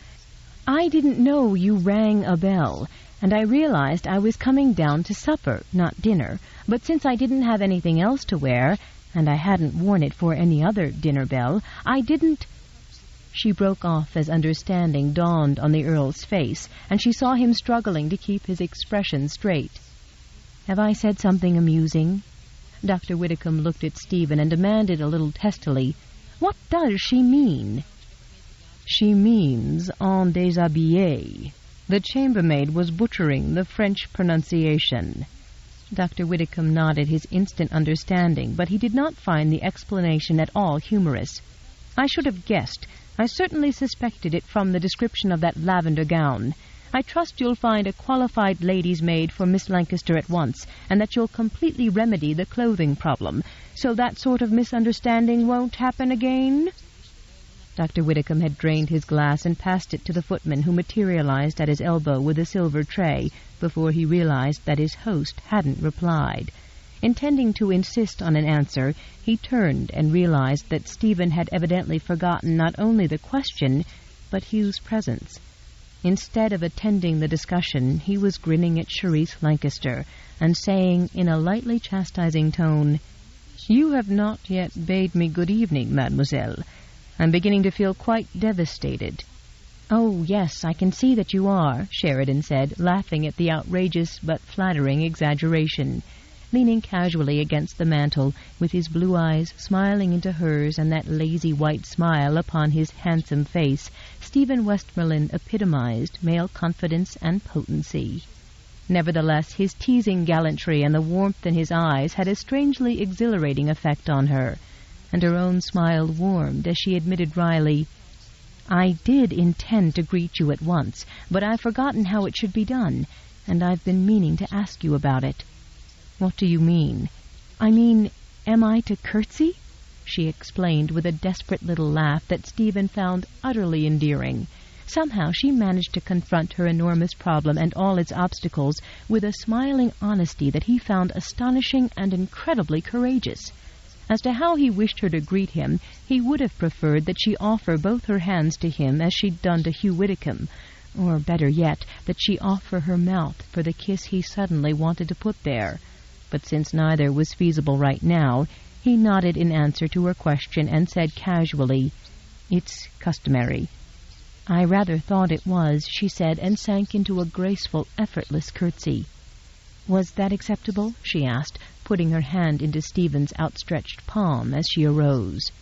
I didn't know you rang a bell, and I realized I was coming down to supper, not dinner, but since I didn't have anything else to wear, and I hadn't worn it for any other dinner bell, I didn't—" She broke off as understanding dawned on the Earl's face, and she saw him struggling to keep his expression straight. "Have I said something amusing?" Dr. Widdicombe looked at Stephen and demanded a little testily, "What does she mean?" "She means en déshabillé." The chambermaid was butchering the French pronunciation. Dr. Widdicombe nodded his instant understanding, but he did not find the explanation at all humorous. "I should have guessed. I certainly suspected it from the description of that lavender gown. I trust you'll find a qualified lady's maid for Miss Lancaster at once, and that you'll completely remedy the clothing problem, so that sort of misunderstanding won't happen again." Dr. Widdicombe had drained his glass and passed it to the footman, who materialized at his elbow with a silver tray before he realized that his host hadn't replied. Intending to insist on an answer, he turned and realized that Stephen had evidently forgotten not only the question, but Hugh's presence. Instead of attending the discussion, he was grinning at Charisse Lancaster and saying in a lightly chastising tone, "You have not yet bade me good evening, mademoiselle. I'm beginning to feel quite devastated." "Oh, yes, I can see that you are," Sheridan said, laughing at the outrageous but flattering exaggeration. Leaning casually against the mantel, with his blue eyes smiling into hers and that lazy white smile upon his handsome face, Stephen Westmoreland epitomized male confidence and potency. Nevertheless, his teasing gallantry and the warmth in his eyes had a strangely exhilarating effect on her, and her own smile warmed as she admitted dryly, "I did intend to greet you at once, but I've forgotten how it should be done, and I've been meaning to ask you about it." "What do you mean?" "I mean, am I to curtsy?" she explained with a desperate little laugh that Stephen found utterly endearing. Somehow she managed to confront her enormous problem and all its obstacles with a smiling honesty that he found astonishing and incredibly courageous. As to how he wished her to greet him, he would have preferred that she offer both her hands to him as she'd done to Hugh Widdicombe, or, better yet, that she offer her mouth for the kiss he suddenly wanted to put there. But since neither was feasible right now, he nodded in answer to her question and said casually, "It's customary." "I rather thought it was," she said, and sank into a graceful, effortless curtsy. "Was that acceptable?" she asked, putting her hand into Stephen's outstretched palm as she arose.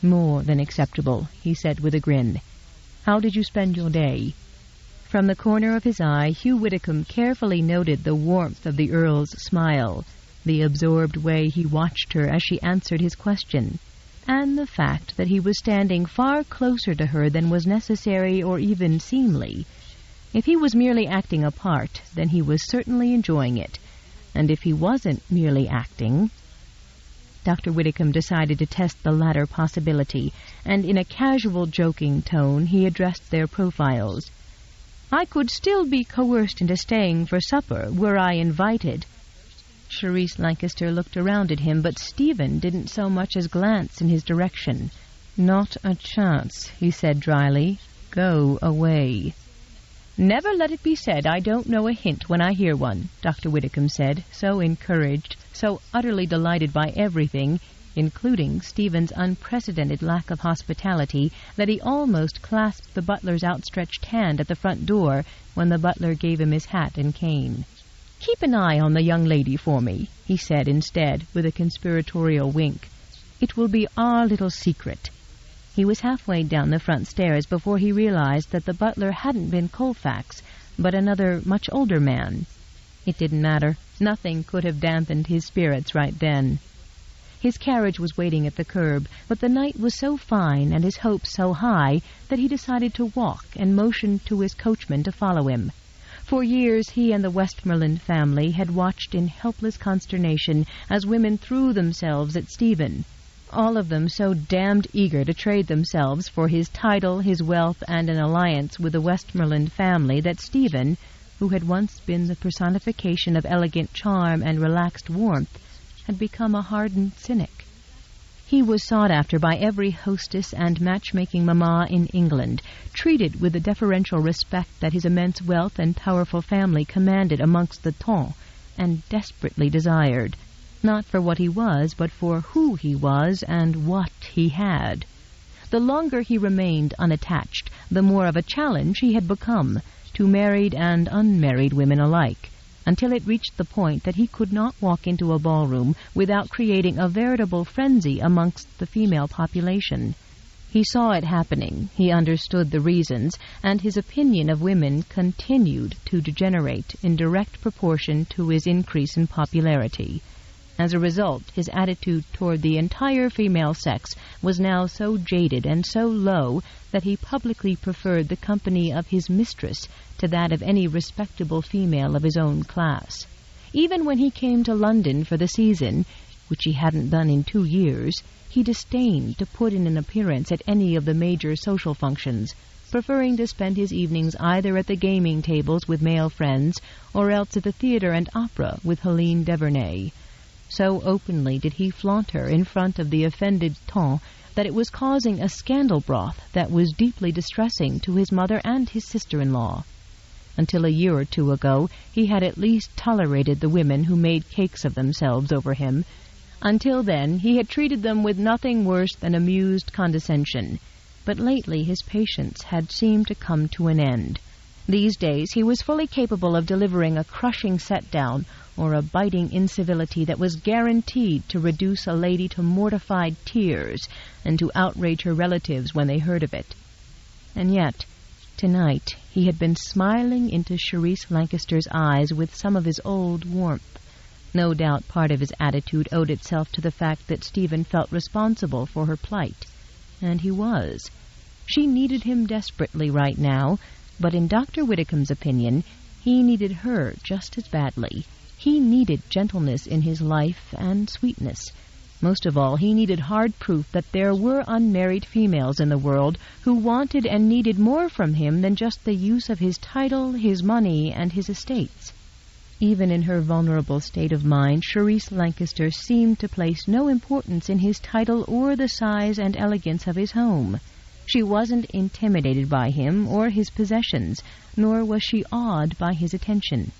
"More than acceptable," he said with a grin. "How did you spend your day?" From the corner of his eye, Hugh Widdicombe carefully noted the warmth of the Earl's smile, the absorbed way he watched her as she answered his question, and the fact that he was standing far closer to her than was necessary or even seemly. If he was merely acting a part, then he was certainly enjoying it, and if he wasn't merely acting... Dr. Widdicombe decided to test the latter possibility, and in a casual, joking tone he addressed their profiles. "I could still be coerced into staying for supper, were I invited." Charisse Lancaster looked around at him, but Stephen didn't so much as glance in his direction. "Not a chance," he said dryly. "Go away." "Never let it be said I don't know a hint when I hear one," Dr. Widdicombe said, so encouraged, so utterly delighted by everything, including Stephen's unprecedented lack of hospitality, that he almost clasped the butler's outstretched hand at the front door when the butler gave him his hat and cane. "Keep an eye on the young lady for me," he said instead, with a conspiratorial wink. "It will be our little secret." He was halfway down the front stairs before he realized that the butler hadn't been Colfax, but another much older man. It didn't matter. Nothing could have dampened his spirits right then. His carriage was waiting at the curb, but the night was so fine and his hopes so high that he decided to walk and motioned to his coachman to follow him. For years he and the Westmoreland family had watched in helpless consternation as women threw themselves at Stephen, all of them so damned eager to trade themselves for his title, his wealth, and an alliance with the Westmoreland family that Stephen, who had once been the personification of elegant charm and relaxed warmth, had become a hardened cynic. He was sought after by every hostess and matchmaking mamma in England, treated with the deferential respect that his immense wealth and powerful family commanded amongst the temps, and desperately desired, not for what he was, but for who he was and what he had. The longer he remained unattached, the more of a challenge he had become, to married and unmarried women alike, until it reached the point that he could not walk into a ballroom without creating a veritable frenzy amongst the female population. He saw it happening, he understood the reasons, and his opinion of women continued to degenerate in direct proportion to his increase in popularity. As a result, his attitude toward the entire female sex was now so jaded and so low that he publicly preferred the company of his mistress to that of any respectable female of his own class. Even when he came to London for the season, which he hadn't done in 2 years, he disdained to put in an appearance at any of the major social functions, preferring to spend his evenings either at the gaming tables with male friends or else at the theatre and opera with Helene Devernay. So openly did he flaunt her in front of the offended Ton that it was causing a scandal broth that was deeply distressing to his mother and his sister-in-law. Until a year or 2 ago, he had at least tolerated the women who made cakes of themselves over him. Until then, he had treated them with nothing worse than amused condescension. But lately his patience had seemed to come to an end. These days he was fully capable of delivering a crushing set-down or a biting incivility that was guaranteed to reduce a lady to mortified tears and to outrage her relatives when they heard of it. And yet, tonight, he had been smiling into Charisse Lancaster's eyes with some of his old warmth. No doubt part of his attitude owed itself to the fact that Stephen felt responsible for her plight. And he was. She needed him desperately right now, but in Dr. Widdicombe's opinion, he needed her just as badly. He needed gentleness in his life and sweetness. Most of all, he needed hard proof that there were unmarried females in the world who wanted and needed more from him than just the use of his title, his money, and his estates. Even in her vulnerable state of mind, Charisse Lancaster seemed to place no importance in his title or the size and elegance of his home. She wasn't intimidated by him or his possessions, nor was she awed by his attention.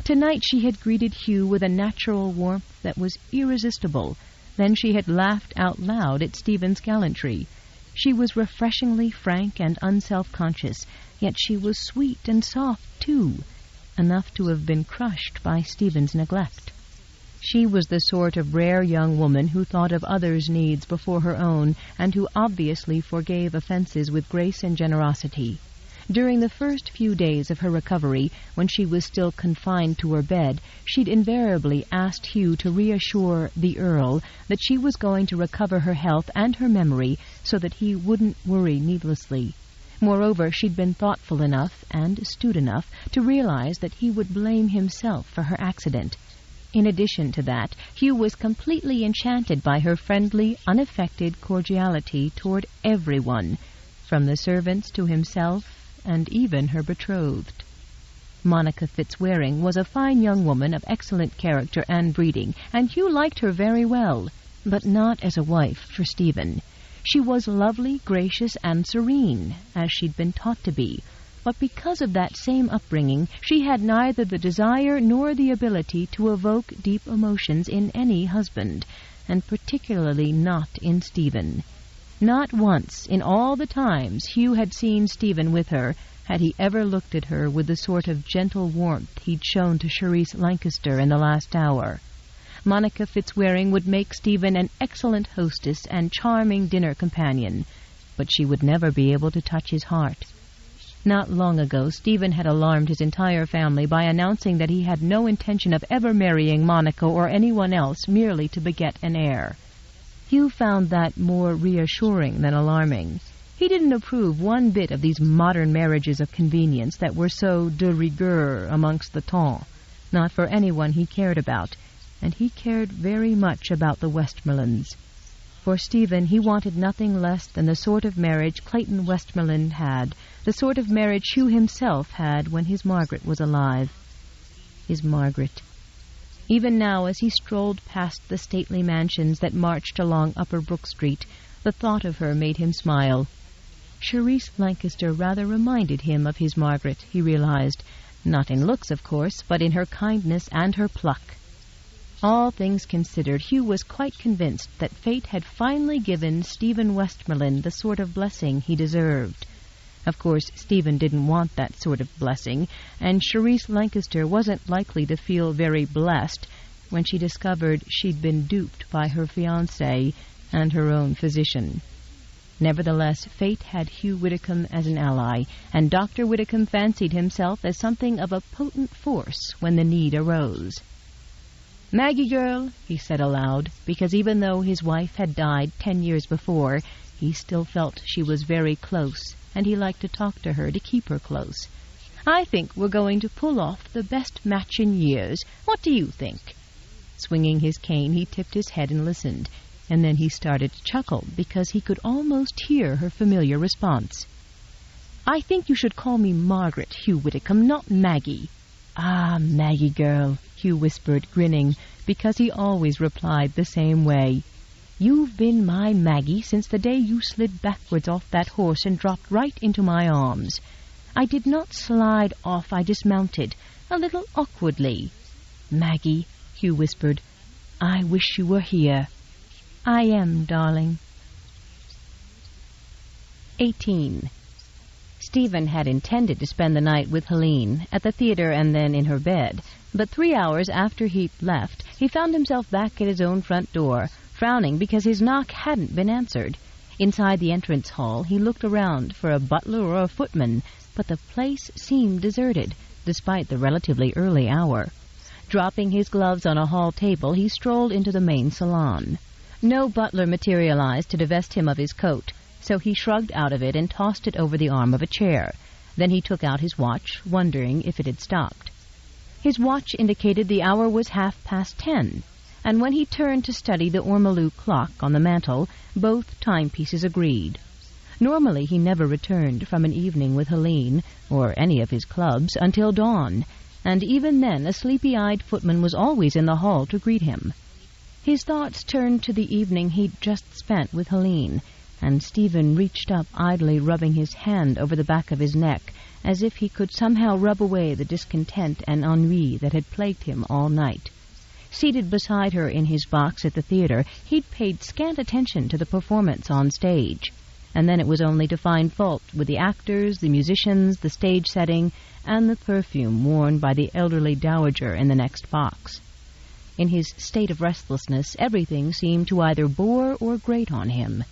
Tonight she had greeted Hugh with a natural warmth that was irresistible. Then she had laughed out loud at Stephen's gallantry. She was refreshingly frank and unself-conscious, yet she was sweet and soft, too, enough to have been crushed by Stephen's neglect. She was the sort of rare young woman who thought of others' needs before her own, and who obviously forgave offenses with grace and generosity. During the first few days of her recovery, when she was still confined to her bed, she'd invariably asked Hugh to reassure the Earl that she was going to recover her health and her memory so that he wouldn't worry needlessly. Moreover, she'd been thoughtful enough and astute enough to realize that he would blame himself for her accident. In addition to that, Hugh was completely enchanted by her friendly, unaffected cordiality toward everyone, from the servants to himself and even her betrothed. Monica Fitzwaring was a fine young woman of excellent character and breeding, and Hugh liked her very well, but not as a wife for Stephen. She was lovely, gracious, and serene, as she'd been taught to be, but because of that same upbringing, she had neither the desire nor the ability to evoke deep emotions in any husband, and particularly not in Stephen. Not once, in all the times Hugh had seen Stephen with her, had he ever looked at her with the sort of gentle warmth he'd shown to Charisse Lancaster in the last hour. Monica Fitzwaring would make Stephen an excellent hostess and charming dinner companion, but she would never be able to touch his heart. Not long ago, Stephen had alarmed his entire family by announcing that he had no intention of ever marrying Monica or anyone else merely to beget an heir. Hugh found that more reassuring than alarming. He didn't approve one bit of these modern marriages of convenience that were so de rigueur amongst the temps, not for anyone he cared about, and he cared very much about the Westmorelands. For Stephen, he wanted nothing less than the sort of marriage Clayton Westmoreland had, the sort of marriage Hugh himself had when his Margaret was alive. His Margaret. Even now, as he strolled past the stately mansions that marched along Upper Brook Street, the thought of her made him smile. Charisse Lancaster rather reminded him of his Margaret, he realized, not in looks, of course, but in her kindness and her pluck. All things considered, Hugh was quite convinced that fate had finally given Stephen Westmoreland the sort of blessing he deserved. Of course, Stephen didn't want that sort of blessing, and Charisse Lancaster wasn't likely to feel very blessed when she discovered she'd been duped by her fiancé and her own physician. Nevertheless, fate had Hugh Widdicombe as an ally, and Dr. Widdicombe fancied himself as something of a potent force when the need arose. "Maggie girl," he said aloud, because even though his wife had died 10 years before, he still felt she was very close, and he liked to talk to her to keep her close. "I think we're going to pull off the best match in years. What do you think?" Swinging his cane, he tipped his head and listened, and then he started to chuckle because he could almost hear her familiar response. "I think you should call me Margaret, Hugh Whitcomb, not Maggie." "Ah, Maggie girl," Hugh whispered, grinning, because he always replied the same way. "You've been my Maggie since the day you slid backwards off that horse and dropped right into my arms. I did not slide off, I dismounted, a little awkwardly." "Maggie," Hugh whispered, "I wish you were here." "I am, darling." 18. Stephen had intended to spend the night with Helene, at the theater and then in her bed, but 3 hours after he'd left, he found himself back at his own front door, frowning because his knock hadn't been answered. Inside the entrance hall, he looked around for a butler or a footman, but the place seemed deserted, despite the relatively early hour. Dropping his gloves on a hall table, he strolled into the main salon. No butler materialized to divest him of his coat, so he shrugged out of it and tossed it over the arm of a chair. Then he took out his watch, wondering if it had stopped. His watch indicated the hour was 10:30, and when he turned to study the ormolu clock on the mantel, both timepieces agreed. Normally he never returned from an evening with Helene, or any of his clubs, until dawn, and even then a sleepy-eyed footman was always in the hall to greet him. His thoughts turned to the evening he'd just spent with Helene, and Stephen reached up, idly rubbing his hand over the back of his neck, as if he could somehow rub away the discontent and ennui that had plagued him all night. Seated beside her in his box at the theater, he'd paid scant attention to the performance on stage, and then it was only to find fault with the actors, the musicians, the stage setting, and the perfume worn by the elderly dowager in the next box. In his state of restlessness, everything seemed to either bore or grate on him.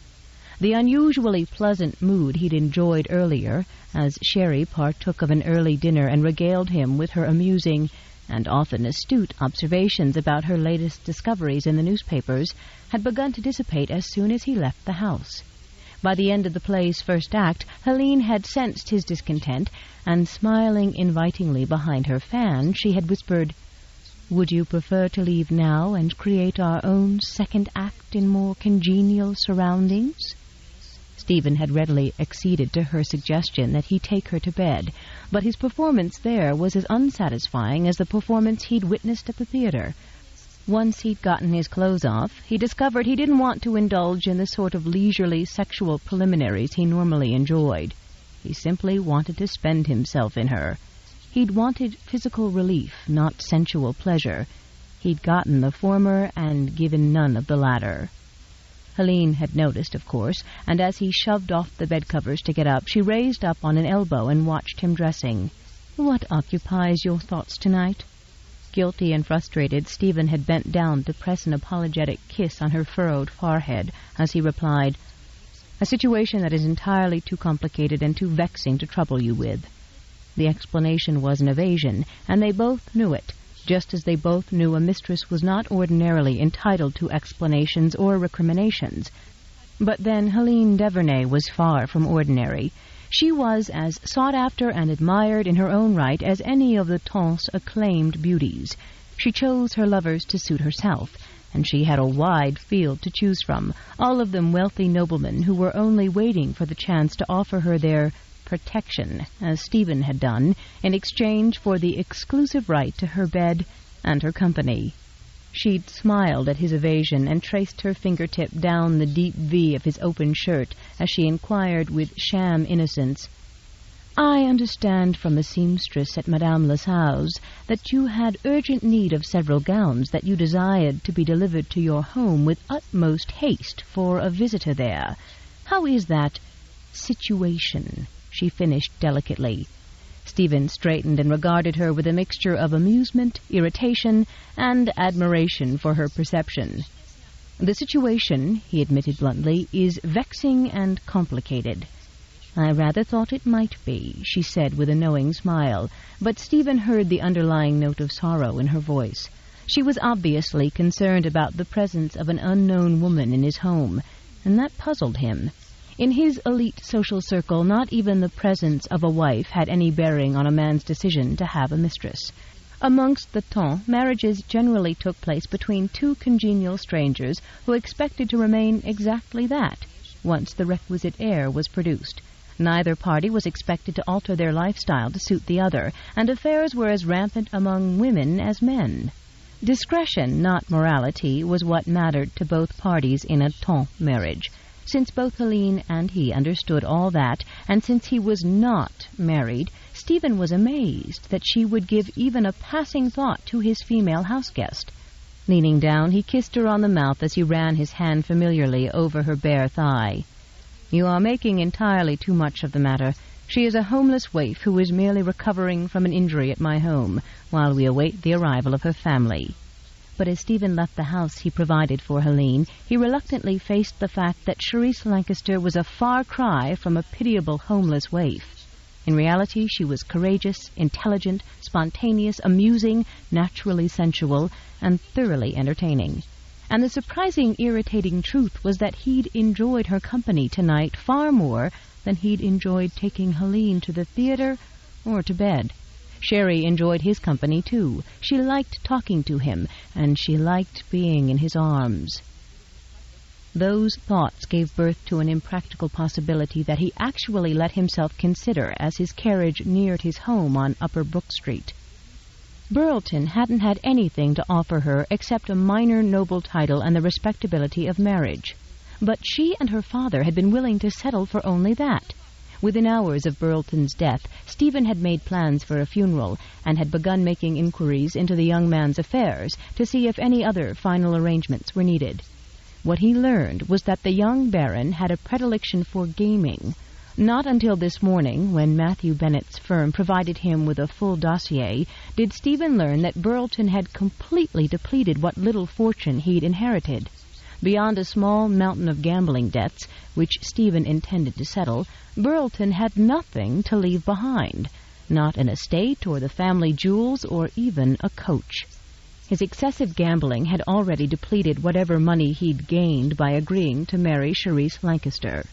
The unusually pleasant mood he'd enjoyed earlier, as Sherry partook of an early dinner and regaled him with her amusing and often astute observations about her latest discoveries in the newspapers, had begun to dissipate as soon as he left the house. By the end of the play's first act, Helene had sensed his discontent, and smiling invitingly behind her fan, she had whispered, "Would you prefer to leave now and create our own second act in more congenial surroundings?" Stephen had readily acceded to her suggestion that he take her to bed, but his performance there was as unsatisfying as the performance he'd witnessed at the theater. Once he'd gotten his clothes off, he discovered he didn't want to indulge in the sort of leisurely sexual preliminaries he normally enjoyed. He simply wanted to spend himself in her. He'd wanted physical relief, not sensual pleasure. He'd gotten the former and given none of the latter. Helene had noticed, of course, and as he shoved off the bedcovers to get up, she raised up on an elbow and watched him dressing. "What occupies your thoughts tonight?" Guilty and frustrated, Stephen had bent down to press an apologetic kiss on her furrowed forehead as he replied, "A situation that is entirely too complicated and too vexing to trouble you with." The explanation was an evasion, and they both knew it, just as they both knew a mistress was not ordinarily entitled to explanations or recriminations. But then Helene Devernay was far from ordinary. She was as sought after and admired in her own right as any of the Tons' acclaimed beauties. She chose her lovers to suit herself, and she had a wide field to choose from, all of them wealthy noblemen who were only waiting for the chance to offer her their protection, as Stephen had done, in exchange for the exclusive right to her bed and her company. She'd smiled at his evasion and traced her fingertip down the deep V of his open shirt as she inquired with sham innocence, "I understand from a seamstress at Madame Lasau's that you had urgent need of several gowns that you desired to be delivered to your home with utmost haste for a visitor there. How is that situation?" she finished delicately. Stephen straightened and regarded her with a mixture of amusement, irritation, and admiration for her perception. "The situation," he admitted bluntly, "is vexing and complicated." "I rather thought it might be," she said with a knowing smile, but Stephen heard the underlying note of sorrow in her voice. She was obviously concerned about the presence of an unknown woman in his home, and that puzzled him. In his elite social circle, not even the presence of a wife had any bearing on a man's decision to have a mistress. Amongst the temps, marriages generally took place between two congenial strangers who expected to remain exactly that, once the requisite heir was produced. Neither party was expected to alter their lifestyle to suit the other, and affairs were as rampant among women as men. Discretion, not morality, was what mattered to both parties in a temps marriage. Since both Helene and he understood all that, and since he was not married, Stephen was amazed that she would give even a passing thought to his female houseguest. Leaning down, he kissed her on the mouth as he ran his hand familiarly over her bare thigh. "You are making entirely too much of the matter. She is a homeless waif who is merely recovering from an injury at my home, while we await the arrival of her family." But as Stephen left the house he provided for Helene, he reluctantly faced the fact that Charisse Lancaster was a far cry from a pitiable homeless waif. In reality, she was courageous, intelligent, spontaneous, amusing, naturally sensual, and thoroughly entertaining. And the surprising, irritating truth was that he'd enjoyed her company tonight far more than he'd enjoyed taking Helene to the theater or to bed. Sherry enjoyed his company, too. She liked talking to him, and she liked being in his arms. Those thoughts gave birth to an impractical possibility that he actually let himself consider as his carriage neared his home on Upper Brook Street. Burlton hadn't had anything to offer her except a minor noble title and the respectability of marriage. But she and her father had been willing to settle for only that. Within hours of Burlton's death, Stephen had made plans for a funeral and had begun making inquiries into the young man's affairs to see if any other final arrangements were needed. What he learned was that the young baron had a predilection for gaming. Not until this morning, when Matthew Bennett's firm provided him with a full dossier, did Stephen learn that Burlton had completely depleted what little fortune he'd inherited. Beyond a small mountain of gambling debts, which Stephen intended to settle, Burlton had nothing to leave behind. Not an estate or the family jewels or even a coach. His excessive gambling had already depleted whatever money he'd gained by agreeing to marry Charisse Lancaster.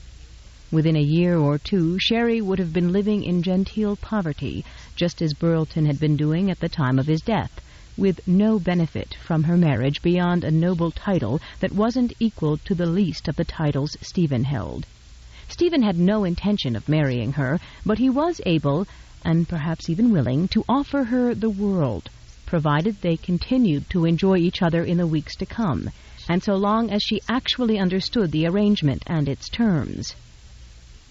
Within a year or two, Sherry would have been living in genteel poverty, just as Burlton had been doing at the time of his death, with no benefit from her marriage beyond a noble title that wasn't equal to the least of the titles Stephen held. Stephen had no intention of marrying her, but he was able, and perhaps even willing, to offer her the world, provided they continued to enjoy each other in the weeks to come, and so long as she actually understood the arrangement and its terms.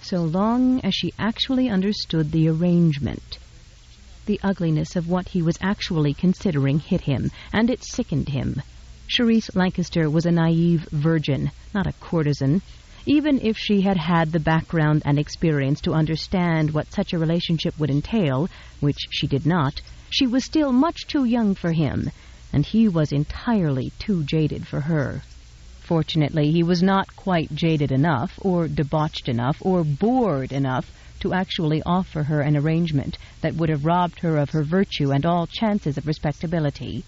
So long as she actually understood the arrangement. The ugliness of what he was actually considering hit him, and it sickened him. Charisse Lancaster was a naive virgin, not a courtesan. Even if she had had the background and experience to understand what such a relationship would entail, which she did not, she was still much too young for him, and he was entirely too jaded for her. Fortunately, he was not quite jaded enough, or debauched enough, or bored enough to actually offer her an arrangement that would have robbed her of her virtue and all chances of respectability.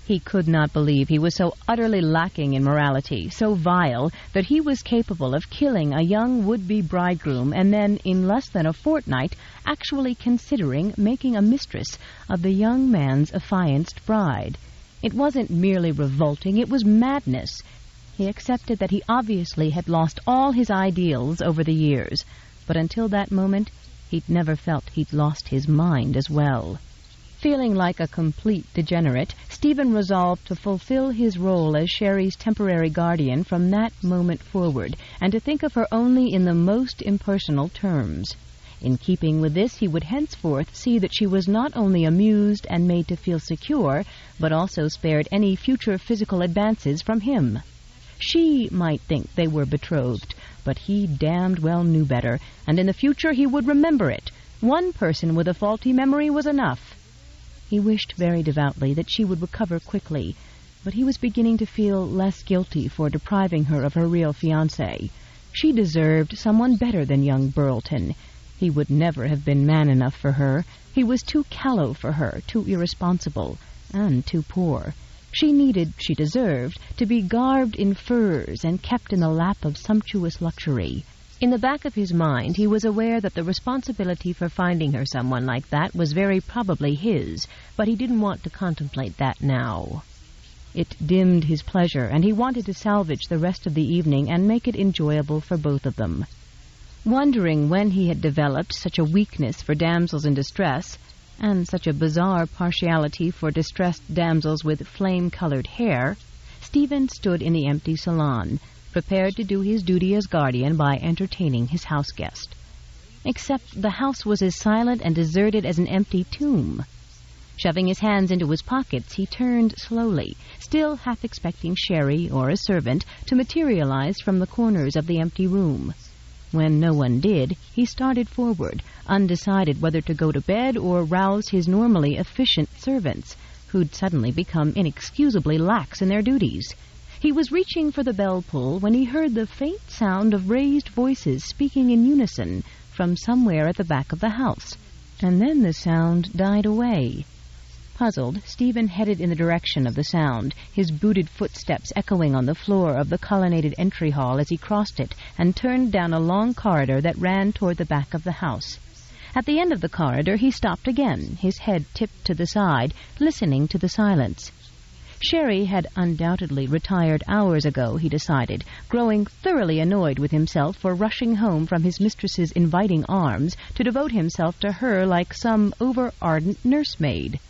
He could not believe he was so utterly lacking in morality, so vile, that he was capable of killing a young would-be bridegroom and then, in less than a fortnight, actually considering making a mistress of the young man's affianced bride. It wasn't merely revolting, it was madness. He accepted that he obviously had lost all his ideals over the years, but until that moment, he'd never felt he'd lost his mind as well. Feeling like a complete degenerate, Stephen resolved to fulfill his role as Sherry's temporary guardian from that moment forward, and to think of her only in the most impersonal terms. In keeping with this, he would henceforth see that she was not only amused and made to feel secure, but also spared any future physical advances from him. She might think they were betrothed, but he damned well knew better, and in the future he would remember it. One person with a faulty memory was enough. He wished very devoutly that she would recover quickly, but he was beginning to feel less guilty for depriving her of her real fiancé. She deserved someone better than young Burlton. He would never have been man enough for her. He was too callow for her, too irresponsible, and too poor. She needed, she deserved, to be garbed in furs and kept in the lap of sumptuous luxury. In the back of his mind, he was aware that the responsibility for finding her someone like that was very probably his, but he didn't want to contemplate that now. It dimmed his pleasure, and he wanted to salvage the rest of the evening and make it enjoyable for both of them. Wondering when he had developed such a weakness for damsels in distress, and such a bizarre partiality for distressed damsels with flame-colored hair, Stephen stood in the empty salon, prepared to do his duty as guardian by entertaining his house guest. Except the house was as silent and deserted as an empty tomb. Shoving his hands into his pockets, he turned slowly, still half expecting Sherry or a servant to materialize from the corners of the empty room. When no one did, he started forward, undecided whether to go to bed or rouse his normally efficient servants, who'd suddenly become inexcusably lax in their duties. He was reaching for the bell pull when he heard the faint sound of raised voices speaking in unison from somewhere at the back of the house, and then the sound died away. Puzzled, Stephen headed in the direction of the sound, his booted footsteps echoing on the floor of the colonnaded entry hall as he crossed it and turned down a long corridor that ran toward the back of the house. At the end of the corridor he stopped again, his head tipped to the side, listening to the silence. Sherry had undoubtedly retired hours ago, he decided, growing thoroughly annoyed with himself for rushing home from his mistress's inviting arms to devote himself to her like some over-ardent nursemaid.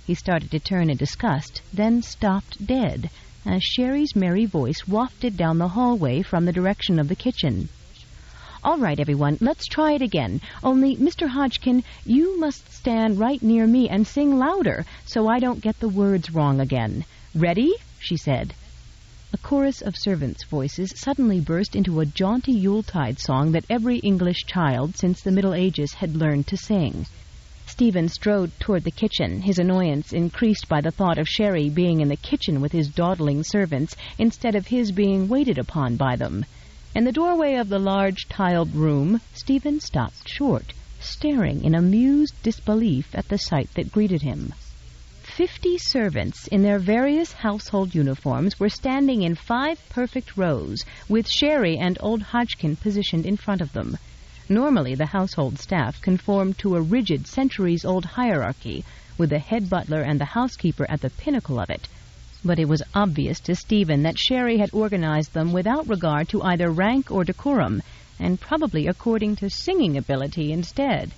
He started to turn in disgust, then stopped dead, as Sherry's merry voice wafted down the hallway from the direction of the kitchen. "All right, everyone, let's try it again. Only, Mr. Hodgkin, you must stand right near me and sing louder, so I don't get the words wrong again. Ready?" she said. A chorus of servants' voices suddenly burst into a jaunty Yuletide song that every English child since the Middle Ages had learned to sing. Stephen strode toward the kitchen, his annoyance increased by the thought of Sherry being in the kitchen with his dawdling servants instead of his being waited upon by them. In the doorway of the large tiled room, Stephen stopped short, staring in amused disbelief at the sight that greeted him. 50 servants in their various household uniforms were standing in 5 perfect rows, with Sherry and old Hodgkin positioned in front of them. Normally, the household staff conformed to a rigid, centuries-old hierarchy, with the head butler and the housekeeper at the pinnacle of it. But it was obvious to Stephen that Sherry had organized them without regard to either rank or decorum, and probably according to singing ability instead.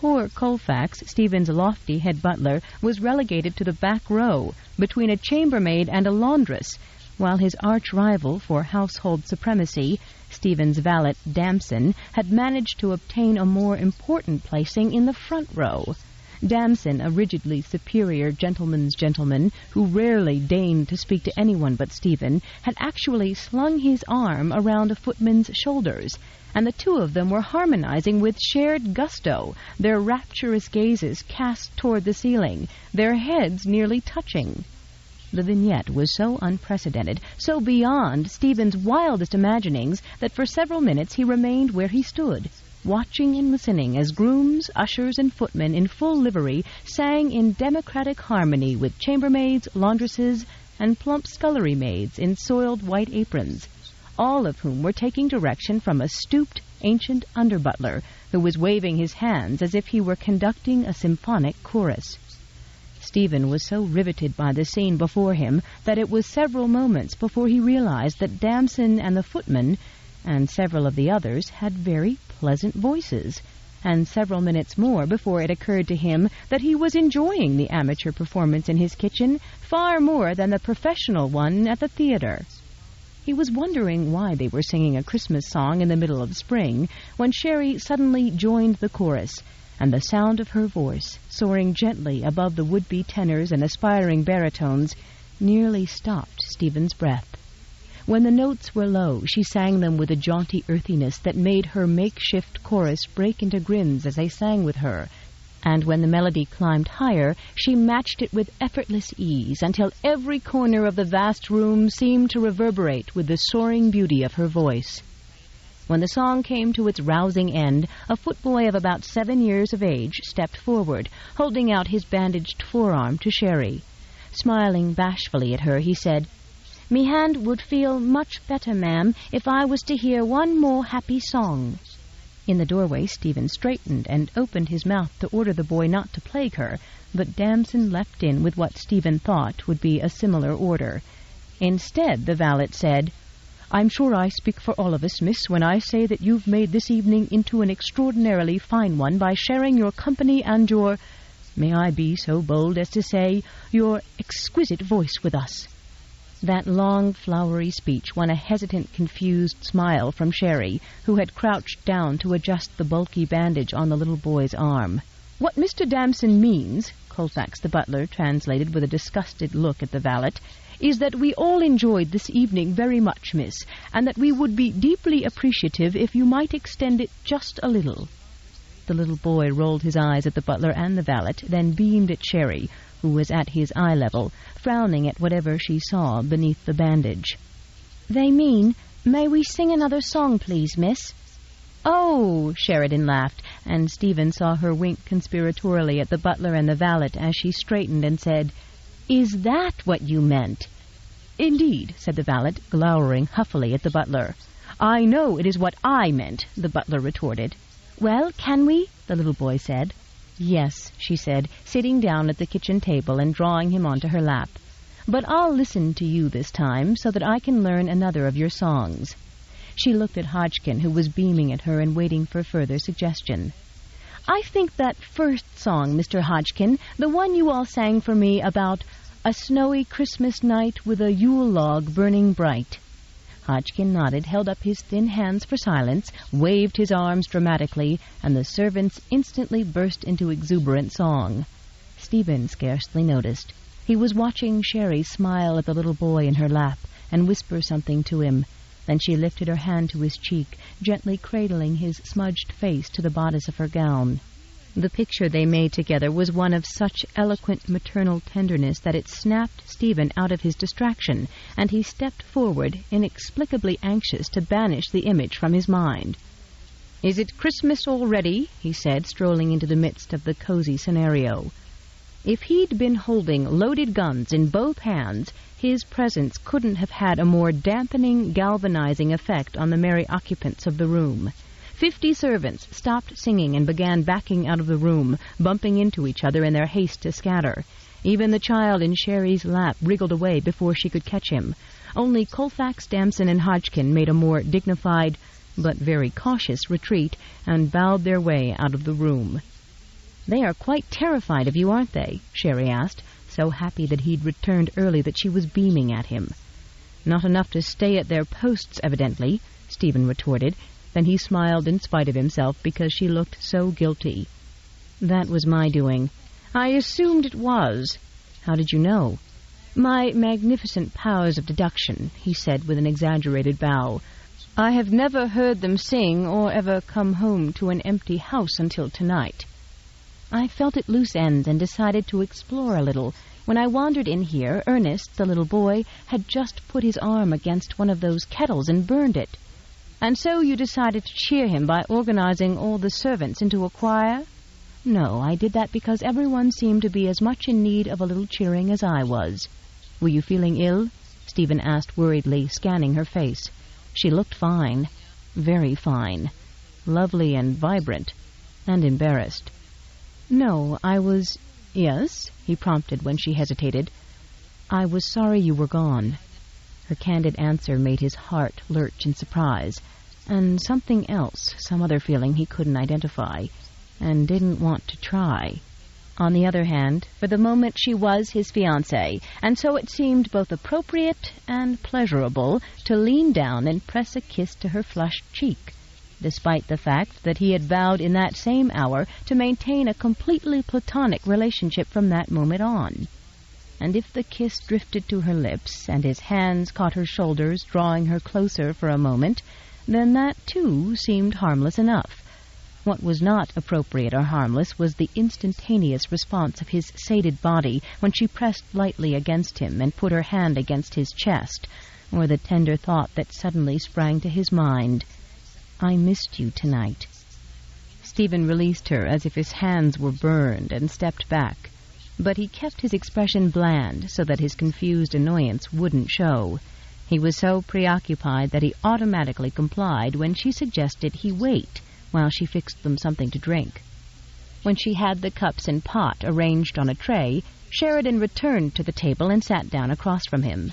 Poor Colfax, Stephen's lofty head butler, was relegated to the back row, between a chambermaid and a laundress, while his arch-rival for household supremacy, Stephen's valet Damson, had managed to obtain a more important placing in the front row. Damson, a rigidly superior gentleman's gentleman, who rarely deigned to speak to anyone but Stephen, had actually slung his arm around a footman's shoulders, and the two of them were harmonizing with shared gusto, their rapturous gazes cast toward the ceiling, their heads nearly touching. The vignette was so unprecedented, so beyond Stephen's wildest imaginings, that for several minutes he remained where he stood, watching and listening as grooms, ushers, and footmen in full livery sang in democratic harmony with chambermaids, laundresses, and plump scullery maids in soiled white aprons, all of whom were taking direction from a stooped, ancient under-butler who was waving his hands as if he were conducting a symphonic chorus. Stephen was so riveted by the scene before him that it was several moments before he realized that Damson and the footman, and several of the others, had very pleasant voices, and several minutes more before it occurred to him that he was enjoying the amateur performance in his kitchen far more than the professional one at the theater. He was wondering why they were singing a Christmas song in the middle of spring when Sherry suddenly joined the chorus, and the sound of her voice, soaring gently above the would-be tenors and aspiring baritones, nearly stopped Stephen's breath. When the notes were low, she sang them with a jaunty earthiness that made her makeshift chorus break into grins as they sang with her, and when the melody climbed higher, she matched it with effortless ease until every corner of the vast room seemed to reverberate with the soaring beauty of her voice. When the song came to its rousing end, a footboy of about 7 years of age stepped forward, holding out his bandaged forearm to Sherry. Smiling bashfully at her, he said, "Me hand would feel much better, ma'am, if I was to hear one more happy song." In the doorway Stephen straightened and opened his mouth to order the boy not to plague her, but Damson leapt in with what Stephen thought would be a similar order. Instead, the valet said, "I'm sure I speak for all of us, miss, when I say that you've made this evening into an extraordinarily fine one by sharing your company and your, may I be so bold as to say, your exquisite voice with us." That long, flowery speech won a hesitant, confused smile from Sherry, who had crouched down to adjust the bulky bandage on the little boy's arm. "What Mr. Damson means," Colfax the butler translated with a disgusted look at the valet, "is that we all enjoyed this evening very much, miss, and that we would be deeply appreciative if you might extend it just a little." The little boy rolled his eyes at the butler and the valet, then beamed at Sherry, who was at his eye level, frowning at whatever she saw beneath the bandage. "They mean, may we sing another song, please, miss?" "Oh!" Sheridan laughed, and Stephen saw her wink conspiratorially at the butler and the valet as she straightened and said, "Is that what you meant?" "Indeed," said the valet, glowering huffily at the butler. "I know it is what I meant," the butler retorted. "Well, can we?" the little boy said. "Yes," she said, sitting down at the kitchen table and drawing him onto her lap. "But I'll listen to you this time so that I can learn another of your songs." She looked at Hodgkin, who was beaming at her and waiting for further suggestion. "I think that first song, Mr. Hodgkin, the one you all sang for me about a snowy Christmas night with a Yule log burning bright." Hodgkin nodded, held up his thin hands for silence, waved his arms dramatically, and the servants instantly burst into exuberant song. Stephen scarcely noticed. He was watching Sherry smile at the little boy in her lap and whisper something to him. Then she lifted her hand to his cheek, gently cradling his smudged face to the bodice of her gown. The picture they made together was one of such eloquent maternal tenderness that it snapped Stephen out of his distraction, and he stepped forward, inexplicably anxious to banish the image from his mind. "Is it Christmas already?" he said, strolling into the midst of the cozy scenario. If he'd been holding loaded guns in both hands, his presence couldn't have had a more dampening, galvanizing effect on the merry occupants of the room. 50 servants stopped singing and began backing out of the room, bumping into each other in their haste to scatter. Even the child in Sherry's lap wriggled away before she could catch him. Only Colfax, Damson, and Hodgkin made a more dignified, but very cautious retreat, and bowed their way out of the room. "They are quite terrified of you, aren't they?" Sherry asked, so happy that he'd returned early that she was beaming at him. "Not enough to stay at their posts, evidently," Stephen retorted. Then he smiled in spite of himself because she looked so guilty. "That was my doing." "I assumed it was." "How did you know?" "My magnificent powers of deduction," he said with an exaggerated bow. "I have never heard them sing or ever come home to an empty house until tonight. I felt at loose ends and decided to explore a little. When I wandered in here, Ernest, the little boy, had just put his arm against one of those kettles and burned it." "And so you decided to cheer him by organizing all the servants into a choir?" "No, I did that because everyone seemed to be as much in need of a little cheering as I was." "Were you feeling ill?" Stephen asked worriedly, scanning her face. She looked fine, very fine, lovely and vibrant, and embarrassed. "No, I was—" "Yes?" he prompted when she hesitated. "I was sorry you were gone." Her candid answer made his heart lurch in surprise, and something else, some other feeling he couldn't identify, and didn't want to try. On the other hand, for the moment she was his fiancée, and so it seemed both appropriate and pleasurable to lean down and press a kiss to her flushed cheek, despite the fact that he had vowed in that same hour to maintain a completely platonic relationship from that moment on. And if the kiss drifted to her lips, and his hands caught her shoulders, drawing her closer for a moment, then that, too, seemed harmless enough. What was not appropriate or harmless was the instantaneous response of his sated body when she pressed lightly against him and put her hand against his chest, or the tender thought that suddenly sprang to his mind, "I missed you tonight." Stephen released her as if his hands were burned and stepped back. but he kept his expression bland so that his confused annoyance wouldn't show. He was so preoccupied that he automatically complied when she suggested he wait while she fixed them something to drink. When she had the cups and pot arranged on a tray, Sheridan returned to the table and sat down across from him.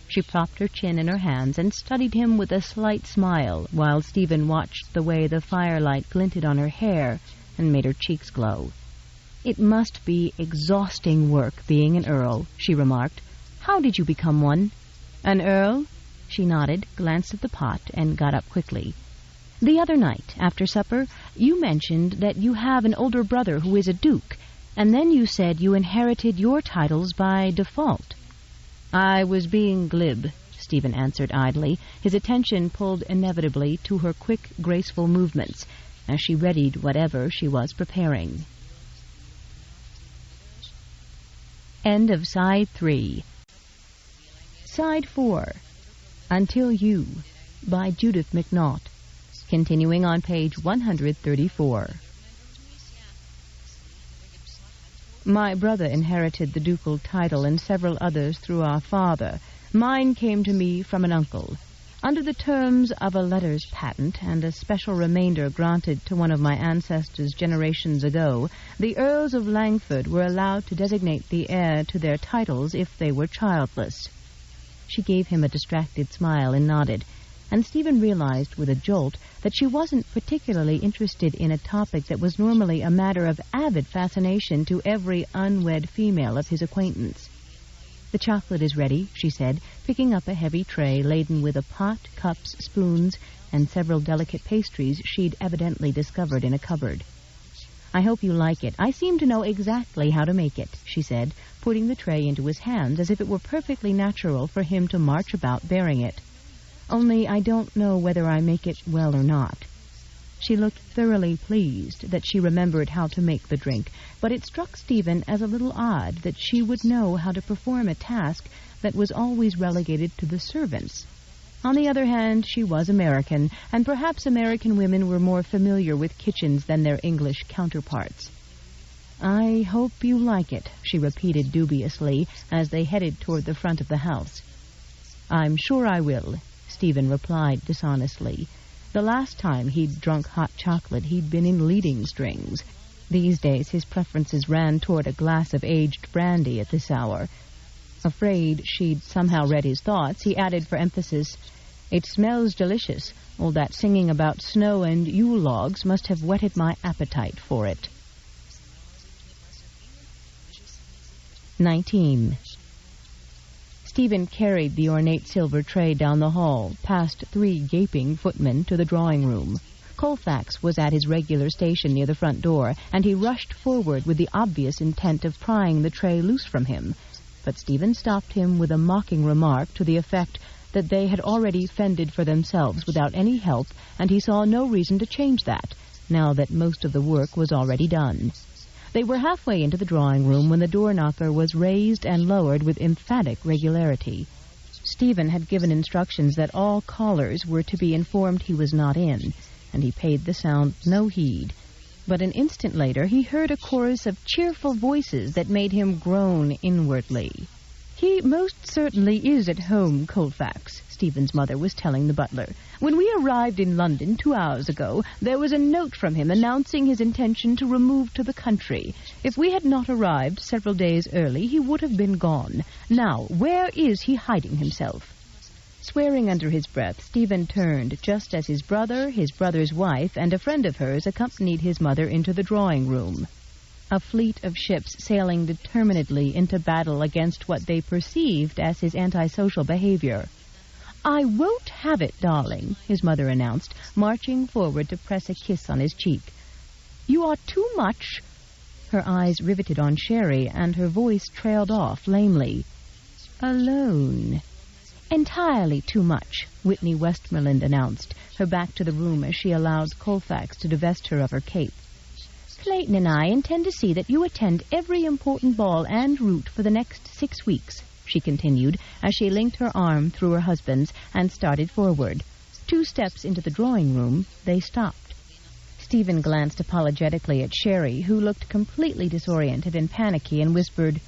She propped her chin in her hands and studied him with a slight smile, while Stephen watched the way the firelight glinted on her hair and made her cheeks glow. "It must be exhausting work being an earl," she remarked. "How did you become one?" "An earl?" She nodded, glanced at the pot, and got up quickly. "The other night, after supper, you mentioned that you have an older brother who is a duke, and then you said you inherited your titles by default." "I was being glib," Stephen answered idly, his attention pulled inevitably to her quick, graceful movements as she readied whatever she was preparing. End of Side 3. Side 4. Until You, by Judith McNaught, continuing on page 134. "My brother inherited the ducal title and several others through our father. Mine came to me from an uncle. Under the terms of a letters patent and a special remainder granted to one of my ancestors generations ago, the Earls of Langford were allowed to designate the heir to their titles if they were childless." She gave him a distracted smile and nodded, and Stephen realized with a jolt that she wasn't particularly interested in a topic that was normally a matter of avid fascination to every unwed female of his acquaintance. "The chocolate is ready," she said, picking up a heavy tray laden with a pot, cups, spoons, and several delicate pastries she'd evidently discovered in a cupboard. "I hope you like it. I seem to know exactly how to make it," she said, putting the tray into his hands as if it were perfectly natural for him to march about bearing it. "Only I don't know whether I make it well or not." She looked thoroughly pleased that she remembered how to make the drink, but it struck Stephen as a little odd that she would know how to perform a task that was always relegated to the servants. On the other hand, she was American, and perhaps American women were more familiar with kitchens than their English counterparts. "I hope you like it," she repeated dubiously as they headed toward the front of the house. "I'm sure I will," Stephen replied dishonestly. The last time he'd drunk hot chocolate, he'd been in leading strings. These days his preferences ran toward a glass of aged brandy at this hour. Afraid she'd somehow read his thoughts, he added for emphasis, "It smells delicious. All that singing about snow and Yule logs must have whetted my appetite for it." 19. Stephen carried the ornate silver tray down the hall, past 3 gaping footmen, to the drawing-room. Colfax was at his regular station near the front door, and he rushed forward with the obvious intent of prying the tray loose from him. But Stephen stopped him with a mocking remark to the effect that they had already fended for themselves without any help, and he saw no reason to change that, now that most of the work was already done. They were halfway into the drawing-room when the door-knocker was raised and lowered with emphatic regularity. Stephen had given instructions that all callers were to be informed he was not in, and he paid the sound no heed. But an instant later he heard a chorus of cheerful voices that made him groan inwardly. "He most certainly is at home, Colfax," Stephen's mother was telling the butler. "When we arrived in London 2 hours ago, there was a note from him announcing his intention to remove to the country. If we had not arrived several days early, he would have been gone. Now, where is he hiding himself?" Swearing under his breath, Stephen turned just as his brother, his brother's wife, and a friend of hers accompanied his mother into the drawing-room. A fleet of ships sailing determinedly into battle against what they perceived as his antisocial behavior. "I won't have it, darling," his mother announced, marching forward to press a kiss on his cheek. "You are too much—" Her eyes riveted on Sherry, and her voice trailed off lamely. "Alone." "Entirely too much," Whitney Westmoreland announced, her back to the room as she allowed Colfax to divest her of her cape. "Clayton and I intend to see that you attend every important ball and route for the next 6 weeks," she continued, as she linked her arm through her husband's and started forward. 2 steps into the drawing-room, they stopped. Stephen glanced apologetically at Sherry, who looked completely disoriented and panicky, and whispered,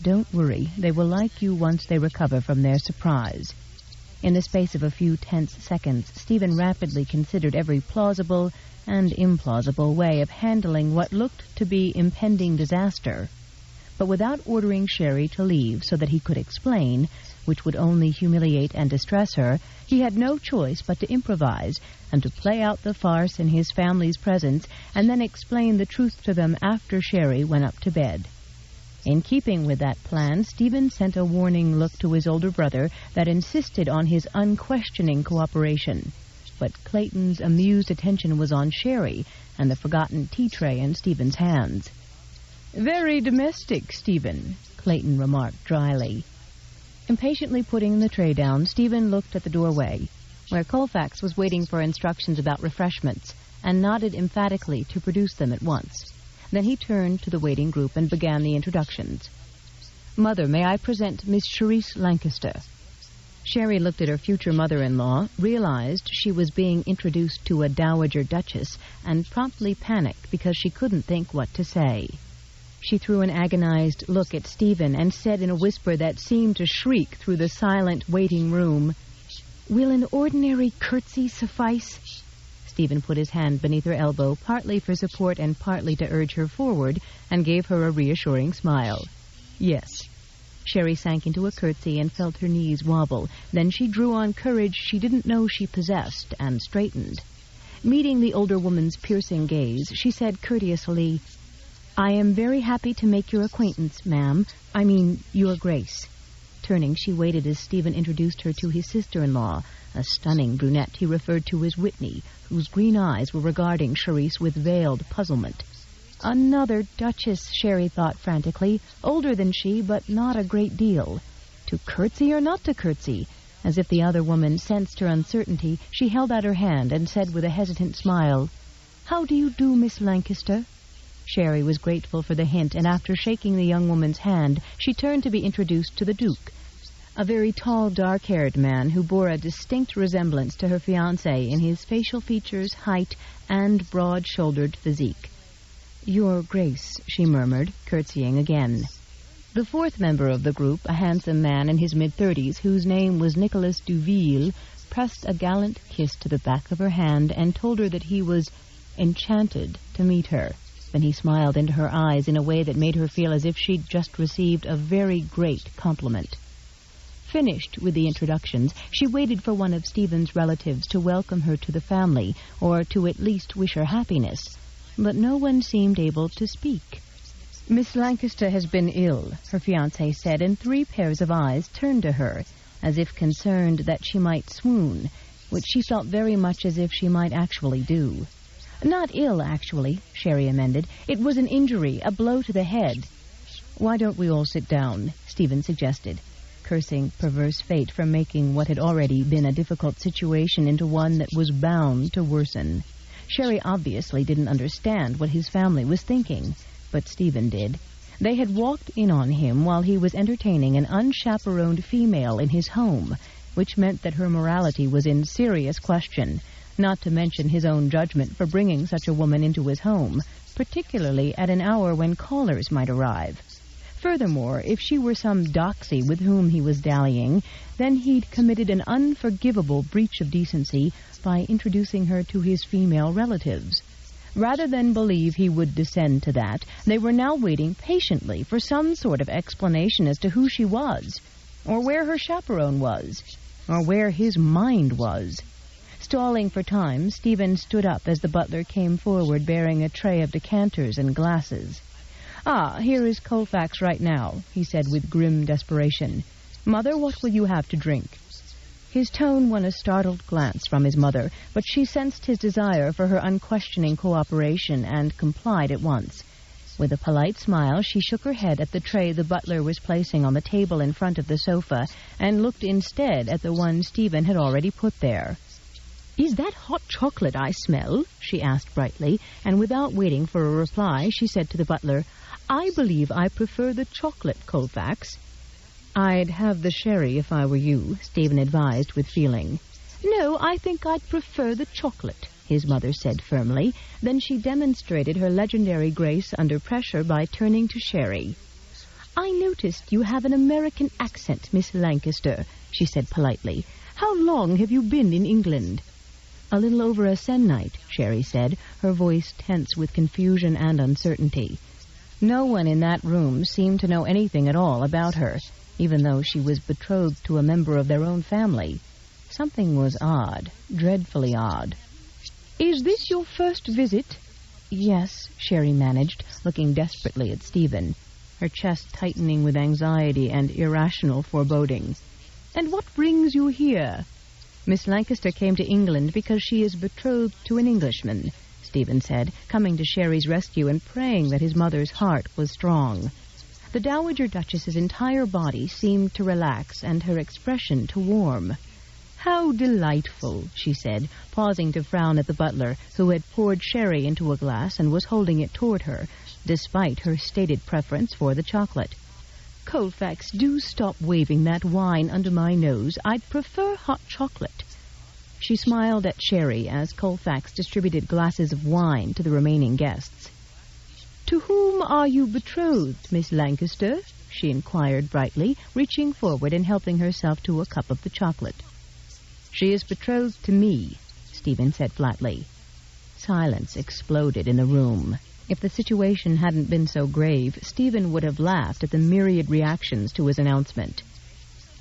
"Don't worry, they will like you once they recover from their surprise." In the space of a few tense seconds, Stephen rapidly considered every plausible and implausible way of handling what looked to be impending disaster. But without ordering Sherry to leave so that he could explain, which would only humiliate and distress her, he had no choice but to improvise and to play out the farce in his family's presence and then explain the truth to them after Sherry went up to bed. In keeping with that plan, Stephen sent a warning look to his older brother that insisted on his unquestioning cooperation. But Clayton's amused attention was on Sherry and the forgotten tea tray in Stephen's hands. "Very domestic, Stephen," Clayton remarked dryly. Impatiently putting the tray down, Stephen looked at the doorway, where Colfax was waiting for instructions about refreshments, and nodded emphatically to produce them at once. Then he turned to the waiting group and began the introductions. "Mother, may I present Miss Charisse Lancaster?" Sherry looked at her future mother-in-law, realized she was being introduced to a dowager duchess, and promptly panicked because she couldn't think what to say. She threw an agonized look at Stephen and said in a whisper that seemed to shriek through the silent waiting room, "Will an ordinary curtsy suffice?" Stephen put his hand beneath her elbow, partly for support and partly to urge her forward, and gave her a reassuring smile. "Yes." Sherry sank into a curtsy and felt her knees wobble. Then she drew on courage she didn't know she possessed and straightened. Meeting the older woman's piercing gaze, she said courteously, "I am very happy to make your acquaintance, ma'am. I mean, your grace." Turning, she waited as Stephen introduced her to his sister-in-law, a stunning brunette he referred to as Whitney, whose green eyes were regarding Charisse with veiled puzzlement. Another duchess, Sherry thought frantically, older than she, but not a great deal. To curtsy or not to curtsy? As if the other woman sensed her uncertainty, she held out her hand and said with a hesitant smile, "How do you do, Miss Lancaster?" Sherry was grateful for the hint, and after shaking the young woman's hand, she turned to be introduced to the Duke, a very tall, dark-haired man who bore a distinct resemblance to her fiancé in his facial features, height, and broad-shouldered physique. "Your Grace," she murmured, curtsying again. The fourth member of the group, a handsome man in his mid-30s, whose name was Nicholas Duville, pressed a gallant kiss to the back of her hand and told her that he was enchanted to meet her. Then he smiled into her eyes in a way that made her feel as if she'd just received a very great compliment. Finished with the introductions, she waited for one of Stephen's relatives to welcome her to the family, or to at least wish her happiness, but no one seemed able to speak. "Miss Lancaster has been ill," her fiancé said, and 3 pairs of eyes turned to her, as if concerned that she might swoon, which she felt very much as if she might actually do. "Not ill, actually," Sherry amended. "It was an injury, a blow to the head." "Why don't we all sit down?" Stephen suggested, cursing perverse fate for making what had already been a difficult situation into one that was bound to worsen. Sherry obviously didn't understand what his family was thinking, but Stephen did. They had walked in on him while he was entertaining an unchaperoned female in his home, which meant that her morality was in serious question, not to mention his own judgment for bringing such a woman into his home, particularly at an hour when callers might arrive. Furthermore, if she were some doxy with whom he was dallying, then he'd committed an unforgivable breach of decency by introducing her to his female relatives. Rather than believe he would descend to that, they were now waiting patiently for some sort of explanation as to who she was, or where her chaperone was, or where his mind was. Stalling for time, Stephen stood up as the butler came forward bearing a tray of decanters and glasses. "Ah, here is Colfax right now," he said with grim desperation. "Mother, what will you have to drink?" His tone won a startled glance from his mother, but she sensed his desire for her unquestioning cooperation and complied at once. With a polite smile, she shook her head at the tray the butler was placing on the table in front of the sofa and looked instead at the one Stephen had already put there. "Is that hot chocolate I smell?" she asked brightly, and without waiting for a reply, she said to the butler, "I believe I prefer the chocolate, Colfax." "I'd have the sherry if I were you," Stephen advised with feeling. "No, I think I'd prefer the chocolate." his mother said firmly. Then she demonstrated her legendary grace under pressure by turning to Sherry. "I noticed you have an American accent, Miss Lancaster," she said politely. "How long have you been in England?" "A little over a se'nnight," Sherry said, her voice tense with confusion and uncertainty. No one in that room seemed to know anything at all about her, even though she was betrothed to a member of their own family. Something was odd, dreadfully odd. "Is this your first visit?" "Yes," Sherry managed, looking desperately at Stephen, her chest tightening with anxiety and irrational foreboding. "And what brings you here?" "Miss Lancaster came to England because she is betrothed to an Englishman," Stephen said, coming to Sherry's rescue and praying that his mother's heart was strong. The Dowager Duchess's entire body seemed to relax and her expression to warm. "How delightful," she said, pausing to frown at the butler, who had poured sherry into a glass and was holding it toward her, despite her stated preference for the chocolate. "Colfax, do stop waving that wine under my nose. I'd prefer hot chocolate." She smiled at Sherry as Colfax distributed glasses of wine to the remaining guests. "To whom are you betrothed, Miss Lancaster?" she inquired brightly, reaching forward and helping herself to a cup of the chocolate. "She is betrothed to me," Stephen said flatly. Silence exploded in the room. If the situation hadn't been so grave, Stephen would have laughed at the myriad reactions to his announcement.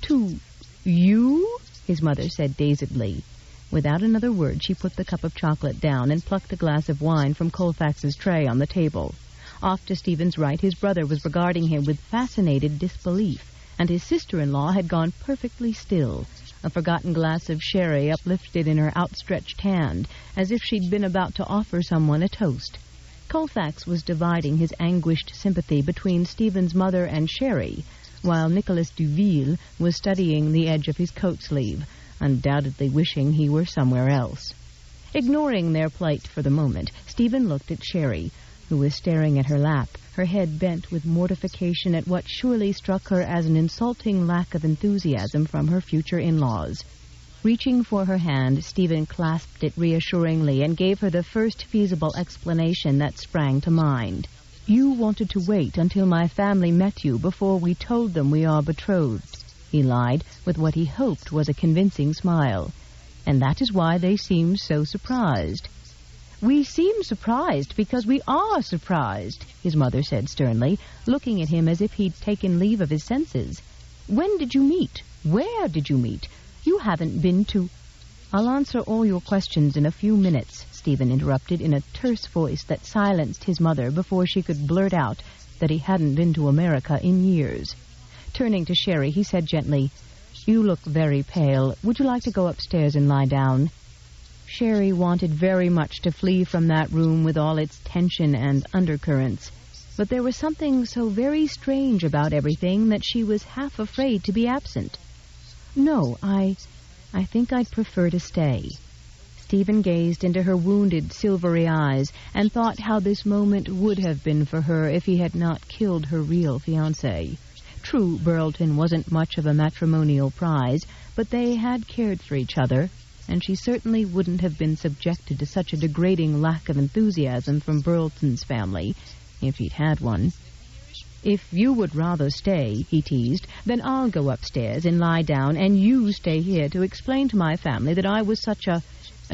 "To you?" his mother said dazedly. Without another word, she put the cup of chocolate down and plucked a glass of wine from Colfax's tray on the table. Off to Stephen's right, his brother was regarding him with fascinated disbelief, and his sister-in-law had gone perfectly still, a forgotten glass of sherry uplifted in her outstretched hand, as if she'd been about to offer someone a toast. Colfax was dividing his anguished sympathy between Stephen's mother and Sherry, while Nicholas Duville was studying the edge of his coat sleeve, undoubtedly wishing he were somewhere else. Ignoring their plight for the moment, Stephen looked at Sherry, who was staring at her lap, her head bent with mortification at what surely struck her as an insulting lack of enthusiasm from her future in-laws. Reaching for her hand, Stephen clasped it reassuringly and gave her the first feasible explanation that sprang to mind. "You wanted to wait until my family met you before we told them we are betrothed," he lied, with what he hoped was a convincing smile. "And that is why they seemed so surprised." "We seem surprised because we are surprised," his mother said sternly, looking at him as if he'd taken leave of his senses. "When did you meet? Where did you meet? You haven't been to—" "I'll answer all your questions in a few minutes," Stephen interrupted in a terse voice that silenced his mother before she could blurt out that he hadn't been to America in years. Turning to Sherry, he said gently, "You look very pale. Would you like to go upstairs and lie down?" Sherry wanted very much to flee from that room with all its tension and undercurrents, but there was something so very strange about everything that she was half afraid to be absent. "No, I think I'd prefer to stay." Stephen gazed into her wounded, silvery eyes and thought how this moment would have been for her if he had not killed her real fiancé. True, Burlton wasn't much of a matrimonial prize, but they had cared for each other, and she certainly wouldn't have been subjected to such a degrading lack of enthusiasm from Burlton's family, if he'd had one. "If you would rather stay," he teased, "then I'll go upstairs and lie down, and you stay here to explain to my family that I was such a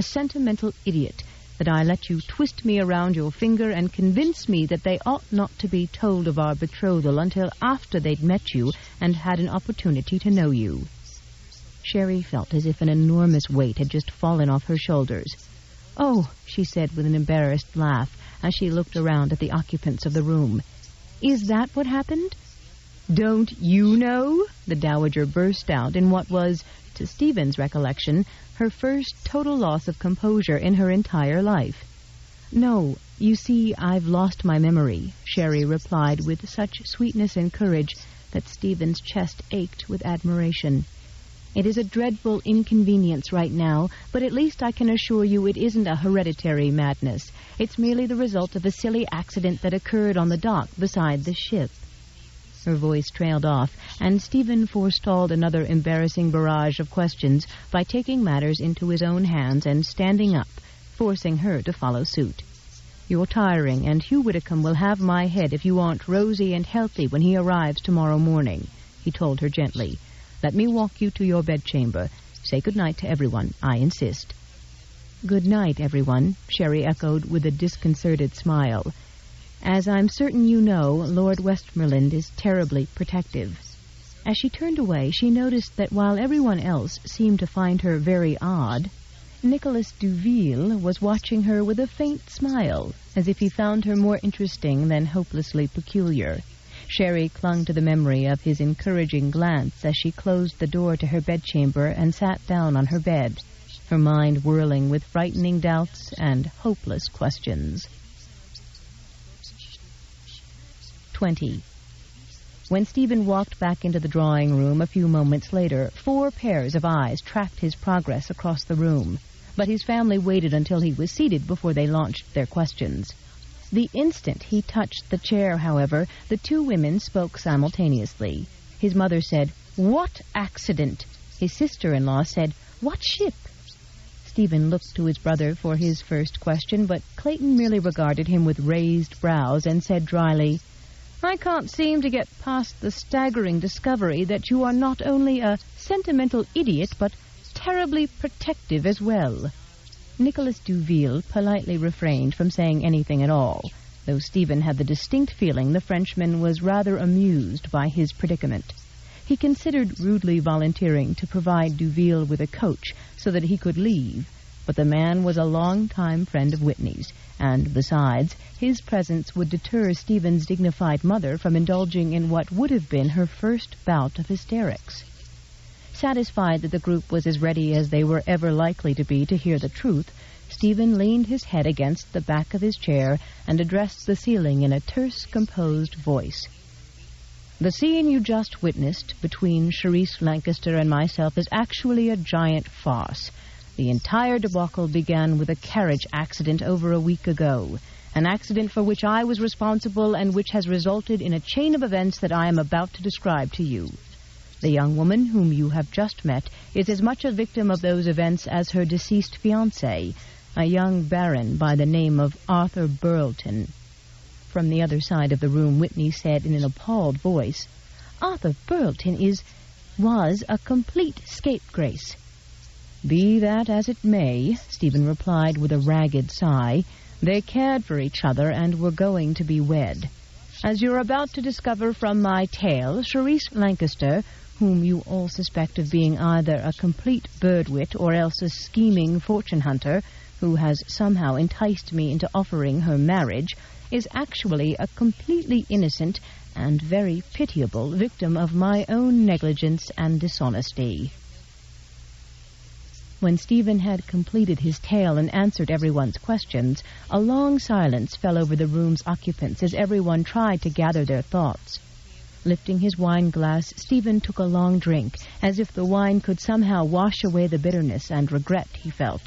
sentimental idiot, that I let you twist me around your finger and convince me that they ought not to be told of our betrothal until after they'd met you and had an opportunity to know you." Sherry felt as if an enormous weight had just fallen off her shoulders. "Oh," she said with an embarrassed laugh as she looked around at the occupants of the room. "Is that what happened?" "Don't you know?" the Dowager burst out in what was, to Stephen's recollection, her first total loss of composure in her entire life. "No, you see, I've lost my memory," Sherry replied with such sweetness and courage that Stephen's chest ached with admiration. "It is a dreadful inconvenience right now, but at least I can assure you it isn't a hereditary madness. It's merely the result of a silly accident that occurred on the dock beside the ship." Her voice trailed off, and Stephen forestalled another embarrassing barrage of questions by taking matters into his own hands and standing up, forcing her to follow suit. "You're tiring, and Hugh Widdicombe will have my head if you aren't rosy and healthy when he arrives tomorrow morning," he told her gently. "Let me walk you to your bedchamber. Say good night to everyone, I insist." "Good night, everyone," Sherry echoed with a disconcerted smile. "As I'm certain you know, Lord Westmoreland is terribly protective." As she turned away, she noticed that while everyone else seemed to find her very odd, Nicholas Duville was watching her with a faint smile, as if he found her more interesting than hopelessly peculiar. Sherry clung to the memory of his encouraging glance as she closed the door to her bedchamber and sat down on her bed, her mind whirling with frightening doubts and hopeless questions. 20. When Stephen walked back into the drawing room a few moments later, 4 pairs of eyes tracked his progress across the room, but his family waited until he was seated before they launched their questions. The instant he touched the chair, however, the 2 women spoke simultaneously. His mother said, "What accident?" His sister-in-law said, "What ship?" Stephen looked to his brother for his first question, but Clayton merely regarded him with raised brows and said dryly, "I can't seem to get past the staggering discovery that you are not only a sentimental idiot, but terribly protective as well." Nicholas Duville politely refrained from saying anything at all, though Stephen had the distinct feeling the Frenchman was rather amused by his predicament. He considered rudely volunteering to provide Duville with a coach so that he could leave, but the man was a long-time friend of Whitney's, and, besides, his presence would deter Stephen's dignified mother from indulging in what would have been her first bout of hysterics. Satisfied that the group was as ready as they were ever likely to be to hear the truth, Stephen leaned his head against the back of his chair and addressed the ceiling in a terse, composed voice. "The scene you just witnessed between Charisse Lancaster and myself is actually a giant farce. The entire debacle began with a carriage accident over a week ago, an accident for which I was responsible and which has resulted in a chain of events that I am about to describe to you. The young woman whom you have just met is as much a victim of those events as her deceased fiancé, a young baron by the name of Arthur Burlton." From the other side of the room, Whitney said in an appalled voice, "Arthur Burlton was a complete scapegrace." "Be that as it may," Stephen replied with a ragged sigh, "they cared for each other and were going to be wed. As you're about to discover from my tale, Charisse Lancaster, whom you all suspect of being either a complete birdwit or else a scheming fortune-hunter who has somehow enticed me into offering her marriage, is actually a completely innocent and very pitiable victim of my own negligence and dishonesty." When Stephen had completed his tale and answered everyone's questions, a long silence fell over the room's occupants as everyone tried to gather their thoughts. Lifting his wine glass, Stephen took a long drink, as if the wine could somehow wash away the bitterness and regret he felt.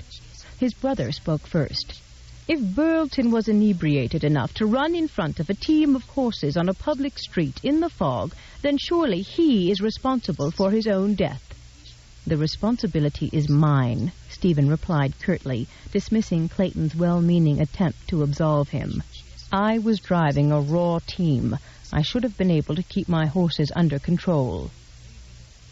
His brother spoke first. "If Burlton was inebriated enough to run in front of a team of horses on a public street in the fog, then surely he is responsible for his own death." "The responsibility is mine," Stephen replied curtly, dismissing Clayton's well-meaning attempt to absolve him. "I was driving a raw team. I should have been able to keep my horses under control."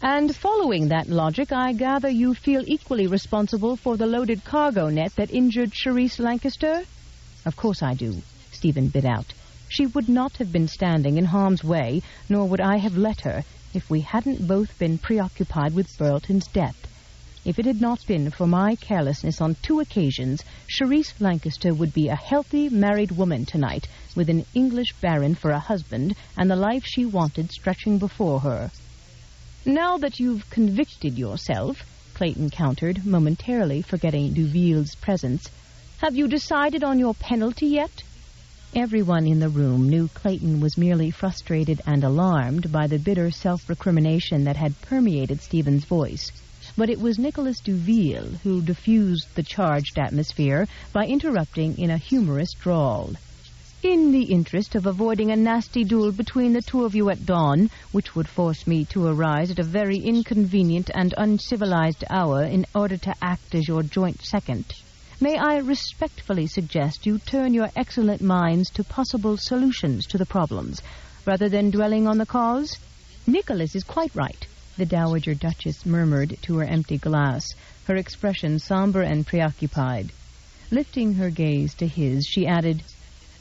"And following that logic, I gather you feel equally responsible for the loaded cargo net that injured Charisse Lancaster?" "Of course I do," Stephen bit out. "She would not have been standing in harm's way, nor would I have let her, if we hadn't both been preoccupied with Burlton's death. If it had not been for my carelessness on 2 occasions, Charisse Lancaster would be a healthy married woman tonight, with an English baron for a husband, and the life she wanted stretching before her." "Now that you've convicted yourself," Clayton countered, momentarily forgetting Duville's presence, "have you decided on your penalty yet?" Everyone in the room knew Clayton was merely frustrated and alarmed by the bitter self-recrimination that had permeated Stephen's voice. But it was Nicholas Duville who diffused the charged atmosphere by interrupting in a humorous drawl. "In the interest of avoiding a nasty duel between the 2 of you at dawn, which would force me to arise at a very inconvenient and uncivilized hour in order to act as your joint second, may I respectfully suggest you turn your excellent minds to possible solutions to the problems, rather than dwelling on the cause? Nicholas is quite right, the Dowager Duchess murmured to her empty glass, her expression somber and preoccupied. Lifting her gaze to his, she added,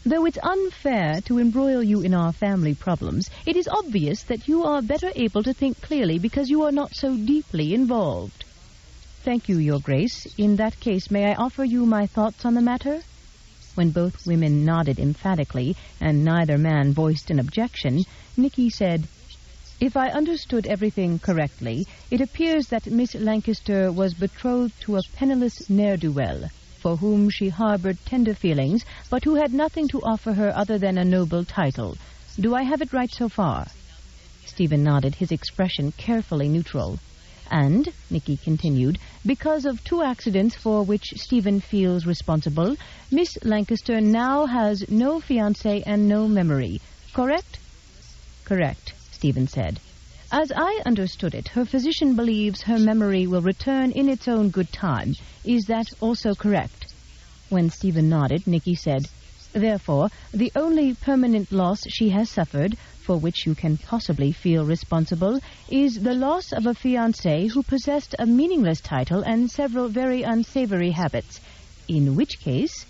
though it's unfair to embroil you in our family problems, it is obvious that you are better able to think clearly because you are not so deeply involved. Thank you, Your Grace. In that case, may I offer you my thoughts on the matter? When both women nodded emphatically, and neither man voiced an objection, Nicky said, if I understood everything correctly, it appears that Miss Lancaster was betrothed to a penniless ne'er-do-well, for whom she harbored tender feelings, but who had nothing to offer her other than a noble title. Do I have it right so far? Stephen nodded, his expression carefully neutral. And, Nicky continued, because of two accidents for which Stephen feels responsible, Miss Lancaster now has no fiancé and no memory. Correct? Correct, Stephen said. As I understood it, her physician believes her memory will return in its own good time. Is that also correct? When Stephen nodded, Nicky said, therefore, the only permanent loss she has suffered, for which you can possibly feel responsible, is the loss of a fiancé who possessed a meaningless title and several very unsavory habits. In which case,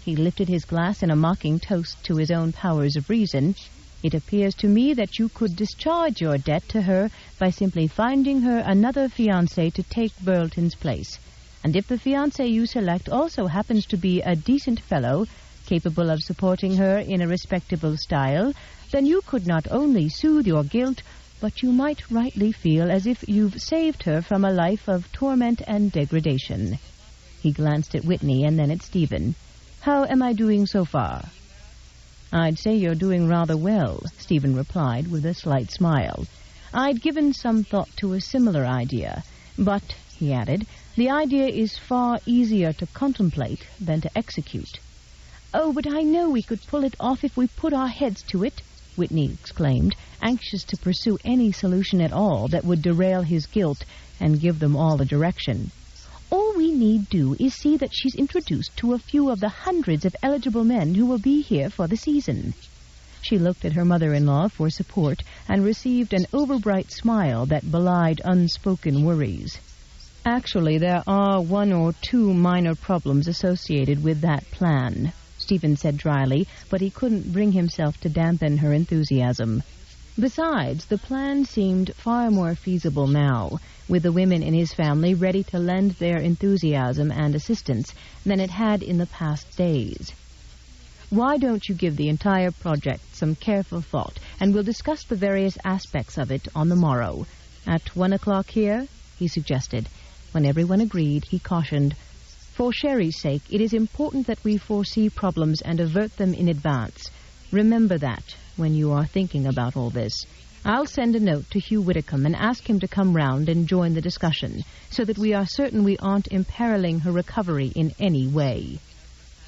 he lifted his glass in a mocking toast to his own powers of reason, it appears to me that you could discharge your debt to her by simply finding her another fiancé to take Burleton's place. And if the fiancé you select also happens to be a decent fellow, capable of supporting her in a respectable style, then you could not only soothe your guilt, but you might rightly feel as if you've saved her from a life of torment and degradation. He glanced at Whitney and then at Stephen. How am I doing so far? I'd say you're doing rather well, Stephen replied with a slight smile. I'd given some thought to a similar idea, but, he added, the idea is far easier to contemplate than to execute. Oh, but I know we could pull it off if we put our heads to it, Whitney exclaimed, anxious to pursue any solution at all that would derail his guilt and give them all a direction. All we need do is see that she's introduced to a few of the hundreds of eligible men who will be here for the season. She looked at her mother-in-law for support and received an overbright smile that belied unspoken worries. Actually, there are one or two minor problems associated with that plan, Stephen said dryly, but he couldn't bring himself to dampen her enthusiasm. Besides, the plan seemed far more feasible now, with the women in his family ready to lend their enthusiasm and assistance than it had in the past days. Why don't you give the entire project some careful thought, and we'll discuss the various aspects of it on the morrow. At 1 o'clock here, he suggested. When everyone agreed, he cautioned, for Sherry's sake, it is important that we foresee problems and avert them in advance. Remember that when you are thinking about all this. I'll send a note to Hugh Widdicombe and ask him to come round and join the discussion, so that we are certain we aren't imperiling her recovery in any way.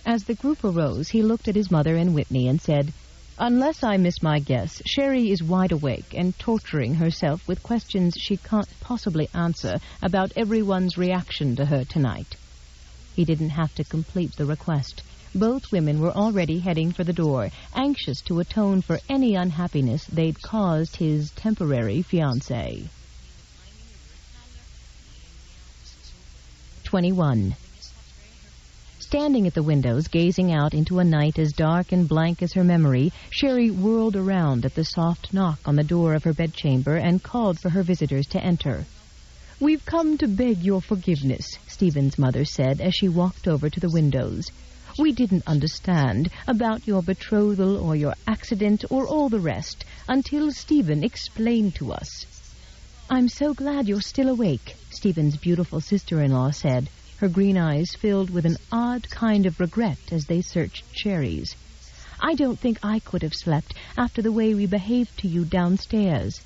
As the group arose, he looked at his mother and Whitney and said, unless I miss my guess, Sherry is wide awake and torturing herself with questions she can't possibly answer about everyone's reaction to her tonight. He didn't have to complete the request. Both women were already heading for the door, anxious to atone for any unhappiness they'd caused his temporary fiancé. 21. Standing at the windows, gazing out into a night as dark and blank as her memory, Sherry whirled around at the soft knock on the door of her bedchamber and called for her visitors to enter. "We've come to beg your forgiveness," Stephen's mother said as she walked over to the windows. "We didn't understand about your betrothal or your accident or all the rest until Stephen explained to us." "I'm so glad you're still awake," Stephen's beautiful sister-in-law said, her green eyes filled with an odd kind of regret as they searched Sherry's. "I don't think I could have slept after the way we behaved to you downstairs."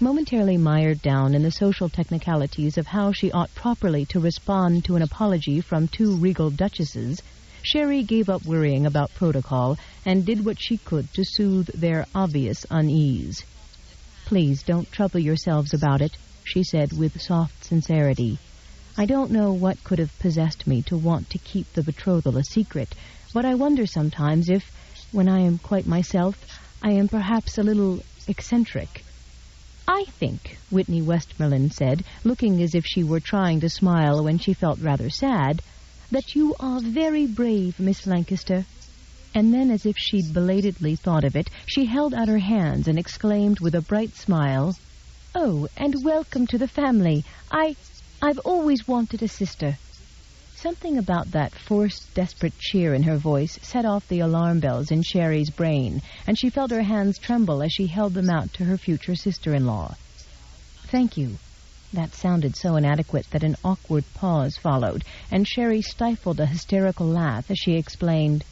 Momentarily mired down in the social technicalities of how she ought properly to respond to an apology from two regal duchesses, Sherry gave up worrying about protocol and did what she could to soothe their obvious unease. "Please don't trouble yourselves about it," she said with soft sincerity. I don't know what could have possessed me to want to keep the betrothal a secret, but I wonder sometimes if, when I am quite myself, I am perhaps a little eccentric. I think, Whitney Westmoreland said, looking as if she were trying to smile when she felt rather sad, that you are very brave, Miss Lancaster. And then, as if she'd belatedly thought of it, she held out her hands and exclaimed with a bright smile, "Oh, and welcome to the family. I've always wanted a sister." Something about that forced, desperate cheer in her voice set off the alarm bells in Sherry's brain, and she felt her hands tremble as she held them out to her future sister-in-law. "Thank you." That sounded so inadequate that an awkward pause followed, and Sherry stifled a hysterical laugh as she explained,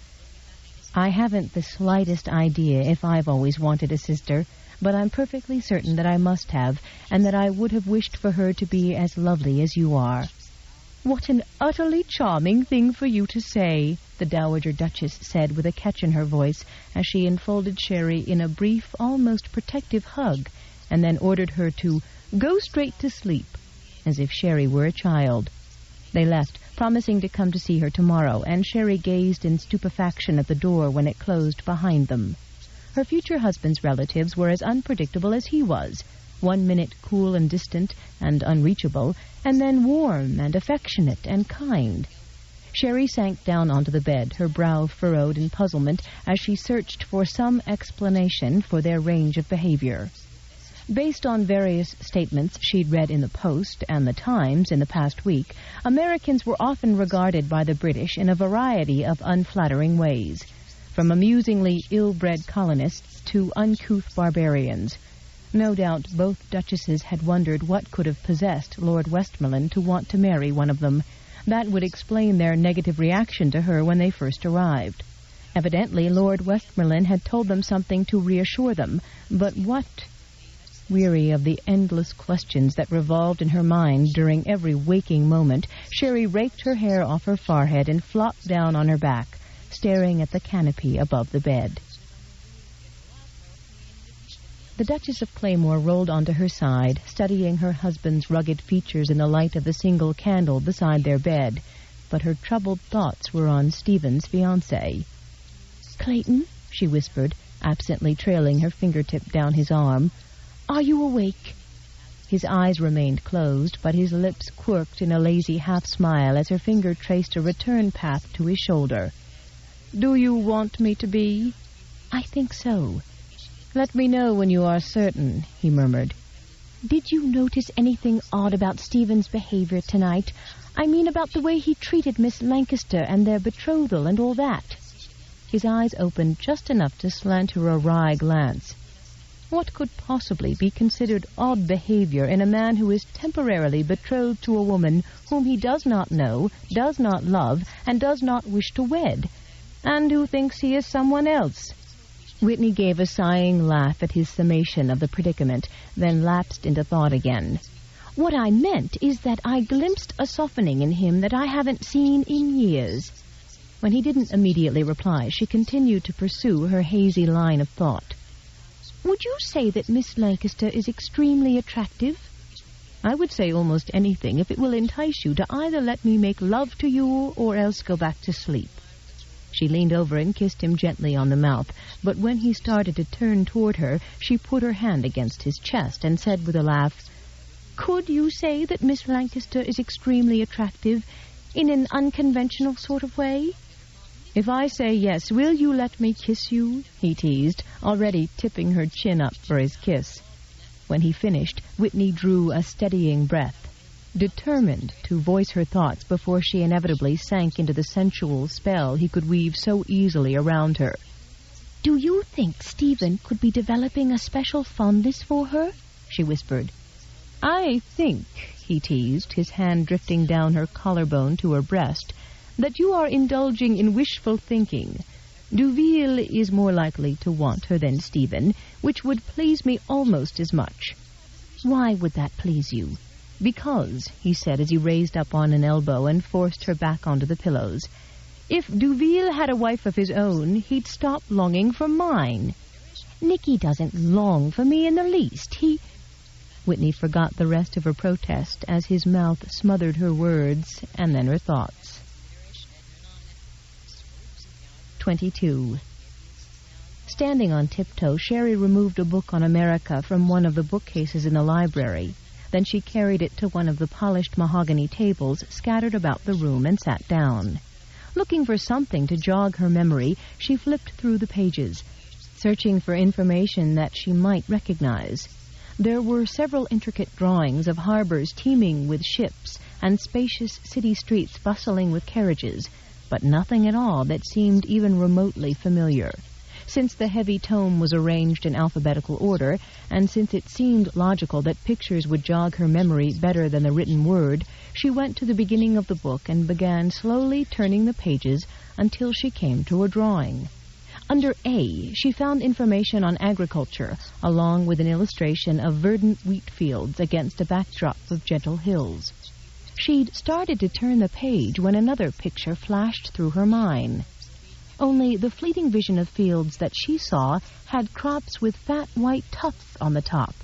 "I haven't the slightest idea if I've always wanted a sister, but I'm perfectly certain that I must have, and that I would have wished for her to be as lovely as you are." "What an utterly charming thing for you to say," the Dowager Duchess said with a catch in her voice as she enfolded Sherry in a brief, almost protective hug, and then ordered her to go straight to sleep, as if Sherry were a child. They left, promising to come to see her tomorrow, and Sherry gazed in stupefaction at the door when it closed behind them. Her future husband's relatives were as unpredictable as he was, 1 minute cool and distant and unreachable, and then warm and affectionate and kind. Sherry sank down onto the bed, her brow furrowed in puzzlement as she searched for some explanation for their range of behavior. Based on various statements she'd read in the Post and the Times in the past week, Americans were often regarded by the British in a variety of unflattering ways, from amusingly ill-bred colonists to uncouth barbarians. No doubt both duchesses had wondered what could have possessed Lord Westmoreland to want to marry one of them. That would explain their negative reaction to her when they first arrived. Evidently, Lord Westmoreland had told them something to reassure them, but what? Weary of the endless questions that revolved in her mind during every waking moment, Sherry raked her hair off her forehead and flopped down on her back, staring at the canopy above the bed. The Duchess of Claymore rolled onto her side, studying her husband's rugged features in the light of the single candle beside their bed, but her troubled thoughts were on Stephen's fiancé. "Clayton," she whispered, absently trailing her fingertip down his arm, "are you awake?" His eyes remained closed, but his lips quirked in a lazy half-smile as her finger traced a return path to his shoulder. "Do you want me to be?" "I think so." "Let me know when you are certain," he murmured. "Did you notice anything odd about Stephen's behavior tonight? I mean about the way he treated Miss Lancaster and their betrothal and all that." His eyes opened just enough to slant her a wry glance. What could possibly be considered odd behavior in a man who is temporarily betrothed to a woman whom he does not know, does not love, and does not wish to wed, and who thinks he is someone else? Whitney gave a sighing laugh at his summation of the predicament, then lapsed into thought again. "What I meant is that I glimpsed a softening in him that I haven't seen in years." When he didn't immediately reply, she continued to pursue her hazy line of thought. "Would you say that Miss Lancaster is extremely attractive?" "I would say almost anything if it will entice you to either let me make love to you or else go back to sleep." She leaned over and kissed him gently on the mouth, but when he started to turn toward her, she put her hand against his chest and said with a laugh, "Could you say that Miss Lancaster is extremely attractive in an unconventional sort of way?" "If I say yes, will you let me kiss you?" he teased, already tipping her chin up for his kiss. When he finished, Whitney drew a steadying breath, determined to voice her thoughts before she inevitably sank into the sensual spell he could weave so easily around her. "Do you think Stephen could be developing a special fondness for her?" she whispered. "I think," he teased, his hand drifting down her collarbone to her breast, "that you are indulging in wishful thinking. Duville is more likely to want her than Stephen, which would please me almost as much." "Why would that please you?" "Because," he said as he raised up on an elbow and forced her back onto the pillows, "if Duville had a wife of his own, he'd stop longing for mine." "Nicky doesn't long for me in the least. Whitney forgot the rest of her protest as his mouth smothered her words and then her thoughts. 22. Standing on tiptoe, Sherry removed a book on America from one of the bookcases in the library. Then she carried it to one of the polished mahogany tables scattered about the room and sat down. Looking for something to jog her memory, she flipped through the pages, searching for information that she might recognize. There were several intricate drawings of harbors teeming with ships and spacious city streets bustling with carriages, but nothing at all that seemed even remotely familiar. Since the heavy tome was arranged in alphabetical order, and since it seemed logical that pictures would jog her memory better than the written word, she went to the beginning of the book and began slowly turning the pages until she came to a drawing. Under A, she found information on agriculture, along with an illustration of verdant wheat fields against a backdrop of gentle hills. She'd started to turn the page when another picture flashed through her mind. Only the fleeting vision of fields that she saw had crops with fat white tufts on the top.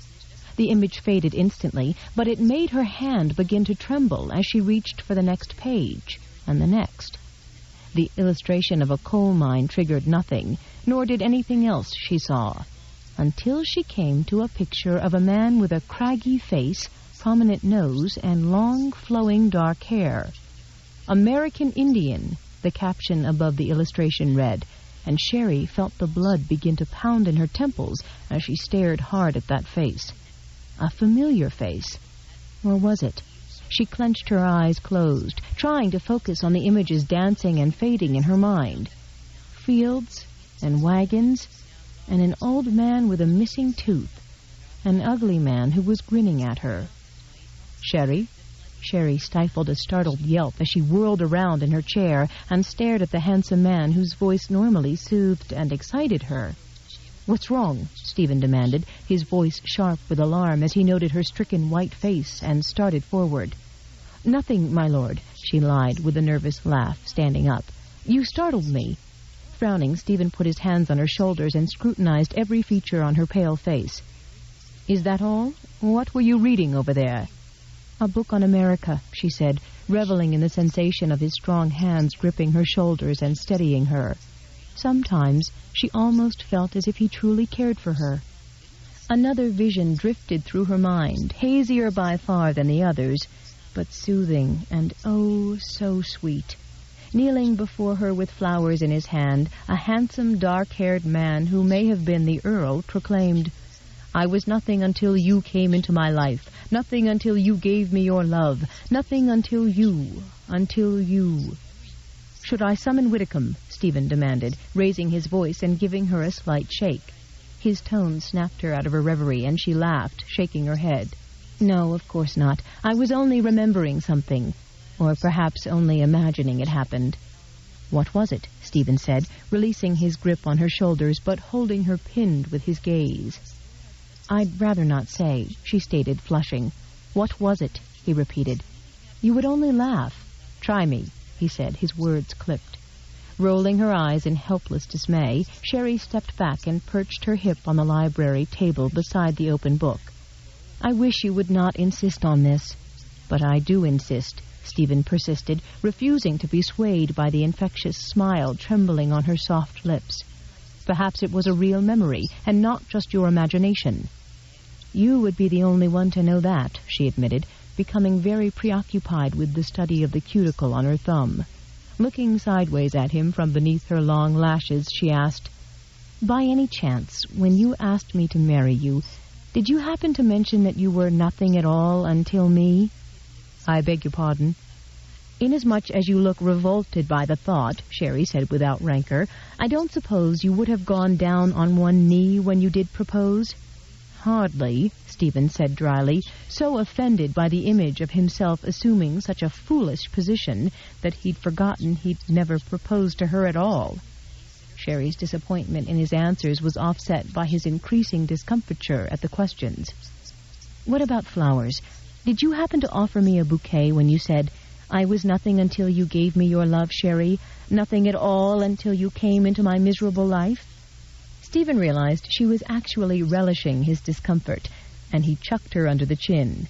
The image faded instantly, but it made her hand begin to tremble as she reached for the next page, and the next. The illustration of a coal mine triggered nothing, nor did anything else she saw, until she came to a picture of a man with a craggy face, prominent nose, and long, flowing dark hair. "American Indian," the caption above the illustration read, and Sherry felt the blood begin to pound in her temples as she stared hard at that face. A familiar face. Or was it? She clenched her eyes closed, trying to focus on the images dancing and fading in her mind. Fields and wagons and an old man with a missing tooth, an ugly man who was grinning at her. "Sherry?" Sherry stifled a startled yelp as she whirled around in her chair and stared at the handsome man whose voice normally soothed and excited her. "What's wrong?" Stephen demanded, his voice sharp with alarm as he noted her stricken white face and started forward. "Nothing, my lord," she lied with a nervous laugh, standing up. "You startled me." Frowning, Stephen put his hands on her shoulders and scrutinized every feature on her pale face. "Is that all? What were you reading over there?" "A book on America," she said, reveling in the sensation of his strong hands gripping her shoulders and steadying her. Sometimes she almost felt as if he truly cared for her. Another vision drifted through her mind, hazier by far than the others, but soothing and oh, so sweet. Kneeling before her with flowers in his hand, a handsome, dark-haired man who may have been the Earl proclaimed, "I was nothing until you came into my life, nothing until you gave me your love, nothing until you. "Should I summon Whitcomb?" Stephen demanded, raising his voice and giving her a slight shake. His tone snapped her out of her reverie, and she laughed, shaking her head. "No, of course not. I was only remembering something, or perhaps only imagining it happened." "What was it?" Stephen said, releasing his grip on her shoulders, but holding her pinned with his gaze. "I'd rather not say," she stated, flushing. "What was it?" he repeated. "You would only laugh." "Try me," he said, his words clipped. Rolling her eyes in helpless dismay, Sherry stepped back and perched her hip on the library table beside the open book. "I wish you would not insist on this." "But I do insist," Stephen persisted, refusing to be swayed by the infectious smile trembling on her soft lips. "Perhaps it was a real memory, and not just your imagination." "You would be the only one to know that," she admitted, becoming very preoccupied with the study of the cuticle on her thumb. Looking sideways at him from beneath her long lashes, she asked, "By any chance, when you asked me to marry you, did you happen to mention that you were nothing at all until me?" "I beg your pardon?" "Inasmuch as you look revolted by the thought," Sherry said without rancor, "I don't suppose you would have gone down on one knee when you did propose?" "Hardly," Stephen said dryly, so offended by the image of himself assuming such a foolish position that he'd forgotten he'd never proposed to her at all. Sherry's disappointment in his answers was offset by his increasing discomfiture at the questions. "What about flowers? Did you happen to offer me a bouquet when you said, 'I was nothing until you gave me your love, Sherry, nothing at all until you came into my miserable life?'" Stephen realized she was actually relishing his discomfort, and he chucked her under the chin.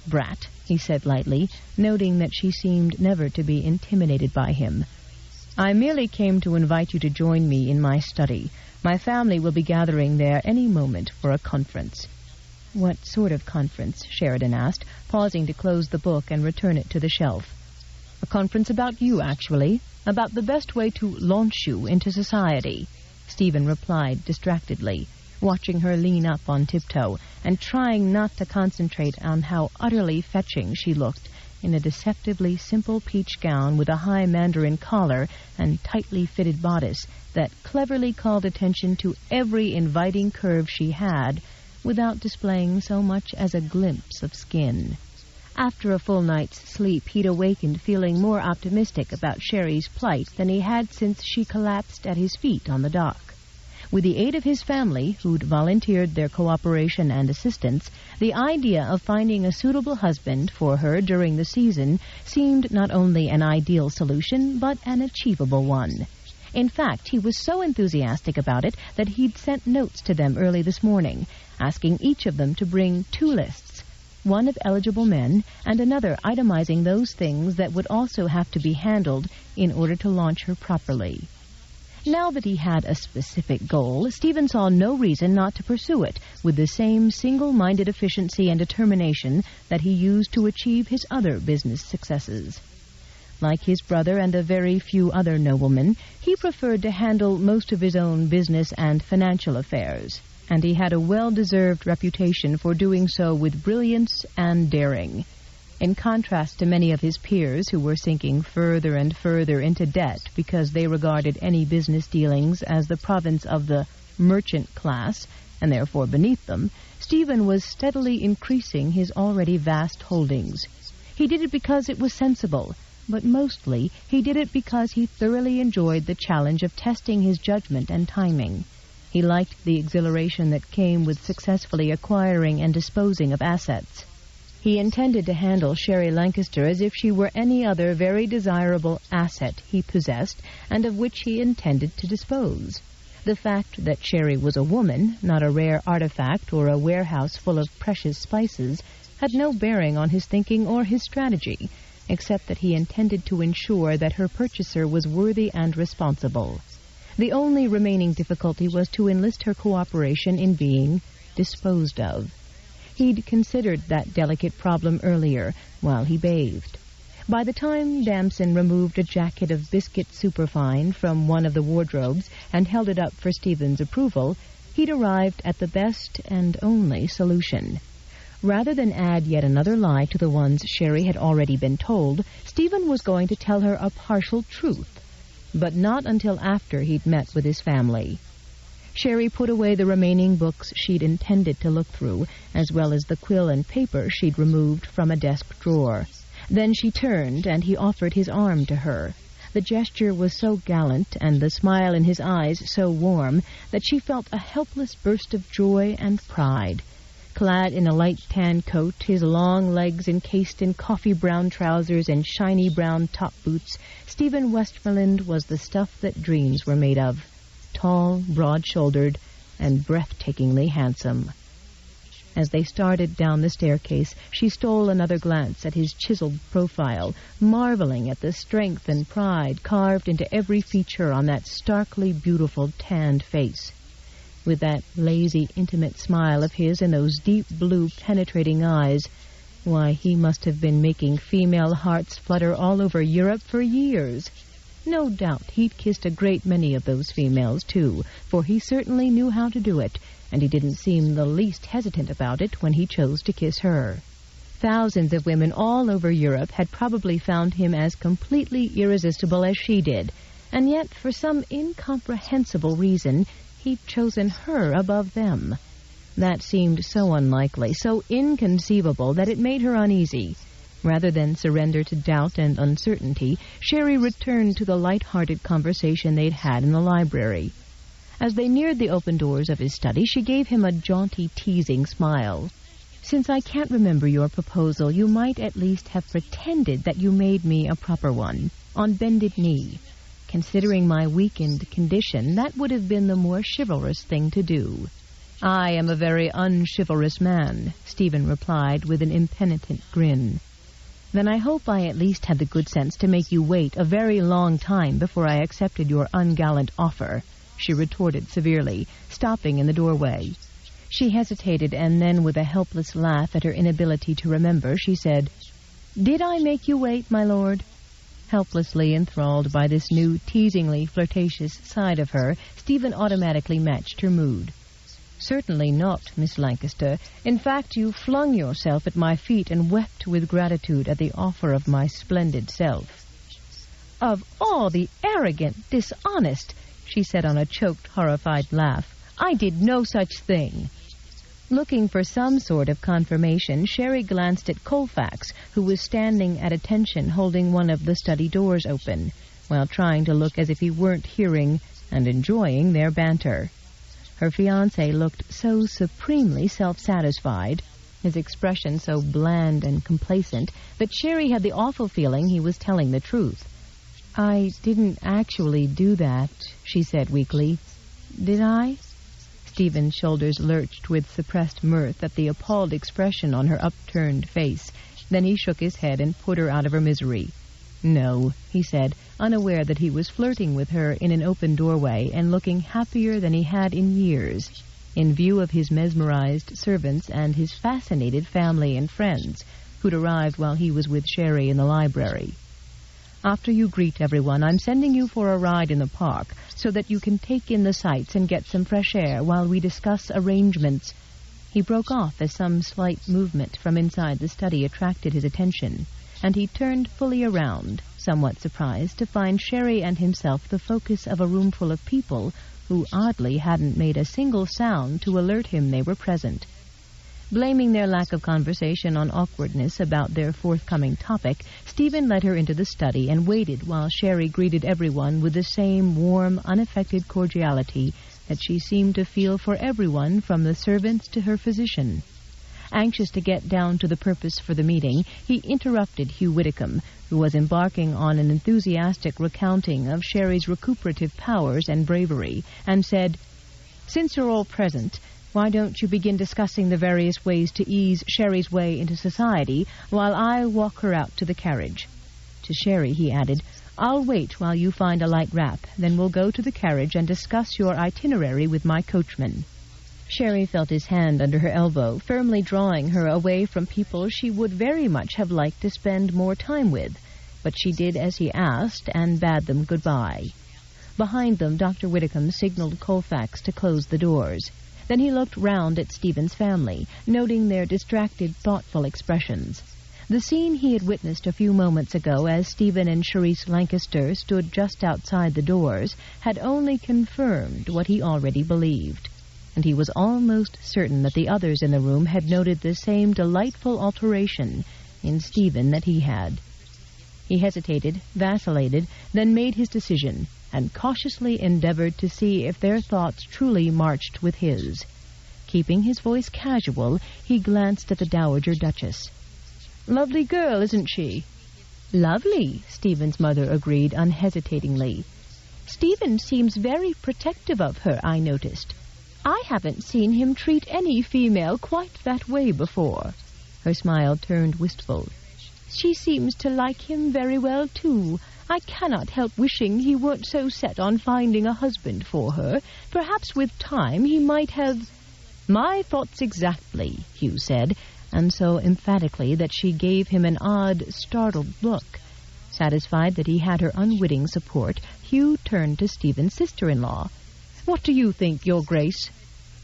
"Brat," he said lightly, noting that she seemed never to be intimidated by him. "I merely came to invite you to join me in my study. My family will be gathering there any moment for a conference." "What sort of conference?" Sheridan asked, pausing to close the book and return it to the shelf. "A conference about you, actually. About the best way to launch you into society," Stephen replied distractedly, watching her lean up on tiptoe and trying not to concentrate on how utterly fetching she looked in a deceptively simple peach gown with a high mandarin collar and tightly fitted bodice that cleverly called attention to every inviting curve she had without displaying so much as a glimpse of skin. After a full night's sleep, he'd awakened feeling more optimistic about Sherry's plight than he had since she collapsed at his feet on the dock. With the aid of his family, who'd volunteered their cooperation and assistance, the idea of finding a suitable husband for her during the season seemed not only an ideal solution, but an achievable one. In fact, he was so enthusiastic about it that he'd sent notes to them early this morning, asking each of them to bring 2 lists, one of eligible men and another itemizing those things that would also have to be handled in order to launch her properly. Now that he had a specific goal, Stephen saw no reason not to pursue it with the same single-minded efficiency and determination that he used to achieve his other business successes. Like his brother and a very few other noblemen, he preferred to handle most of his own business and financial affairs, and he had a well-deserved reputation for doing so with brilliance and daring. In contrast to many of his peers who were sinking further and further into debt because they regarded any business dealings as the province of the merchant class, and therefore beneath them, Stephen was steadily increasing his already vast holdings. He did it because it was sensible, but mostly he did it because he thoroughly enjoyed the challenge of testing his judgment and timing. He liked the exhilaration that came with successfully acquiring and disposing of assets. He intended to handle Sherry Lancaster as if she were any other very desirable asset he possessed and of which he intended to dispose. The fact that Sherry was a woman, not a rare artifact or a warehouse full of precious spices, had no bearing on his thinking or his strategy, except that he intended to ensure that her purchaser was worthy and responsible. The only remaining difficulty was to enlist her cooperation in being disposed of. He'd considered that delicate problem earlier, while he bathed. By the time Damson removed a jacket of biscuit superfine from one of the wardrobes and held it up for Stephen's approval, he'd arrived at the best and only solution. Rather than add yet another lie to the ones Sherry had already been told, Stephen was going to tell her a partial truth, but not until after he'd met with his family. Sherry put away the remaining books she'd intended to look through, as well as the quill and paper she'd removed from a desk drawer. Then she turned, and he offered his arm to her. The gesture was so gallant, and the smile in his eyes so warm, that she felt a helpless burst of joy and pride. Clad in a light tan coat, his long legs encased in coffee-brown trousers and shiny brown top boots, Stephen Westmoreland was the stuff that dreams were made of. Tall, broad-shouldered, and breathtakingly handsome. As they started down the staircase, she stole another glance at his chiseled profile, marveling at the strength and pride carved into every feature on that starkly beautiful tanned face. With that lazy, intimate smile of his and those deep blue, penetrating eyes, why, he must have been making female hearts flutter all over Europe for years. No doubt he'd kissed a great many of those females, too, for he certainly knew how to do it, and he didn't seem the least hesitant about it when he chose to kiss her. Thousands of women all over Europe had probably found him as completely irresistible as she did, and yet, for some incomprehensible reason, he'd chosen her above them. That seemed so unlikely, so inconceivable, that it made her uneasy. Rather than surrender to doubt and uncertainty, Sherry returned to the light-hearted conversation they'd had in the library. As they neared the open doors of his study, she gave him a jaunty, teasing smile. "Since I can't remember your proposal, you might at least have pretended that you made me a proper one, on bended knee. Considering my weakened condition, that would have been the more chivalrous thing to do." "I am a very unchivalrous man," Stephen replied with an impenitent grin. "Then I hope I at least had the good sense to make you wait a very long time before I accepted your ungallant offer," she retorted severely, stopping in the doorway. She hesitated, and then, with a helpless laugh at her inability to remember, she said, "Did I make you wait, my lord?" Helplessly enthralled by this new, teasingly flirtatious side of her, Stephen automatically matched her mood. "Certainly not, Miss Lancaster. In fact, you flung yourself at my feet and wept with gratitude at the offer of my splendid self." "Of all the arrogant, dishonest," she said on a choked, horrified laugh, "I did no such thing." Looking for some sort of confirmation, Sherry glanced at Colfax, who was standing at attention holding one of the study doors open, while trying to look as if he weren't hearing and enjoying their banter. Her fiancé looked so supremely self-satisfied, his expression so bland and complacent, that Sherry had the awful feeling he was telling the truth. "I didn't actually do that," she said weakly. "Did I?" Stephen's shoulders lurched with suppressed mirth at the appalled expression on her upturned face. Then he shook his head and put her out of her misery. "No," he said, unaware that he was flirting with her in an open doorway and looking happier than he had in years, in view of his mesmerized servants and his fascinated family and friends, who'd arrived while he was with Sherry in the library. "After you greet everyone, I'm sending you for a ride in the park so that you can take in the sights and get some fresh air while we discuss arrangements." He broke off as some slight movement from inside the study attracted his attention, and he turned fully around, somewhat surprised to find Sherry and himself the focus of a roomful of people who oddly hadn't made a single sound to alert him they were present. Blaming their lack of conversation on awkwardness about their forthcoming topic, Stephen led her into the study and waited while Sherry greeted everyone with the same warm, unaffected cordiality that she seemed to feel for everyone from the servants to her physician. Anxious to get down to the purpose for the meeting, he interrupted Hugh Whitcomb, who was embarking on an enthusiastic recounting of Sherry's recuperative powers and bravery, and said, "Since you're all present, why don't you begin discussing the various ways to ease Sherry's way into society while I walk her out to the carriage?" To Sherry he added, "I'll wait while you find a light wrap, then we'll go to the carriage and discuss your itinerary with my coachman." Sherry felt his hand under her elbow, firmly drawing her away from people she would very much have liked to spend more time with, but she did as he asked and bade them goodbye. Behind them, Dr. Whitcomb signaled Colfax to close the doors. Then he looked round at Stephen's family, noting their distracted, thoughtful expressions. The scene he had witnessed a few moments ago as Stephen and Charisse Lancaster stood just outside the doors had only confirmed what he already believed, and he was almost certain that the others in the room had noted the same delightful alteration in Stephen that he had. He hesitated, vacillated, then made his decision, and cautiously endeavored to see if their thoughts truly marched with his. Keeping his voice casual, he glanced at the Dowager Duchess. "Lovely girl, isn't she?" "Lovely," Stephen's mother agreed unhesitatingly. "Stephen seems very protective of her, I noticed. I haven't seen him treat any female quite that way before." Her smile turned wistful. "She seems to like him very well, too. I cannot help wishing he weren't so set on finding a husband for her. Perhaps with time he might have—" "My thoughts exactly," Hugh said, and so emphatically that she gave him an odd, startled look. Satisfied that he had her unwitting support, Hugh turned to Stephen's sister-in-law. "What do you think, Your Grace?"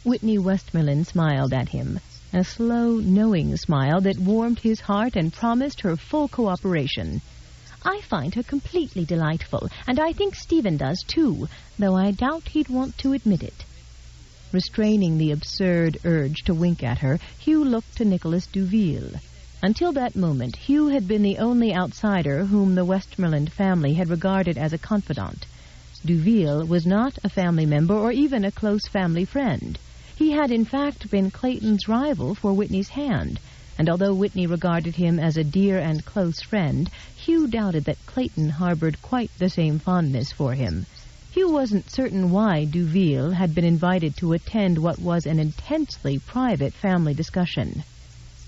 Whitney Westmoreland smiled at him, a slow, knowing smile that warmed his heart and promised her full cooperation. "I find her completely delightful, and I think Stephen does too, though I doubt he'd want to admit it." Restraining the absurd urge to wink at her, Hugh looked to Nicholas Duville. Until that moment, Hugh had been the only outsider whom the Westmoreland family had regarded as a confidant. Duville was not a family member or even a close family friend. He had, in fact, been Clayton's rival for Whitney's hand, and although Whitney regarded him as a dear and close friend, Hugh doubted that Clayton harbored quite the same fondness for him. Hugh wasn't certain why Duville had been invited to attend what was an intensely private family discussion.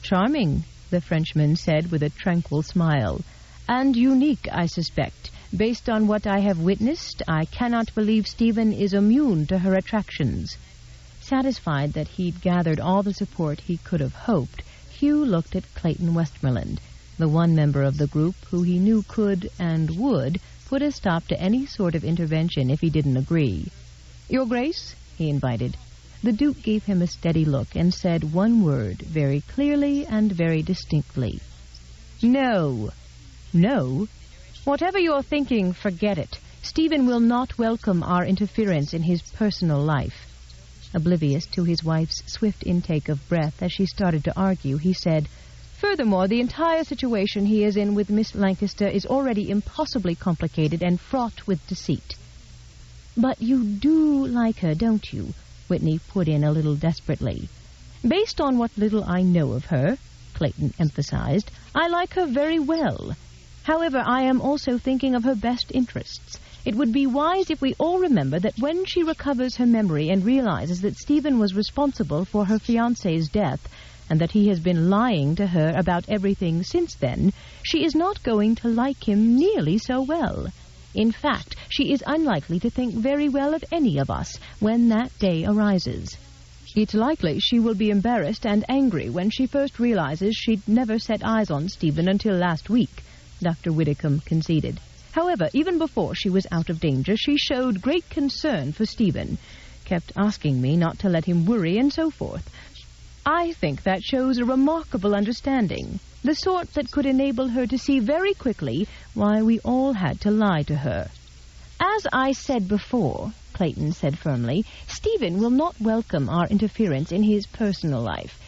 "Charming," the Frenchman said with a tranquil smile. "And unique, I suspect. Based on what I have witnessed, I cannot believe Stephen is immune to her attractions." Satisfied that he'd gathered all the support he could have hoped, Hugh looked at Clayton Westmoreland, the one member of the group who he knew could and would put a stop to any sort of intervention if he didn't agree. "Your Grace," he invited. The Duke gave him a steady look and said one word very clearly and very distinctly. "No." "No? Whatever you're thinking, forget it. Stephen will not welcome our interference in his personal life." Oblivious to his wife's swift intake of breath as she started to argue, he said, "Furthermore, the entire situation he is in with Miss Lancaster is already impossibly complicated and fraught with deceit." "But you do like her, don't you?" Whitney put in a little desperately. "Based on what little I know of her," Clayton emphasized, "I like her very well. However, I am also thinking of her best interests. It would be wise if we all remember that when she recovers her memory and realizes that Stephen was responsible for her fiancé's death, and that he has been lying to her about everything since then, she is not going to like him nearly so well. In fact, she is unlikely to think very well of any of us when that day arises. It's likely she will be embarrassed and angry when she first realizes she'd never set eyes on Stephen until last week," Dr. Widdicombe conceded. "However, even before she was out of danger, she showed great concern for Stephen, kept asking me not to let him worry and so forth. I think that shows a remarkable understanding, the sort that could enable her to see very quickly why we all had to lie to her." "As I said before," Clayton said firmly, "Stephen will not welcome our interference in his personal life.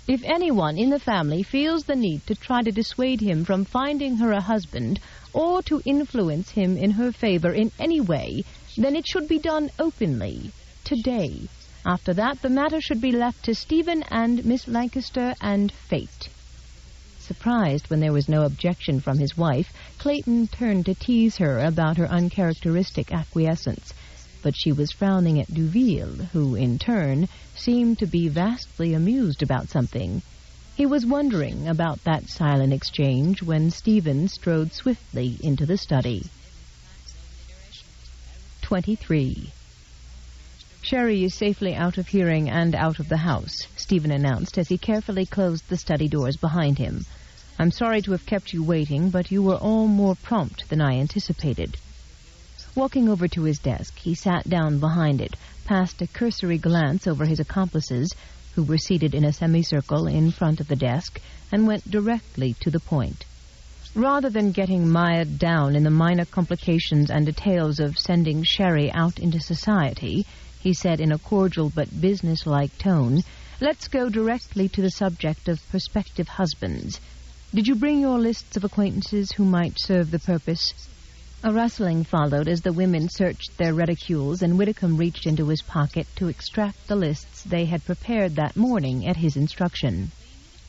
If anyone in the family feels the need to try to dissuade him from finding her a husband or to influence him in her favor in any way, then it should be done openly, today. After that, the matter should be left to Stephen and Miss Lancaster and fate." Surprised when there was no objection from his wife, Clayton turned to tease her about her uncharacteristic acquiescence, but she was frowning at Duville, who, in turn, seemed to be vastly amused about something. He was wondering about that silent exchange when Stephen strode swiftly into the study. 23. "Sherry is safely out of hearing and out of the house," Stephen announced as he carefully closed the study doors behind him. "I'm sorry to have kept you waiting, but you were all more prompt than I anticipated." Walking over to his desk, he sat down behind it, passed a cursory glance over his accomplices, who were seated in a semicircle in front of the desk, and went directly to the point. Rather than getting mired down in the minor complications and details of sending Sherry out into society, he said in a cordial but business-like tone, "Let's go directly to the subject of prospective husbands. Did you bring your lists of acquaintances who might serve the purpose?" A rustling followed as the women searched their reticules, and Widdicombe reached into his pocket to extract the lists they had prepared that morning at his instruction.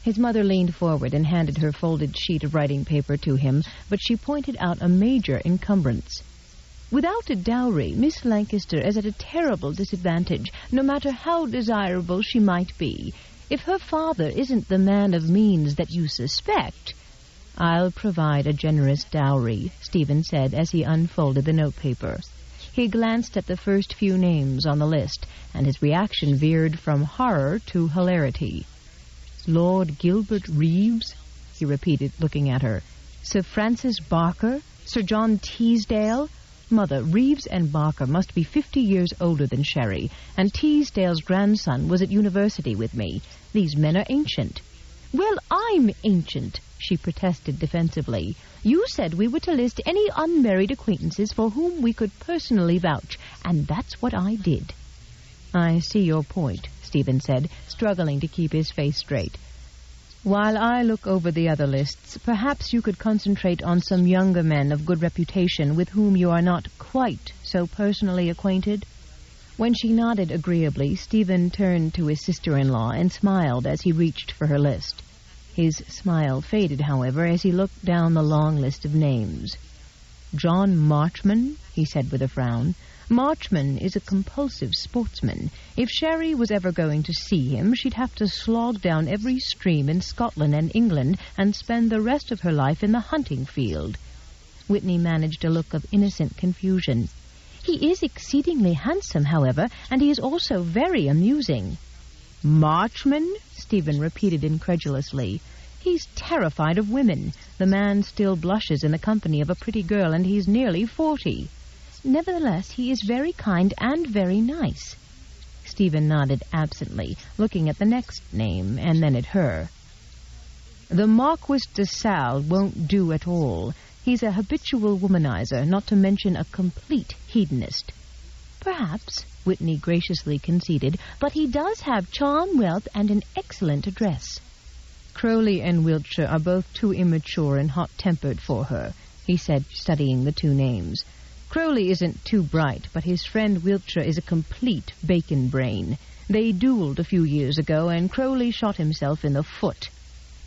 His mother leaned forward and handed her folded sheet of writing paper to him, but she pointed out a major encumbrance. "Without a dowry, Miss Lancaster is at a terrible disadvantage, no matter how desirable she might be. If her father isn't the man of means that you suspect—" "I'll provide a generous dowry," Stephen said as he unfolded the notepaper. He glanced at the first few names on the list, and his reaction veered from horror to hilarity. "Lord Gilbert Reeves?" he repeated, looking at her. "Sir Francis Barker? Sir John Teasdale? Mother, Reeves and Barker must be 50 years older than Sherry, and Teasdale's grandson was at university with me. These men are ancient." "Well, I'm ancient," she protested defensively. "You said we were to list any unmarried acquaintances for whom we could personally vouch, and that's what I did." "I see your point," Stephen said, struggling to keep his face straight. "While I look over the other lists, perhaps you could concentrate on some younger men of good reputation with whom you are not quite so personally acquainted." When she nodded agreeably, Stephen turned to his sister-in-law and smiled as he reached for her list. His smile faded, however, as he looked down the long list of names. John Marchman, he said with a frown. Marchman is a compulsive sportsman. If Sherry was ever going to see him, she'd have to slog down every stream in Scotland and England and spend the rest of her life in the hunting field. Whitney managed a look of innocent confusion. He is exceedingly handsome, however, and he is also very amusing. Marchman? Stephen repeated incredulously. He's terrified of women. The man still blushes in the company of a pretty girl, and he's nearly 40. Nevertheless, he is very kind and very nice. Stephen nodded absently, looking at the next name and then at her. The Marquis de Sal won't do at all. He's a habitual womanizer, not to mention a complete hedonist. Perhaps, Whitney graciously conceded, but he does have charm, wealth, and an excellent address. Crowley and Wiltshire are both too immature and hot-tempered for her, he said, studying the two names. Crowley isn't too bright, but his friend Wiltshire is a complete bacon brain. They duelled a few years ago, and Crowley shot himself in the foot.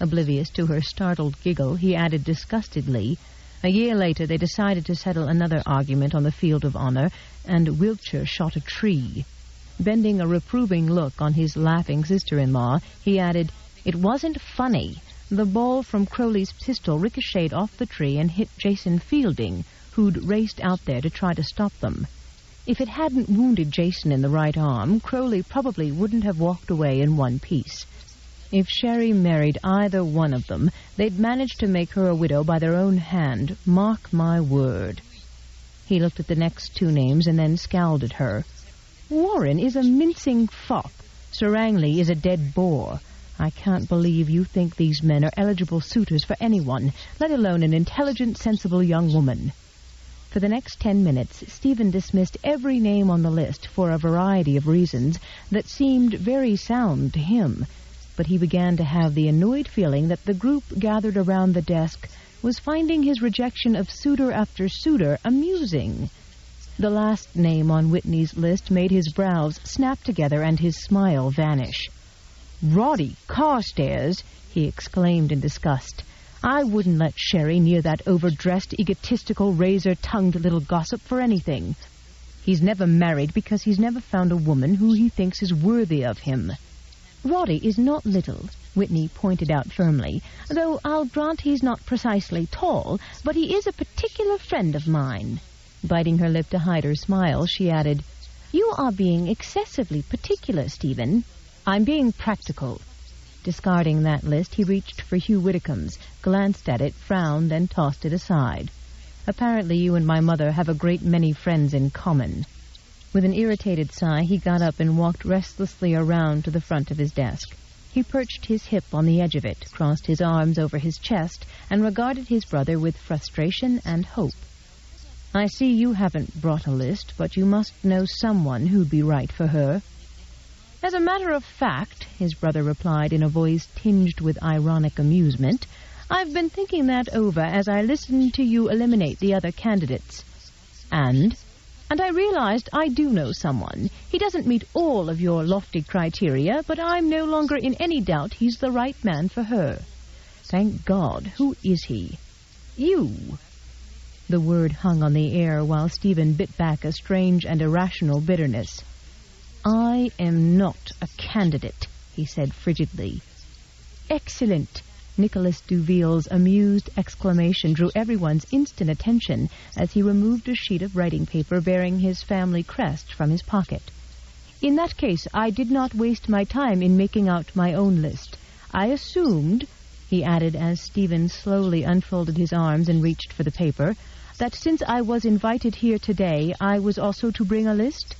Oblivious to her startled giggle, he added disgustedly, a year later they decided to settle another argument on the field of honor, and Wiltshire shot a tree. Bending a reproving look on his laughing sister-in-law, he added, It wasn't funny. The ball from Crowley's pistol ricocheted off the tree and hit Jason Fielding, who'd raced out there to try to stop them. If it hadn't wounded Jason in the right arm, Crowley probably wouldn't have walked away in one piece. If Sherry married either one of them, they'd manage to make her a widow by their own hand, mark my word. He looked at the next two names and then scowled at her. Warren is a mincing fop. Sir Rangley is a dead bore. I can't believe you think these men are eligible suitors for anyone, let alone an intelligent, sensible young woman. For the next 10 minutes, Stephen dismissed every name on the list for a variety of reasons that seemed very sound to him, but he began to have the annoyed feeling that the group gathered around the desk was finding his rejection of suitor after suitor amusing. The last name on Whitney's list made his brows snap together and his smile vanish. Roddy Carstairs, he exclaimed in disgust. I wouldn't let Sherry near that overdressed, egotistical, razor-tongued little gossip for anything. He's never married because he's never found a woman who he thinks is worthy of him. Roddy is not little, Whitney pointed out firmly, though I'll grant he's not precisely tall, but he is a particular friend of mine. Biting her lip to hide her smile, she added, You are being excessively particular, Stephen. I'm being practical. Discarding that list, he reached for Hugh Widdicombe's, glanced at it, frowned, and tossed it aside. Apparently you and my mother have a great many friends in common. With an irritated sigh, he got up and walked restlessly around to the front of his desk. He perched his hip on the edge of it, crossed his arms over his chest, and regarded his brother with frustration and hope. I see you haven't brought a list, but you must know someone who'd be right for her. As a matter of fact, his brother replied in a voice tinged with ironic amusement, I've been thinking that over as I listened to you eliminate the other candidates. And I realized I do know someone. He doesn't meet all of your lofty criteria, but I'm no longer in any doubt he's the right man for her. Thank God. Who is he? You. The word hung on the air while Stephen bit back a strange and irrational bitterness. I am not a candidate, he said frigidly. Excellent. Nicholas Duville's amused exclamation drew everyone's instant attention as he removed a sheet of writing paper bearing his family crest from his pocket. In that case, I did not waste my time in making out my own list. I assumed, he added as Stephen slowly unfolded his arms and reached for the paper, that since I was invited here today, I was also to bring a list?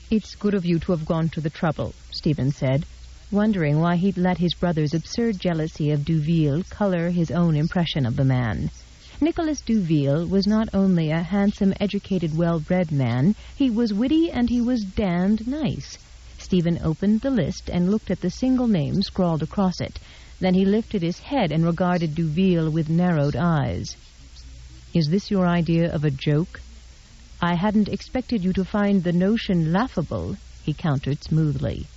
It's good of you to have gone to the trouble, Stephen said, wondering why he'd let his brother's absurd jealousy of Duville color his own impression of the man. Nicholas Duville was not only a handsome, educated, well-bred man, he was witty and he was damned nice. Stephen opened the list and looked at the single name scrawled across it. Then he lifted his head and regarded Duville with narrowed eyes. Is this your idea of a joke? I hadn't expected you to find the notion laughable, he countered smoothly.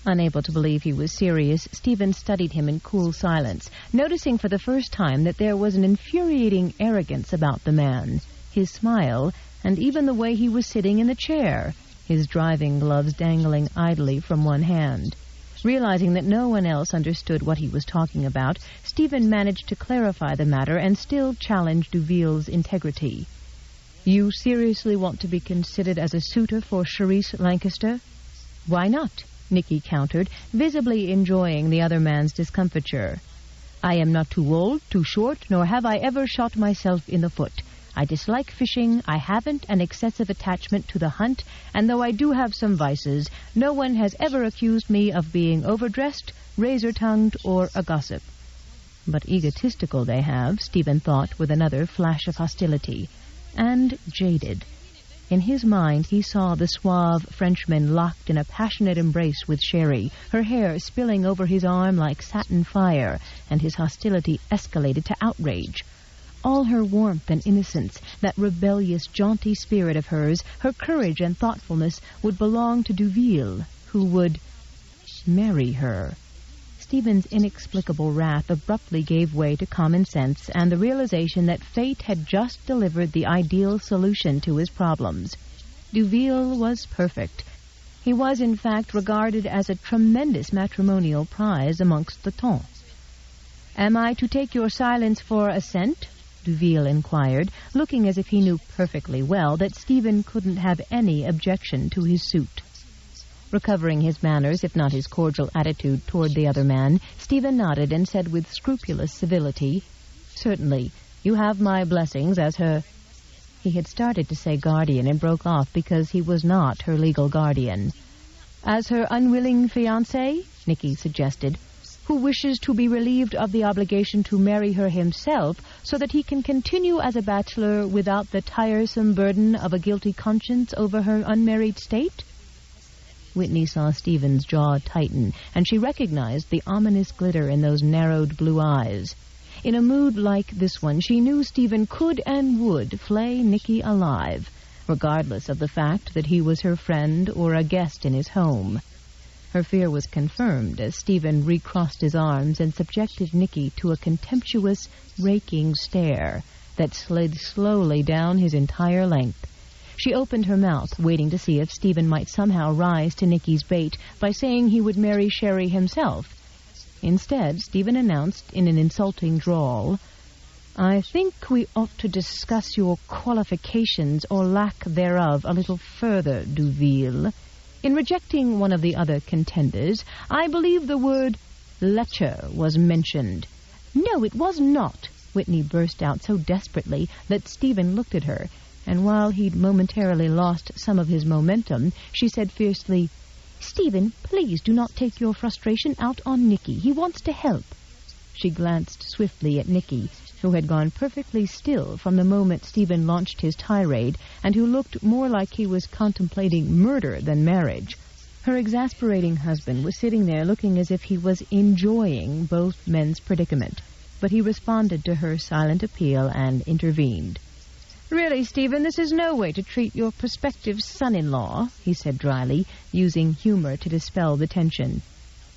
Unable to believe he was serious, Stephen studied him in cool silence, noticing for the first time that there was an infuriating arrogance about the man, his smile, and even the way he was sitting in the chair, his driving gloves dangling idly from one hand. Realizing that no one else understood what he was talking about, Stephen managed to clarify the matter and still challenge Duville's integrity. "You seriously want to be considered as a suitor for Charisse Lancaster?" "Why not?" Nicky countered, visibly enjoying the other man's discomfiture. "I am not too old, too short, nor have I ever shot myself in the foot. I dislike fishing, I haven't an excessive attachment to the hunt, and though I do have some vices, no one has ever accused me of being overdressed, razor-tongued, or a gossip." But egotistical they have, Stephen thought with another flash of hostility, and jaded. In his mind he saw the suave Frenchman locked in a passionate embrace with Sherry, her hair spilling over his arm like satin fire, and his hostility escalated to outrage. All her warmth and innocence, that rebellious, jaunty spirit of hers, her courage and thoughtfulness would belong to Duville, who would marry her. Stephen's inexplicable wrath abruptly gave way to common sense and the realization that fate had just delivered the ideal solution to his problems. Duville was perfect. He was, in fact, regarded as a tremendous matrimonial prize amongst the temps. "Am I to take your silence for assent?" Duville inquired, looking as if he knew perfectly well that Stephen couldn't have any objection to his suit. Recovering his manners, if not his cordial attitude toward the other man, Stephen nodded and said with scrupulous civility, "Certainly. You have my blessings as her—" He had started to say guardian and broke off because he was not her legal guardian. "As her unwilling fiancé," Nicky suggested, "who wishes to be relieved of the obligation to marry her himself so that he can continue as a bachelor without the tiresome burden of a guilty conscience over her unmarried state?" Whitney saw Stephen's jaw tighten, and she recognized the ominous glitter in those narrowed blue eyes. In a mood like this one, she knew Stephen could and would flay Nicky alive, regardless of the fact that he was her friend or a guest in his home. Her fear was confirmed as Stephen recrossed his arms and subjected Nicky to a contemptuous, raking stare that slid slowly down his entire length. She opened her mouth, waiting to see if Stephen might somehow rise to Nicky's bait by saying he would marry Sherry himself. Instead, Stephen announced in an insulting drawl, "I think we ought to discuss your qualifications or lack thereof a little further, Duville. In rejecting one of the other contenders, I believe the word lecher was mentioned." "No, it was not," Whitney burst out so desperately that Stephen looked at her, and while he'd momentarily lost some of his momentum, she said fiercely, "Stephen, please do not take your frustration out on Nicky. He wants to help." She glanced swiftly at Nicky, who had gone perfectly still from the moment Stephen launched his tirade, and who looked more like he was contemplating murder than marriage. Her exasperating husband was sitting there looking as if he was enjoying both men's predicament, but he responded to her silent appeal and intervened. "Really, Stephen, this is no way to treat your prospective son-in-law," he said dryly, using humor to dispel the tension.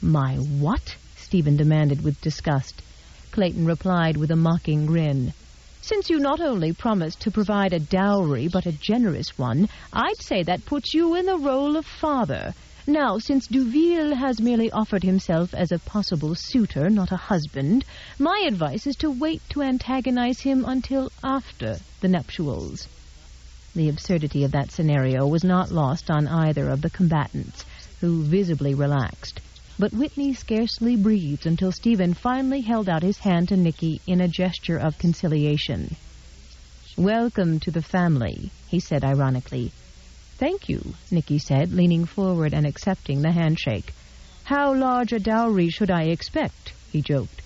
"My what?" Stephen demanded with disgust. Clayton replied with a mocking grin. "Since you not only promised to provide a dowry, but a generous one, I'd say that puts you in the role of father. Now, since Duville has merely offered himself as a possible suitor, not a husband, my advice is to wait to antagonize him until after the nuptials." The absurdity of that scenario was not lost on either of the combatants, who visibly relaxed. But Whitney scarcely breathed until Stephen finally held out his hand to Nicky in a gesture of conciliation. "Welcome to the family," he said ironically. "Thank you," Nicky said, leaning forward and accepting the handshake. "How large a dowry should I expect?" he joked.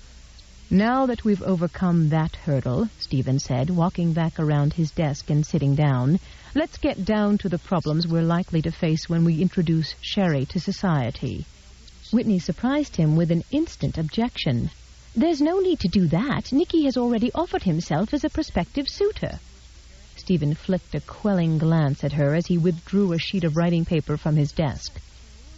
"Now that we've overcome that hurdle," Stephen said, walking back around his desk and sitting down, "let's get down to the problems we're likely to face when we introduce Sherry to society." Whitney surprised him with an instant objection. "There's no need to do that. Nicky has already offered himself as a prospective suitor." Stephen flicked a quelling glance at her as he withdrew a sheet of writing paper from his desk.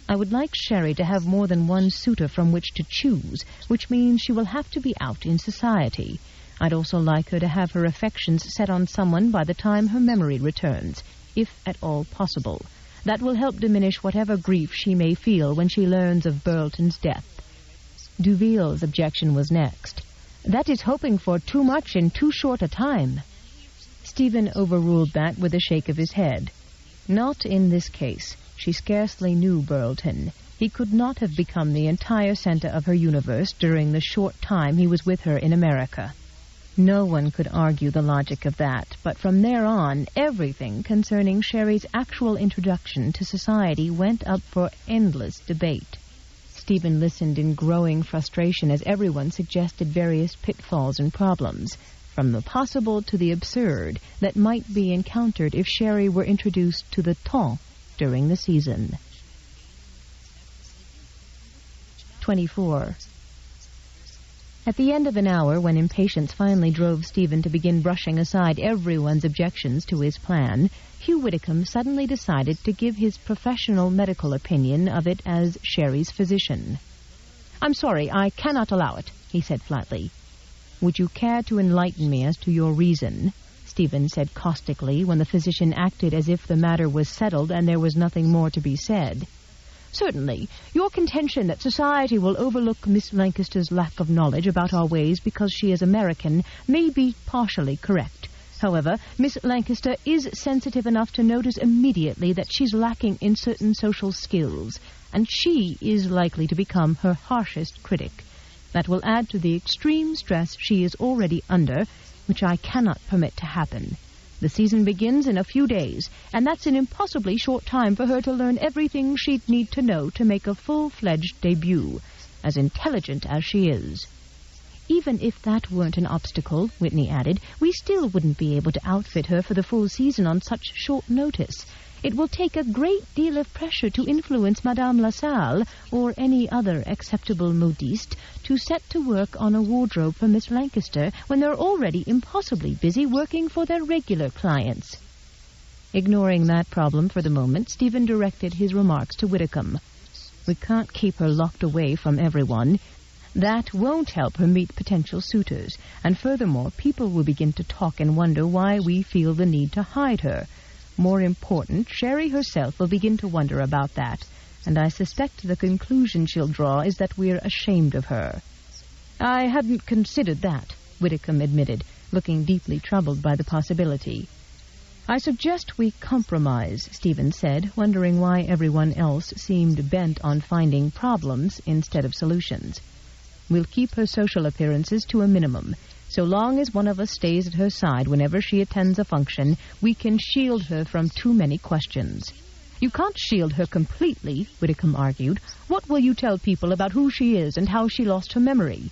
I would like Sherry to have more than one suitor from which to choose, which means she will have to be out in society. I'd also like her to have her affections set on someone by the time her memory returns, if at all possible. That will help diminish whatever grief she may feel when she learns of Burleton's death. Duville's objection was next. That is hoping for too much in too short a time. Stephen overruled that with a shake of his head. Not in this case. She scarcely knew Burleton. He could not have become the entire center of her universe during the short time he was with her in America. No one could argue the logic of that, but from there on, everything concerning Sherry's actual introduction to society went up for endless debate. Stephen listened in growing frustration as everyone suggested various pitfalls and problems, from the possible to the absurd, that might be encountered if Sherry were introduced to the temps during the season. 24. At the end of an hour, when impatience finally drove Stephen to begin brushing aside everyone's objections to his plan, Hugh Widdicombe suddenly decided to give his professional medical opinion of it as Sherry's physician. "I'm sorry, I cannot allow it," he said flatly. "Would you care to enlighten me as to your reason?" Stephen said caustically, when the physician acted as if the matter was settled and there was nothing more to be said. "Certainly. Your contention that society will overlook Miss Lancaster's lack of knowledge about our ways because she is American may be partially correct. However, Miss Lancaster is sensitive enough to notice immediately that she's lacking in certain social skills, and she is likely to become her harshest critic. That will add to the extreme stress she is already under, which I cannot permit to happen. The season begins in a few days, and that's an impossibly short time for her to learn everything she'd need to know to make a full-fledged debut, as intelligent as she is." "Even if that weren't an obstacle," Whitney added, "we still wouldn't be able to outfit her for the full season on such short notice. It will take a great deal of pressure to influence Madame Lassalle, or any other acceptable modiste, to set to work on a wardrobe for Miss Lancaster when they're already impossibly busy working for their regular clients." Ignoring that problem for the moment, Stephen directed his remarks to Widdicombe. "We can't keep her locked away from everyone. That won't help her meet potential suitors, and furthermore, people will begin to talk and wonder why we feel the need to hide her. More important, Sherry herself will begin to wonder about that, and I suspect the conclusion she'll draw is that we're ashamed of her." "I hadn't considered that," Widdicombe admitted, looking deeply troubled by the possibility. "I suggest we compromise," Stephen said, wondering why everyone else seemed bent on finding problems instead of solutions. "We'll keep her social appearances to a minimum. So long as one of us stays at her side whenever she attends a function, we can shield her from too many questions." "You can't shield her completely," Widdicombe argued. "What will you tell people about who she is and how she lost her memory?"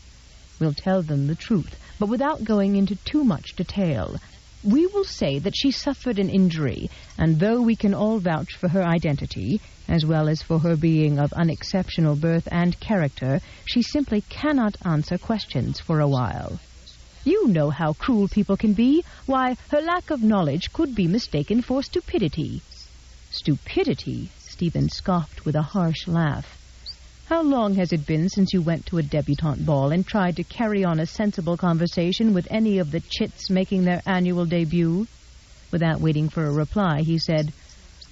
"We'll tell them the truth, but without going into too much detail. We will say that she suffered an injury, and though we can all vouch for her identity, as well as for her being of unexceptional birth and character, she simply cannot answer questions for a while. You know how cruel people can be. Why, her lack of knowledge could be mistaken for stupidity." "Stupidity?" Stephen scoffed with a harsh laugh. "How long has it been since you went to a debutante ball and tried to carry on a sensible conversation with any of the chits making their annual debut?" Without waiting for a reply, he said,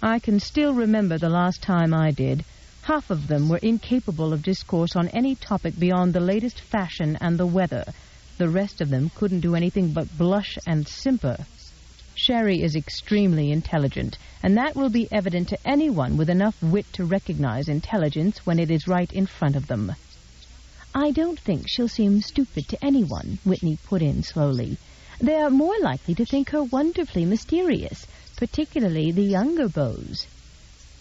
"I can still remember the last time I did. Half of them were incapable of discourse on any topic beyond the latest fashion and the weather. The rest of them couldn't do anything but blush and simper. Sherry is extremely intelligent, and that will be evident to anyone with enough wit to recognize intelligence when it is right in front of them." "I don't think she'll seem stupid to anyone," Whitney put in slowly. "They are more likely to think her wonderfully mysterious, particularly the younger beaux."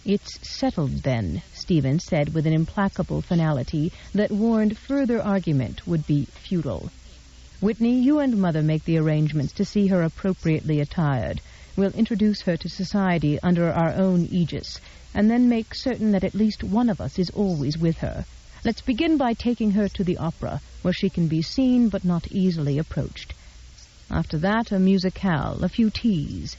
"It's settled, then," Stephen said with an implacable finality that warned further argument would be futile. "Whitney, you and Mother make the arrangements to see her appropriately attired. We'll introduce her to society under our own aegis, and then make certain that at least one of us is always with her. Let's begin by taking her to the opera, where she can be seen but not easily approached. After that, a musicale, a few teas.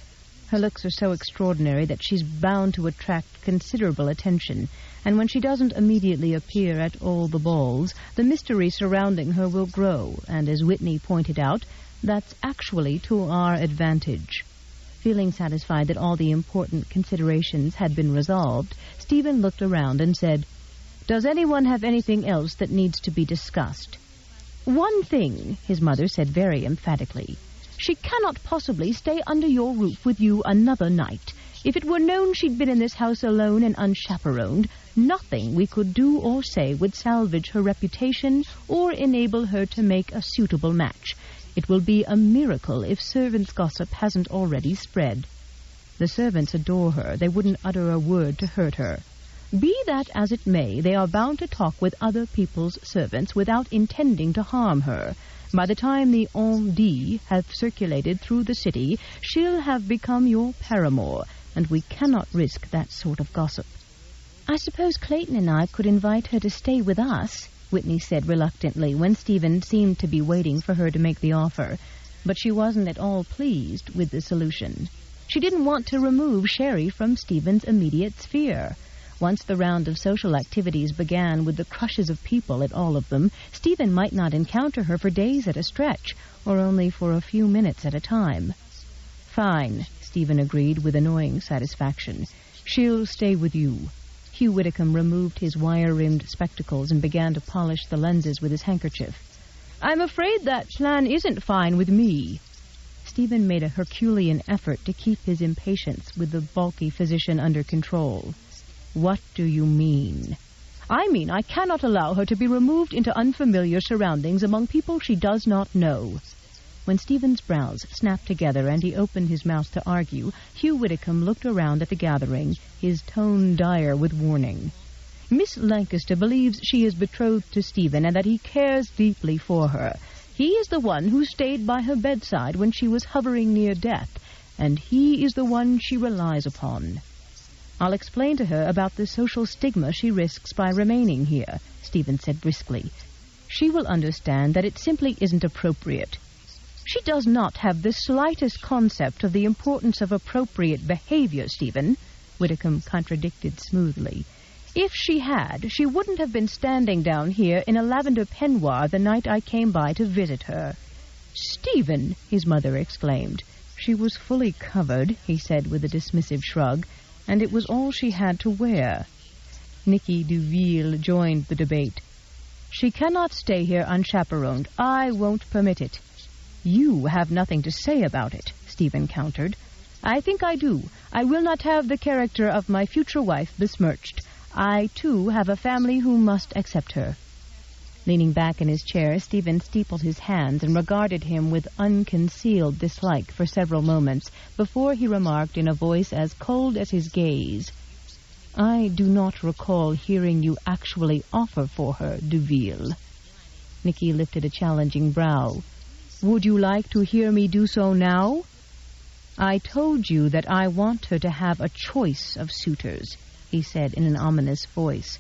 Her looks are so extraordinary that she's bound to attract considerable attention, and when she doesn't immediately appear at all the balls, the mystery surrounding her will grow, and as Whitney pointed out, that's actually to our advantage. Feeling satisfied that all the important considerations had been resolved, Stephen looked around and said, "Does anyone have anything else that needs to be discussed?" "One thing," his mother said very emphatically. "She cannot possibly stay under your roof with you another night. If it were known she'd been in this house alone and unchaperoned, nothing we could do or say would salvage her reputation or enable her to make a suitable match. It will be a miracle if servants' gossip hasn't already spread. The servants adore her. They wouldn't utter a word to hurt her. Be that as it may, they are bound to talk with other people's servants without intending to harm her. By the time the on dit have circulated through the city, she'll have become your paramour, and we cannot risk that sort of gossip." "I suppose Clayton and I could invite her to stay with us," Whitney said reluctantly, when Stephen seemed to be waiting for her to make the offer. But she wasn't at all pleased with the solution. She didn't want to remove Sherry from Stephen's immediate sphere. Once the round of social activities began with the crushes of people at all of them, Stephen might not encounter her for days at a stretch, or only for a few minutes at a time. "Fine," Stephen agreed with annoying satisfaction. "She'll stay with you." Hugh Whitcomb removed his wire-rimmed spectacles and began to polish the lenses with his handkerchief. "I'm afraid that plan isn't fine with me." Stephen made a Herculean effort to keep his impatience with the bulky physician under control. "What do you mean?" "I mean I cannot allow her to be removed into unfamiliar surroundings among people she does not know." When Stephen's brows snapped together and he opened his mouth to argue, Hugh Whitcomb looked around at the gathering, his tone dire with warning. "Miss Lancaster believes she is betrothed to Stephen and that he cares deeply for her. He is the one who stayed by her bedside when she was hovering near death, and he is the one she relies upon." "I'll explain to her about the social stigma she risks by remaining here," Stephen said briskly. "She will understand that it simply isn't appropriate." "She does not have the slightest concept of the importance of appropriate behavior, Stephen," Whitcomb contradicted smoothly. "If she had, she wouldn't have been standing down here in a lavender peignoir the night I came by to visit her." "Stephen!" his mother exclaimed. "She was fully covered," he said with a dismissive shrug, "and it was all she had to wear." Nicky Duville joined the debate. "She cannot stay here unchaperoned. I won't permit it." "You have nothing to say about it," Stephen countered. "I think I do. I will not have the character of my future wife besmirched. I, too, have a family who must accept her." Leaning back in his chair, Stephen steepled his hands and regarded him with unconcealed dislike for several moments before he remarked in a voice as cold as his gaze, "I do not recall hearing you actually offer for her, Duville." Nicky lifted a challenging brow. "Would you like to hear me do so now?" "I told you that I want her to have a choice of suitors," he said in an ominous voice.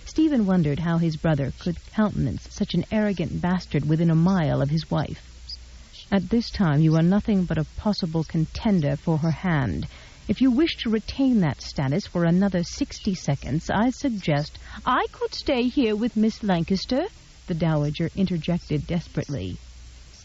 Stephen wondered how his brother could countenance such an arrogant bastard within a mile of his wife. "At this time you are nothing but a possible contender for her hand. If you wish to retain that status for another 60 seconds, I suggest—" "I could stay here with Miss Lancaster," the dowager interjected desperately.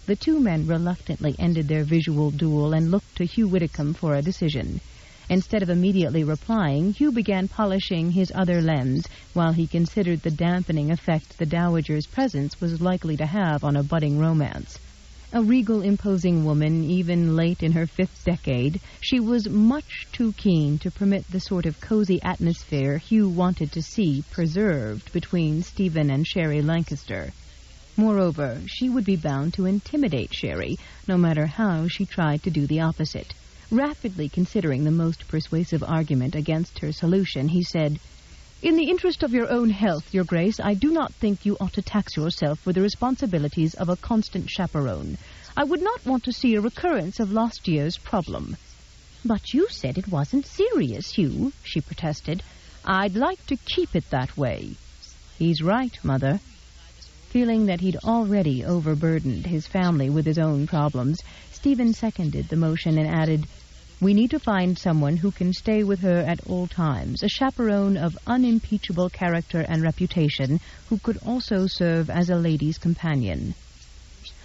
The two men reluctantly ended their visual duel and looked to Hugh Whitcomb for a decision. Instead of immediately replying, Hugh began polishing his other lens while he considered the dampening effect the dowager's presence was likely to have on a budding romance. A regal, imposing woman, even late in her 5th decade, she was much too keen to permit the sort of cozy atmosphere Hugh wanted to see preserved between Stephen and Sherry Lancaster. Moreover, she would be bound to intimidate Sherry, no matter how she tried to do the opposite. Rapidly considering the most persuasive argument against her solution, he said, "In the interest of your own health, Your Grace, I do not think you ought to tax yourself with the responsibilities of a constant chaperone. I would not want to see a recurrence of last year's problem." "But you said it wasn't serious, Hugh," she protested. "I'd like to keep it that way." "He's right, Mother." Feeling that he'd already overburdened his family with his own problems, Stephen seconded the motion and added, We need to find someone who can stay with her at all times, a chaperone of unimpeachable character and reputation, who could also serve as a lady's companion.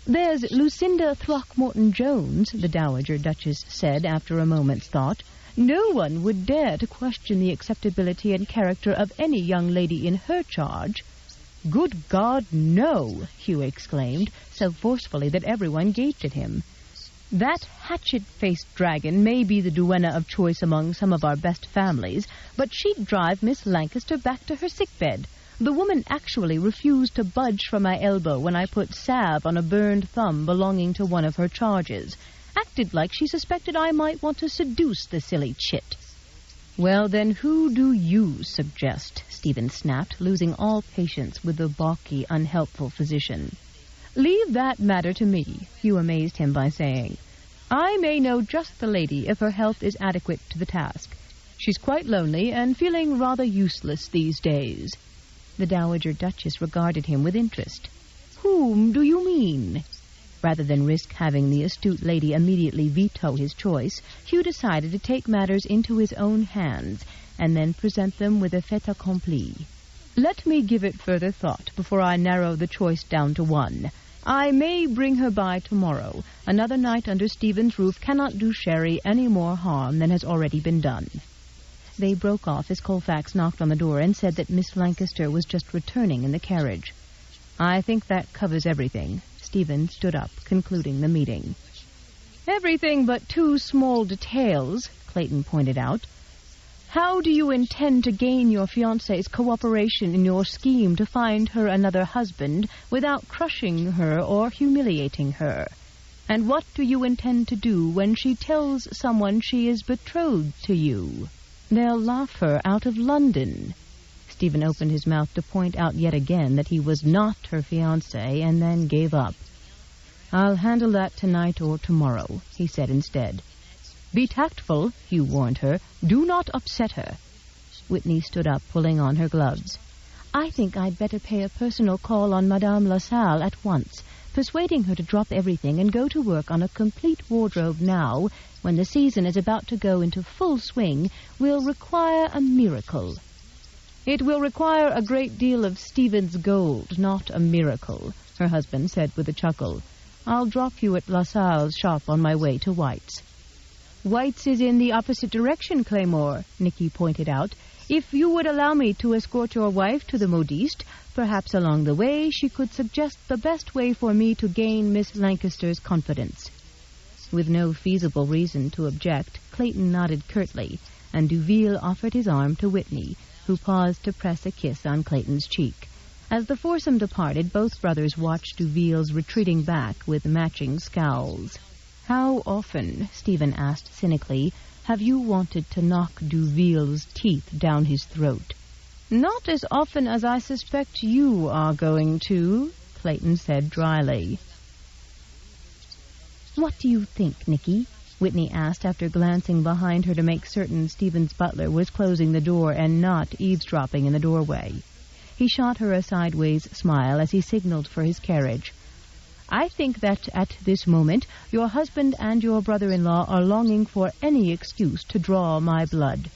"There's Lucinda Throckmorton-Jones," the Dowager Duchess said after a moment's thought. "No one would dare to question the acceptability and character of any young lady in her charge." "Good God, no!" Hugh exclaimed, so forcefully that everyone gaped at him. "That hatchet-faced dragon may be the duenna of choice among some of our best families, but she'd drive Miss Lancaster back to her sickbed. The woman actually refused to budge from my elbow when I put salve on a burned thumb belonging to one of her charges. Acted like she suspected I might want to seduce the silly chit." "Well, then, who do you suggest?" Stephen snapped, losing all patience with the balky, unhelpful physician. "Leave that matter to me," Hugh amazed him by saying. "I may know just the lady if her health is adequate to the task. She's quite lonely and feeling rather useless these days." The Dowager Duchess regarded him with interest. "Whom do you mean?" Rather than risk having the astute lady immediately veto his choice, Hugh decided to take matters into his own hands and then present them with a fait accompli. "Let me give it further thought before I narrow the choice down to one. I may bring her by tomorrow. Another night under Stephen's roof cannot do Sherry any more harm than has already been done." They broke off as Colfax knocked on the door and said that Miss Lancaster was just returning in the carriage. "I think that covers everything." Stephen stood up, concluding the meeting. "Everything but two small details," Clayton pointed out. "How do you intend to gain your fiancé's cooperation in your scheme to find her another husband without crushing her or humiliating her? And what do you intend to do when she tells someone she is betrothed to you?" "They'll laugh her out of London." Stephen opened his mouth to point out yet again that he was not her fiancé, and then gave up. "I'll handle that tonight or tomorrow," he said instead. "Be tactful," Hugh warned her. "Do not upset her." Whitney stood up, pulling on her gloves. "I think I'd better pay a personal call on Madame LaSalle at once. Persuading her to drop everything and go to work on a complete wardrobe now, when the season is about to go into full swing, will require a miracle." "It will require a great deal of Stephen's gold, not a miracle," her husband said with a chuckle. "I'll drop you at LaSalle's shop on my way to White's." "White's is in the opposite direction, Claymore," Nicky pointed out. "If you would allow me to escort your wife to the modiste, perhaps along the way she could suggest the best way for me to gain Miss Lancaster's confidence." With no feasible reason to object, Clayton nodded curtly, and Duville offered his arm to Whitney, who paused to press a kiss on Clayton's cheek. As the foursome departed, both brothers watched Duville's retreating back with matching scowls. "How often," Stephen asked cynically, "have you wanted to knock Duville's teeth down his throat?" "Not as often as I suspect you are going to," Clayton said dryly. "What do you think, Nicky?" Whitney asked after glancing behind her to make certain Stephen's butler was closing the door and not eavesdropping in the doorway. He shot her a sideways smile as he signaled for his carriage. "I think that at this moment your husband and your brother-in-law are longing for any excuse to draw my blood."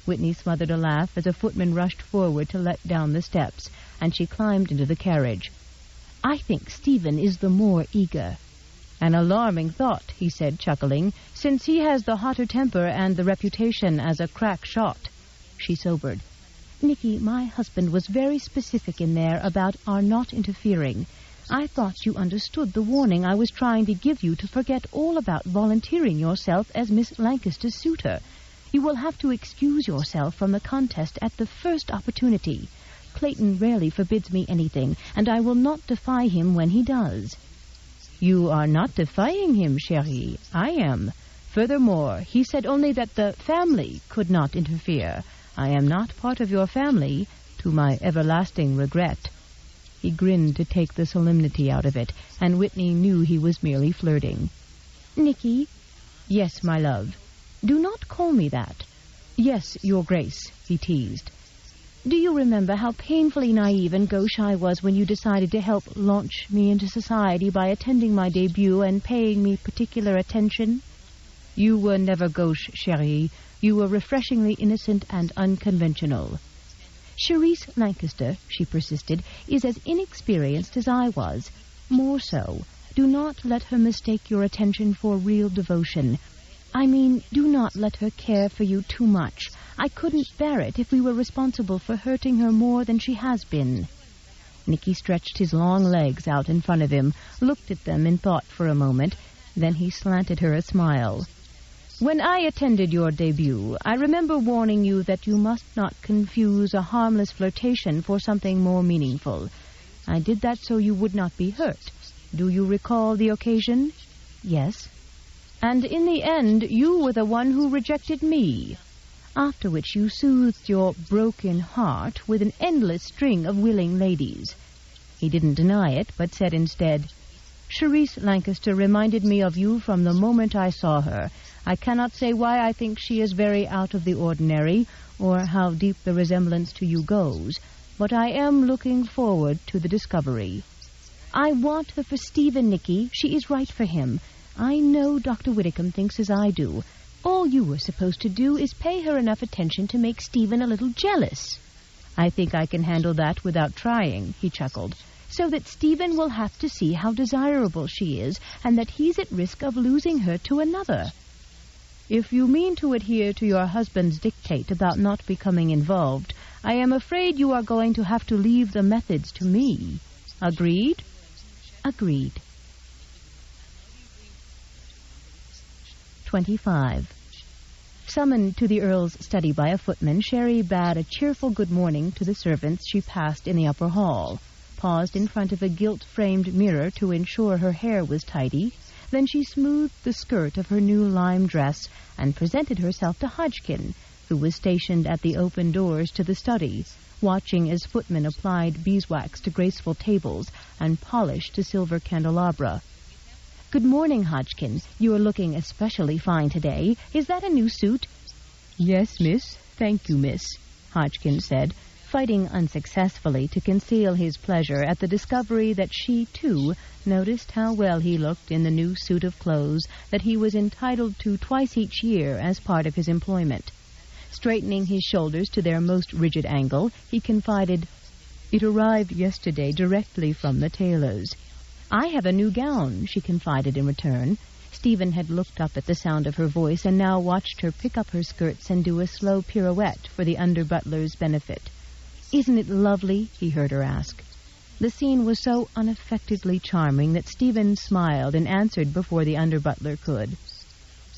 Whitney smothered a laugh as a footman rushed forward to let down the steps, and she climbed into the carriage. "I think Stephen is the more eager." "An alarming thought," he said, chuckling, "since he has the hotter temper and the reputation as a crack shot." She sobered. "Nicky, my husband was very specific in there about our not interfering. I thought you understood the warning I was trying to give you to forget all about volunteering yourself as Miss Lancaster's suitor. You will have to excuse yourself from the contest at the first opportunity. Clayton rarely forbids me anything, and I will not defy him when he does." "You are not defying him, chérie. I am. Furthermore, he said only that the family could not interfere. I am not part of your family, to my everlasting regret." He grinned to take the solemnity out of it, and Whitney knew he was merely flirting. "Nicky?" "Yes, my love." "Do not call me that." "Yes, Your Grace," he teased. "Do you remember how painfully naive and gauche I was when you decided to help launch me into society by attending my debut and paying me particular attention?" You were never gauche, chérie. You were refreshingly innocent and unconventional. Charisse Lancaster, she persisted, is as inexperienced as I was. More so. Do not let her mistake your attention for real devotion. I mean, do not let her care for you too much. I couldn't bear it if we were responsible for hurting her more than she has been. Nicky stretched his long legs out in front of him, looked at them in thought for a moment, then he slanted her a smile. When I attended your debut, I remember warning you that you must not confuse a harmless flirtation for something more meaningful. I did that so you would not be hurt. Do you recall the occasion? Yes. And in the end, you were the one who rejected me. After which you soothed your broken heart with an endless string of willing ladies. He didn't deny it, but said instead, Charisse Lancaster reminded me of you from the moment I saw her. I cannot say why I think she is very out of the ordinary, or how deep the resemblance to you goes, but I am looking forward to the discovery. I want her for Stephen, Nicky. She is right for him. I know Dr. Whitcomb thinks as I do. All you were supposed to do is pay her enough attention to make Stephen a little jealous. I think I can handle that without trying, he chuckled, so that Stephen will have to see how desirable she is and that he's at risk of losing her to another. If you mean to adhere to your husband's dictate about not becoming involved, I am afraid you are going to have to leave the methods to me. Agreed? Agreed. 25. Summoned to the Earl's study by a footman, Sherry bade a cheerful good morning to the servants she passed in the upper hall, paused in front of a gilt-framed mirror to ensure her hair was tidy. Then she smoothed the skirt of her new lime dress and presented herself to Hodgkin, who was stationed at the open doors to the study, watching as footmen applied beeswax to graceful tables and polished to silver candelabra. Good morning, Hodgkin. You are looking especially fine today. Is that a new suit? Yes, miss. Thank you, miss, Hodgkin said, fighting unsuccessfully to conceal his pleasure at the discovery that she, too, noticed how well he looked in the new suit of clothes that he was entitled to twice each year as part of his employment. Straightening his shoulders to their most rigid angle, he confided, It arrived yesterday directly from the tailor's. I have a new gown, she confided in return. Stephen had looked up at the sound of her voice and now watched her pick up her skirts and do a slow pirouette for the under-butler's benefit. Isn't it lovely? He heard her ask. The scene was so unaffectedly charming that Stephen smiled and answered before the under-butler could.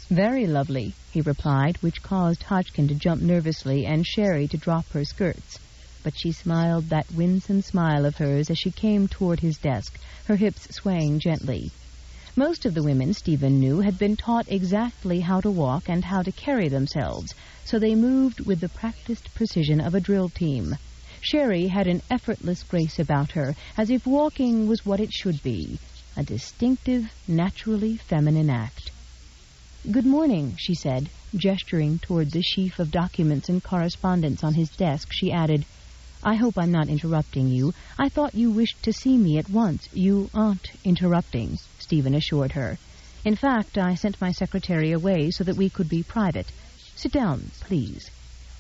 Very lovely, he replied, which caused Hodgkin to jump nervously and Sherry to drop her skirts. But she smiled that winsome smile of hers as she came toward his desk, her hips swaying gently. Most of the women, Stephen knew, had been taught exactly how to walk and how to carry themselves, so they moved with the practiced precision of a drill team. Sherry had an effortless grace about her, as if walking was what it should be, a distinctive, naturally feminine act. Good morning, she said, gesturing toward the sheaf of documents and correspondence on his desk. She added, I hope I'm not interrupting you. I thought you wished to see me at once. You aren't interrupting, Stephen assured her. In fact, I sent my secretary away so that we could be private. Sit down, please.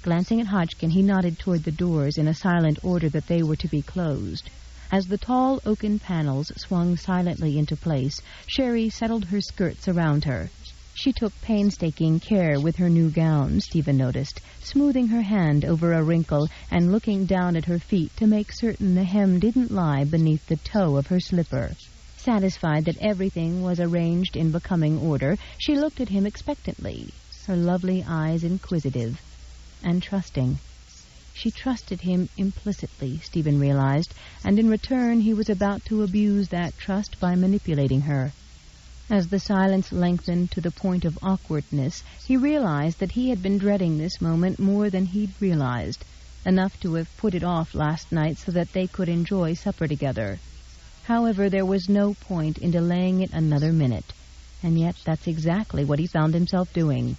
Glancing at Hodgkin, he nodded toward the doors in a silent order that they were to be closed. As the tall oaken panels swung silently into place, Sherry settled her skirts around her. She took painstaking care with her new gown, Stephen noticed, smoothing her hand over a wrinkle and looking down at her feet to make certain the hem didn't lie beneath the toe of her slipper. Satisfied that everything was arranged in becoming order, she looked at him expectantly, her lovely eyes inquisitive and trusting. She trusted him implicitly, Stephen realized, and in return he was about to abuse that trust by manipulating her. As the silence lengthened to the point of awkwardness, he realized that he had been dreading this moment more than he'd realized, enough to have put it off last night so that they could enjoy supper together. However, there was no point in delaying it another minute, and yet that's exactly what he found himself doing.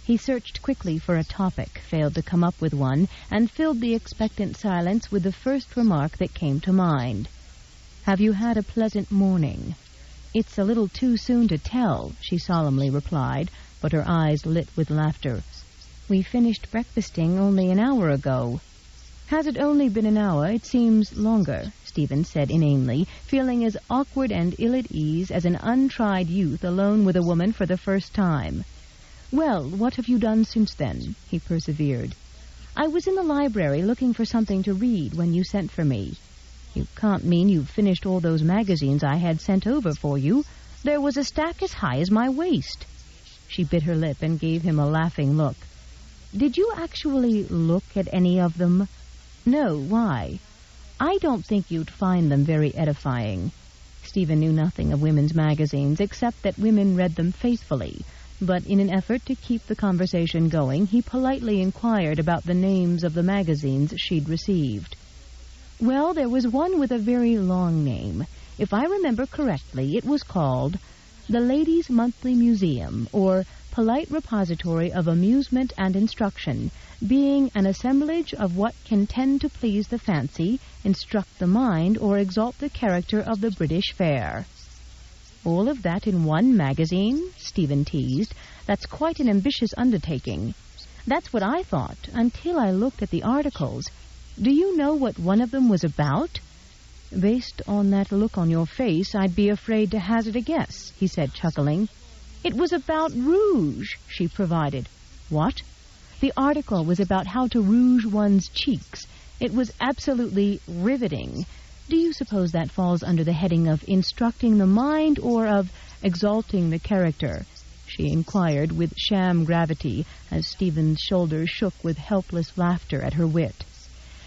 He searched quickly for a topic, failed to come up with one, and filled the expectant silence with the first remark that came to mind. Have you had a pleasant morning? It's a little too soon to tell, she solemnly replied, but her eyes lit with laughter. "We finished breakfasting only an hour ago." "Has it only been an hour? It seems longer," Stephen said inanely, feeling as awkward and ill at ease as an untried youth alone with a woman for the first time. "Well, what have you done since then?" he persevered. "I was in the library looking for something to read when you sent for me." "You can't mean you've finished all those magazines I had sent over for you. There was a stack as high as my waist." She bit her lip and gave him a laughing look. "Did you actually look at any of them?" "No, why?" "I don't think you'd find them very edifying." Stephen knew nothing of women's magazines except that women read them faithfully, but in an effort to keep the conversation going, he politely inquired about the names of the magazines she'd received. "Well, there was one with a very long name. If I remember correctly, it was called The Ladies' Monthly Museum, or Polite Repository of Amusement and Instruction, being an assemblage of what can tend to please the fancy, instruct the mind, or exalt the character of the British fair." "All of that in one magazine?" Stephen teased. "That's quite an ambitious undertaking." "That's what I thought, until I looked at the articles. Do you know what one of them was about?" "Based on that look on your face, I'd be afraid to hazard a guess," he said, chuckling. "It was about rouge," she provided. "What?" "The article was about how to rouge one's cheeks. It was absolutely riveting. Do you suppose that falls under the heading of instructing the mind or of exalting the character?" she inquired with sham gravity as Stephen's shoulders shook with helpless laughter at her wit.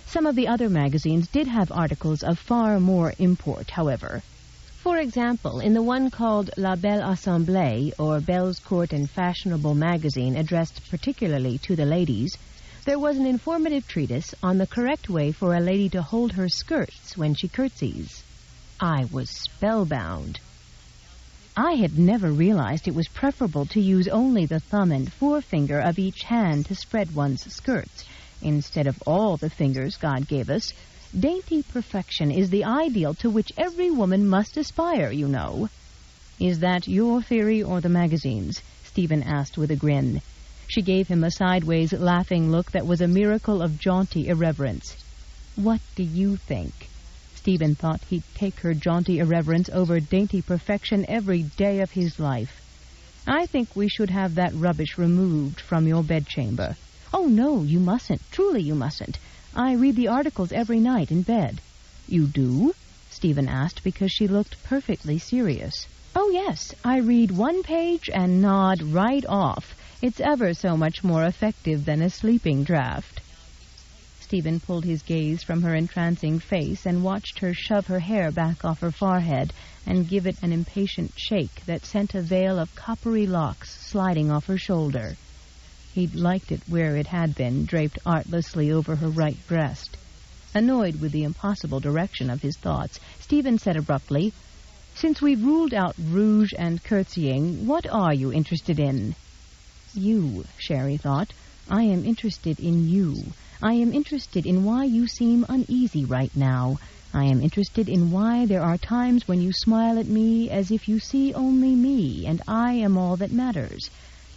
Some of the other magazines did have articles of far more import, however. For example, in the one called La Belle Assemblée, or Belle's Court and Fashionable Magazine, addressed particularly to the ladies, there was an informative treatise on the correct way for a lady to hold her skirts when she curtsies. I was spellbound. I had never realized it was preferable to use only the thumb and forefinger of each hand to spread one's skirts, instead of all the fingers God gave us. Dainty perfection is the ideal to which every woman must aspire, you know. "Is that your theory or the magazine's?" Stephen asked with a grin. She gave him a sideways laughing look that was a miracle of jaunty irreverence. "What do you think?" Stephen thought he'd take her jaunty irreverence over dainty perfection every day of his life. "I think we should have that rubbish removed from your bedchamber." "Oh, no, you mustn't. Truly you mustn't. I read the articles every night in bed." "You do?" Stephen asked, because she looked perfectly serious. "Oh, yes. I read one page and nod right off. It's ever so much more effective than a sleeping draught." Stephen pulled his gaze from her entrancing face and watched her shove her hair back off her forehead and give it an impatient shake that sent a veil of coppery locks sliding off her shoulder. He'd liked it where it had been, draped artlessly over her right breast. Annoyed with the impossible direction of his thoughts, Stephen said abruptly, "Since we've ruled out rouge and curtsying, what are you interested in?" "You," Sherry thought. "I am interested in you. I am interested in why you seem uneasy right now. I am interested in why there are times when you smile at me as if you see only me, and I am all that matters.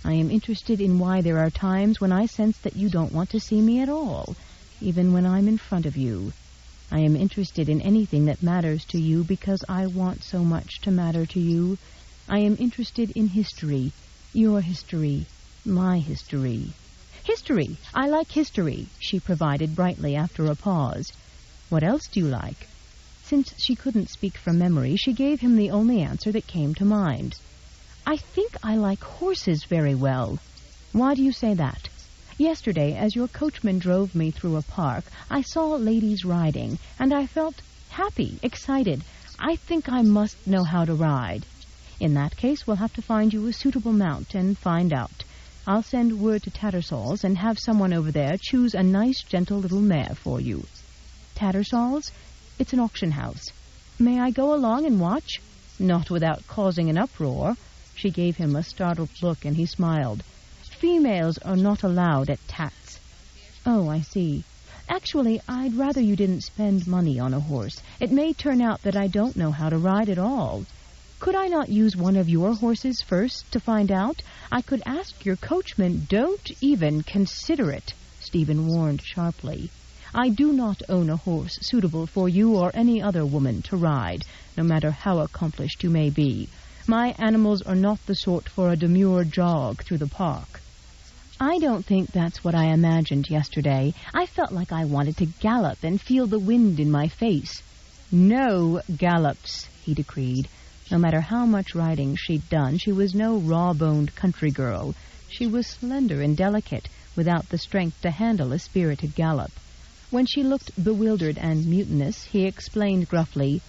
I am interested in why there are times when I sense that you don't want to see me at all, even when I'm in front of you. I am interested in anything that matters to you because I want so much to matter to you. I am interested in history, your history, my history." "History! I like history," she provided brightly after a pause. "What else do you like?" Since she couldn't speak from memory, she gave him the only answer that came to mind. "I think I like horses very well." "Why do you say that?" "Yesterday, as your coachman drove me through a park, I saw ladies riding, and I felt happy, excited. I think I must know how to ride." "In that case, we'll have to find you a suitable mount and find out. I'll send word to Tattersall's and have someone over there choose a nice, gentle little mare for you." "Tattersall's? It's an auction house. May I go along and watch?" "Not without causing an uproar." She gave him a startled look, and he smiled. "Females are not allowed at Tats." "Oh, I see. Actually, I'd rather you didn't spend money on a horse. It may turn out that I don't know how to ride at all." Could I not use one of your horses first to find out? I could ask your coachman." "Don't even consider it," Stephen warned sharply. "I do not own a horse suitable for you or any other woman to ride, no matter how accomplished you may be. My animals are not the sort for a demure jog through the park." "I don't think that's what I imagined yesterday. I felt like I wanted to gallop and feel the wind in my face." "No gallops," he decreed. No matter how much riding she'd done, she was no raw-boned country girl. She was slender and delicate, without the strength to handle a spirited gallop. When she looked bewildered and mutinous, he explained gruffly,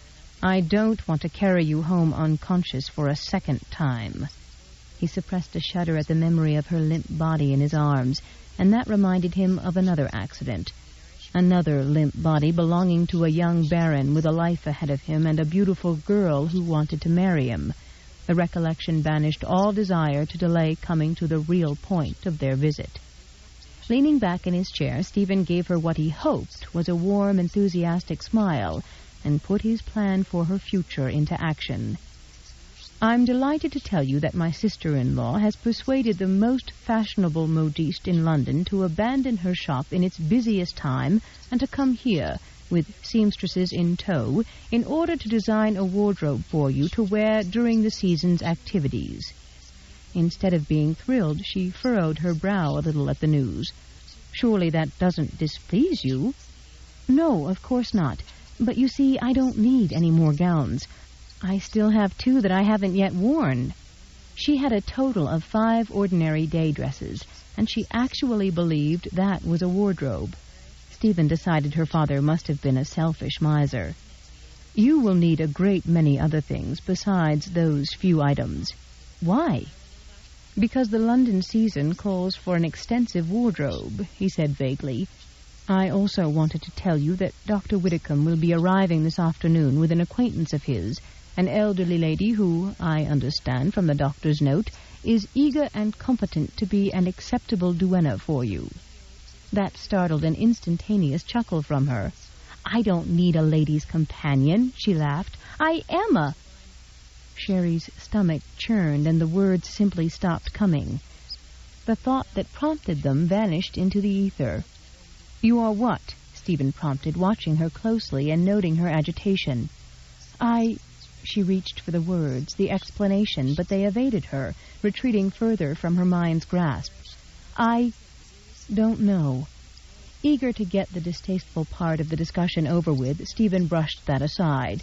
"I don't want to carry you home unconscious for a second time." He suppressed a shudder at the memory of her limp body in his arms, and that reminded him of another accident. Another limp body belonging to a young baron with a life ahead of him and a beautiful girl who wanted to marry him. The recollection banished all desire to delay coming to the real point of their visit. Leaning back in his chair, Stephen gave her what he hoped was a warm, enthusiastic smile, and put his plan for her future into action. "I'm delighted to tell you that my sister-in-law has persuaded the most fashionable modiste in London to abandon her shop in its busiest time and to come here, with seamstresses in tow, in order to design a wardrobe for you to wear during the season's activities." Instead of being thrilled, she furrowed her brow a little at the news. "Surely that doesn't displease you?" "No, of course not. But you see, I don't need any more gowns. I still have 2 that I haven't yet worn." She had a total of 5 ordinary day dresses, and she actually believed that was a wardrobe. Stephen decided her father must have been a selfish miser. "You will need a great many other things besides those few items." "Why?" "Because the London season calls for an extensive wardrobe," he said vaguely. "I also wanted to tell you that Dr. Widdicombe will be arriving this afternoon with an acquaintance of his, an elderly lady who, I understand from the doctor's note, is eager and competent to be an acceptable duenna for you." That startled an instantaneous chuckle from her. "I don't need a lady's companion," she laughed. "I am a—" Sherry's stomach churned, and the words simply stopped coming. The thought that prompted them vanished into the ether. "You are what?" Stephen prompted, watching her closely and noting her agitation. She reached for the words, the explanation, but they evaded her, retreating further from her mind's grasp. "I don't know." Eager to get the distasteful part of the discussion over with, Stephen brushed that aside.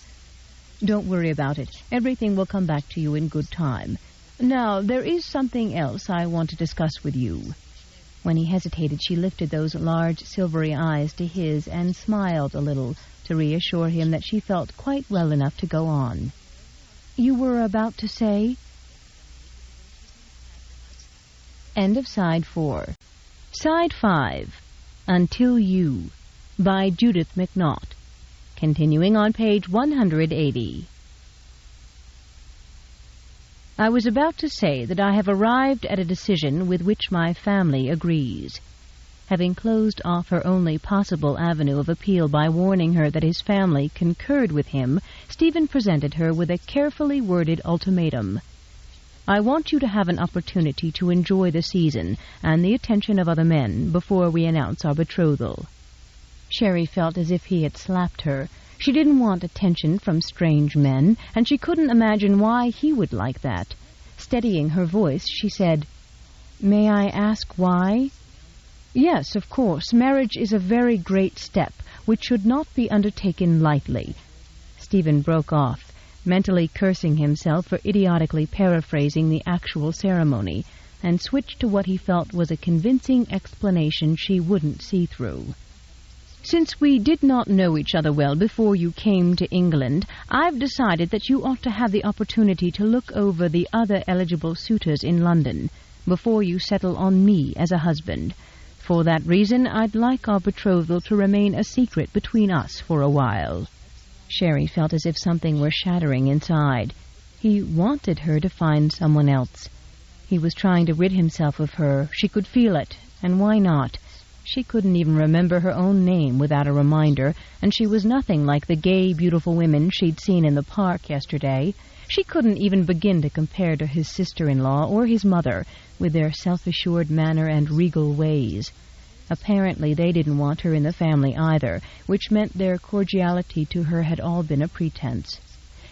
"Don't worry about it. Everything will come back to you in good time. Now, there is something else I want to discuss with you." When he hesitated, she lifted those large silvery eyes to his and smiled a little, to reassure him that she felt quite well enough to go on. "You were about to say?" End of Side 4. Side 5, Until You, by Judith McNaught. Continuing on page 180. "I was about to say that I have arrived at a decision with which my family agrees." Having closed off her only possible avenue of appeal by warning her that his family concurred with him, Stephen presented her with a carefully worded ultimatum. "I want you to have an opportunity to enjoy the season and the attention of other men before we announce our betrothal." Sherry felt as if he had slapped her. She didn't want attention from strange men, and she couldn't imagine why he would like that. Steadying her voice, she said, "May I ask why?" "Yes, of course. Marriage is a very great step, which should not be undertaken lightly." Stephen broke off, mentally cursing himself for idiotically paraphrasing the actual ceremony, and switched to what he felt was a convincing explanation she wouldn't see through. "Since we did not know each other well before you came to England, I've decided that you ought to have the opportunity to look over the other eligible suitors in London before you settle on me as a husband. For that reason, I'd like our betrothal to remain a secret between us for a while." Sherry felt as if something were shattering inside. He wanted her to find someone else. He was trying to rid himself of her. She could feel it, and why not? She couldn't even remember her own name without a reminder, and she was nothing like the gay, beautiful women she'd seen in the park yesterday. She couldn't even begin to compare to his sister-in-law or his mother, with their self-assured manner and regal ways. Apparently they didn't want her in the family either, which meant their cordiality to her had all been a pretense.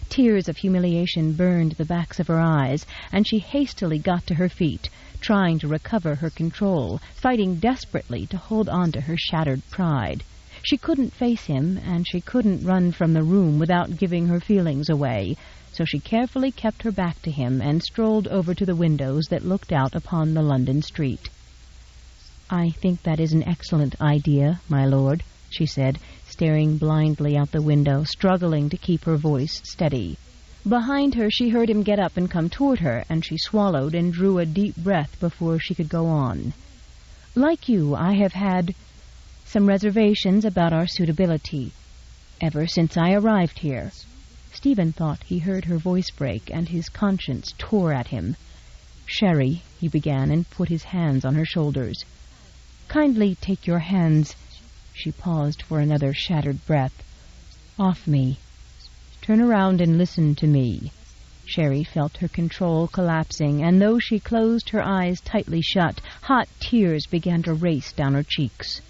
Tears of humiliation burned the backs of her eyes, and she hastily got to her feet, trying to recover her control, fighting desperately to hold on to her shattered pride. She couldn't face him, and she couldn't run from the room without giving her feelings away, so she carefully kept her back to him and strolled over to the windows that looked out upon the London street. "I think that is an excellent idea, my lord," she said, staring blindly out the window, struggling to keep her voice steady. Behind her she heard him get up and come toward her, and she swallowed and drew a deep breath before she could go on. "Like you, I have had some reservations about our suitability, ever since I arrived here." Stephen thought he heard her voice break, and his conscience tore at him. "Sherry," he began, and put his hands on her shoulders. "Kindly take your hands," she paused for another shattered breath, "off me. Turn around and listen to me." Sherry felt her control collapsing, and though she closed her eyes tightly shut, hot tears began to race down her cheeks.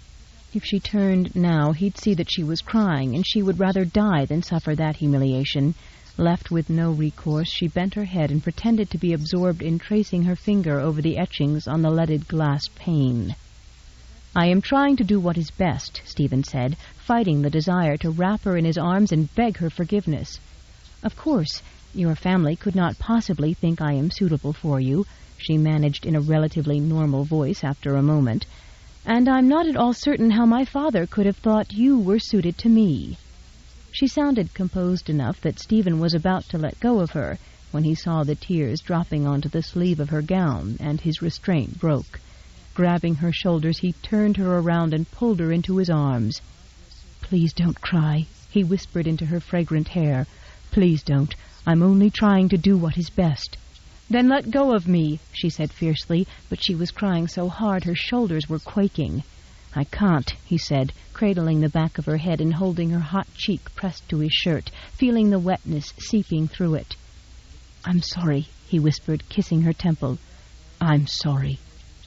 If she turned now, he'd see that she was crying, and she would rather die than suffer that humiliation. Left with no recourse, she bent her head and pretended to be absorbed in tracing her finger over the etchings on the leaded glass pane. "I am trying to do what is best," Stephen said, fighting the desire to wrap her in his arms and beg her forgiveness. "Of course, your family could not possibly think I am suitable for you," she managed in a relatively normal voice after a moment, "and I'm not at all certain how my father could have thought you were suited to me." She sounded composed enough that Stephen was about to let go of her when he saw the tears dropping onto the sleeve of her gown, and his restraint broke. Grabbing her shoulders, he turned her around and pulled her into his arms. "Please don't cry," he whispered into her fragrant hair. "Please don't. I'm only trying to do what is best." "Then let go of me," she said fiercely, but she was crying so hard her shoulders were quaking. "I can't," he said, cradling the back of her head and holding her hot cheek pressed to his shirt, feeling the wetness seeping through it. "I'm sorry," he whispered, kissing her temple. "I'm sorry."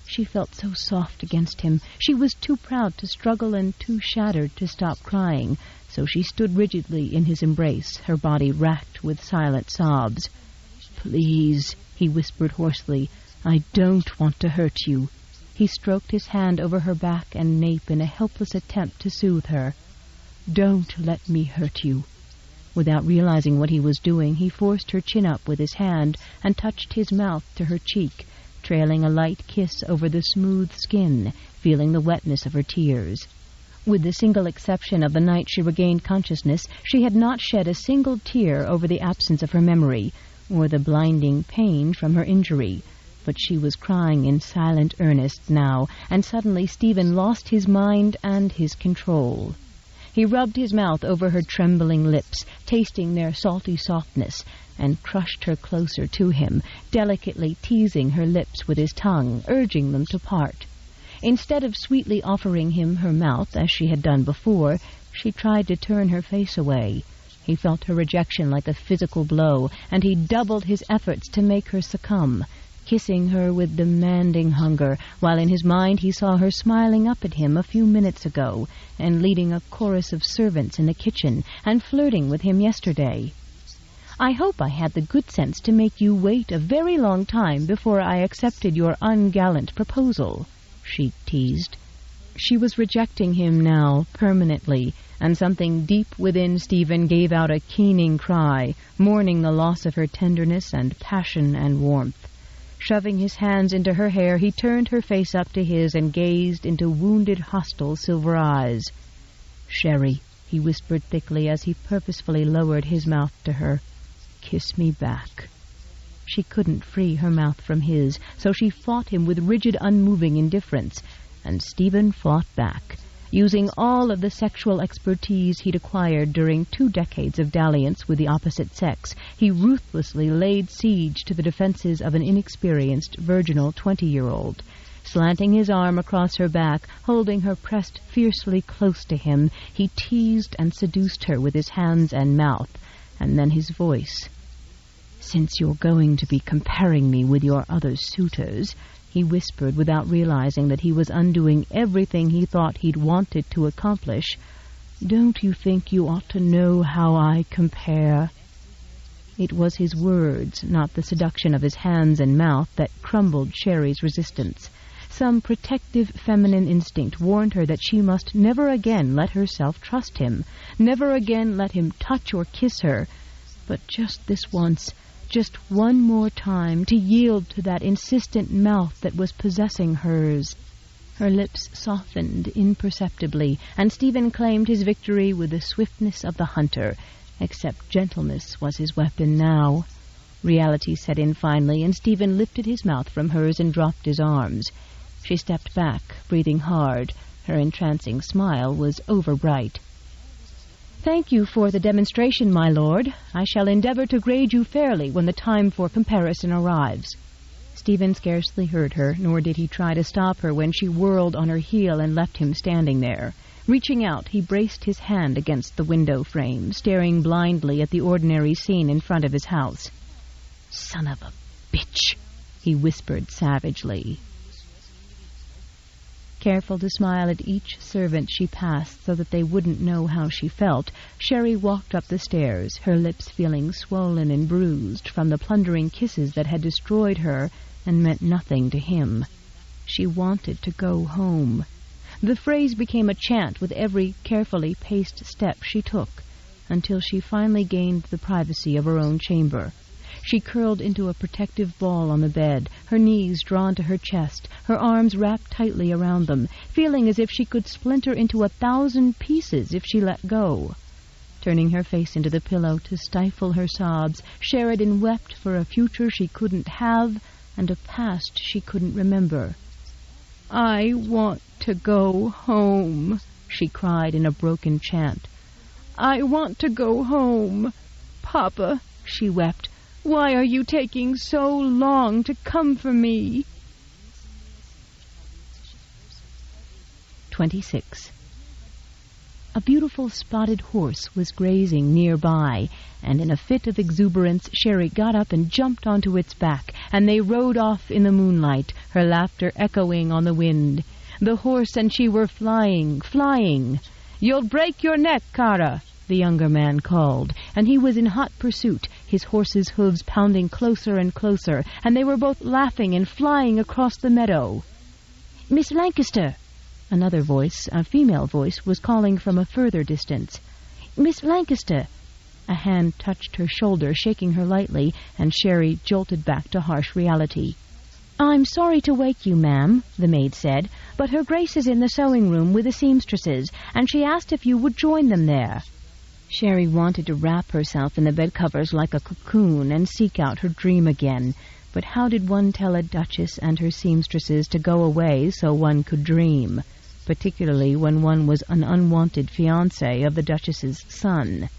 She felt so soft against him. She was too proud to struggle and too shattered to stop crying, so she stood rigidly in his embrace, her body racked with silent sobs. "Please," he whispered hoarsely, "I don't want to hurt you." He stroked his hand over her back and nape in a helpless attempt to soothe her. "Don't let me hurt you." Without realizing what he was doing, he forced her chin up with his hand and touched his mouth to her cheek, trailing a light kiss over the smooth skin, feeling the wetness of her tears. With the single exception of the night she regained consciousness, she had not shed a single tear over the absence of her memory, or the blinding pain from her injury. But she was crying in silent earnest now, and suddenly Stephen lost his mind and his control. He rubbed his mouth over her trembling lips, tasting their salty softness, and crushed her closer to him, delicately teasing her lips with his tongue, urging them to part. Instead of sweetly offering him her mouth, as she had done before, she tried to turn her face away. He felt her rejection like a physical blow, and he doubled his efforts to make her succumb, kissing her with demanding hunger, while in his mind he saw her smiling up at him a few minutes ago, and leading a chorus of servants in the kitchen, and flirting with him yesterday. "I hope I had the good sense to make you wait a very long time before I accepted your ungallant proposal," she teased. She was rejecting him now, permanently, and something deep within Stephen gave out a keening cry, mourning the loss of her tenderness and passion and warmth. Shoving his hands into her hair, he turned her face up to his and gazed into wounded, hostile silver eyes. "Sherry," he whispered thickly as he purposefully lowered his mouth to her, "kiss me back." She couldn't free her mouth from his, so she fought him with rigid, unmoving indifference, and Stephen fought back. Using all of the sexual expertise he'd acquired during 2 decades of dalliance with the opposite sex, he ruthlessly laid siege to the defenses of an inexperienced, virginal 20-year-old. Slanting his arm across her back, holding her pressed fiercely close to him, he teased and seduced her with his hands and mouth, and then his voice. "Since you're going to be comparing me with your other suitors," he whispered without realizing that he was undoing everything he thought he'd wanted to accomplish, "don't you think you ought to know how I compare?" It was his words, not the seduction of his hands and mouth, that crumbled Sherry's resistance. Some protective feminine instinct warned her that she must never again let herself trust him, never again let him touch or kiss her, but just this once, just one more time, to yield to that insistent mouth that was possessing hers. Her lips softened imperceptibly, and Stephen claimed his victory with the swiftness of the hunter, except gentleness was his weapon now. Reality set in finally, and Stephen lifted his mouth from hers and dropped his arms. She stepped back, breathing hard. Her entrancing smile was overbright. "Thank you for the demonstration, my lord. I shall endeavor to grade you fairly when the time for comparison arrives." Stephen scarcely heard her, nor did he try to stop her when she whirled on her heel and left him standing there. Reaching out, he braced his hand against the window frame, staring blindly at the ordinary scene in front of his house. "Son of a bitch," he whispered savagely. Careful to smile at each servant she passed so that they wouldn't know how she felt, Sherry walked up the stairs, her lips feeling swollen and bruised from the plundering kisses that had destroyed her and meant nothing to him. She wanted to go home. The phrase became a chant with every carefully paced step she took, until she finally gained the privacy of her own chamber. She curled into a protective ball on the bed, her knees drawn to her chest, her arms wrapped tightly around them, feeling as if she could splinter into 1,000 pieces if she let go. Turning her face into the pillow to stifle her sobs, Sheridan wept for a future she couldn't have and a past she couldn't remember. "I want to go home," she cried in a broken chant. "I want to go home. Papa," she wept, "why are you taking so long to come for me?" 26. A beautiful spotted horse was grazing nearby, and in a fit of exuberance Sherry got up and jumped onto its back, and they rode off in the moonlight, her laughter echoing on the wind. The horse and she were flying, flying. "You'll break your neck, Cara," the younger man called, and he was in hot pursuit, his horse's hooves pounding closer and closer, and they were both laughing and flying across the meadow. "Miss Lancaster!" Another voice, a female voice, was calling from a further distance. "Miss Lancaster!" A hand touched her shoulder, shaking her lightly, and Sherry jolted back to harsh reality. "I'm sorry to wake you, ma'am," the maid said, "but Her Grace is in the sewing-room with the seamstresses, and she asked if you would join them there." Sherry wanted to wrap herself in the bedcovers like a cocoon and seek out her dream again, but how did one tell a duchess and her seamstresses to go away so one could dream, particularly when one was an unwanted fiancé of the duchess's son?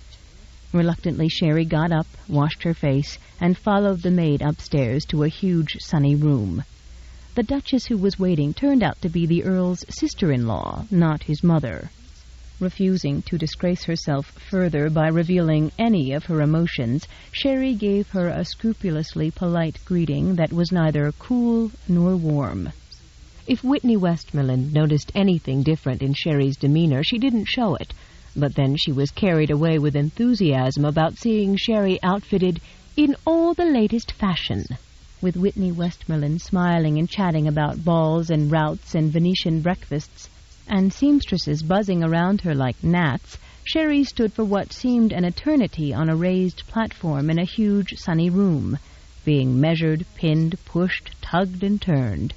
Reluctantly, Sherry got up, washed her face, and followed the maid upstairs to a huge sunny room. The duchess who was waiting turned out to be the Earl's sister-in-law, not his mother. Refusing to disgrace herself further by revealing any of her emotions, Sherry gave her a scrupulously polite greeting that was neither cool nor warm. If Whitney Westmoreland noticed anything different in Sherry's demeanor, she didn't show it, but then she was carried away with enthusiasm about seeing Sherry outfitted in all the latest fashion. With Whitney Westmoreland smiling and chatting about balls and routs and Venetian breakfasts, and seamstresses buzzing around her like gnats, Sherry stood for what seemed an eternity on a raised platform in a huge sunny room, being measured, pinned, pushed, tugged, and turned.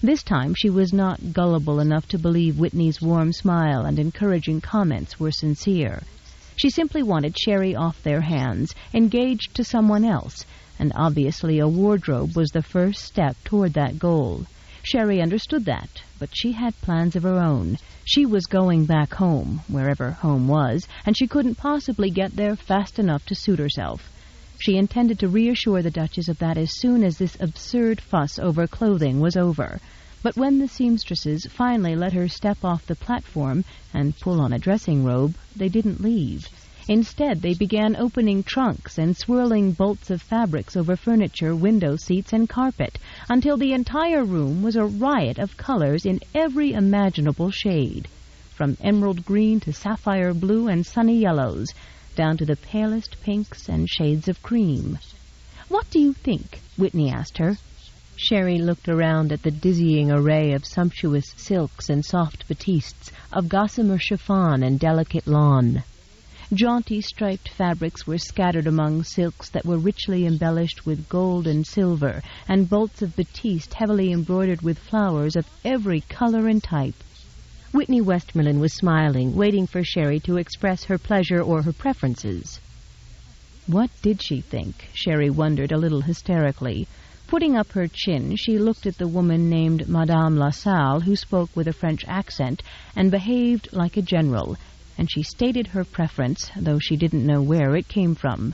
This time she was not gullible enough to believe Whitney's warm smile and encouraging comments were sincere. She simply wanted Sherry off their hands, engaged to someone else, and obviously a wardrobe was the first step toward that goal. Sherry understood that, but she had plans of her own. She was going back home, wherever home was, and she couldn't possibly get there fast enough to suit herself. She intended to reassure the Duchess of that as soon as this absurd fuss over clothing was over. But when the seamstresses finally let her step off the platform and pull on a dressing robe, they didn't leave. Instead, they began opening trunks and swirling bolts of fabrics over furniture, window seats, and carpet, until the entire room was a riot of colors in every imaginable shade, from emerald green to sapphire blue and sunny yellows, down to the palest pinks and shades of cream. "What do you think?" Whitney asked her. Sherry looked around at the dizzying array of sumptuous silks and soft batistes, of gossamer chiffon and delicate lawn. Jaunty striped fabrics were scattered among silks that were richly embellished with gold and silver, and bolts of batiste heavily embroidered with flowers of every color and type. Whitney Westmoreland was smiling, waiting for Sherry to express her pleasure or her preferences. What did she think? Sherry wondered a little hysterically. Putting up her chin, she looked at the woman named Madame Lassalle, who spoke with a French accent and behaved like a general, and she stated her preference, though she didn't know where it came from.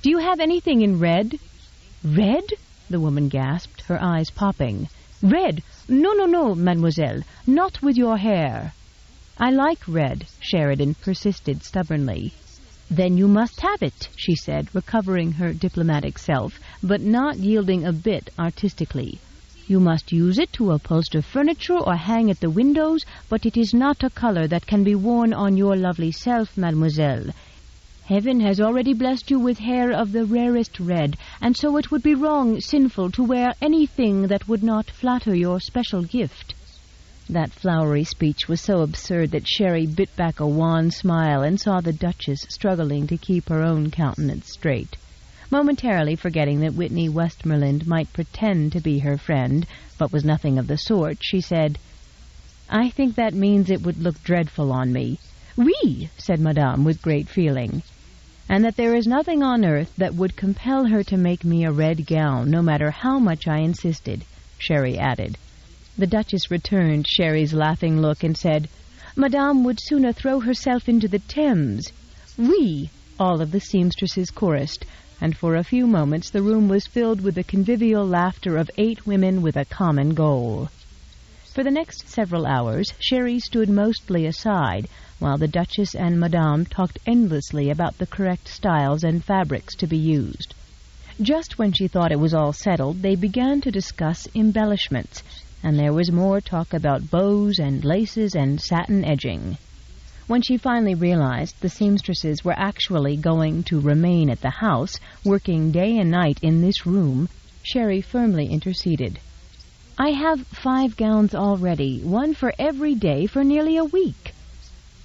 "Do you have anything in red?" "Red?" the woman gasped, her eyes popping. "Red? No, mademoiselle, not with your hair." "I like red," Sheridan persisted stubbornly. "Then you must have it," she said, recovering her diplomatic self, but not yielding a bit artistically. "You must use it to upholster furniture or hang at the windows, but it is not a color that can be worn on your lovely self, mademoiselle. Heaven has already blessed you with hair of the rarest red, and so it would be wrong, sinful, to wear anything that would not flatter your special gift." That flowery speech was so absurd that Sherry bit back a wan smile and saw the Duchess struggling to keep her own countenance straight. Momentarily forgetting that Whitney Westmoreland might pretend to be her friend, but was nothing of the sort, she said, "I think that means it would look dreadful on me." "Oui," said Madame with great feeling. "And that there is nothing on earth that would compel her to make me a red gown, no matter how much I insisted," Sherry added. The Duchess returned Sherry's laughing look and said, "Madame would sooner throw herself into the Thames." "Oui," all of the seamstresses chorused, and for a few moments the room was filled with the convivial laughter of 8 women with a common goal. For the next several hours, Sherry stood mostly aside, while the Duchess and Madame talked endlessly about the correct styles and fabrics to be used. Just when she thought it was all settled, they began to discuss embellishments, and there was more talk about bows and laces and satin edging. When she finally realized the seamstresses were actually going to remain at the house, working day and night in this room, Sherry firmly interceded. "I have 5 gowns already, one for every day for nearly a week."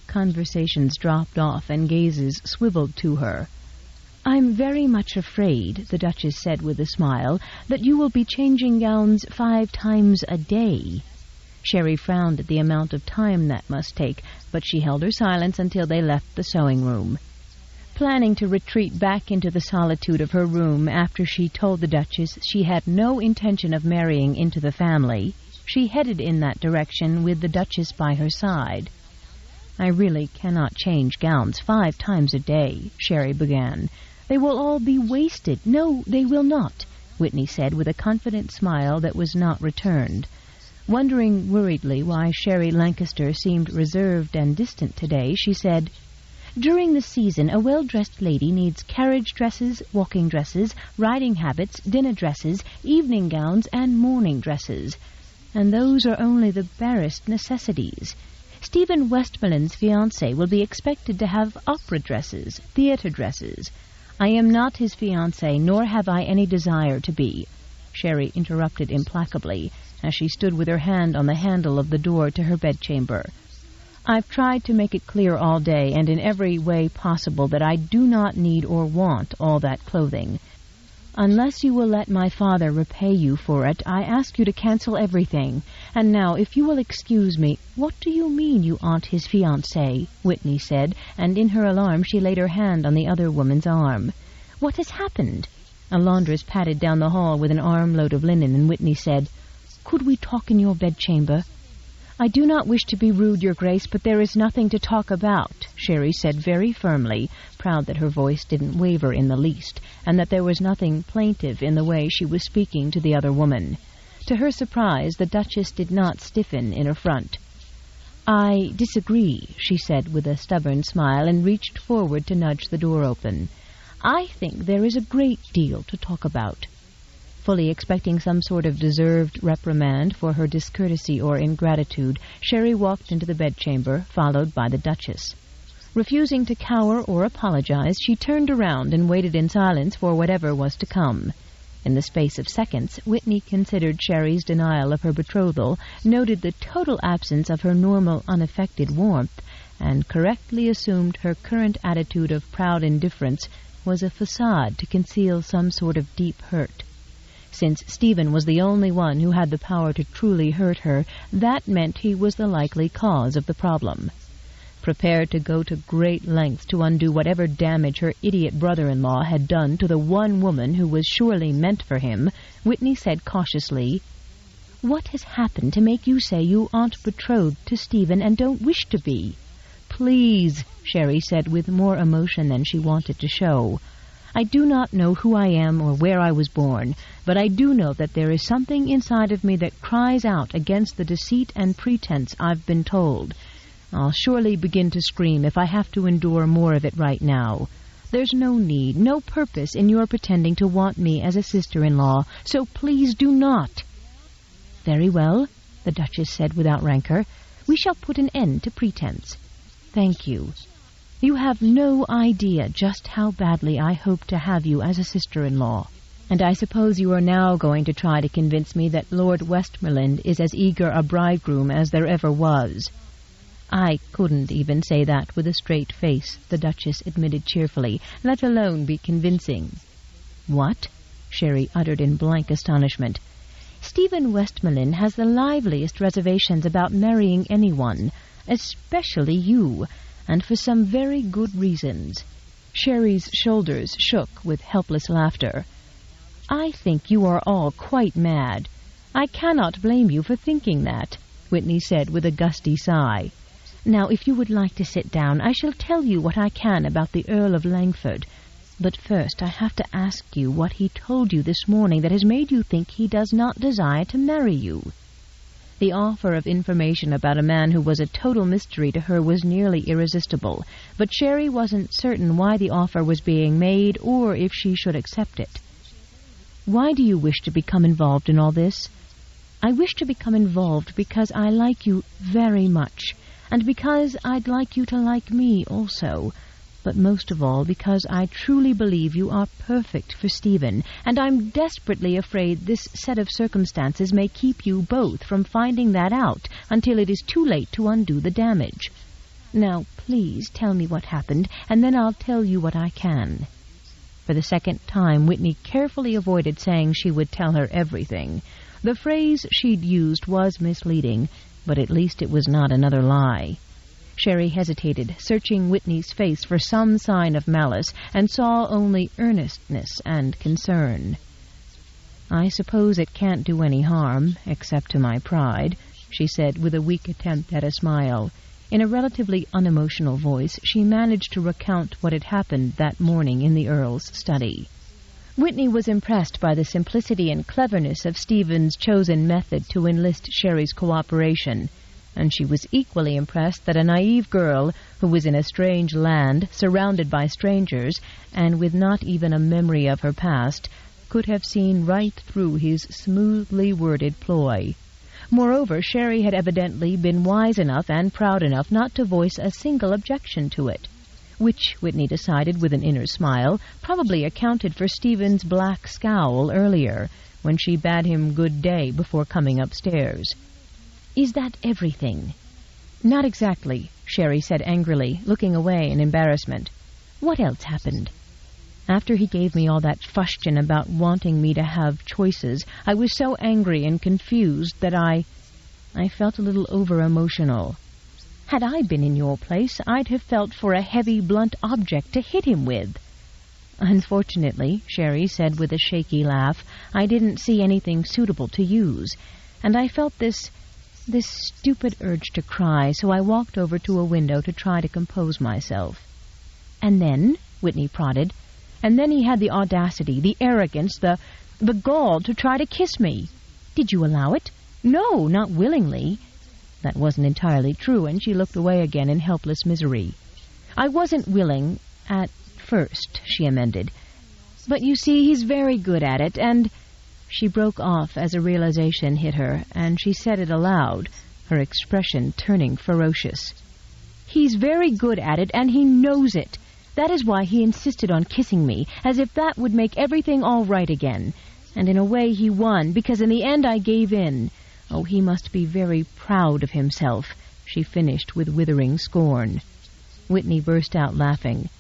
Conversations dropped off and gazes swiveled to her. "I'm very much afraid," the Duchess said with a smile, "that you will be changing gowns 5 times a day." Sherry frowned at the amount of time that must take, but she held her silence until they left the sewing-room. Planning to retreat back into the solitude of her room after she told the Duchess she had no intention of marrying into the family, she headed in that direction with the Duchess by her side. "I really cannot change gowns 5 times a day," Sherry began. "They will all be wasted." "No, they will not," Whitney said with a confident smile that was not returned. Wondering worriedly why Sherry Lancaster seemed reserved and distant today, she said, "During the season, a well-dressed lady needs carriage dresses, walking dresses, riding habits, dinner dresses, evening gowns, and morning dresses. And those are only the barest necessities. Stephen Westmoreland's fiancé will be expected to have opera dresses, theater dresses. I am not his fiancé, nor have I any desire to be," Sherry interrupted implacably, as she stood with her hand on the handle of the door to her bedchamber. "I've tried to make it clear all day and in every way possible that I do not need or want all that clothing. Unless you will let my father repay you for it, I ask you to cancel everything. And now, if you will excuse me—" "What do you mean you aren't his fiancé?" Whitney said, and in her alarm she laid her hand on the other woman's arm. "What has happened?" A laundress padded down the hall with an armload of linen, and Whitney said, "Could we talk in your bedchamber?" "I do not wish to be rude, Your Grace, but there is nothing to talk about," Sherry said very firmly, proud that her voice didn't waver in the least, and that there was nothing plaintive in the way she was speaking to the other woman. To her surprise, the Duchess did not stiffen in affront. "I disagree," she said with a stubborn smile, and reached forward to nudge the door open. "I think there is a great deal to talk about." Fully expecting some sort of deserved reprimand for her discourtesy or ingratitude, Sherry walked into the bedchamber, followed by the Duchess. Refusing to cower or apologize, she turned around and waited in silence for whatever was to come. In the space of seconds, Whitney considered Sherry's denial of her betrothal, noted the total absence of her normal, unaffected warmth, and correctly assumed her current attitude of proud indifference was a facade to conceal some sort of deep hurt. Since Stephen was the only one who had the power to truly hurt her, that meant he was the likely cause of the problem. Prepared to go to great lengths to undo whatever damage her idiot brother-in-law had done to the one woman who was surely meant for him, Whitney said cautiously, "What has happened to make you say you aren't betrothed to Stephen and don't wish to be?" "Please," Sherry said with more emotion than she wanted to show. "I do not know who I am or where I was born, but I do know that there is something inside of me that cries out against the deceit and pretense I've been told. I'll surely begin to scream if I have to endure more of it right now. There's no need, no purpose in your pretending to want me as a sister-in-law, so please do not." "Very well," the Duchess said without rancor. "We shall put an end to pretense. Thank you. You have no idea just how badly I hope to have you as a sister-in-law. And I suppose you are now going to try to convince me that Lord Westmoreland is as eager a bridegroom as there ever was." "I couldn't even say that with a straight face," the Duchess admitted cheerfully, "let alone be convincing." "What?" Sherry uttered in blank astonishment. "Stephen Westmoreland has the liveliest reservations about marrying anyone, especially you, and for some very good reasons." Sherry's shoulders shook with helpless laughter. "I think you are all quite mad. I cannot blame you for thinking that," Whitney said with a gusty sigh. "Now, if you would like to sit down, I shall tell you what I can about the Earl of Langford. But first I have to ask you what he told you this morning that has made you think he does not desire to marry you." The offer of information about a man who was a total mystery to her was nearly irresistible, but Sherry wasn't certain why the offer was being made or if she should accept it. "Why do you wish to become involved in all this?" "I wish to become involved because I like you very much, and because I'd like you to like me also, but most of all because I truly believe you are perfect for Stephen, and I'm desperately afraid this set of circumstances may keep you both from finding that out until it is too late to undo the damage. Now, please tell me what happened, and then I'll tell you what I can." For the second time, Whitney carefully avoided saying she would tell her everything. The phrase she'd used was misleading, but at least it was not another lie. Sherry hesitated, searching Whitney's face for some sign of malice, and saw only earnestness and concern. "I suppose it can't do any harm, except to my pride," she said with a weak attempt at a smile. In a relatively unemotional voice, she managed to recount what had happened that morning in the Earl's study. Whitney was impressed by the simplicity and cleverness of Stephen's chosen method to enlist Sherry's cooperation, and she was equally impressed that a naive girl who was in a strange land, surrounded by strangers, and with not even a memory of her past, could have seen right through his smoothly worded ploy. Moreover, Sherry had evidently been wise enough and proud enough not to voice a single objection to it, which, Whitney decided with an inner smile, probably accounted for Stephen's black scowl earlier, when she bade him good day before coming upstairs. "Is that everything?" "Not exactly," Sherry said angrily, looking away in embarrassment. "What else happened?" "After he gave me all that fustian about wanting me to have choices, I was so angry and confused that I felt a little over-emotional. Had I been in your place, I'd have felt for a heavy, blunt object to hit him with." "Unfortunately," Sherry said with a shaky laugh, "I didn't see anything suitable to use, and I felt this stupid urge to cry, so I walked over to a window to try to compose myself." "And then?" Whitney prodded. "And then he had the audacity, the arrogance, the gall to try to kiss me." "Did you allow it?" "No, not willingly." That wasn't entirely true, and she looked away again in helpless misery. "I wasn't willing at first," she amended. "But you see, he's very good at it, and—" She broke off as a realization hit her, and she said it aloud, her expression turning ferocious. "He's very good at it, and he knows it. That is why he insisted on kissing me, as if that would make everything all right again. And in a way he won, because in the end I gave in. Oh, he must be very proud of himself," she finished with withering scorn. Whitney burst out laughing.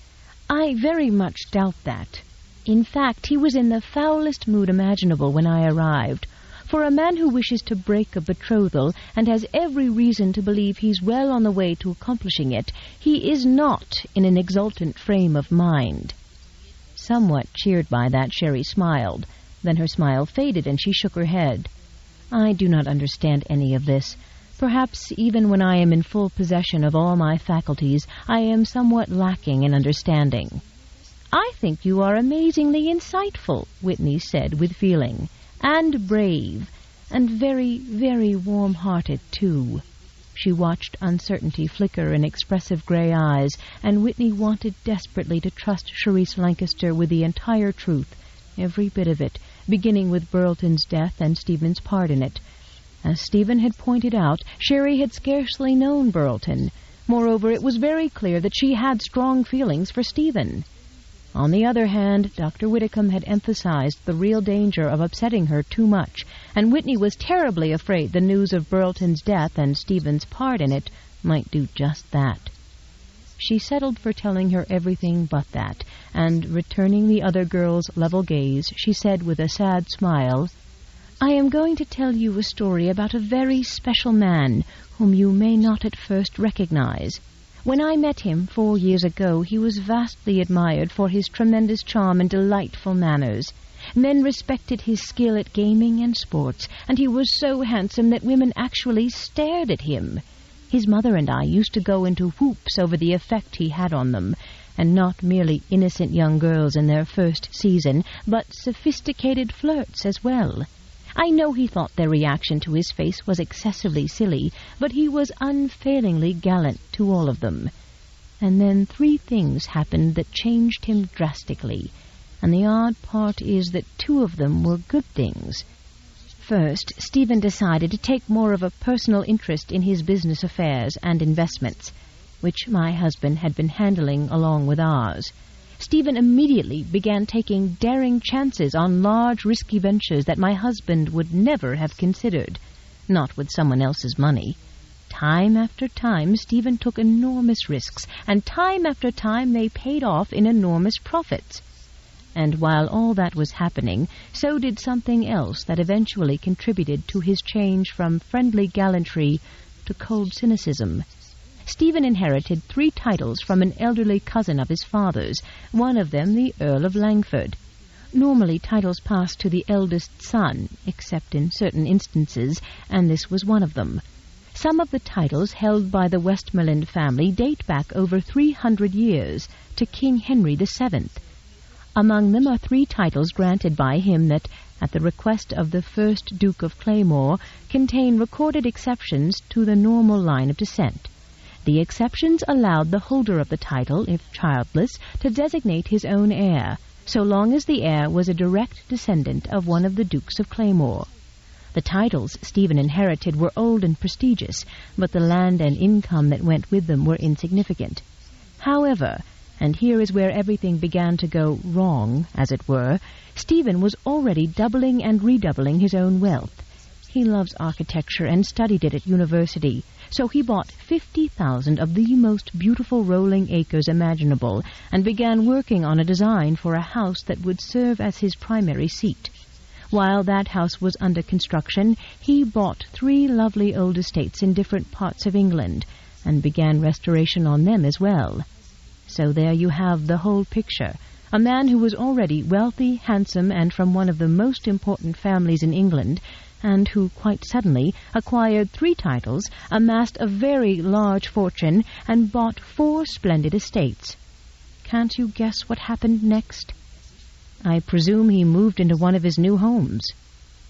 "I very much doubt that. In fact, he was in the foulest mood imaginable when I arrived. For a man who wishes to break a betrothal and has every reason to believe he's well on the way to accomplishing it, he is not in an exultant frame of mind." Somewhat cheered by that, Sherry smiled. Then her smile faded and she shook her head. "I do not understand any of this. Perhaps even when I am in full possession of all my faculties, I am somewhat lacking in understanding." "I think you are amazingly insightful," Whitney said with feeling, "and brave, and very, very warm-hearted, too." She watched uncertainty flicker in expressive gray eyes, and Whitney wanted desperately to trust Charisse Lancaster with the entire truth, every bit of it, beginning with Burleton's death and Stephen's part in it. As Stephen had pointed out, Sherry had scarcely known Burleton. Moreover, it was very clear that she had strong feelings for Stephen. On the other hand, Dr. Whitcomb had emphasized the real danger of upsetting her too much, and Whitney was terribly afraid the news of Burleton's death and Stephen's part in it might do just that. She settled for telling her everything but that, and, returning the other girl's level gaze, she said with a sad smile, "I am going to tell you a story about a very special man whom you may not at first recognize. When I met him 4 years ago, he was vastly admired for his tremendous charm and delightful manners. Men respected his skill at gaming and sports, and he was so handsome that women actually stared at him. His mother and I used to go into whoops over the effect he had on them, and not merely innocent young girls in their first season, but sophisticated flirts as well. I know he thought their reaction to his face was excessively silly, but he was unfailingly gallant to all of them. And then 3 things happened that changed him drastically, and the odd part is that 2 of them were good things. First, Stephen decided to take more of a personal interest in his business affairs and investments, which my husband had been handling along with ours. Stephen immediately began taking daring chances on large, risky ventures that my husband would never have considered, not with someone else's money. Time after time, Stephen took enormous risks, and time after time they paid off in enormous profits. And while all that was happening, so did something else that eventually contributed to his change from friendly gallantry to cold cynicism. Stephen inherited 3 titles from an elderly cousin of his father's, one of them the Earl of Langford. Normally titles passed to the eldest son, except in certain instances, and this was one of them. Some of the titles held by the Westmoreland family date back over 300 years, to King Henry VII. Among them are 3 titles granted by him that, at the request of the first Duke of Claymore, contain recorded exceptions to the normal line of descent. The exceptions allowed the holder of the title, if childless, to designate his own heir, so long as the heir was a direct descendant of one of the Dukes of Claymore. The titles Stephen inherited were old and prestigious, but the land and income that went with them were insignificant. However, and here is where everything began to go wrong, as it were, Stephen was already doubling and redoubling his own wealth. He loves architecture and studied it at university, so he bought 50,000 of the most beautiful rolling acres imaginable and began working on a design for a house that would serve as his primary seat. While that house was under construction, he bought 3 lovely old estates in different parts of England and began restoration on them as well. So there you have the whole picture. A man who was already wealthy, handsome, and from one of the most important families in England, and who quite suddenly acquired 3 titles, amassed a very large fortune, and bought 4 splendid estates. Can't you guess what happened next? I presume he moved into one of his new homes.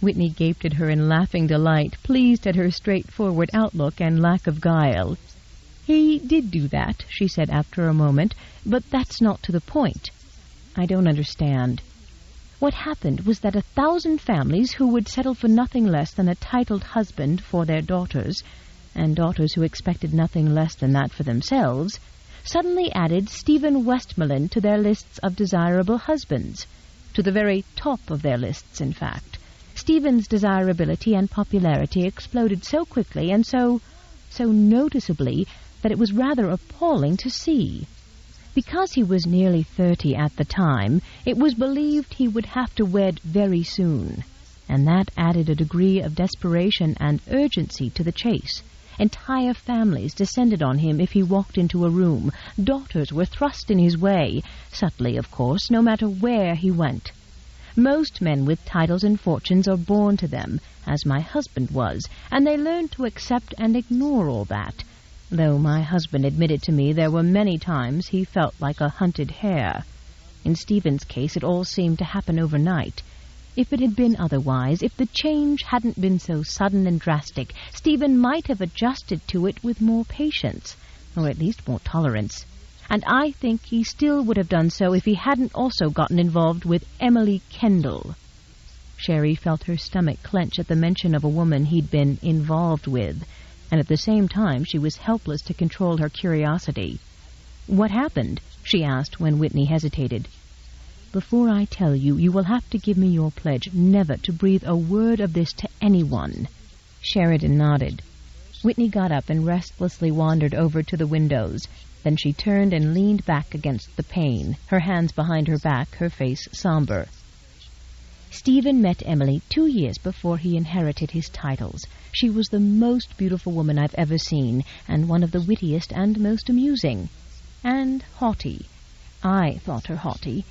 Whitney gaped at her in laughing delight, pleased at her straightforward outlook and lack of guile. "He did do that," she said after a moment, "but that's not to the point." "I don't understand." "What happened was that 1,000 families who would settle for nothing less than a titled husband for their daughters, and daughters who expected nothing less than that for themselves, suddenly added Stephen Westmoreland to their lists of desirable husbands, to the very top of their lists, in fact. Stephen's desirability and popularity exploded so quickly and so noticeably that it was rather appalling to see. Because he was nearly 30 at the time, it was believed he would have to wed very soon, and that added a degree of desperation and urgency to the chase. Entire families descended on him if he walked into a room. Daughters were thrust in his way, subtly, of course, no matter where he went. Most men with titles and fortunes are born to them, as my husband was, and they learn to accept and ignore all that, though my husband admitted to me there were many times he felt like a hunted hare. In Stephen's case it all seemed to happen overnight. If it had been otherwise, if the change hadn't been so sudden and drastic, Stephen might have adjusted to it with more patience, or at least more tolerance. And I think he still would have done so if he hadn't also gotten involved with Emily Kendall. Sherry felt her stomach clench at the mention of a woman he'd been involved with, and at the same time she was helpless to control her curiosity. "What happened?" she asked when Whitney hesitated. "Before I tell you, you will have to give me your pledge never to breathe a word of this to anyone." Sheridan nodded. Whitney got up and restlessly wandered over to the windows. Then she turned and leaned back against the pane, her hands behind her back, her face somber. "Stephen met Emily 2 years before he inherited his titles. She was the most beautiful woman I've ever seen, and one of the wittiest and most amusing. And haughty. I thought her haughty.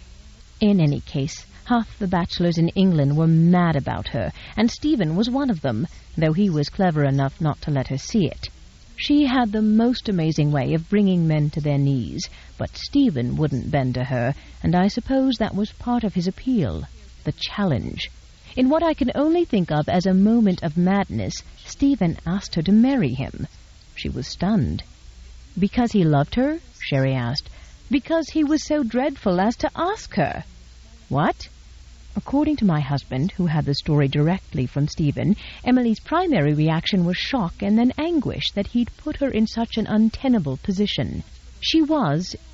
In any case, half the bachelors in England were mad about her, and Stephen was one of them, though he was clever enough not to let her see it. She had the most amazing way of bringing men to their knees, but Stephen wouldn't bend to her, and I suppose that was part of his appeal, the challenge. In what I can only think of as a moment of madness, Stephen asked her to marry him. She was stunned. "Because he loved her?" Sherry asked. "Because he was so dreadful as to ask her." "What?" According to my husband, who had the story directly from Stephen, Emily's primary reaction was shock and then anguish that he'd put her in such an untenable position. She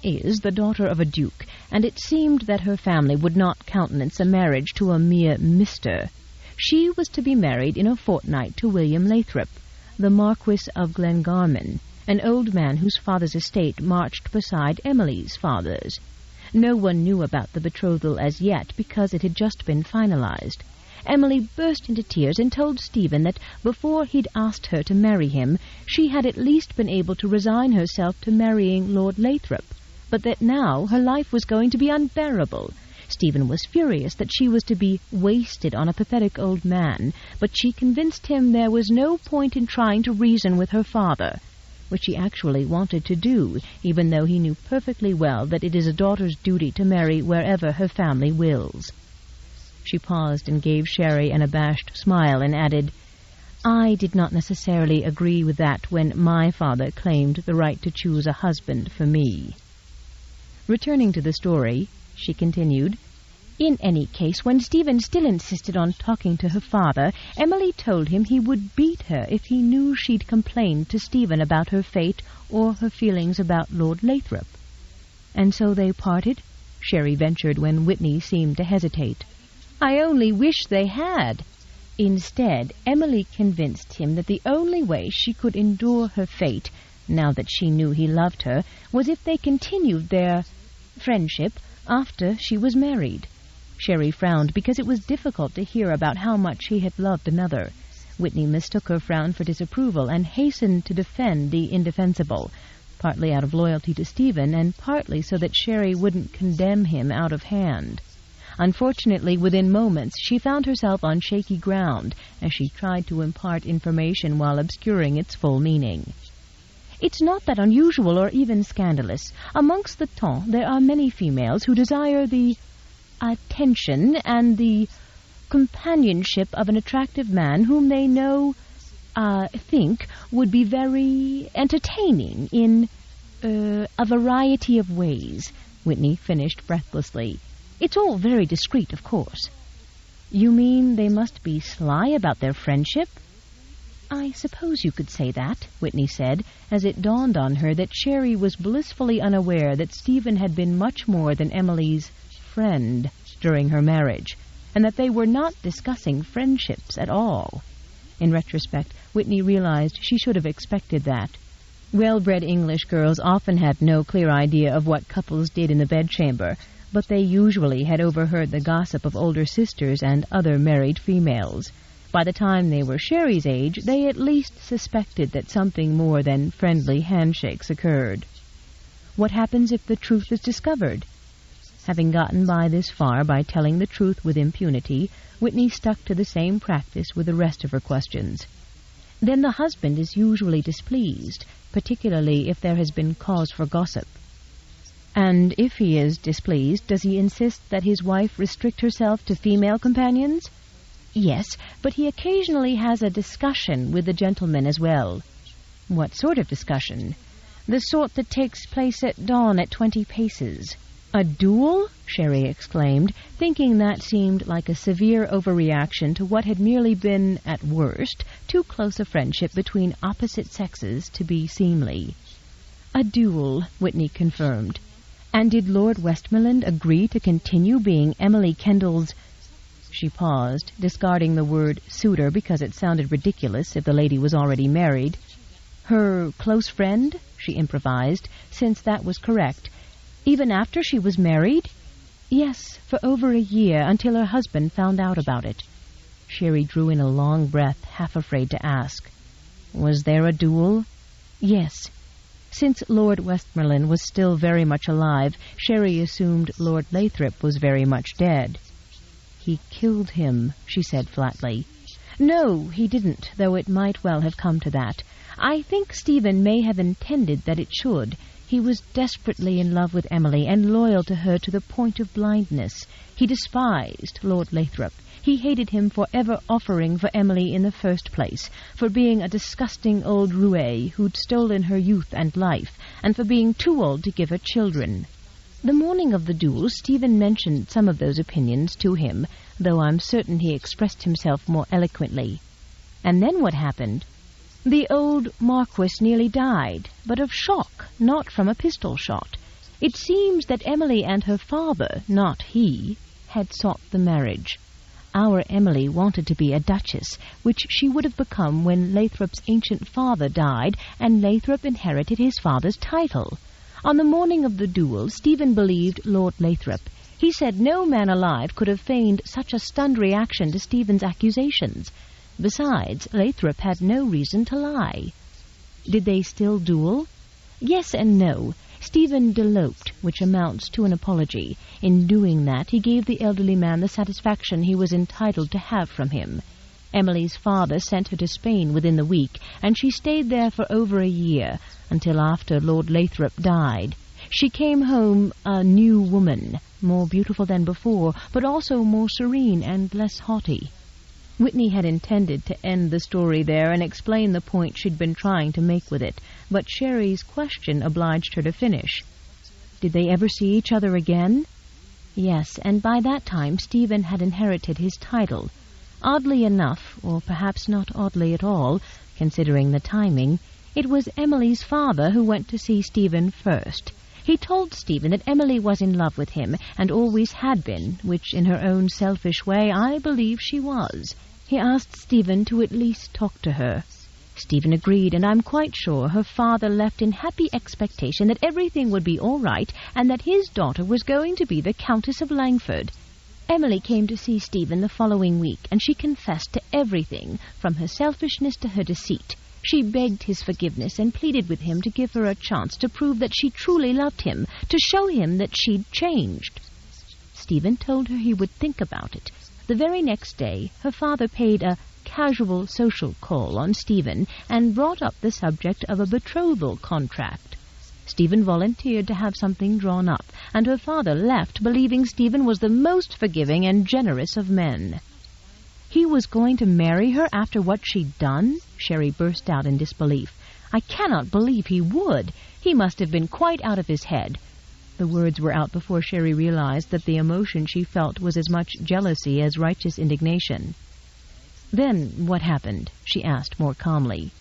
is the daughter of a duke, and it seemed that her family would not countenance a marriage to a mere Mr. She was to be married in a fortnight to William Lathrop, the Marquis of Glengarmon, an old man whose father's estate marched beside Emily's father's. No one knew about the betrothal as yet because it had just been finalized. Emily burst into tears and told Stephen that before he'd asked her to marry him, she had at least been able to resign herself to marrying Lord Lathrop, but that now her life was going to be unbearable. Stephen was furious that she was to be wasted on a pathetic old man, but she convinced him there was no point in trying to reason with her father, which he actually wanted to do, even though he knew perfectly well that it is a daughter's duty to marry wherever her family wills. She paused and gave Sherry an abashed smile and added, "I did not necessarily agree with that when my father claimed the right to choose a husband for me." Returning to the story, she continued, "In any case, when Stephen still insisted on talking to her father, Emily told him he would beat her if he knew she'd complained to Stephen about her fate or her feelings about Lord Lathrop." "And so they parted?" Sherry ventured when Whitney seemed to hesitate. "I only wish they had." Instead, Emily convinced him that the only way she could endure her fate, now that she knew he loved her, was if they continued their friendship after she was married. Sherry frowned because it was difficult to hear about how much he had loved another. Whitney mistook her frown for disapproval and hastened to defend the indefensible, partly out of loyalty to Stephen and partly so that Sherry wouldn't condemn him out of hand. Unfortunately, within moments, she found herself on shaky ground as she tried to impart information while obscuring its full meaning. "It's not that unusual or even scandalous. Amongst the temps, there are many females who desire the attention and the companionship of an attractive man whom they think would be very entertaining in a variety of ways," Whitney finished breathlessly. "It's all very discreet, of course." "You mean they must be sly about their friendship?" "I suppose you could say that," Whitney said, as it dawned on her that Sherry was blissfully unaware that Stephen had been much more than Emily's friend during her marriage, and that they were not discussing friendships at all. In retrospect, Whitney realized she should have expected that. Well-bred English girls often had no clear idea of what couples did in the bedchamber, but they usually had overheard the gossip of older sisters and other married females. By the time they were Sherry's age, they at least suspected that something more than friendly handshakes occurred. What happens if the truth is discovered? Having gotten by this far by telling the truth with impunity, Whitney stuck to the same practice with the rest of her questions. Then the husband is usually displeased, particularly if there has been cause for gossip. And if he is displeased, does he insist that his wife restrict herself to female companions? Yes, but he occasionally has a discussion with the gentleman as well. What sort of discussion? The sort that takes place at dawn at 20 paces. A duel? Sherry exclaimed, thinking that seemed like a severe overreaction to what had merely been, at worst, too close a friendship between opposite sexes to be seemly. A duel, Whitney confirmed. And did Lord Westmoreland agree to continue being Emily Kendall's... She paused, discarding the word suitor because it sounded ridiculous if the lady was already married. Her close friend, she improvised, since that was correct. Even after she was married? Yes, for over a year, until her husband found out about it. Sherry drew in a long breath, half afraid to ask. Was there a duel? Yes. Since Lord Westmoreland was still very much alive, Sherry assumed Lord Lathrop was very much dead. He killed him, she said flatly. No, he didn't, though it might well have come to that. I think Stephen may have intended that it should. He was desperately in love with Emily and loyal to her to the point of blindness. He despised Lord Lathrop. He hated him for ever offering for Emily in the first place, for being a disgusting old roué who'd stolen her youth and life, and for being too old to give her children. The morning of the duel, Stephen mentioned some of those opinions to him, though I'm certain he expressed himself more eloquently. And then what happened? The old Marquis nearly died, but of shock, not from a pistol shot. It seems that Emily and her father, not he, had sought the marriage. Our Emily wanted to be a duchess, which she would have become when Lathrop's ancient father died, and Lathrop inherited his father's title. On the morning of the duel, Stephen believed Lord Lathrop. He said no man alive could have feigned such a stunned reaction to Stephen's accusations. Besides, Lathrop had no reason to lie. Did they still duel? Yes and no. Stephen eloped, which amounts to an apology. In doing that, he gave the elderly man the satisfaction he was entitled to have from him. Emily's father sent her to Spain within the week, and she stayed there for over a year, until after Lord Lathrop died. She came home a new woman, more beautiful than before, but also more serene and less haughty. Whitney had intended to end the story there and explain the point she'd been trying to make with it, but Sherry's question obliged her to finish. Did they ever see each other again? Yes, and by that time Stephen had inherited his title. Oddly enough, or perhaps not oddly at all, considering the timing, it was Emily's father who went to see Stephen first. He told Stephen that Emily was in love with him, and always had been, which in her own selfish way I believe she was. He asked Stephen to at least talk to her. Stephen agreed, and I'm quite sure her father left in happy expectation that everything would be all right, and that his daughter was going to be the Countess of Langford. Emily came to see Stephen the following week, and she confessed to everything, from her selfishness to her deceit. She begged his forgiveness and pleaded with him to give her a chance to prove that she truly loved him, to show him that she'd changed. Stephen told her he would think about it. The very next day, her father paid a casual social call on Stephen and brought up the subject of a betrothal contract. Stephen volunteered to have something drawn up, and her father left believing Stephen was the most forgiving and generous of men. He was going to marry her after what she'd done? Sherry burst out in disbelief. I cannot believe he would. He must have been quite out of his head. The words were out before Sherry realized that the emotion she felt was as much jealousy as righteous indignation. Then what happened? She asked more calmly.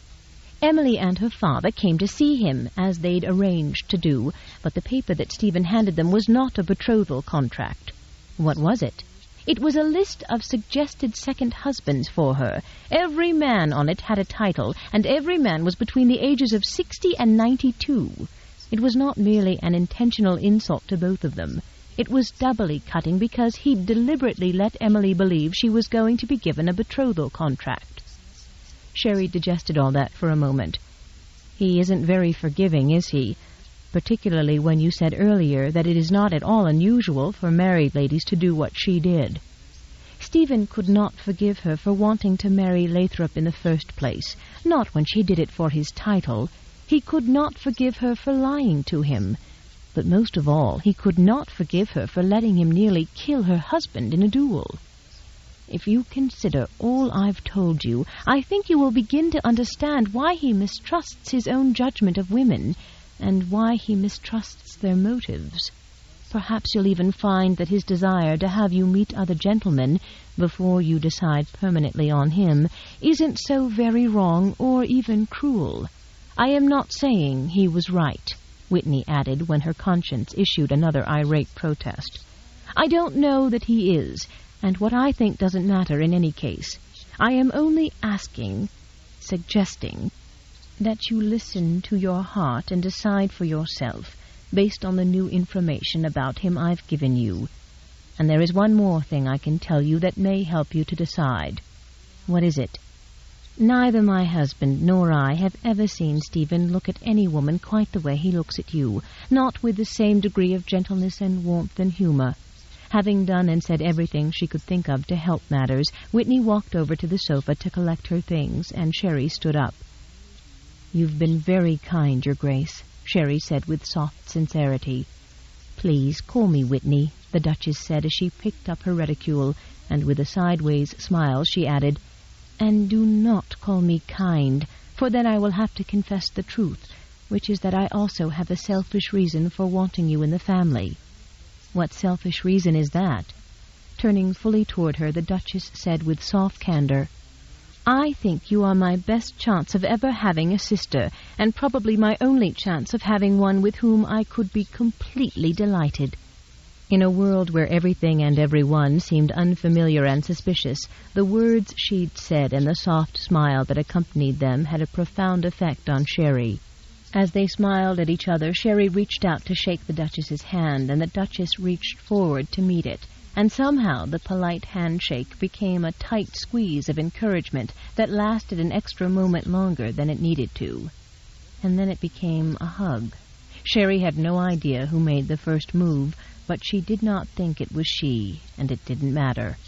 Emily and her father came to see him, as they'd arranged to do, but the paper that Stephen handed them was not a betrothal contract. What was it? It was a list of suggested second husbands for her. Every man on it had a title, and every man was between the ages of 60 and 92. It was not merely an intentional insult to both of them. It was doubly cutting because he'd deliberately let Emily believe she was going to be given a betrothal contract. Sherry digested all that for a moment. He isn't very forgiving, is he? Particularly when you said earlier that it is not at all unusual for married ladies to do what she did. Stephen could not forgive her for wanting to marry Lathrop in the first place, not when she did it for his title. He could not forgive her for lying to him. But most of all, he could not forgive her for letting him nearly kill her husband in a duel. If you consider all I've told you, I think you will begin to understand why he mistrusts his own judgment of women, and why he mistrusts their motives. Perhaps you'll even find that his desire to have you meet other gentlemen before you decide permanently on him isn't so very wrong or even cruel. I am not saying he was right, Whitney added when her conscience issued another irate protest. I don't know that he is, and what I think doesn't matter in any case. I am only suggesting, that you listen to your heart and decide for yourself, based on the new information about him I've given you. And there is one more thing I can tell you that may help you to decide. What is it? Neither my husband nor I have ever seen Stephen look at any woman quite the way he looks at you, not with the same degree of gentleness and warmth and humor. Having done and said everything she could think of to help matters, Whitney walked over to the sofa to collect her things, and Sherry stood up. You've been very kind, Your Grace, Sherry said with soft sincerity. Please call me Whitney, the Duchess said as she picked up her reticule, and with a sideways smile she added, and do not call me kind, for then I will have to confess the truth, which is that I also have a selfish reason for wanting you in the family. What selfish reason is that? Turning fully toward her, the Duchess said with soft candor, I think you are my best chance of ever having a sister, and probably my only chance of having one with whom I could be completely delighted. In a world where everything and everyone seemed unfamiliar and suspicious, the words she'd said and the soft smile that accompanied them had a profound effect on Sherry. As they smiled at each other, Sherry reached out to shake the Duchess's hand, and the Duchess reached forward to meet it. And somehow the polite handshake became a tight squeeze of encouragement that lasted an extra moment longer than it needed to. And then it became a hug. Sherry had no idea who made the first move, but she did not think it was she, and it didn't matter.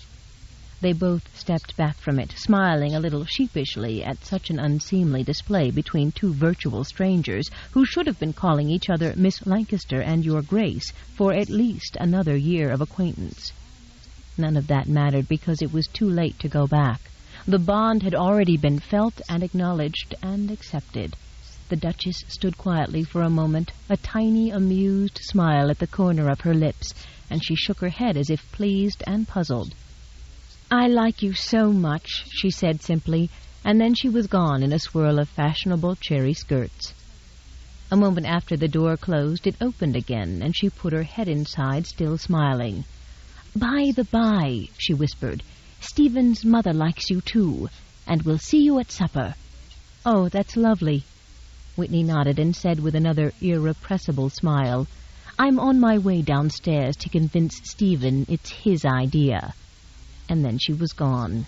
They both stepped back from it, smiling a little sheepishly at such an unseemly display between two virtual strangers who should have been calling each other Miss Lancaster and Your Grace for at least another year of acquaintance. None of that mattered because it was too late to go back. The bond had already been felt and acknowledged and accepted. The Duchess stood quietly for a moment, a tiny, amused smile at the corner of her lips, and she shook her head as if pleased and puzzled. I like you so much, she said simply, and then she was gone in a swirl of fashionable cherry skirts. A moment after the door closed, it opened again, and she put her head inside, still smiling. By the by, she whispered, Stephen's mother likes you too, and we'll see you at supper. Oh, that's lovely. Whitney nodded and said with another irrepressible smile, I'm on my way downstairs to convince Stephen it's his idea. And then she was gone.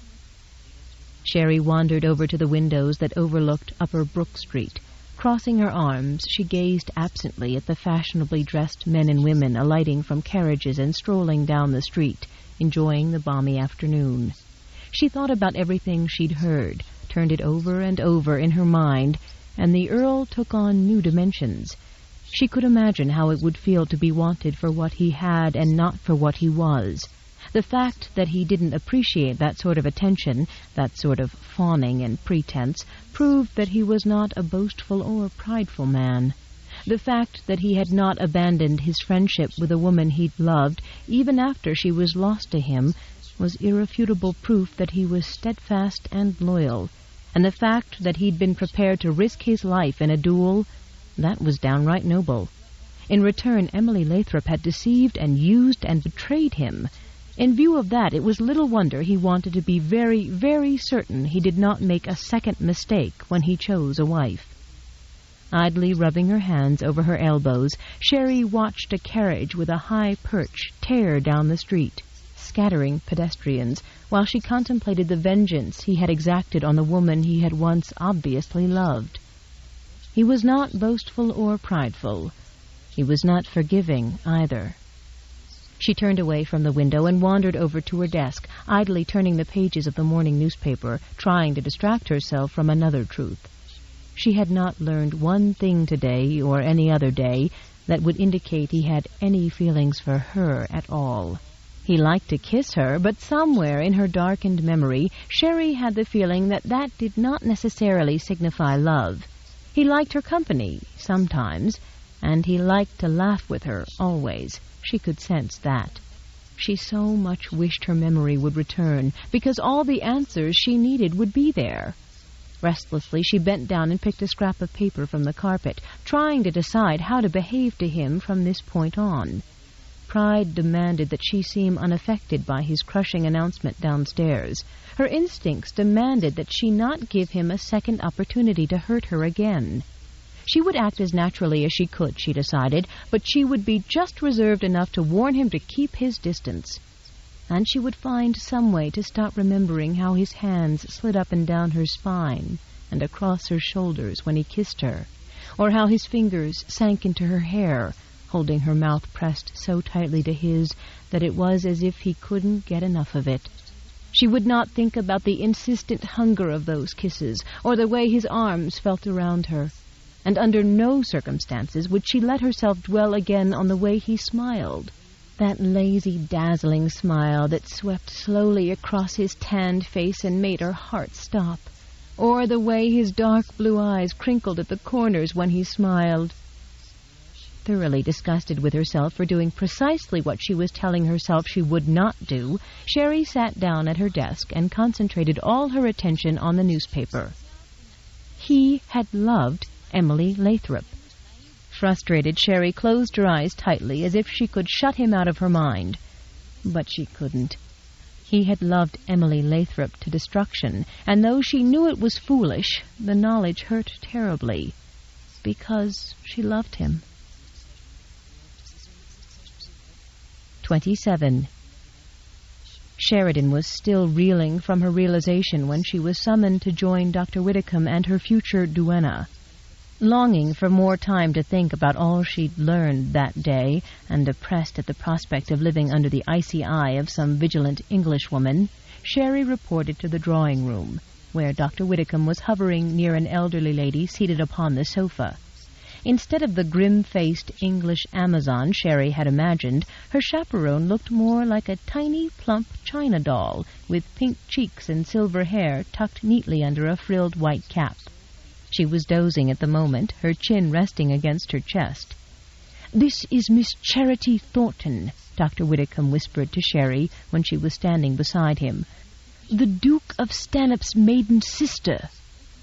Sherry wandered over to the windows that overlooked Upper Brook Street. Crossing her arms, she gazed absently at the fashionably dressed men and women alighting from carriages and strolling down the street, enjoying the balmy afternoon. She thought about everything she'd heard, turned it over and over in her mind, and the Earl took on new dimensions. She could imagine how it would feel to be wanted for what he had and not for what he was. The fact that he didn't appreciate that sort of attention, that sort of fawning and pretense, proved that he was not a boastful or prideful man. The fact that he had not abandoned his friendship with a woman he'd loved, even after she was lost to him, was irrefutable proof that he was steadfast and loyal. And the fact that he'd been prepared to risk his life in a duel, that was downright noble. In return, Emily Lathrop had deceived and used and betrayed him. In view of that, it was little wonder he wanted to be very, very certain he did not make a second mistake when he chose a wife. Idly rubbing her hands over her elbows, Sherry watched a carriage with a high perch tear down the street, scattering pedestrians, while she contemplated the vengeance he had exacted on the woman he had once obviously loved. He was not boastful or prideful. He was not forgiving either. She turned away from the window and wandered over to her desk, idly turning the pages of the morning newspaper, trying to distract herself from another truth. She had not learned one thing today or any other day that would indicate he had any feelings for her at all. He liked to kiss her, but somewhere in her darkened memory, Sherry had the feeling that that did not necessarily signify love. He liked her company, sometimes, and he liked to laugh with her, always. She could sense that. She so much wished her memory would return, because all the answers she needed would be there. Restlessly, she bent down and picked a scrap of paper from the carpet, trying to decide how to behave to him from this point on. Pride demanded that she seem unaffected by his crushing announcement downstairs. Her instincts demanded that she not give him a second opportunity to hurt her again. She would act as naturally as she could, she decided, but she would be just reserved enough to warn him to keep his distance. And she would find some way to stop remembering how his hands slid up and down her spine and across her shoulders when he kissed her, or how his fingers sank into her hair, holding her mouth pressed so tightly to his that it was as if he couldn't get enough of it. She would not think about the insistent hunger of those kisses, or the way his arms felt around her. And under no circumstances would she let herself dwell again on the way he smiled, that lazy, dazzling smile that swept slowly across his tanned face and made her heart stop, or the way his dark blue eyes crinkled at the corners when he smiled. Thoroughly disgusted with herself for doing precisely what she was telling herself she would not do, Sherry sat down at her desk and concentrated all her attention on the newspaper. He had loved Emily Lathrop. Frustrated, Sherry closed her eyes tightly as if she could shut him out of her mind. But she couldn't. He had loved Emily Lathrop to destruction, and though she knew it was foolish, the knowledge hurt terribly, because she loved him. 27. Sheridan was still reeling from her realization when she was summoned to join Dr. Whitcomb and her future duenna. Longing for more time to think about all she'd learned that day, and oppressed at the prospect of living under the icy eye of some vigilant Englishwoman, Sherry reported to the drawing-room, where Dr. Whitcomb was hovering near an elderly lady seated upon the sofa. Instead of the grim-faced English Amazon Sherry had imagined, her chaperone looked more like a tiny, plump china doll, with pink cheeks and silver hair tucked neatly under a frilled white cap. She was dozing at the moment, her chin resting against her chest. "This is Miss Charity Thornton," Dr. Whitcomb whispered to Sherry when she was standing beside him. "The Duke of Stanhope's maiden sister."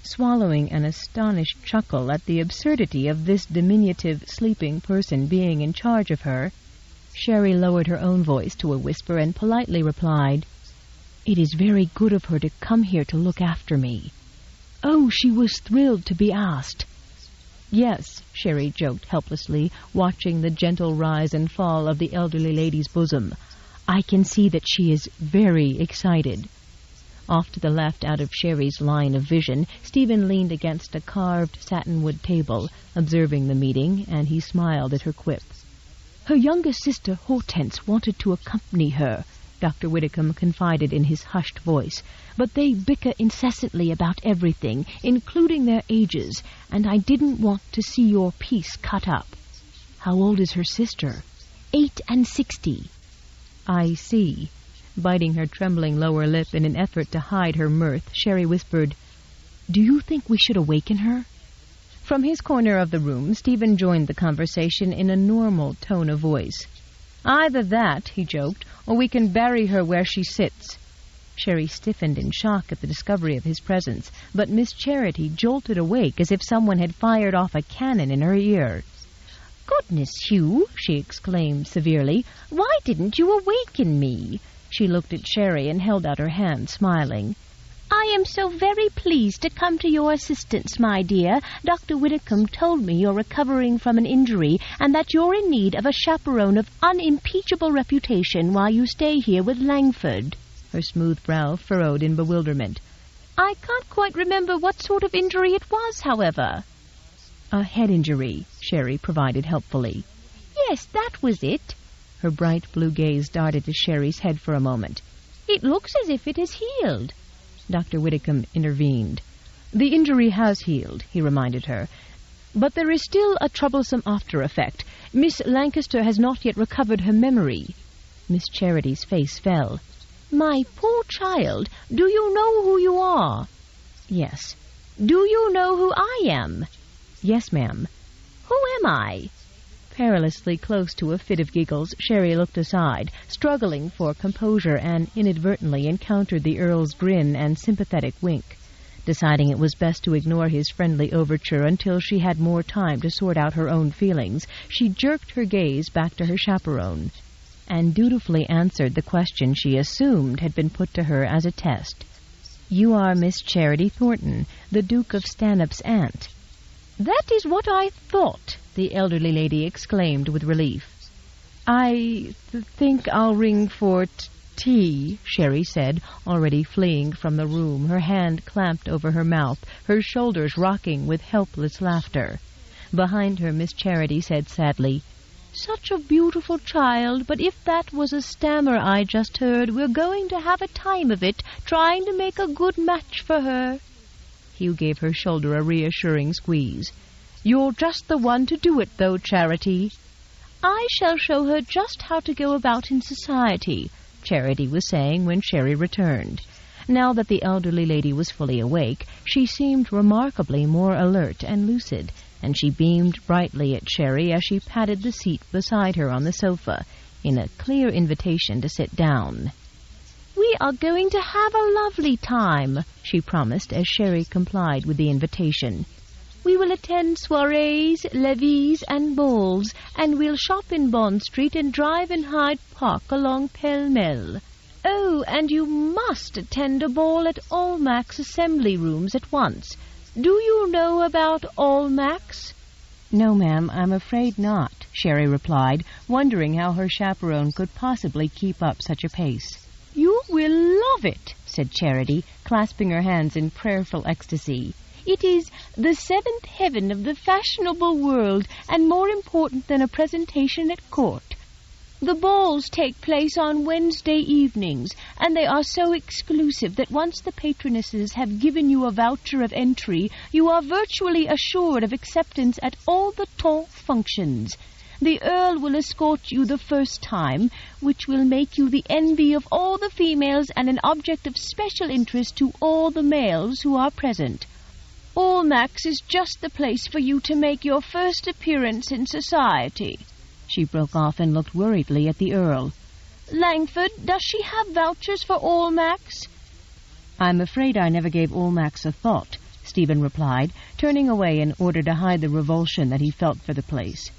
Swallowing an astonished chuckle at the absurdity of this diminutive sleeping person being in charge of her, Sherry lowered her own voice to a whisper and politely replied, "It is very good of her to come here to look after me." "Oh, she was thrilled to be asked." "Yes," Sherry joked helplessly, watching the gentle rise and fall of the elderly lady's bosom. "I can see that she is very excited." Off to the left, out of Sherry's line of vision, Stephen leaned against a carved satinwood table, observing the meeting, and he smiled at her quip. "Her younger sister Hortense wanted to accompany her," Dr. Whitcomb confided in his hushed voice, "but they bicker incessantly about everything, including their ages, and I didn't want to see your piece cut up." "How old is her sister?" 8 and 60. "I see." Biting her trembling lower lip in an effort to hide her mirth, Sherry whispered, "Do you think we should awaken her?" From his corner of the room, Stephen joined the conversation in a normal tone of voice. "Either that," he joked, "or we can bury her where she sits." Sherry stiffened in shock at the discovery of his presence, but Miss Charity jolted awake as if someone had fired off a cannon in her ear. "Goodness, Hugh," she exclaimed severely, "why didn't you awaken me?" She looked at Sherry and held out her hand, smiling. "I am so very pleased to come to your assistance, my dear. Dr. Widdicombe told me you're recovering from an injury and that you're in need of a chaperone of unimpeachable reputation while you stay here with Langford." Her smooth brow furrowed in bewilderment. "I can't quite remember what sort of injury it was, however." "A head injury," Sherry provided helpfully. "Yes, that was it." Her bright blue gaze darted to Sherry's head for a moment. "It looks as if it has healed." Dr. Widdicombe intervened. "The injury has healed," he reminded her, "but there is still a troublesome after-effect. Miss Lancaster has not yet recovered her memory." Miss Charity's face fell. "My poor child, do you know who you are?" "Yes." "Do you know who I am?" "Yes, ma'am." "Who am I?" Perilously close to a fit of giggles, Sherry looked aside, struggling for composure, and inadvertently encountered the Earl's grin and sympathetic wink. Deciding it was best to ignore his friendly overture until she had more time to sort out her own feelings, she jerked her gaze back to her chaperone, and dutifully answered the question she assumed had been put to her as a test. "You are Miss Charity Thornton, the Duke of Stanhope's aunt." "That is what I thought," the elderly lady exclaimed with relief. "I think I'll ring for tea," Sherry said, already fleeing from the room, her hand clamped over her mouth, her shoulders rocking with helpless laughter. Behind her, Miss Charity said sadly, "Such a beautiful child, but if that was a stammer I just heard, we're going to have a time of it, trying to make a good match for her." Hugh gave her shoulder a reassuring squeeze. "You're just the one to do it, though, Charity." "I shall show her just how to go about in society," Charity was saying when Sherry returned. Now that the elderly lady was fully awake, she seemed remarkably more alert and lucid, and she beamed brightly at Sherry as she patted the seat beside her on the sofa, in a clear invitation to sit down. "We are going to have a lovely time," she promised as Sherry complied with the invitation. "We will attend soirees, levees, and balls, and we'll shop in Bond Street and drive in Hyde Park along Pall Mall. Oh, and you must attend a ball at Almack's Assembly Rooms at once. Do you know about Almack's?" "No, ma'am, I'm afraid not," Sherry replied, wondering how her chaperone could possibly keep up such a pace. "You will love it," said Charity, clasping her hands in prayerful ecstasy. "It is the seventh heaven of the fashionable world, and more important than a presentation at court. The balls take place on Wednesday evenings, and they are so exclusive that once the patronesses have given you a voucher of entry, you are virtually assured of acceptance at all the temps functions. The Earl will escort you the first time, which will make you the envy of all the females and an object of special interest to all the males who are present. Almack's is just the place for you to make your first appearance in society." She broke off and looked worriedly at the Earl. "Langford, does she have vouchers for Almack's?" "I'm afraid I never gave Almack's a thought," Stephen replied, turning away in order to hide the revulsion that he felt for the place.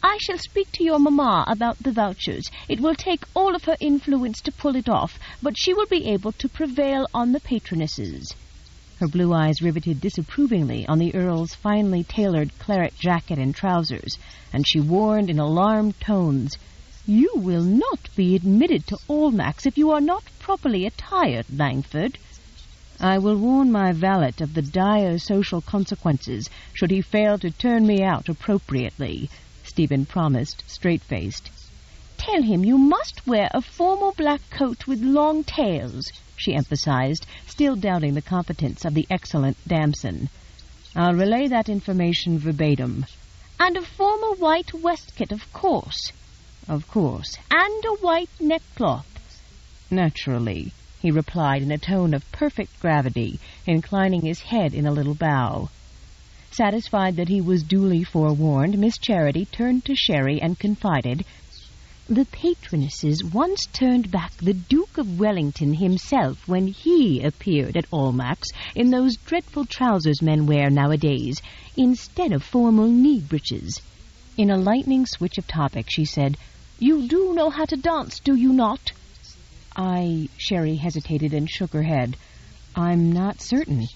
"I shall speak to your mamma about the vouchers. It will take all of her influence to pull it off, but she will be able to prevail on the patronesses." Her blue eyes riveted disapprovingly on the Earl's finely tailored claret jacket and trousers, and she warned in alarmed tones, "You will not be admitted to Almack's if you are not properly attired, Langford." "I will warn my valet of the dire social consequences should he fail to turn me out appropriately," Stephen promised, straight-faced. "Tell him you must wear a formal black coat with long tails," she emphasized, still doubting the competence of the excellent Damson. "I'll relay that information verbatim." "And a formal white waistcoat, of course." "Of course." "And a white neckcloth." "Naturally," he replied in a tone of perfect gravity, inclining his head in a little bow. Satisfied that he was duly forewarned, Miss Charity turned to Sherry and confided, "The patronesses once turned back the Duke of Wellington himself when he appeared at Almack's in those dreadful trousers men wear nowadays, instead of formal knee breeches." In a lightning switch of topic, she said, "You do know how to dance, do you not?" Sherry hesitated and shook her head. "I'm not certain."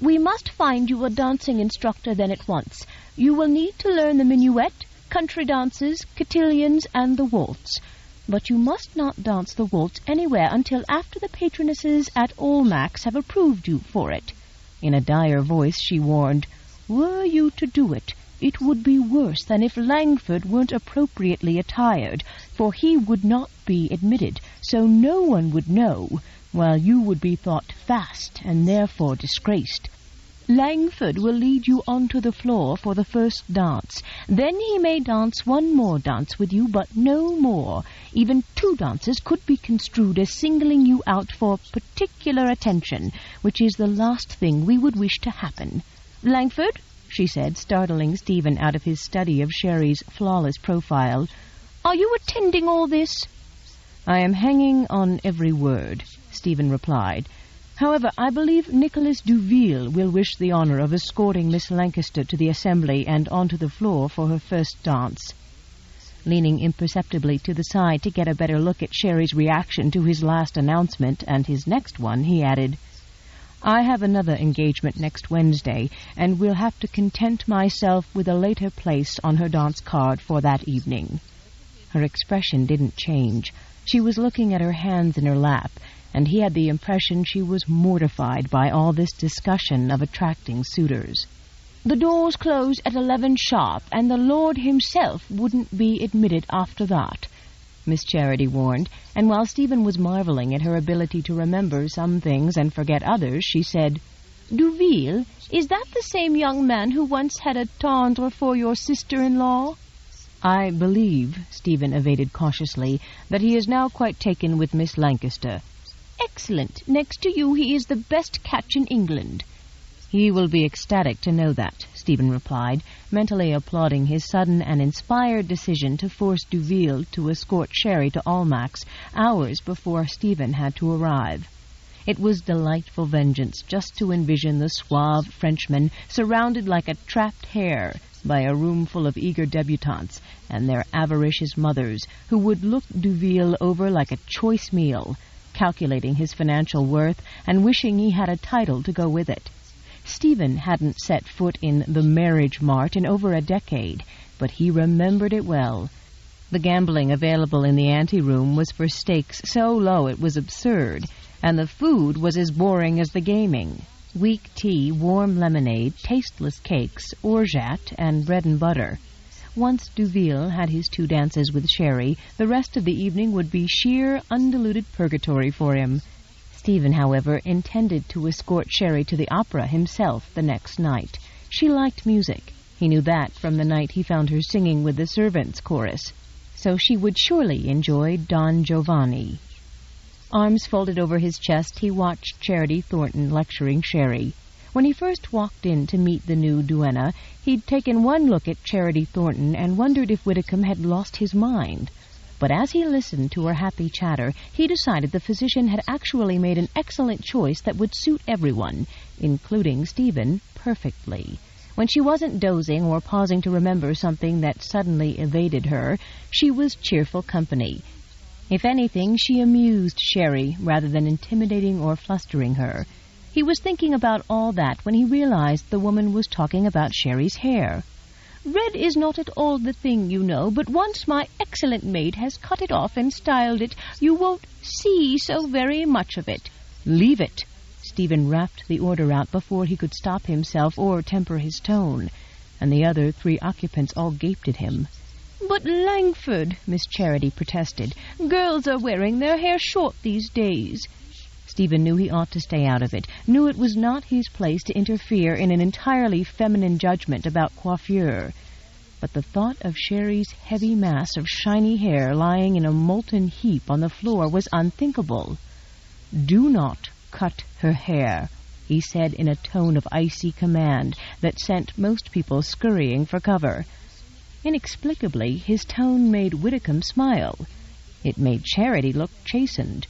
"We must find you a dancing instructor then at once. You will need to learn the minuet, country dances, cotillions, and the waltz. But you must not dance the waltz anywhere until after the patronesses at Almack's have approved you for it." In a dire voice she warned, "Were you to do it, it would be worse than if Langford weren't appropriately attired, for he would not be admitted, so no one would know, while you would be thought fast and therefore disgraced. Langford will lead you onto the floor for the first dance. Then he may dance one more dance with you, but no more. Even 2 dances could be construed as singling you out for particular attention, which is the last thing we would wish to happen. Langford," she said, startling Stephen out of his study of Sherry's flawless profile, "are you attending all this?" "I am hanging on every word," Stephen replied. "However, I believe Nicholas Duville will wish the honor of escorting Miss Lancaster to the assembly and onto the floor for her first dance." Leaning imperceptibly to the side to get a better look at Sherry's reaction to his last announcement and his next one, he added, "I have another engagement next Wednesday, and will have to content myself with a later place on her dance card for that evening." Her expression didn't change. She was looking at her hands in her lap, and he had the impression she was mortified by all this discussion of attracting suitors. "The doors close at 11 sharp, and the Lord himself wouldn't be admitted after that," Miss Charity warned, and while Stephen was marveling at her ability to remember some things and forget others, she said, "Duville, is that the same young man who once had a tendre for your sister-in-law?" "I believe," Stephen evaded cautiously, "that he is now quite taken with Miss Lancaster." "Excellent. Next to you he is the best catch in England." "He will be ecstatic to know that," Stephen replied, mentally applauding his sudden and inspired decision to force Duville to escort Sherry to Almack's hours before Stephen had to arrive. It was delightful vengeance just to envision the suave Frenchman surrounded like a trapped hare by a room full of eager debutantes and their avaricious mothers, who would look Duville over like a choice meal, calculating his financial worth and wishing he had a title to go with it. Stephen hadn't set foot in the Marriage Mart in over a decade, but he remembered it well. The gambling available in the anteroom was for stakes so low it was absurd, and the food was as boring as the gaming. Weak tea, warm lemonade, tasteless cakes, orgeat, and bread and butter. Once Duville had his 2 dances with Sherry, the rest of the evening would be sheer, undiluted purgatory for him. Stephen, however, intended to escort Sherry to the opera himself the next night. She liked music. He knew that from the night he found her singing with the servants' chorus. So she would surely enjoy Don Giovanni. Arms folded over his chest, he watched Charity Thornton lecturing Sherry. When he first walked in to meet the new duenna, he'd taken one look at Charity Thornton and wondered if Widdicombe had lost his mind. But as he listened to her happy chatter, he decided the physician had actually made an excellent choice that would suit everyone, including Stephen, perfectly. When she wasn't dozing or pausing to remember something that suddenly evaded her, she was cheerful company. If anything, she amused Sherry rather than intimidating or flustering her. He was thinking about all that when he realized the woman was talking about Sherry's hair. "Red is not at all the thing, you know, but once my excellent maid has cut it off and styled it, you won't see so very much of it." "Leave it!" Stephen rapped the order out before he could stop himself or temper his tone, and the other 3 occupants all gaped at him. "But Langford," Miss Charity protested, "girls are wearing their hair short these days." Stephen knew he ought to stay out of it, knew it was not his place to interfere in an entirely feminine judgment about coiffure. but the thought of Sherry's heavy mass of shiny hair lying in a molten heap on the floor was unthinkable. "Do not cut her hair," he said in a tone of icy command that sent most people scurrying for cover. Inexplicably, his tone made Widdicombe smile. It made Charity look chastened.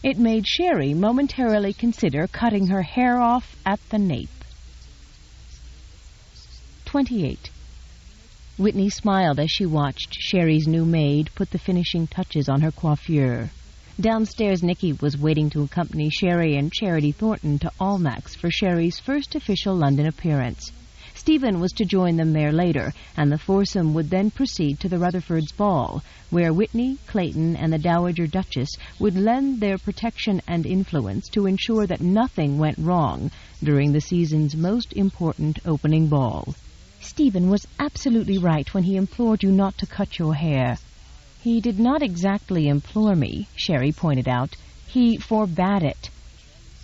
It made Sherry momentarily consider cutting her hair off at the nape. 28. Whitney smiled as she watched Sherry's new maid put the finishing touches on her coiffure. Downstairs, Nicky was waiting to accompany Sherry and Charity Thornton to Almack's for Sherry's first official London appearance. Stephen was to join them there later, and the foursome would then proceed to the Rutherfords' ball, where Whitney, Clayton, and the Dowager Duchess would lend their protection and influence to ensure that nothing went wrong during the season's most important opening ball. "Stephen was absolutely right when he implored you not to cut your hair." "He did not exactly implore me," Sherry pointed out. "He forbade it."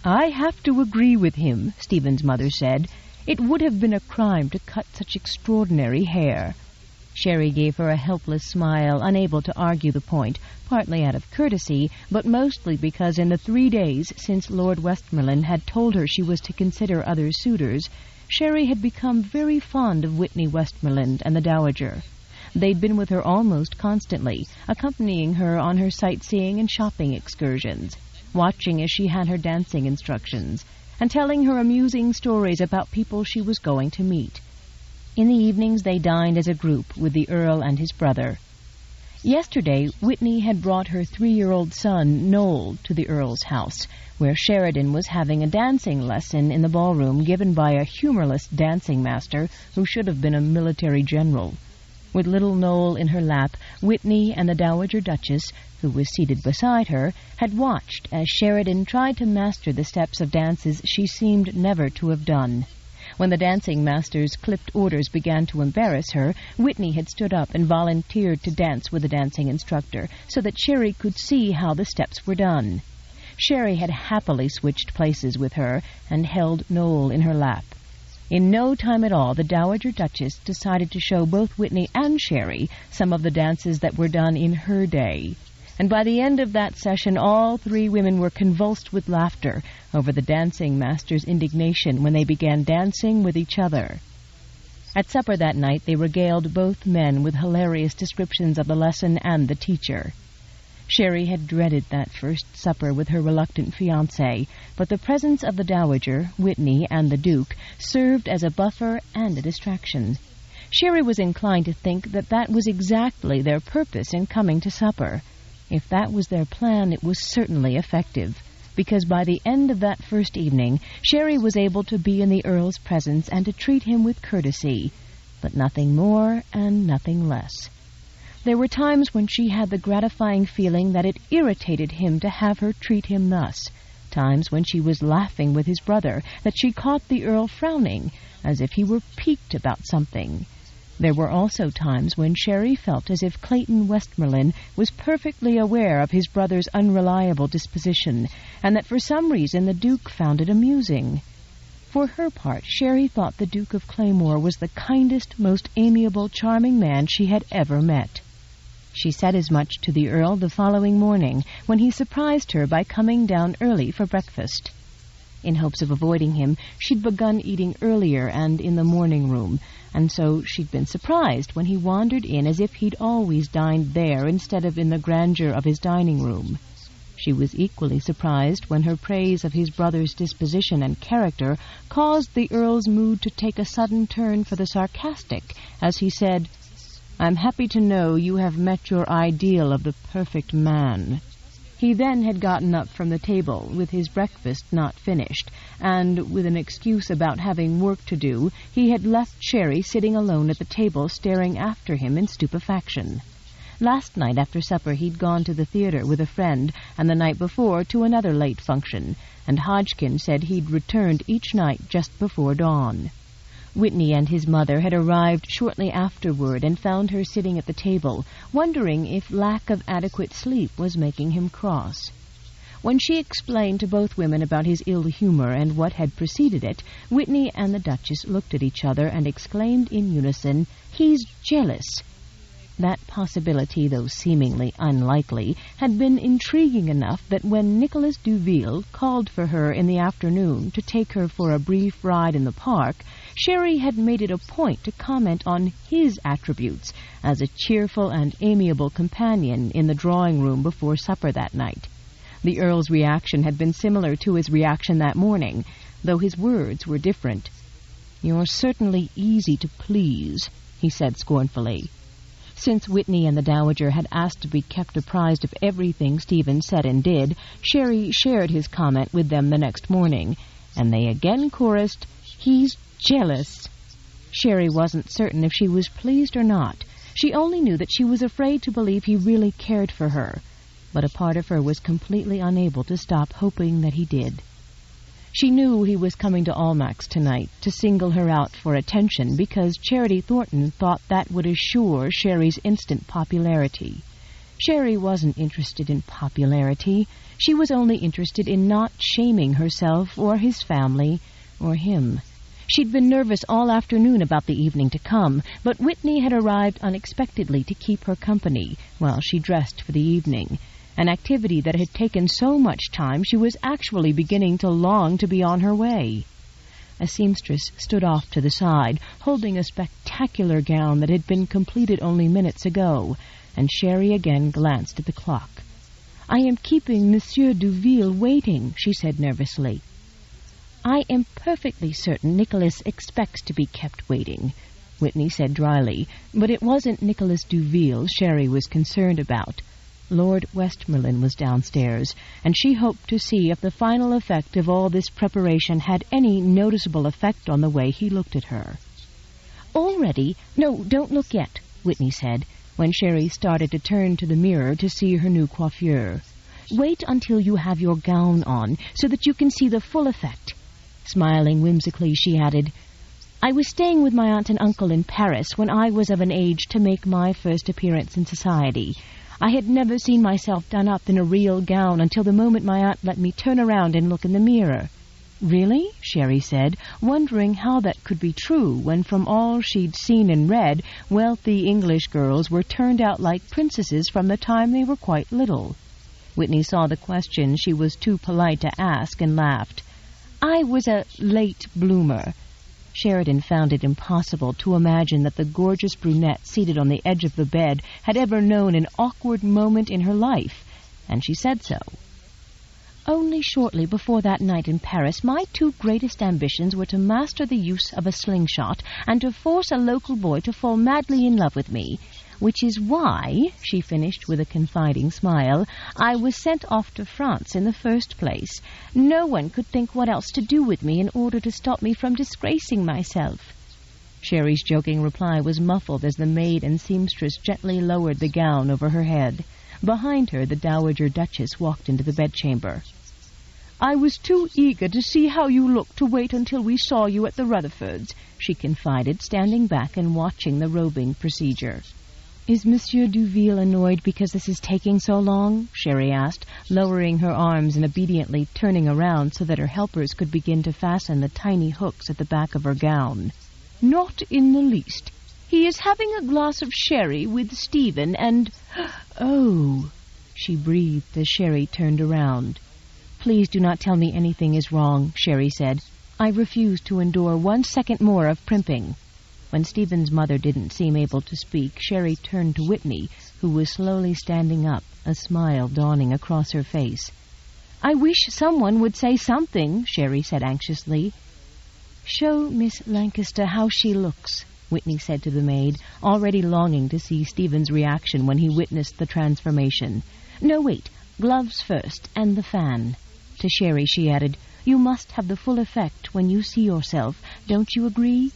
"I have to agree with him," Stephen's mother said. "It would have been a crime to cut such extraordinary hair." Sherry gave her a helpless smile, unable to argue the point, partly out of courtesy, but mostly because in the 3 days since Lord Westmoreland had told her she was to consider other suitors, Sherry had become very fond of Whitney Westmoreland and the Dowager. They'd been with her almost constantly, accompanying her on her sightseeing and shopping excursions, watching as she had her dancing instructions, and telling her amusing stories about people she was going to meet. In the evenings they dined as a group with the Earl and his brother. Yesterday, Whitney had brought her 3-year-old son, Noel, to the Earl's house, where Sheridan was having a dancing lesson in the ballroom given by a humorless dancing master who should have been a military general. With little Noel in her lap, Whitney and the Dowager Duchess, who was seated beside her, had watched as Sheridan tried to master the steps of dances she seemed never to have done. When the dancing master's clipped orders began to embarrass her, Whitney had stood up and volunteered to dance with the dancing instructor so that Sherry could see how the steps were done. Sherry had happily switched places with her and held Noel in her lap. In no time at all, the Dowager Duchess decided to show both Whitney and Sherry some of the dances that were done in her day. And by the end of that session, all 3 women were convulsed with laughter over the dancing master's indignation when they began dancing with each other. At supper that night, they regaled both men with hilarious descriptions of the lesson and the teacher. Sherry had dreaded that first supper with her reluctant fiancé, but the presence of the Dowager, Whitney, and the Duke served as a buffer and a distraction. Sherry was inclined to think that that was exactly their purpose in coming to supper. If that was their plan, it was certainly effective, because by the end of that first evening, Sherry was able to be in the Earl's presence and to treat him with courtesy, but nothing more and nothing less. There were times when she had the gratifying feeling that it irritated him to have her treat him thus, times when she was laughing with his brother, that she caught the Earl frowning, as if he were piqued about something. There were also times when Sherry felt as if Clayton Westmoreland was perfectly aware of his brother's unreliable disposition, and that for some reason the Duke found it amusing. For her part, Sherry thought the Duke of Claymore was the kindest, most amiable, charming man she had ever met. She said as much to the Earl the following morning, when he surprised her by coming down early for breakfast. In hopes of avoiding him, she'd begun eating earlier and in the morning room, and so she'd been surprised when he wandered in as if he'd always dined there instead of in the grandeur of his dining room. She was equally surprised when her praise of his brother's disposition and character caused the Earl's mood to take a sudden turn for the sarcastic, as he said, "I'm happy to know you have met your ideal of the perfect man." He then had gotten up from the table, with his breakfast not finished, and, with an excuse about having work to do, he had left Sherry sitting alone at the table staring after him in stupefaction. Last night after supper he'd gone to the theater with a friend, and the night before to another late function, and Hodgkin said he'd returned each night just before dawn. Whitney and his mother had arrived shortly afterward and found her sitting at the table, wondering if lack of adequate sleep was making him cross. When she explained to both women about his ill humor and what had preceded it, Whitney and the Duchess looked at each other and exclaimed in unison, "He's jealous." That possibility, though seemingly unlikely, had been intriguing enough that when Nicholas Duville called for her in the afternoon to take her for a brief ride in the park, Sherry had made it a point to comment on his attributes as a cheerful and amiable companion in the drawing-room before supper that night. The Earl's reaction had been similar to his reaction that morning, though his words were different. "You're certainly easy to please," he said scornfully. Since Whitney and the Dowager had asked to be kept apprised of everything Stephen said and did, Sherry shared his comment with them the next morning, and they again chorused, "He's jealous." Sherry wasn't certain if she was pleased or not. She only knew that she was afraid to believe he really cared for her, but a part of her was completely unable to stop hoping that he did. She knew he was coming to Almack's tonight to single her out for attention because Charity Thornton thought that would assure Sherry's instant popularity. Sherry wasn't interested in popularity. She was only interested in not shaming herself or his family or him. She'd been nervous all afternoon about the evening to come, but Whitney had arrived unexpectedly to keep her company while she dressed for the evening. An activity that had taken so much time she was actually beginning to long to be on her way. A seamstress stood off to the side, holding a spectacular gown that had been completed only minutes ago, and Sherry again glanced at the clock. "I am keeping Monsieur Duville waiting," she said nervously. "I am perfectly certain Nicholas expects to be kept waiting," Whitney said dryly, but it wasn't Nicholas Duville Sherry was concerned about. Lord Westmoreland was downstairs, and she hoped to see if the final effect of all this preparation had any noticeable effect on the way he looked at her. "All ready? No, don't look yet," Whitney said, when Sherry started to turn to the mirror to see her new coiffure. "Wait until you have your gown on, so that you can see the full effect." Smiling whimsically, she added, "I was staying with my aunt and uncle in Paris when I was of an age to make my first appearance in society. I had never seen myself done up in a real gown until the moment my aunt let me turn around and look in the mirror." "Really?" Sherry said, wondering how that could be true when from all she'd seen and read, wealthy English girls were turned out like princesses from the time they were quite little. Whitney saw the question she was too polite to ask and laughed. "I was a late bloomer." Sheridan found it impossible to imagine that the gorgeous brunette seated on the edge of the bed had ever known an awkward moment in her life, and she said so. "Only shortly before that night in Paris, my two greatest ambitions were to master the use of a slingshot and to force a local boy to fall madly in love with me, which is why," she finished with a confiding smile, "I was sent off to France in the first place. No one could think what else to do with me in order to stop me from disgracing myself." Sherry's joking reply was muffled as the maid and seamstress gently lowered the gown over her head. Behind her, the Dowager Duchess walked into the bedchamber. "I was too eager to see how you looked to wait until we saw you at the Rutherfords," she confided, standing back and watching the robing procedure. "Is Monsieur Duville annoyed because this is taking so long?" Sherry asked, lowering her arms and obediently turning around so that her helpers could begin to fasten the tiny hooks at the back of her gown. "Not in the least. He is having a glass of sherry with Stephen and—" "Oh," she breathed as Sherry turned around. "Please do not tell me anything is wrong," Sherry said. "I refuse to endure 1 second more of primping." When Stephen's mother didn't seem able to speak, Sherry turned to Whitney, who was slowly standing up, a smile dawning across her face. "I wish someone would say something," Sherry said anxiously. "Show Miss Lancaster how she looks," Whitney said to the maid, already longing to see Stephen's reaction when he witnessed the transformation. "No, wait. Gloves first, and the fan." To Sherry she added, "You must have the full effect when you see yourself. Don't you agree?"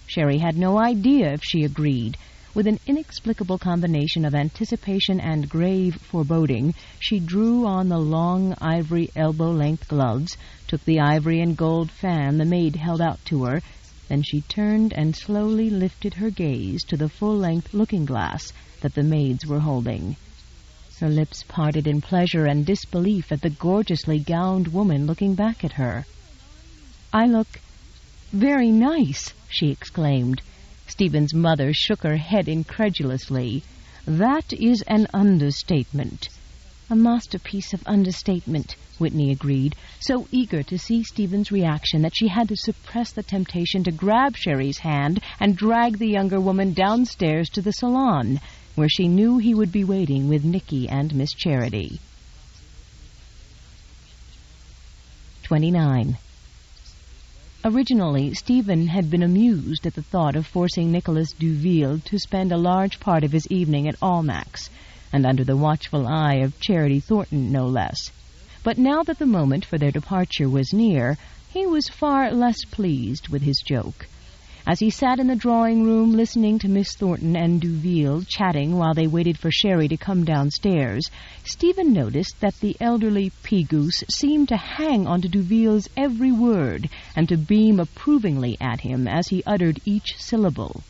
Sherry had no idea if she agreed. With an inexplicable combination of anticipation and grave foreboding, she drew on the long ivory elbow-length gloves, took the ivory and gold fan the maid held out to her, then she turned and slowly lifted her gaze to the full-length looking-glass that the maids were holding. Her lips parted in pleasure and disbelief at the gorgeously gowned woman looking back at her. "I look very nice," she exclaimed. Stephen's mother shook her head incredulously. "That is an understatement." "A masterpiece of understatement," Whitney agreed, so eager to see Stephen's reaction that she had to suppress the temptation to grab Sherry's hand and drag the younger woman downstairs to the salon, where she knew he would be waiting with Nicky and Miss Charity. 29. Originally, Stephen had been amused at the thought of forcing Nicholas Duville to spend a large part of his evening at Almack's, and under the watchful eye of Charity Thornton, no less. But now that the moment for their departure was near, he was far less pleased with his joke. As he sat in the drawing-room listening to Miss Thornton and Duville chatting while they waited for Sherry to come downstairs, Stephen noticed that the elderly pea-goose seemed to hang onto Duville's every word and to beam approvingly at him as he uttered each syllable,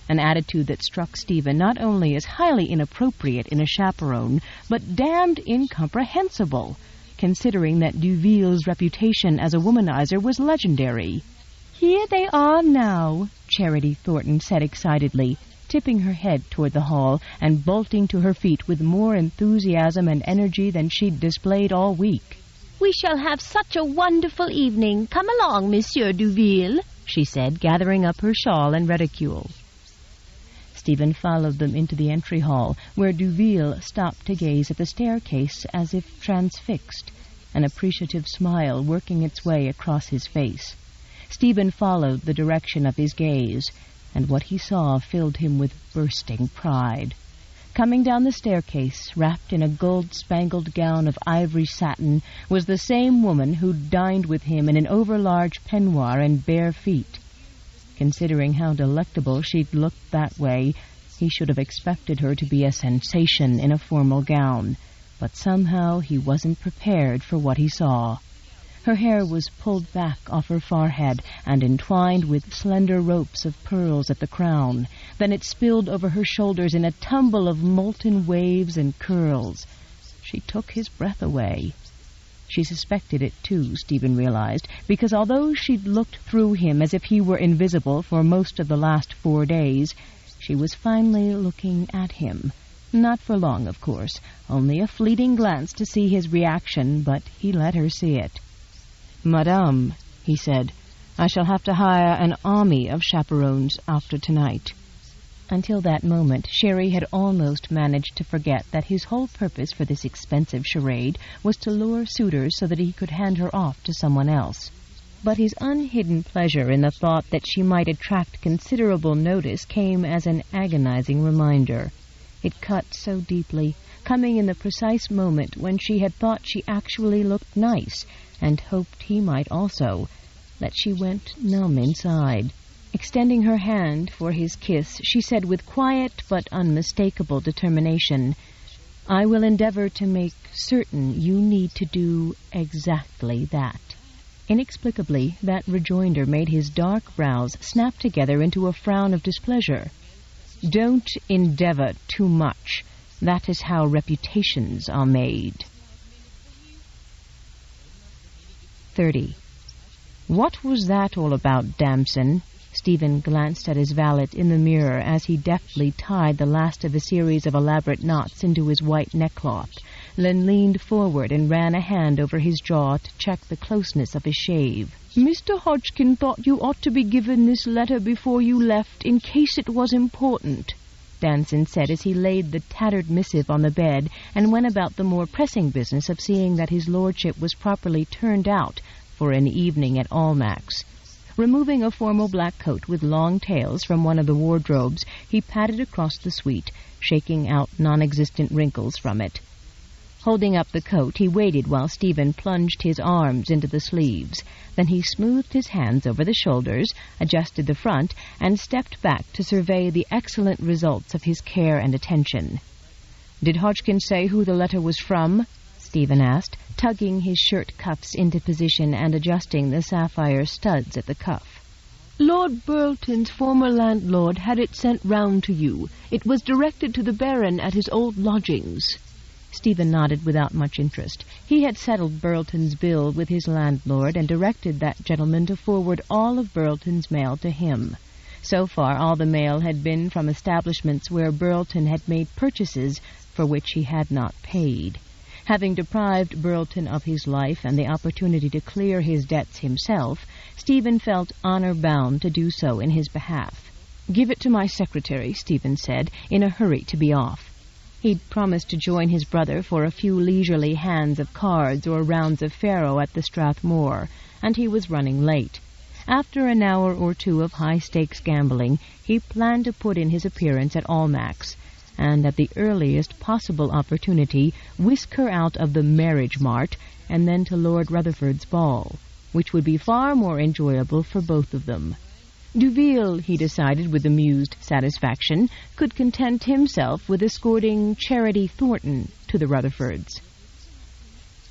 an attitude that struck Stephen not only as highly inappropriate in a chaperone, but damned incomprehensible, considering that Duville's reputation as a womanizer was legendary. "Here they are now," Charity Thornton said excitedly, tipping her head toward the hall and bolting to her feet with more enthusiasm and energy than she'd displayed all week. "We shall have such a wonderful evening. Come along, Monsieur Duville," she said, gathering up her shawl and reticule. Stephen followed them into the entry hall, where Duville stopped to gaze at the staircase as if transfixed, an appreciative smile working its way across his face. Stephen followed the direction of his gaze, and what he saw filled him with bursting pride. Coming down the staircase, wrapped in a gold-spangled gown of ivory satin, was the same woman who'd dined with him in an overlarge peignoir and bare feet. Considering how delectable she'd looked that way, he should have expected her to be a sensation in a formal gown, but somehow he wasn't prepared for what he saw. Her hair was pulled back off her forehead and entwined with slender ropes of pearls at the crown. Then it spilled over her shoulders in a tumble of molten waves and curls. She took his breath away. She suspected it, too, Stephen realized, because although she'd looked through him as if he were invisible for most of the last 4 days, she was finally looking at him. Not for long, of course, only a fleeting glance to see his reaction, but he let her see it. "Madame," he said, "I shall have to hire an army of chaperones after tonight." Until that moment, Sherry had almost managed to forget that his whole purpose for this expensive charade was to lure suitors so that he could hand her off to someone else. But his unhidden pleasure in the thought that she might attract considerable notice came as an agonizing reminder. It cut so deeply, coming in the precise moment when she had thought she actually looked nice, and hoped he might also, that she went numb inside. Extending her hand for his kiss, she said with quiet but unmistakable determination, "I will endeavor to make certain you need to do exactly that." Inexplicably, that rejoinder made his dark brows snap together into a frown of displeasure. "Don't endeavor too much. That is how reputations are made." 30. "What was that all about, Damson?" Stephen glanced at his valet in the mirror as he deftly tied the last of a series of elaborate knots into his white neckcloth, then leaned forward and ran a hand over his jaw to check the closeness of his shave. "Mr. Hodgkin thought you ought to be given this letter before you left in case it was important," Damson said as he laid the tattered missive on the bed and went about the more pressing business of seeing that his lordship was properly turned out for an evening at Almack's. Removing a formal black coat with long tails from one of the wardrobes, he patted across the suite, shaking out non-existent wrinkles from it. Holding up the coat, he waited while Stephen plunged his arms into the sleeves. Then he smoothed his hands over the shoulders, adjusted the front, and stepped back to survey the excellent results of his care and attention. "Did Hodgkin say who the letter was from?" Stephen asked, tugging his shirt cuffs into position and adjusting the sapphire studs at the cuff. "Lord Burlton's former landlord had it sent round to you. It was directed to the Baron at his old lodgings." Stephen nodded without much interest. He had settled Burleton's bill with his landlord and directed that gentleman to forward all of Burleton's mail to him. So far, all the mail had been from establishments where Burleton had made purchases for which he had not paid. Having deprived Burleton of his life and the opportunity to clear his debts himself, Stephen felt honor-bound to do so in his behalf. "Give it to my secretary," Stephen said, in a hurry to be off. He'd promised to join his brother for a few leisurely hands of cards or rounds of faro at the Strathmore, and he was running late. After an hour or two of high-stakes gambling, he planned to put in his appearance at Almack's, and at the earliest possible opportunity whisk her out of the marriage mart and then to Lord Rutherford's ball, which would be far more enjoyable for both of them. Duville, he decided with amused satisfaction, could content himself with escorting Charity Thornton to the Rutherfords.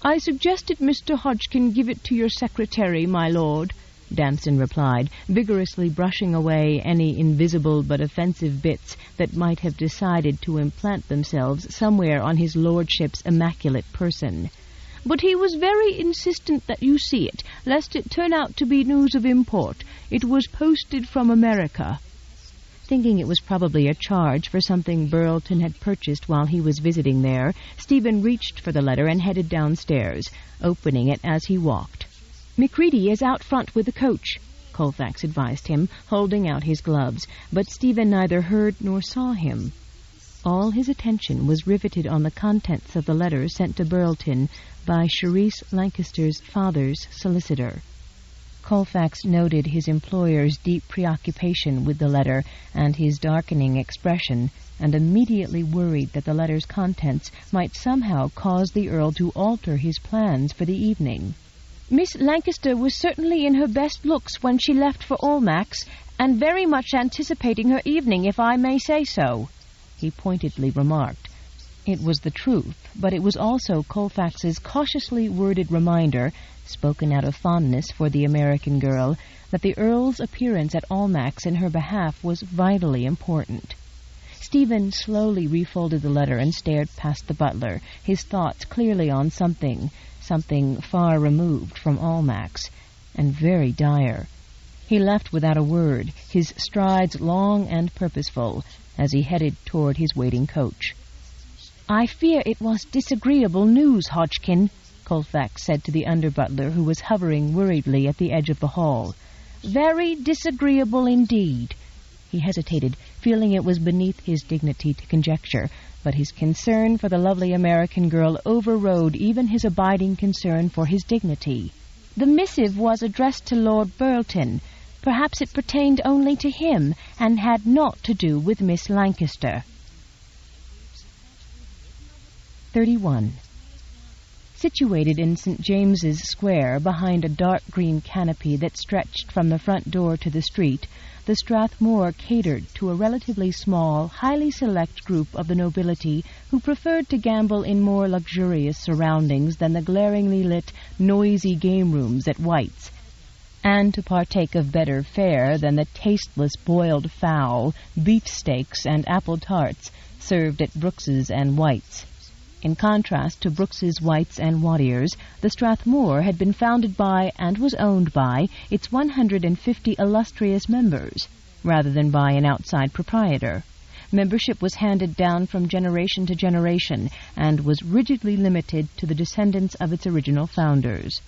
"I suggested Mr. Hodgkin give it to your secretary, my lord," Damson replied, vigorously brushing away any invisible but offensive bits that might have decided to implant themselves somewhere on his lordship's immaculate person. "But he was very insistent that you see it, lest it turn out to be news of import. It was posted from America." Thinking it was probably a charge for something Burleton had purchased while he was visiting there, Stephen reached for the letter and headed downstairs, opening it as he walked. "Macready is out front with the coach," Colfax advised him, holding out his gloves, but Stephen neither heard nor saw him. All his attention was riveted on the contents of the letter sent to Burleton by Charisse Lancaster's father's solicitor. Colfax noted his employer's deep preoccupation with the letter and his darkening expression, and immediately worried that the letter's contents might somehow cause the Earl to alter his plans for the evening. "Miss Lancaster was certainly in her best looks when she left for Almack's, and very much anticipating her evening, if I may say so," he pointedly remarked. It was the truth, but it was also Colfax's cautiously worded reminder, spoken out of fondness for the American girl, that the Earl's appearance at Almack's in her behalf was vitally important. Stephen slowly refolded the letter and stared past the butler, his thoughts clearly on something far removed from Almack's, and very dire. He left without a word, his strides long and purposeful, as he headed toward his waiting coach. "I fear it was disagreeable news, Hodgkin," Colfax said to the under-butler, who was hovering worriedly at the edge of the hall. "Very disagreeable indeed." He hesitated, feeling it was beneath his dignity to conjecture, but his concern for the lovely American girl overrode even his abiding concern for his dignity. "The missive was addressed to Lord Burleton. Perhaps it pertained only to him, and had naught to do with Miss Lancaster." 31. Situated in St. James's Square, behind a dark green canopy that stretched from the front door to the street, the Strathmore catered to a relatively small, highly select group of the nobility who preferred to gamble in more luxurious surroundings than the glaringly lit, noisy game rooms at White's, and to partake of better fare than the tasteless boiled fowl, beefsteaks, and apple tarts served at Brooks's and White's. In contrast to Brooks's, White's, and Wattier's, the Strathmore had been founded by and was owned by its 150 illustrious members, rather than by an outside proprietor. Membership was handed down from generation to generation and was rigidly limited to the descendants of its original founders.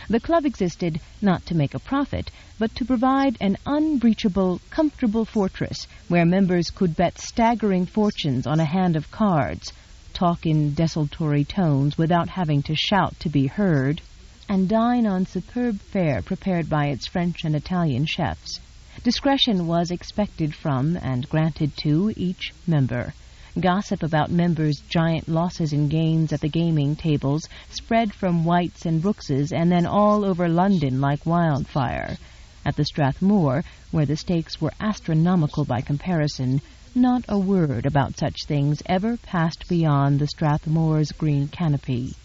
The club existed not to make a profit, but to provide an unbreachable, comfortable fortress where members could bet staggering fortunes on a hand of cards, talk in desultory tones without having to shout to be heard, and dine on superb fare prepared by its French and Italian chefs. Discretion was expected from, and granted to, each member. Gossip about members' giant losses and gains at the gaming tables spread from White's and Brooks's and then all over London like wildfire. At the Strathmore, where the stakes were astronomical by comparison, not a word about such things ever passed beyond the Strathmore's green canopy.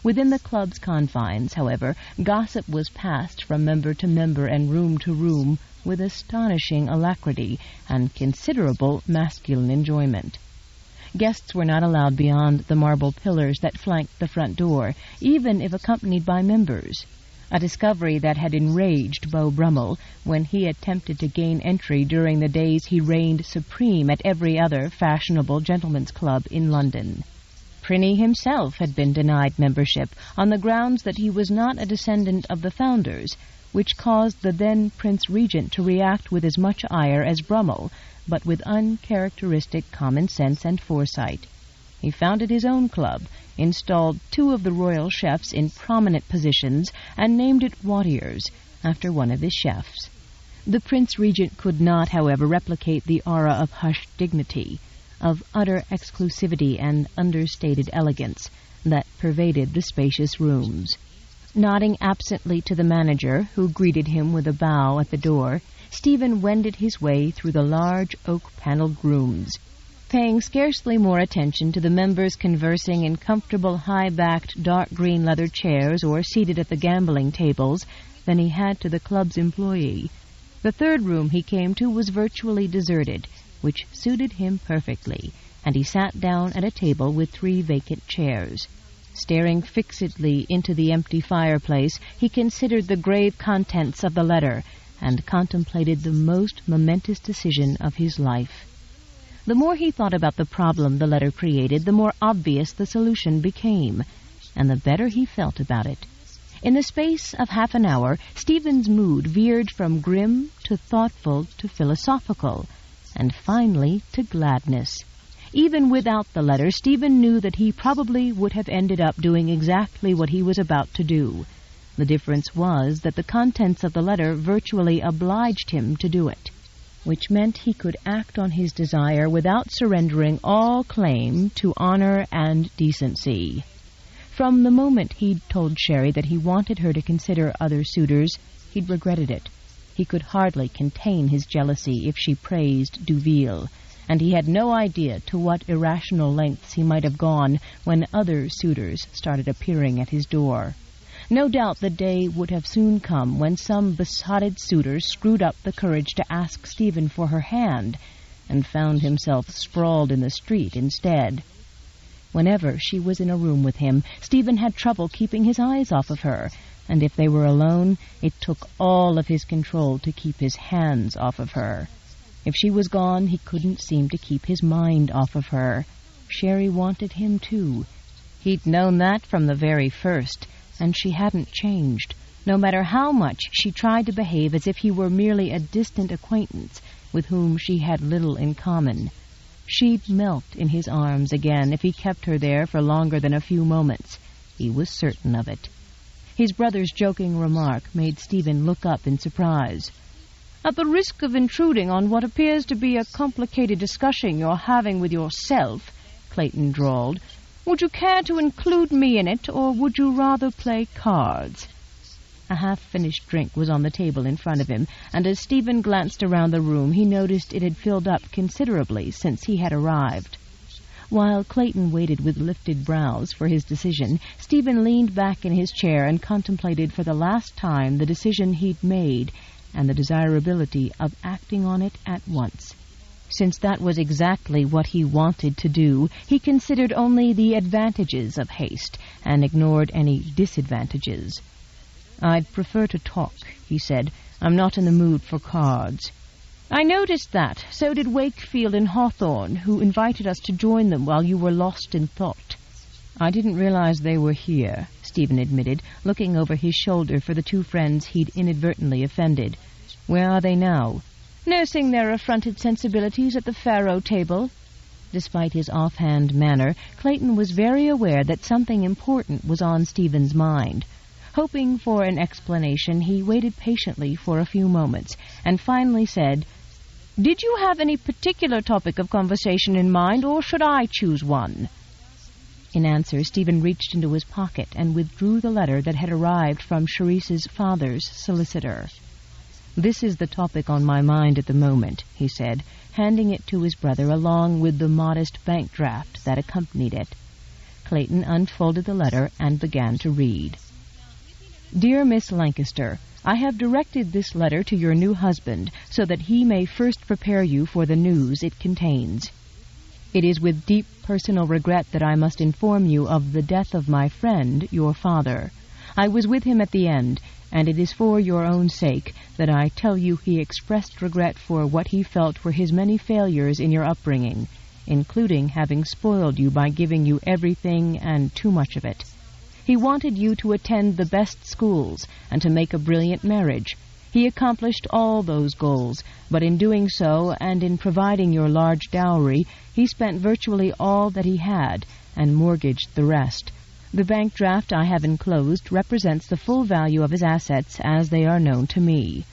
Within the club's confines, however, gossip was passed from member to member and room to room with astonishing alacrity and considerable masculine enjoyment. Guests were not allowed beyond the marble pillars that flanked the front door, even if accompanied by members, a discovery that had enraged Beau Brummel when he attempted to gain entry during the days he reigned supreme at every other fashionable gentlemen's club in London. Prinny himself had been denied membership on the grounds that he was not a descendant of the founders, which caused the then Prince Regent to react with as much ire as Brummel, but with uncharacteristic common sense and foresight. He founded his own club, installed 2 of the royal chefs in prominent positions, and named it Watier's, after one of his chefs. The Prince Regent could not, however, replicate the aura of hushed dignity, of utter exclusivity and understated elegance that pervaded the spacious rooms. Nodding absently to the manager, who greeted him with a bow at the door, Stephen wended his way through the large oak-paneled rooms, paying scarcely more attention to the members conversing in comfortable high-backed dark green leather chairs or seated at the gambling tables than he had to the club's employee. The third room he came to was virtually deserted, which suited him perfectly, and he sat down at a table with 3 vacant chairs. Staring fixedly into the empty fireplace, he considered the grave contents of the letter and contemplated the most momentous decision of his life. The more he thought about the problem the letter created, the more obvious the solution became, and the better he felt about it. In the space of half an hour, Stephen's mood veered from grim to thoughtful to philosophical, and finally to gladness. Even without the letter, Stephen knew that he probably would have ended up doing exactly what he was about to do. The difference was that the contents of the letter virtually obliged him to do it, which meant he could act on his desire without surrendering all claim to honor and decency. From the moment he'd told Sherry that he wanted her to consider other suitors, he'd regretted it. He could hardly contain his jealousy if she praised Duville, and he had no idea to what irrational lengths he might have gone when other suitors started appearing at his door. No doubt the day would have soon come when some besotted suitor screwed up the courage to ask Stephen for her hand, and found himself sprawled in the street instead. Whenever she was in a room with him, Stephen had trouble keeping his eyes off of her, and if they were alone, it took all of his control to keep his hands off of her. If she was gone, he couldn't seem to keep his mind off of her. Sherry wanted him, too. He'd known that from the very first, and she hadn't changed, no matter how much she tried to behave as if he were merely a distant acquaintance with whom she had little in common. She'd melt in his arms again if he kept her there for longer than a few moments. He was certain of it. His brother's joking remark made Stephen look up in surprise. "At the risk of intruding on what appears to be a complicated discussion you're having with yourself," Clayton drawled, "would you care to include me in it, or would you rather play cards?" A half-finished drink was on the table in front of him, and as Stephen glanced around the room, he noticed it had filled up considerably since he had arrived. While Clayton waited with lifted brows for his decision, Stephen leaned back in his chair and contemplated for the last time the decision he'd made and the desirability of acting on it at once. Since that was exactly what he wanted to do, he considered only the advantages of haste and ignored any disadvantages. "I'd prefer to talk," he said. "I'm not in the mood for cards." "I noticed that. So did Wakefield and Hawthorne, who invited us to join them while you were lost in thought." "I didn't realize they were here," Stephen admitted, looking over his shoulder for the 2 friends he'd inadvertently offended. "Where are they now?" "Nursing their affronted sensibilities at the faro table." Despite his offhand manner, Clayton was very aware that something important was on Stephen's mind. Hoping for an explanation, he waited patiently for a few moments, and finally said, "Did you have any particular topic of conversation in mind, or should I choose one?" In answer, Stephen reached into his pocket and withdrew the letter that had arrived from Cherise's father's solicitor. "This is the topic on my mind at the moment," he said, handing it to his brother along with the modest bank draft that accompanied it. Clayton unfolded the letter and began to read. "Dear Miss Lancaster, I have directed this letter to your new husband so that he may first prepare you for the news it contains. It is with deep personal regret that I must inform you of the death of my friend, your father. I was with him at the end, and it is for your own sake that I tell you he expressed regret for what he felt were his many failures in your upbringing, including having spoiled you by giving you everything and too much of it. He wanted you to attend the best schools and to make a brilliant marriage. He accomplished all those goals, but in doing so and in providing your large dowry, he spent virtually all that he had and mortgaged the rest. The bank draft I have enclosed represents the full value of his assets as they are known to me.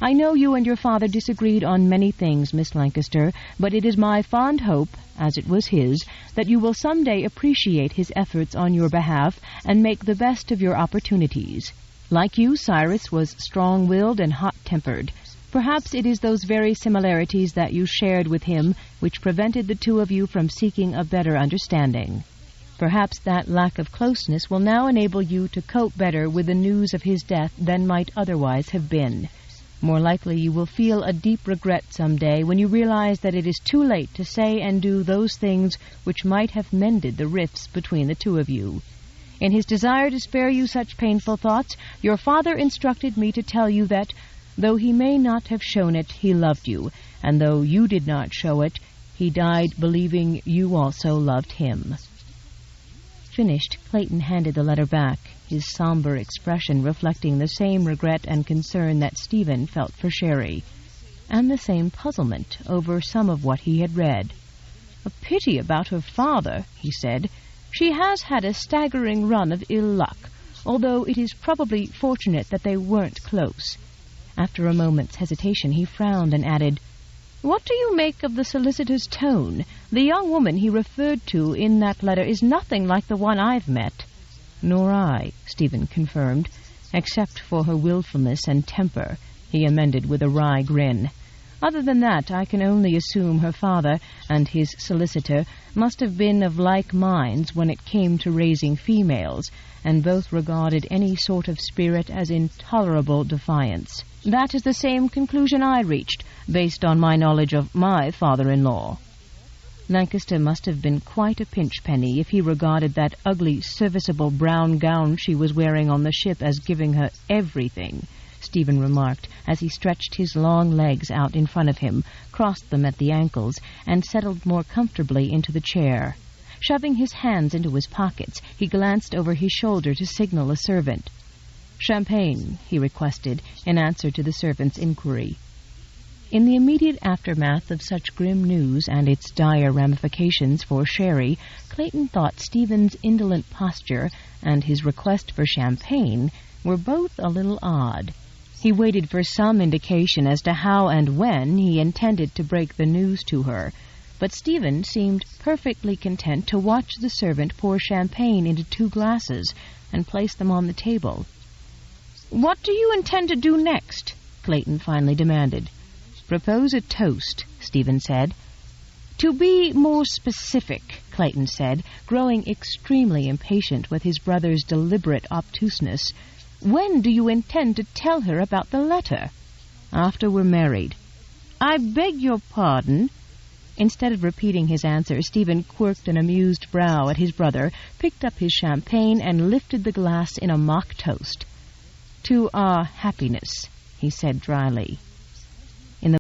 I know you and your father disagreed on many things, Miss Lancaster, but it is my fond hope, as it was his, that you will some day appreciate his efforts on your behalf and make the best of your opportunities. Like you, Cyrus was strong-willed and hot-tempered. Perhaps it is those very similarities that you shared with him which prevented the two of you from seeking a better understanding. Perhaps that lack of closeness will now enable you to cope better with the news of his death than might otherwise have been. More likely you will feel a deep regret some day when you realize that it is too late to say and do those things which might have mended the rifts between the two of you. In his desire to spare you such painful thoughts, your father instructed me to tell you that, though he may not have shown it, he loved you, and though you did not show it, he died believing you also loved him. Finished, Clayton handed the letter back, his somber expression reflecting the same regret and concern that Stephen felt for Sherry, and the same puzzlement over some of what he had read. "A pity about her father," he said. "She has had a staggering run of ill luck, although it is probably fortunate that they weren't close." After a moment's hesitation, he frowned and added, "What do you make of the solicitor's tone? The young woman he referred to in that letter is nothing like the one I've met." "Nor I," Stephen confirmed, "except for her willfulness and temper," he amended with a wry grin. "Other than that, I can only assume her father and his solicitor must have been of like minds when it came to raising females, and both regarded any sort of spirit as intolerable defiance. That is the same conclusion I reached, based on my knowledge of my father-in-law." Lancaster must have been quite a pinch-penny if he regarded that ugly, serviceable brown gown she was wearing on the ship as giving her everything, Stephen remarked, as he stretched his long legs out in front of him, crossed them at the ankles, and settled more comfortably into the chair. Shoving his hands into his pockets, he glanced over his shoulder to signal a servant. "Champagne," he requested, in answer to the servant's inquiry. In the immediate aftermath of such grim news and its dire ramifications for Sherry, Clayton thought Stephen's indolent posture and his request for champagne were both a little odd. He waited for some indication as to how and when he intended to break the news to her, but Stephen seemed perfectly content to watch the servant pour champagne into 2 glasses and place them on the table. "What do you intend to do next?" Clayton finally demanded. "Propose a toast," Stephen said. "To be more specific," Clayton said, growing extremely impatient with his brother's deliberate obtuseness, "when do you intend to tell her about the letter?" "After we're married." "I beg your pardon?" Instead of repeating his answer, Stephen quirked an amused brow at his brother, picked up his champagne, and lifted the glass in a mock toast. "To our happiness," he said dryly.